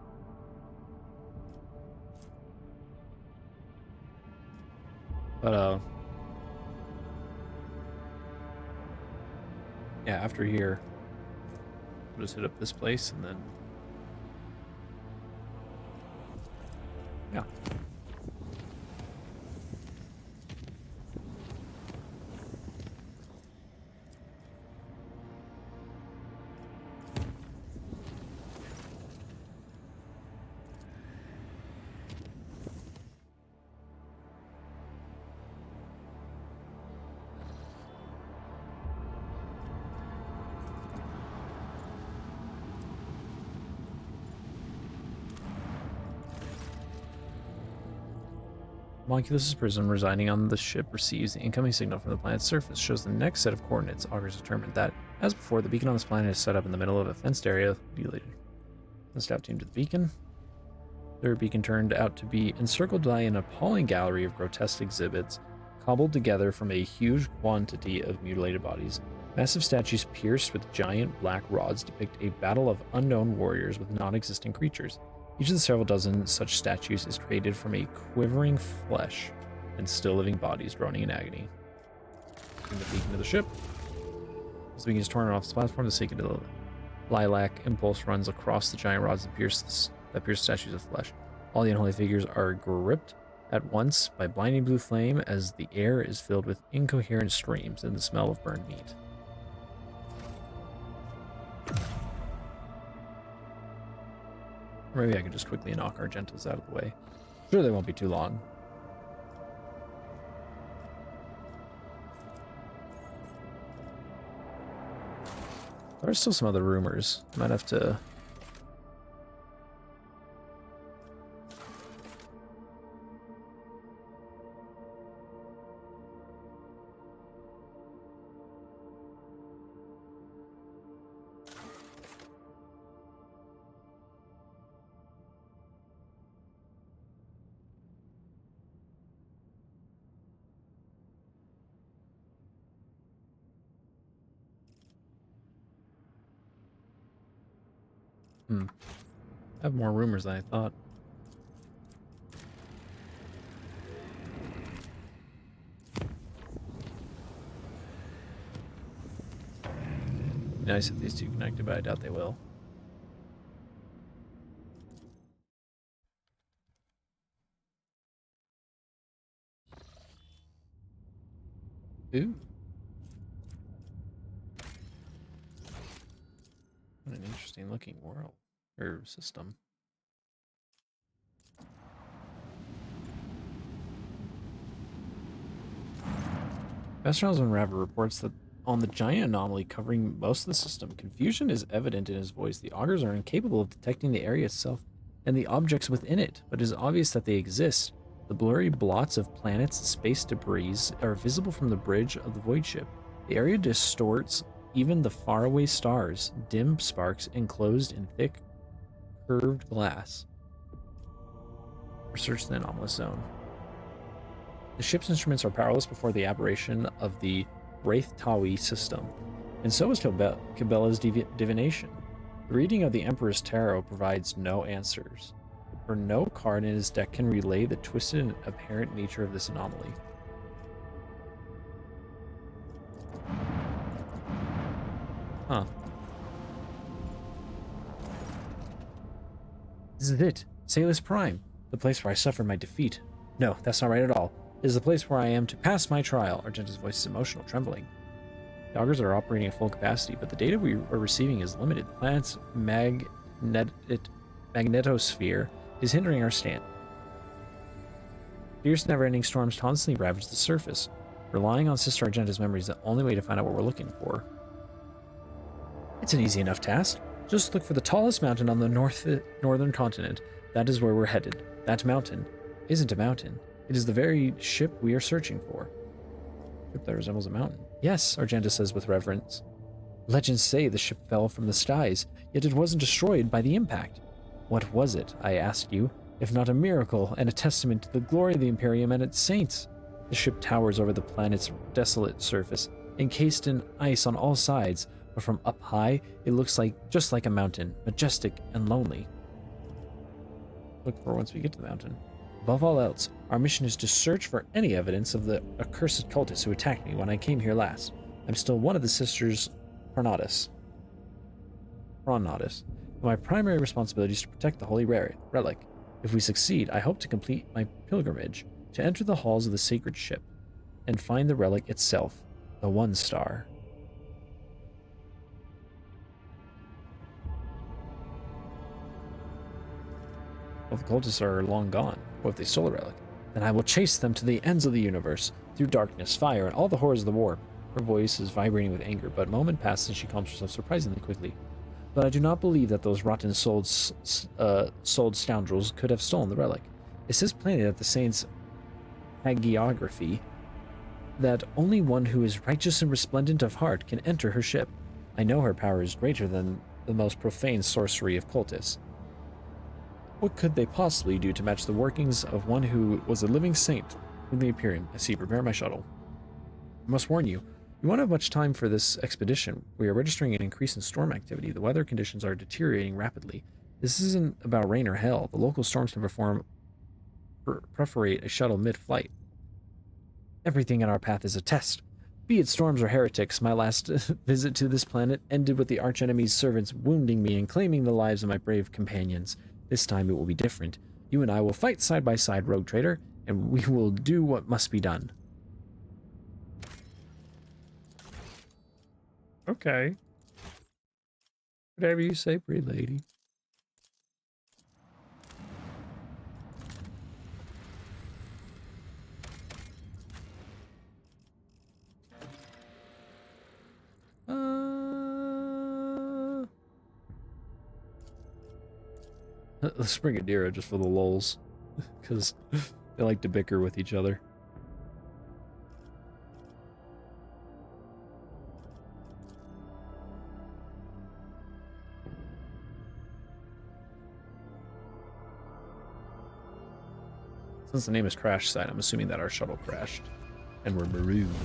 But, yeah, after here, we'll just hit up this place, and then... yeah. Homunculus' prism residing on the ship receives the incoming signal from the planet's surface, shows the next set of coordinates. Augurs determined that, as before, the beacon on this planet is set up in the middle of a fenced area. Mutilated. The staff team to the beacon. Their beacon turned out to be encircled by an appalling gallery of grotesque exhibits, cobbled together from a huge quantity of mutilated bodies. Massive statues pierced with giant black rods depict a battle of unknown warriors with non-existent creatures. Each of the several dozen such statues is created from a quivering flesh and still living bodies groaning in agony. In the beacon of the ship, as the beacon is torn off its platform, the sacred lilac impulse runs across the giant rods that pierce statues of flesh. All the unholy figures are gripped at once by blinding blue flame as the air is filled with incoherent screams and the smell of burned meat. Or maybe I could just quickly knock Argentas out of the way. Sure, they won't be too long. There's still some other rumors. Might have to... I have more rumors than I thought. Nice if these two connected, but I doubt they will. Ooh. What an interesting looking world. Or system. Vestron's Raver reports that on the giant anomaly covering most of the system, confusion is evident in his voice. The augurs are incapable of detecting the area itself and the objects within it, but it is obvious that they exist. The blurry blots of planets and space debris are visible from the bridge of the void ship. The area distorts even the faraway stars, dim sparks enclosed in thick, curved glass. Research the anomalous zone. The ship's instruments are powerless before the aberration of the Wraith Tawi system, and so is Cabela's divination. The reading of the Emperor's Tarot provides no answers, for no card in his deck can relay the twisted and apparent nature of this anomaly. Huh. This is it, Salus Prime, the place where I suffered my defeat. No, that's not right at all. It is the place where I am to pass my trial. Argenta's voice is emotional, trembling. The augurs are operating at full capacity, but the data we are receiving is limited. The planet's magnetosphere is hindering our stand. Fierce, never-ending storms constantly ravage the surface. Relying on Sister Argenta's memory is the only way to find out what we're looking for. It's an easy enough task. Just look for the tallest mountain on the northern continent. That is where we're headed. That mountain isn't a mountain. It is the very ship we are searching for. A ship that resembles a mountain. Yes, Argenta says with reverence. Legends say the ship fell from the skies, yet it wasn't destroyed by the impact. What was it, I ask you, if not a miracle and a testament to the glory of the Imperium and its saints? The ship towers over the planet's desolate surface, encased in ice on all sides, but from up high, it looks just like a mountain, majestic and lonely. Look for once we get to the mountain. Above all else, our mission is to search for any evidence of the accursed cultists who attacked me when I came here last. I'm still one of the sisters Pronatus. My primary responsibility is to protect the holy relic. If we succeed, I hope to complete my pilgrimage, to enter the halls of the sacred ship, and find the relic itself, the One Star. Well, the cultists are long gone. What if they stole the relic? Then I will chase them to the ends of the universe, through darkness, fire, and all the horrors of the warp. Her voice is vibrating with anger, but a moment passes and she calms herself surprisingly quickly. But I do not believe that those rotten-souled scoundrels could have stolen the relic. It says plainly that the saint's hagiography that only one who is righteous and resplendent of heart can enter her ship. I know her power is greater than the most profane sorcery of cultists. What could they possibly do to match the workings of one who was a living saint from the Imperium? I see. Prepare my shuttle. I must warn you, we won't have much time for this expedition. We are registering an increase in storm activity. The weather conditions are deteriorating rapidly. This isn't about rain or hail. The local storms can perforate a shuttle mid-flight. Everything in our path is a test. Be it storms or heretics, my last visit to this planet ended with the archenemy's servants wounding me and claiming the lives of my brave companions. This time it will be different. You and I will fight side by side, rogue trader, and we will do what must be done. Okay. Whatever you say, pretty lady. Let's bring Adira just for the lulz, because they like to bicker with each other. Since the name is Crash Site, I'm assuming that our shuttle crashed and we're marooned.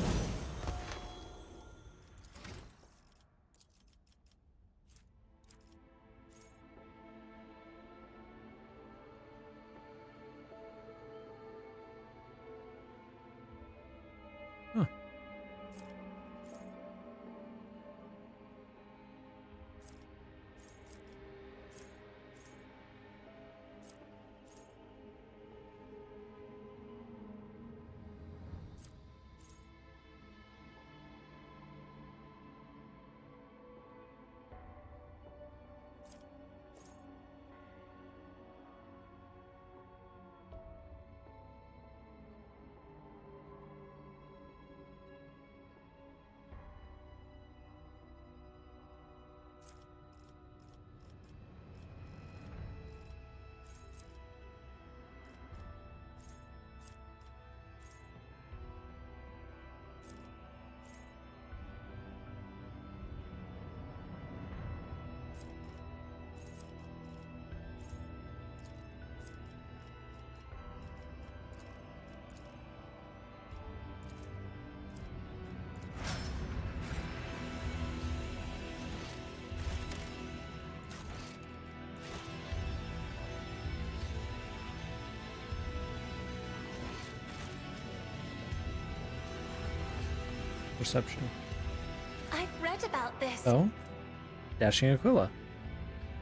Huh. Perception. I've read about this. Oh? Dashing Aquila.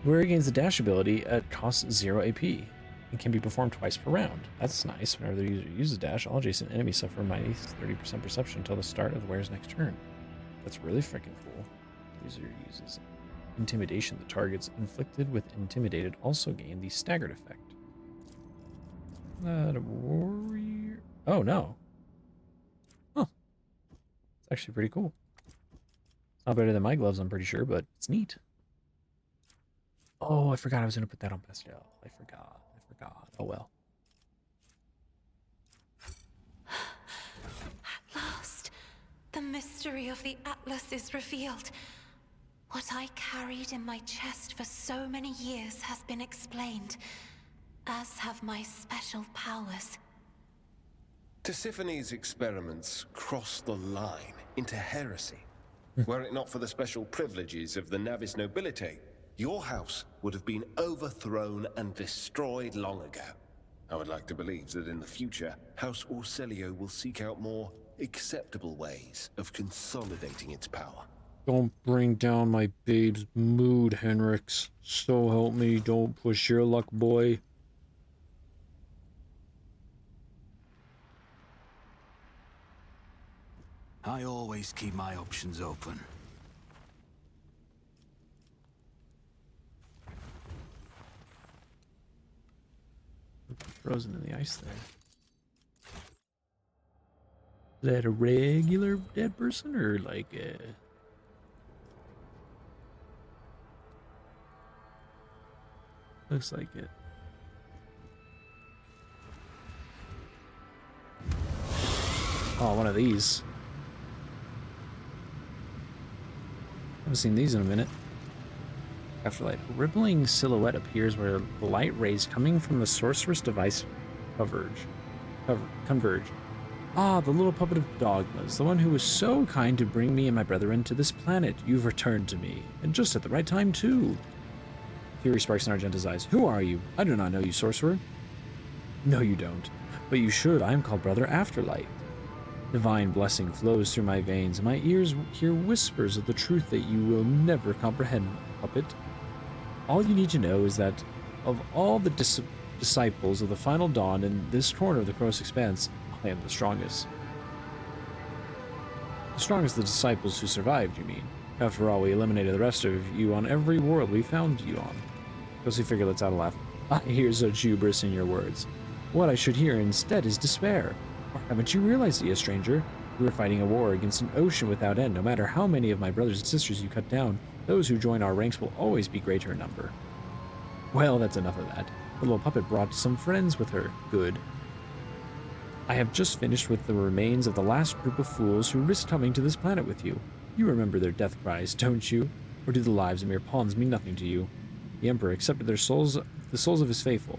Warrior gains the dash ability at cost 0 AP. It can be performed twice per round. That's nice. Whenever the user uses dash, all adjacent enemies suffer minus 30% perception until the start of the wearer's next turn. That's really freaking cool. The user uses intimidation. The targets inflicted with intimidated also gain the staggered effect. Warrior. Oh no. Huh. It's actually pretty cool. It's not better than my gloves, I'm pretty sure, but it's neat. Oh, I forgot I was going to put that on Pastel. I forgot. Oh well. At last, the mystery of the Atlas is revealed. What I carried in my chest for so many years has been explained, as have my special powers. Tisiphony's experiments crossed the line into heresy. Were it not for the special privileges of the Navis nobility, your house would have been overthrown and destroyed long ago. I would like to believe that in the future, House Orselio will seek out more acceptable ways of consolidating its power. Don't bring down my babe's mood, Henrix. So help me, don't push your luck, boy. I always keep my options open. Frozen in the ice there. Is that a regular dead person or like a... Looks like it. Oh, one of these. Haven't seen these in a minute. Afterlight. A rippling silhouette appears where the light rays coming from the sorceress device converge. Ah, the little puppet of Dogmas, the one who was so kind to bring me and my brethren to this planet. You've returned to me, and just at the right time, too. Fury sparks in Argenta's eyes. Who are you? I do not know you, sorcerer. No, you don't. But you should. I am called Brother Afterlight. Divine blessing flows through my veins, and my ears hear whispers of the truth that you will never comprehend, puppet. All you need to know is that of all the disciples of the Final Dawn in this corner of the Kronos Expanse, I am the strongest. The strongest of the disciples who survived, you mean? After all, we eliminated the rest of you on every world we found you on. Ghostly figure lets out a laugh. I hear such hubris in your words. What I should hear instead is despair. Or haven't you realized, dear stranger? We are fighting a war against an ocean without end. No matter how many of my brothers and sisters you cut down, those who join our ranks will always be greater in number. Well, that's enough of that. The little puppet brought some friends with her. Good. I have just finished with the remains of the last group of fools who risked coming to this planet with you. You remember their death cries, don't you? Or do the lives of mere pawns mean nothing to you? The Emperor accepted their souls, the souls of his faithful.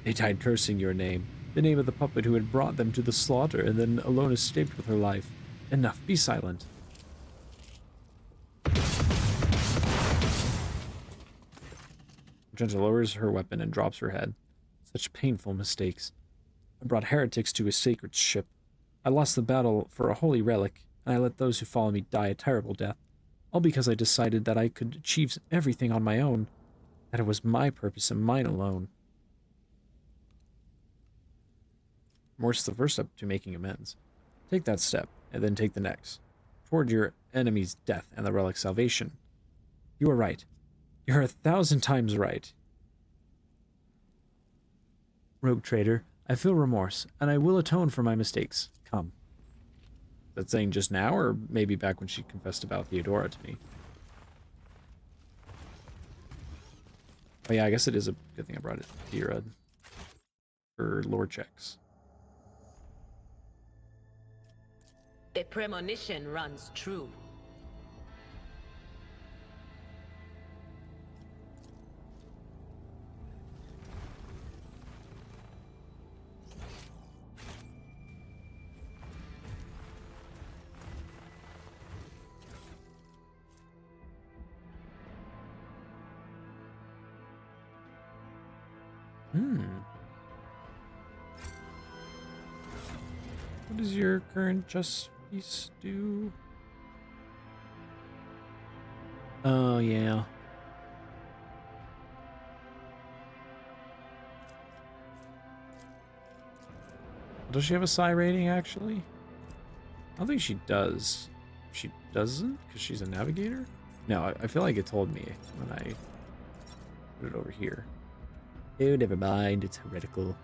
They died cursing your name, the name of the puppet who had brought them to the slaughter, and then alone escaped with her life. Enough, be silent. Magenta lowers her weapon and drops her head. Such painful mistakes. I brought heretics to a sacred ship. I lost the battle for a holy relic, and I let those who follow me die a terrible death. All because I decided that I could achieve everything on my own, that it was my purpose and mine alone. Remorse is the first step to making amends. Take that step, and then take the next, toward your enemy's death and the relic's salvation. You are right. You're 1,000 times right. Rogue trader, I feel remorse, and I will atone for my mistakes. Come. Is that saying just now, or maybe back when she confessed about Theodora to me? Oh yeah, I guess it is a good thing I brought it to Theodora for lore checks. The premonition runs true. What does your current justice do? Oh, yeah. Does she have a psi rating, actually? I don't think she does. She doesn't? Because she's a navigator? No, I feel like it told me when I put it over here. Oh, never mind. It's heretical.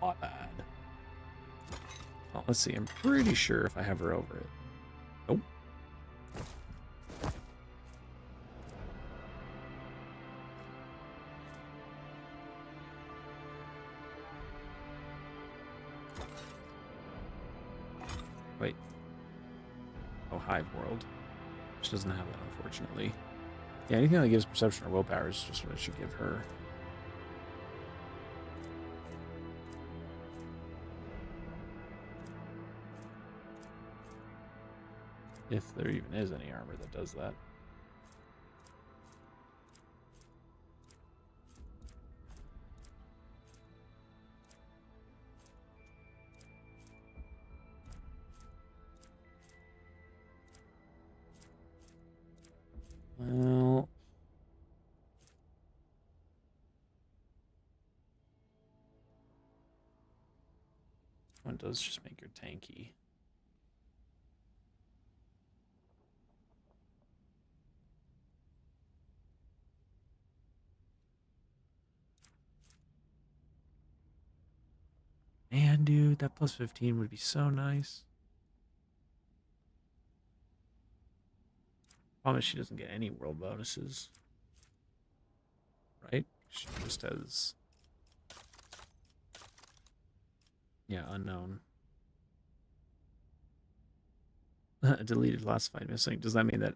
My bad. Well, let's see. I'm pretty sure if I have her over it. Nope. Wait. Oh, Hive World. She doesn't have that, unfortunately. Yeah, anything that gives perception or willpower is just what I should give her. If there even is any armor that does that. Well, one does just make her tanky. Man, dude, that plus 15 would be so nice. Problem is she doesn't get any world bonuses. Right? She just has... Yeah, unknown. Deleted, classified, missing. Does that mean that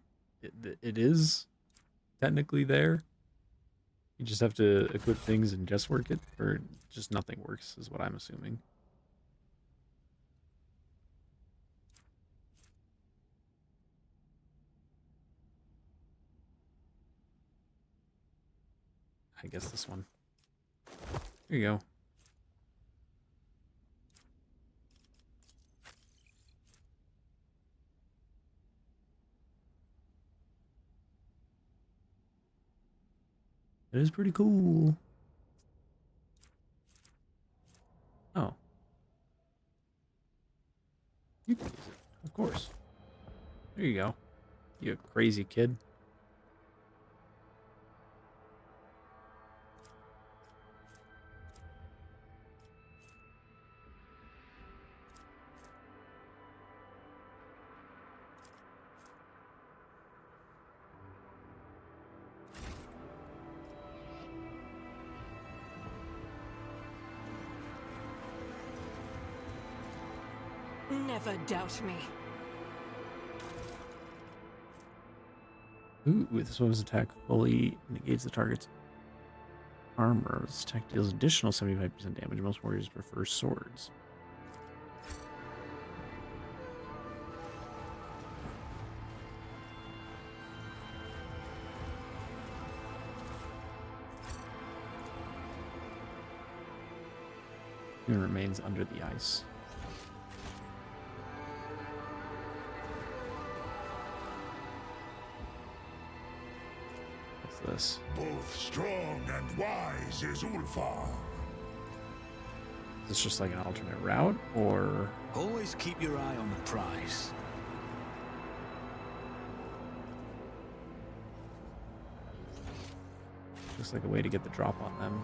it is technically there? You just have to equip things and just work it? Or just nothing works, is what I'm assuming. I guess this one. Here you go. It is pretty cool. Oh. You can use it, of course. There you go. You crazy kid. Never doubt me. Ooh, this weapon's attack fully negates the target's armor. This attack deals additional 75% damage. Most warriors prefer swords. It remains under the ice. This. Both strong and wise is Ulfar. Is this just like an alternate route, or? Always keep your eye on the prize. Looks like a way to get the drop on them.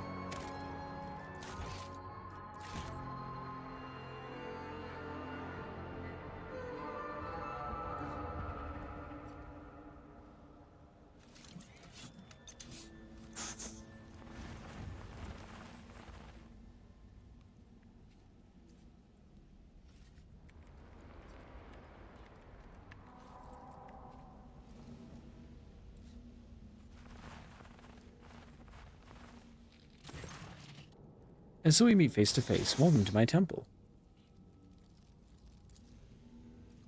And so we meet face to face. Welcome to my temple.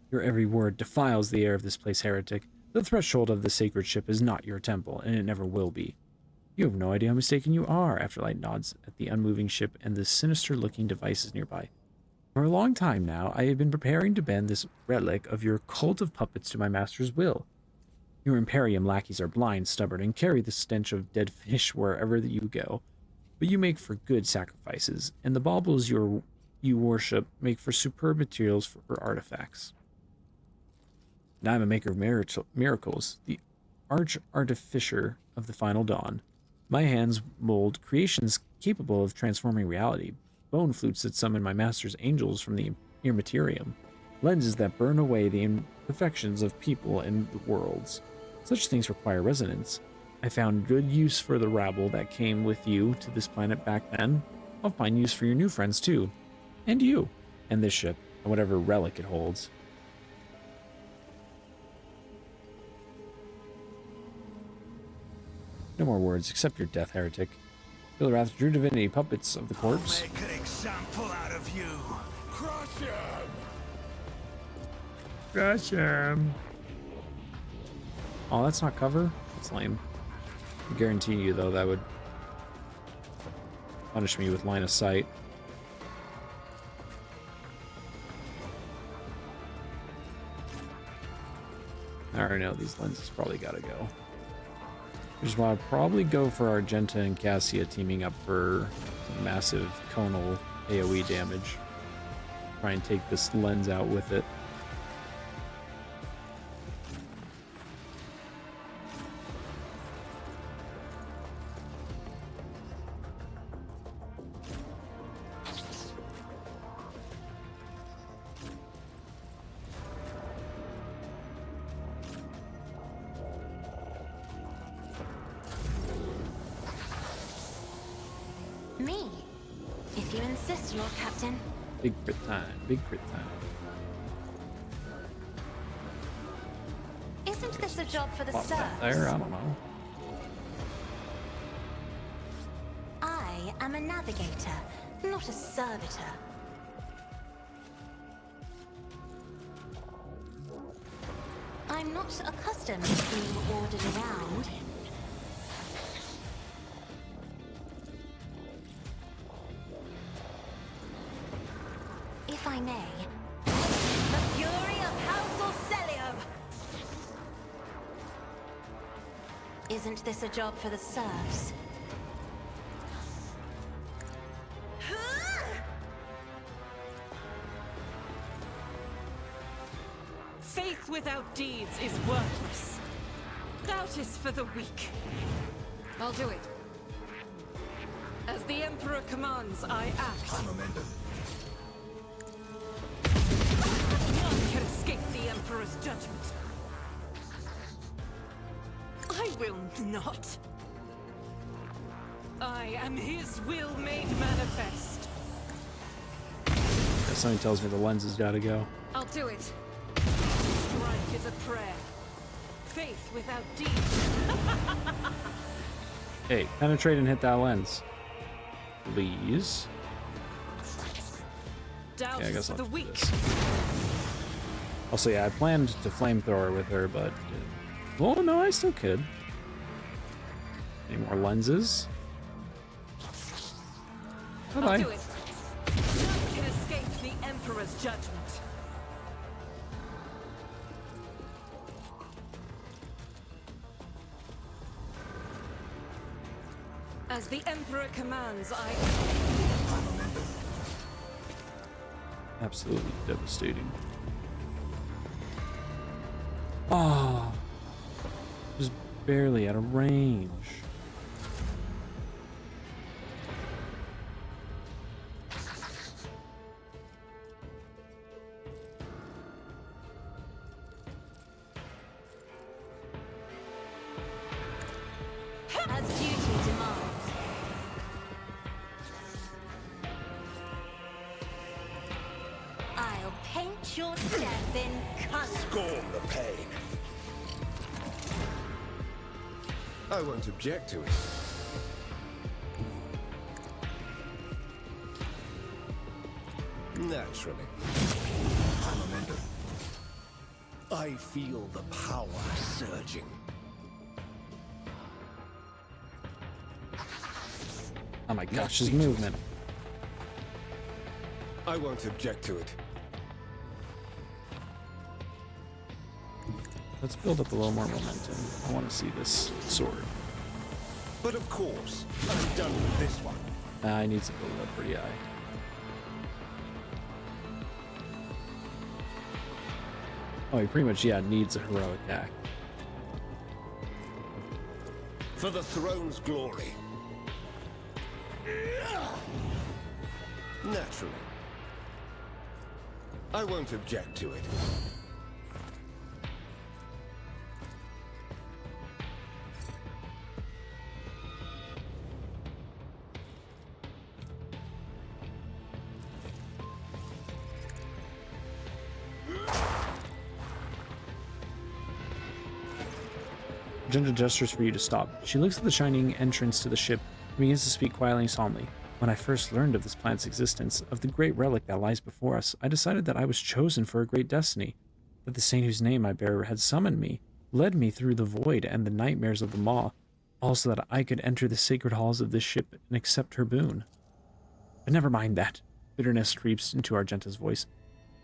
Your every word defiles the air of this place, heretic. The threshold of the sacred ship is not your temple, and it never will be. You have no idea how mistaken you are, Afterlight nods at the unmoving ship and the sinister-looking devices nearby. For a long time now, I have been preparing to bend this relic of your cult of puppets to my master's will. Your Imperium lackeys are blind, stubborn, and carry the stench of dead fish wherever you go. But you make for good sacrifices, and the baubles you worship make for superb materials for artifacts. And I am a maker of miracles, the arch-artificer of the final dawn. My hands mold creations capable of transforming reality, bone flutes that summon my master's angels from the Irmaterium, lenses that burn away the imperfections of people and the worlds. Such things require resonance. I found good use for the rabble that came with you to this planet back then. I'll find use for your new friends too. And you. And this ship, and whatever relic it holds. No more words, except your death, heretic. Feel the wrath of true divinity, puppets of the corpse. I'll make an example out of you. Crush him! Crush him. Oh, that's not cover? That's lame. I guarantee you, though, that would punish me with line of sight. I already know these lenses probably gotta go. Which is why I'll probably go for Argenta and Cassia teaming up for some massive conal AoE damage. Try and take this lens out with it. Me? If you insist, Lord Captain. Big crit time, big crit time. Isn't this a job for the Pop that serfs? there, I don't know. I am a navigator, not a servitor. I'm not accustomed to being ordered around. If I may, the fury of House Orselium! Isn't this a job for the serfs? Faith without deeds is worthless. Doubt is for the weak. I'll do it. As the Emperor commands, I act. None can escape the Emperor's judgment. I will not. I am his will made manifest. Something tells me the lens has got to go. I'll do it. Strike is a prayer. Faith without deeds. Hey, penetrate and hit that lens. Please. Doubt Yeah, I guess for I'll the do weak. this. Also, yeah, I planned to flamethrower with her, but... well, no, I still could. Any more lenses? I'll Bye-bye. do it. None can escape the Emperor's judgment. As the Emperor commands, I... Absolutely devastating. Oh, just barely out of range. As duty demands. I'll paint your death in color. Scorn the pain. I won't object to it. Naturally. I feel the power surging. Oh my gosh, his movement. I won't object to it. Let's build up a little more momentum. I want to see this sword. But of course, I'm done with this one. I need to build it up pretty high. Oh, he pretty much, yeah, needs a heroic act. For the throne's glory. Naturally. I won't object to it. Argenta gestures for you to stop. She looks at the shining entrance to the ship and begins to speak quietly and solemnly. When I first learned of this planet's existence, of the great relic that lies before us, I decided that I was chosen for a great destiny, that the saint whose name I bear had summoned me, led me through the void and the nightmares of the maw, also that I could enter the sacred halls of this ship and accept her boon. But never mind that. Bitterness creeps into Argenta's voice.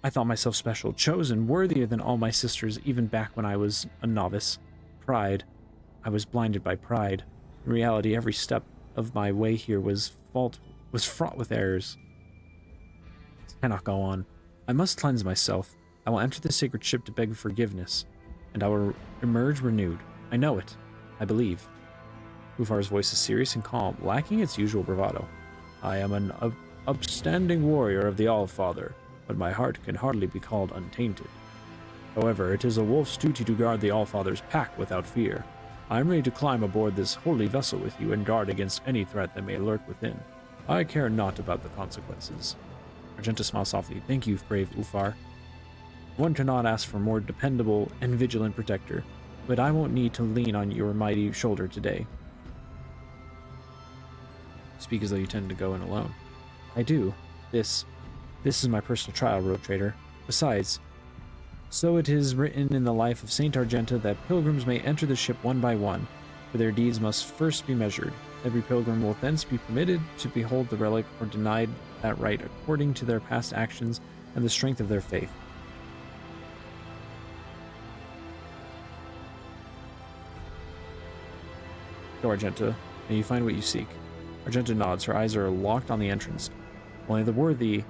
I thought myself special, chosen, worthier than all my sisters, even back when I was a novice. Pride. I was blinded by pride. In reality, every step of my way here was fraught with errors. This cannot go on. I must cleanse myself. I will enter the sacred ship to beg forgiveness, and I will emerge renewed. I know it. I believe. Ufar's voice is serious and calm, lacking its usual bravado. I am an upstanding warrior of the Allfather, but my heart can hardly be called untainted. However, it is a wolf's duty to guard the Allfather's pack without fear. I am ready to climb aboard this holy vessel with you and guard against any threat that may lurk within. I care not about the consequences. Argenta smiles softly. Thank you, brave Ufar. One cannot ask for more dependable and vigilant protector, but I won't need to lean on your mighty shoulder today. Speak as though you tend to go in alone. I do. This is my personal trial, Road Trader. Besides, so it is written in the life of Saint Argenta that pilgrims may enter the ship one by one, for their deeds must first be measured. Every pilgrim will thence be permitted to behold the relic or denied that right according to their past actions and the strength of their faith. Go, Argenta. May you find what you seek. Argenta nods. Her eyes are locked on the entrance. Only the worthy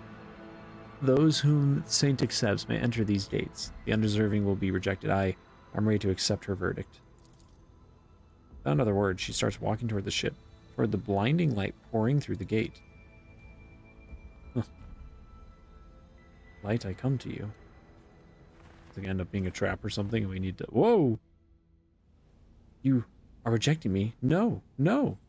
Those whom Saint accepts may enter these gates. The undeserving will be rejected. I'm ready to accept her verdict. Without another word, she starts walking toward the ship, toward the blinding light pouring through the gate. Huh. Light, I come to you. It's gonna end up being a trap or something, and we need to... Whoa! You are rejecting me? No, no!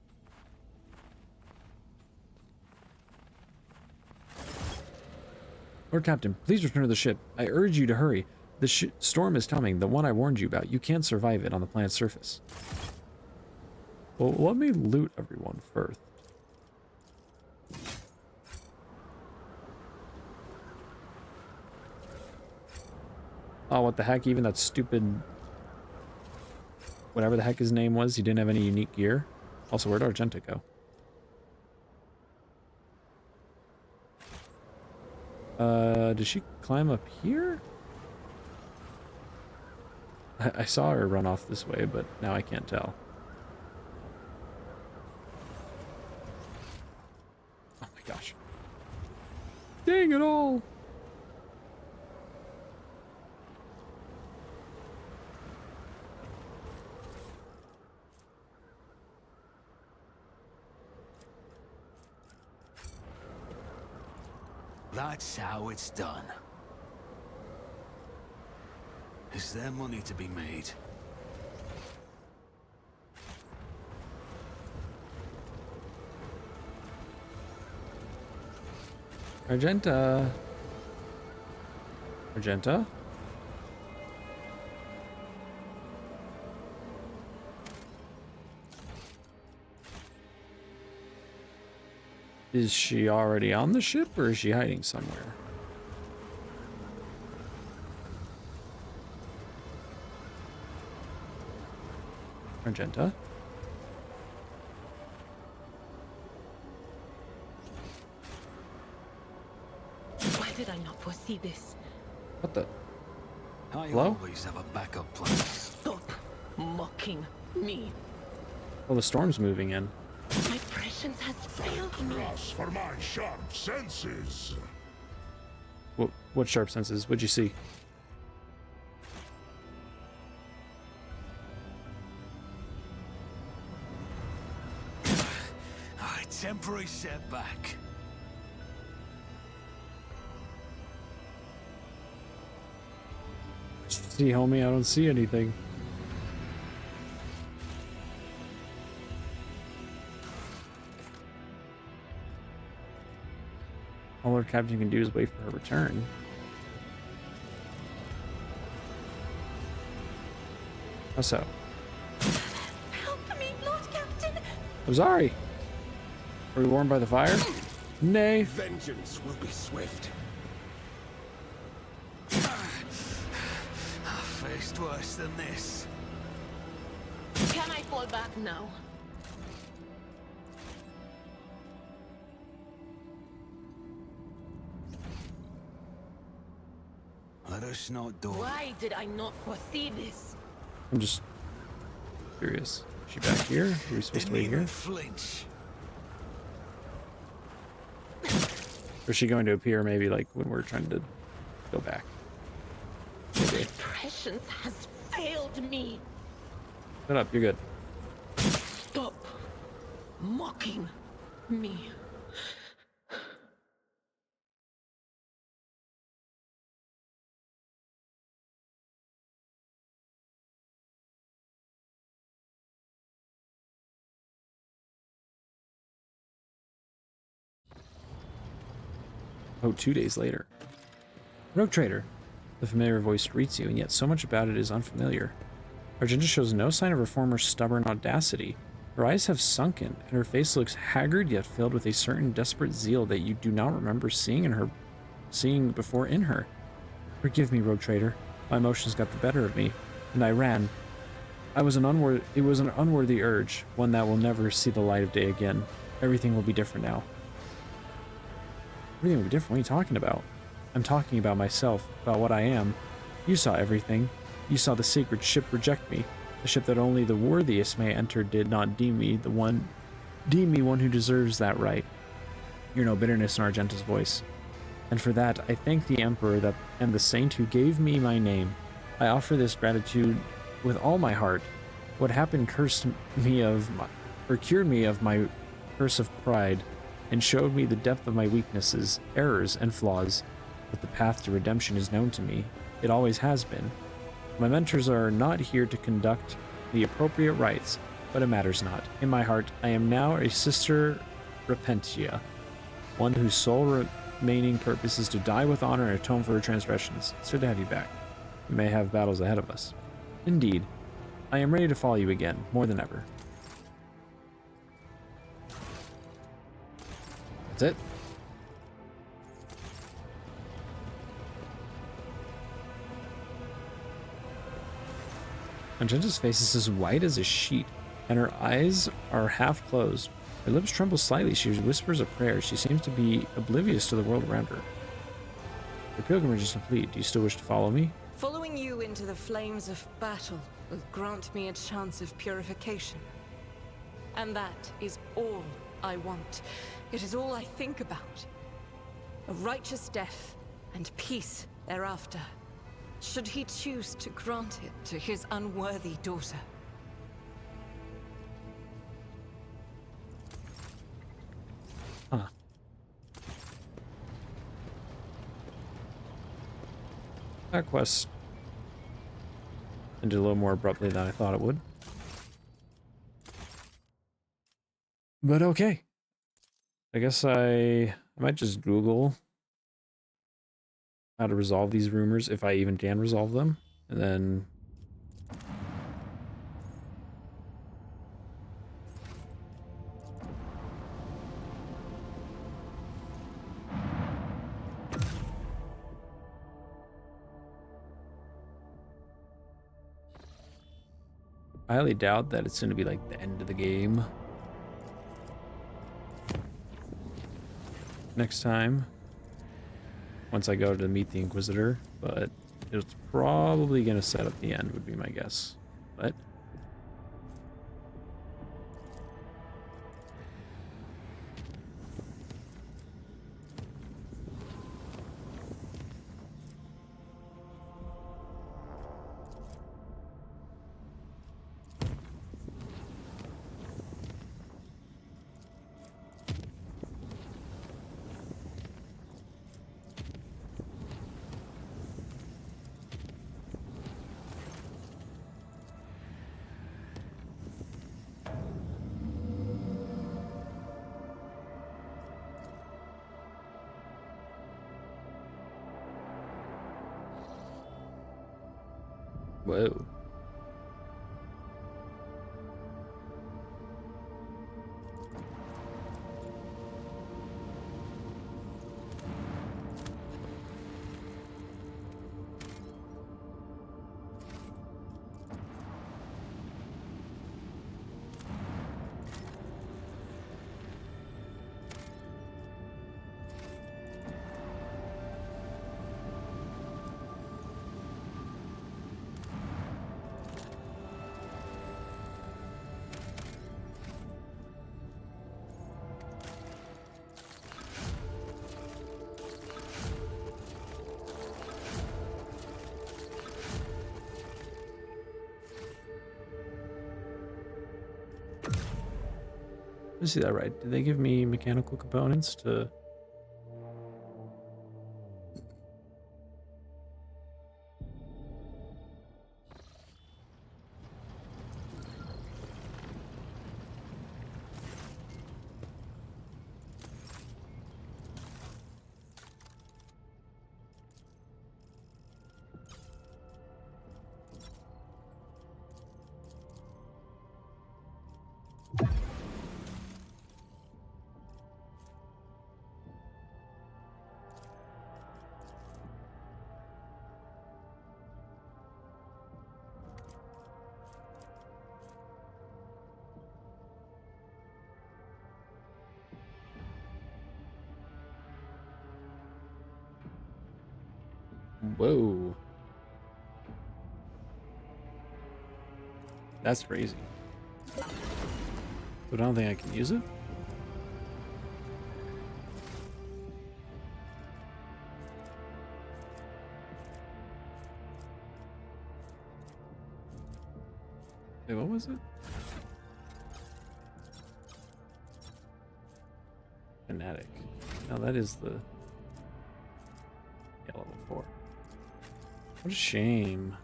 Lord Captain, please return to the ship. I urge you to hurry. The storm is coming, the one I warned you about. You can't survive it on the planet's surface. Well, let me loot everyone first. Oh, what the heck? Even that stupid... whatever the heck his name was, he didn't have any unique gear. Also, where'd Argenta go? Did she climb up here? I saw her run off this way, but now I can't tell. Oh my gosh. Dang it all! That's how it's done. Is there money to be made? Argenta. Argenta? Is she already on the ship, or is she hiding somewhere? Argenta? Why did I not foresee this? What the? I Hello? always have a backup plan. Stop mocking me. Well, the storm's moving in. My prescience has failed me. Cross for my sharp senses. What sharp senses? What'd you see? Temporary setback. See, homie, I don't see anything. All our captain can do is wait for her return. How so? Help me, Lord Captain! I'm sorry. Are we warmed by the fire? Nay. Vengeance will be swift. I've faced worse than this. Can I fall back now? Let us not do it. Why did I not foresee this? I'm just curious. Is she back here? Are we supposed Didn't to wait even here? flinch. Or is she going to appear maybe like when we're trying to go back? My prescience has failed me. Shut up, you're good. Stop mocking me. Oh, 2 days later. Rogue Trader. The familiar voice greets you, and yet so much about it is unfamiliar. Argenta shows no sign of her former stubborn audacity. Her eyes have sunken, and her face looks haggard yet filled with a certain desperate zeal that you do not remember seeing before in her. Forgive me, Rogue Trader. My emotions got the better of me, and I ran. It was an unworthy urge, one that will never see the light of day again. Everything will be different now. Everything will be different? What are you talking about? I'm talking about myself, about what I am. You saw everything. You saw the sacred ship reject me. The ship that only the worthiest may enter did not deem me one who deserves that right. Hear no bitterness in Argenta's voice. And for that, I thank the Emperor and the saint who gave me my name. I offer this gratitude with all my heart. What happened cured me of my curse of pride, and showed me the depth of my weaknesses, errors, and flaws. But the path to redemption is known to me. It always has been. My mentors are not here to conduct the appropriate rites, but it matters not. In my heart, I am now a Sister Repentia, one whose sole remaining purpose is to die with honor and atone for her transgressions. It's good to have you back. We may have battles ahead of us. Indeed, I am ready to follow you again, more than ever. That's it. Magenta's face is as white as a sheet, and her eyes are half closed. Her lips tremble slightly. She whispers a prayer. She seems to be oblivious to the world around her. Your pilgrimage is complete. Do you still wish to follow me? Following you into the flames of battle will grant me a chance of purification. And that is all I want. It is all I think about. A righteous death and peace thereafter, should he choose to grant it to his unworthy daughter. Huh. That quest ended a little more abruptly than I thought it would. But okay. I guess I might just Google how to resolve these rumors, if I even can resolve them, and then I highly doubt that it's going to be like the end of the game next time, once I go to meet the Inquisitor, but it's probably going to set up the end, would be my guess. But whoa. Did I see that right? Did they give me mechanical components to... Whoa. That's crazy. But I don't think I can use it. Wait, what was it? Fanatic. No, that is the... Yeah, level 4. What a shame.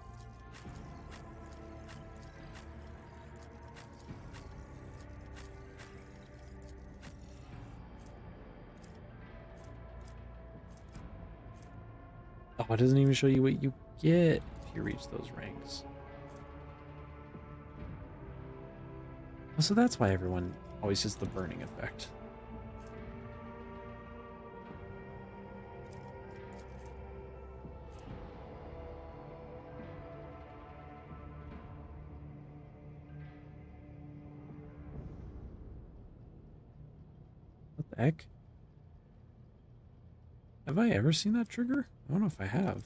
Oh, it doesn't even show you what you get if you reach those ranks. Oh, so that's why everyone always has the burning effect. What the heck? Have I ever seen that trigger? I don't know if I have.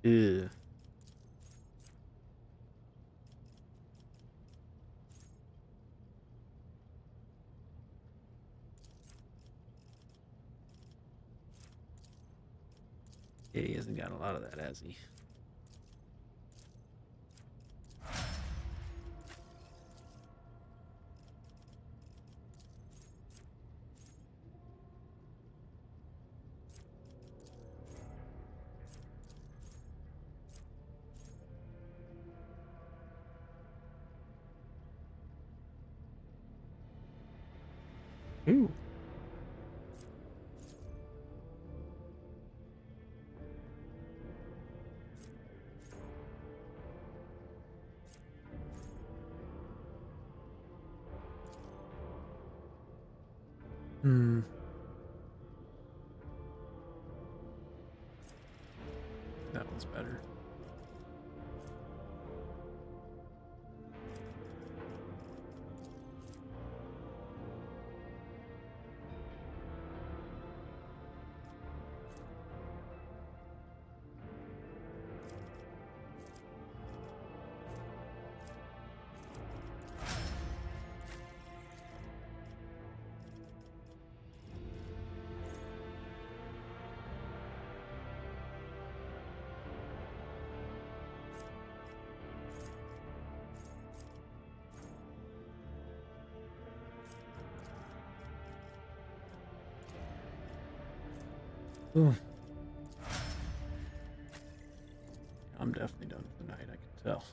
Ew. Yeah, he hasn't got a lot of that, has he? Ooh. Hmm. That one's better. Ooh. I'm definitely done for the night, I can tell.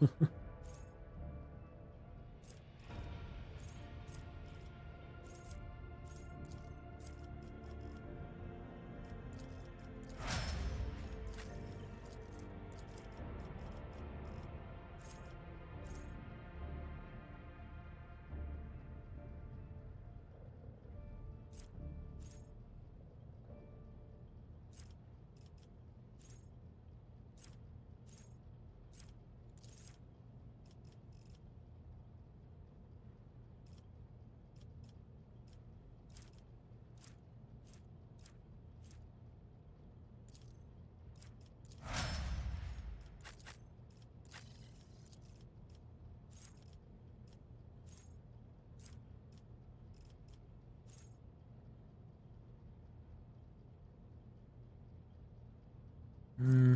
Hmm.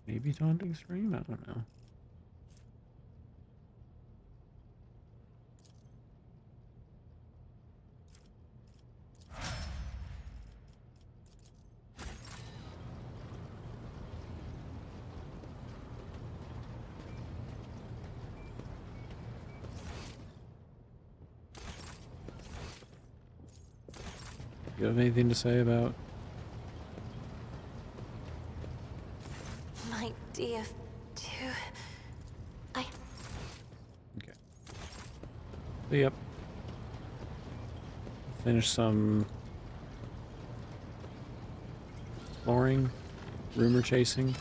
Maybe taunting stream? I don't know. You have anything to say about? My dear, Okay. Yep. Finish some exploring, rumor chasing.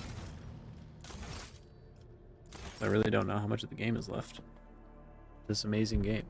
I really don't know how much of the game is left. This amazing game.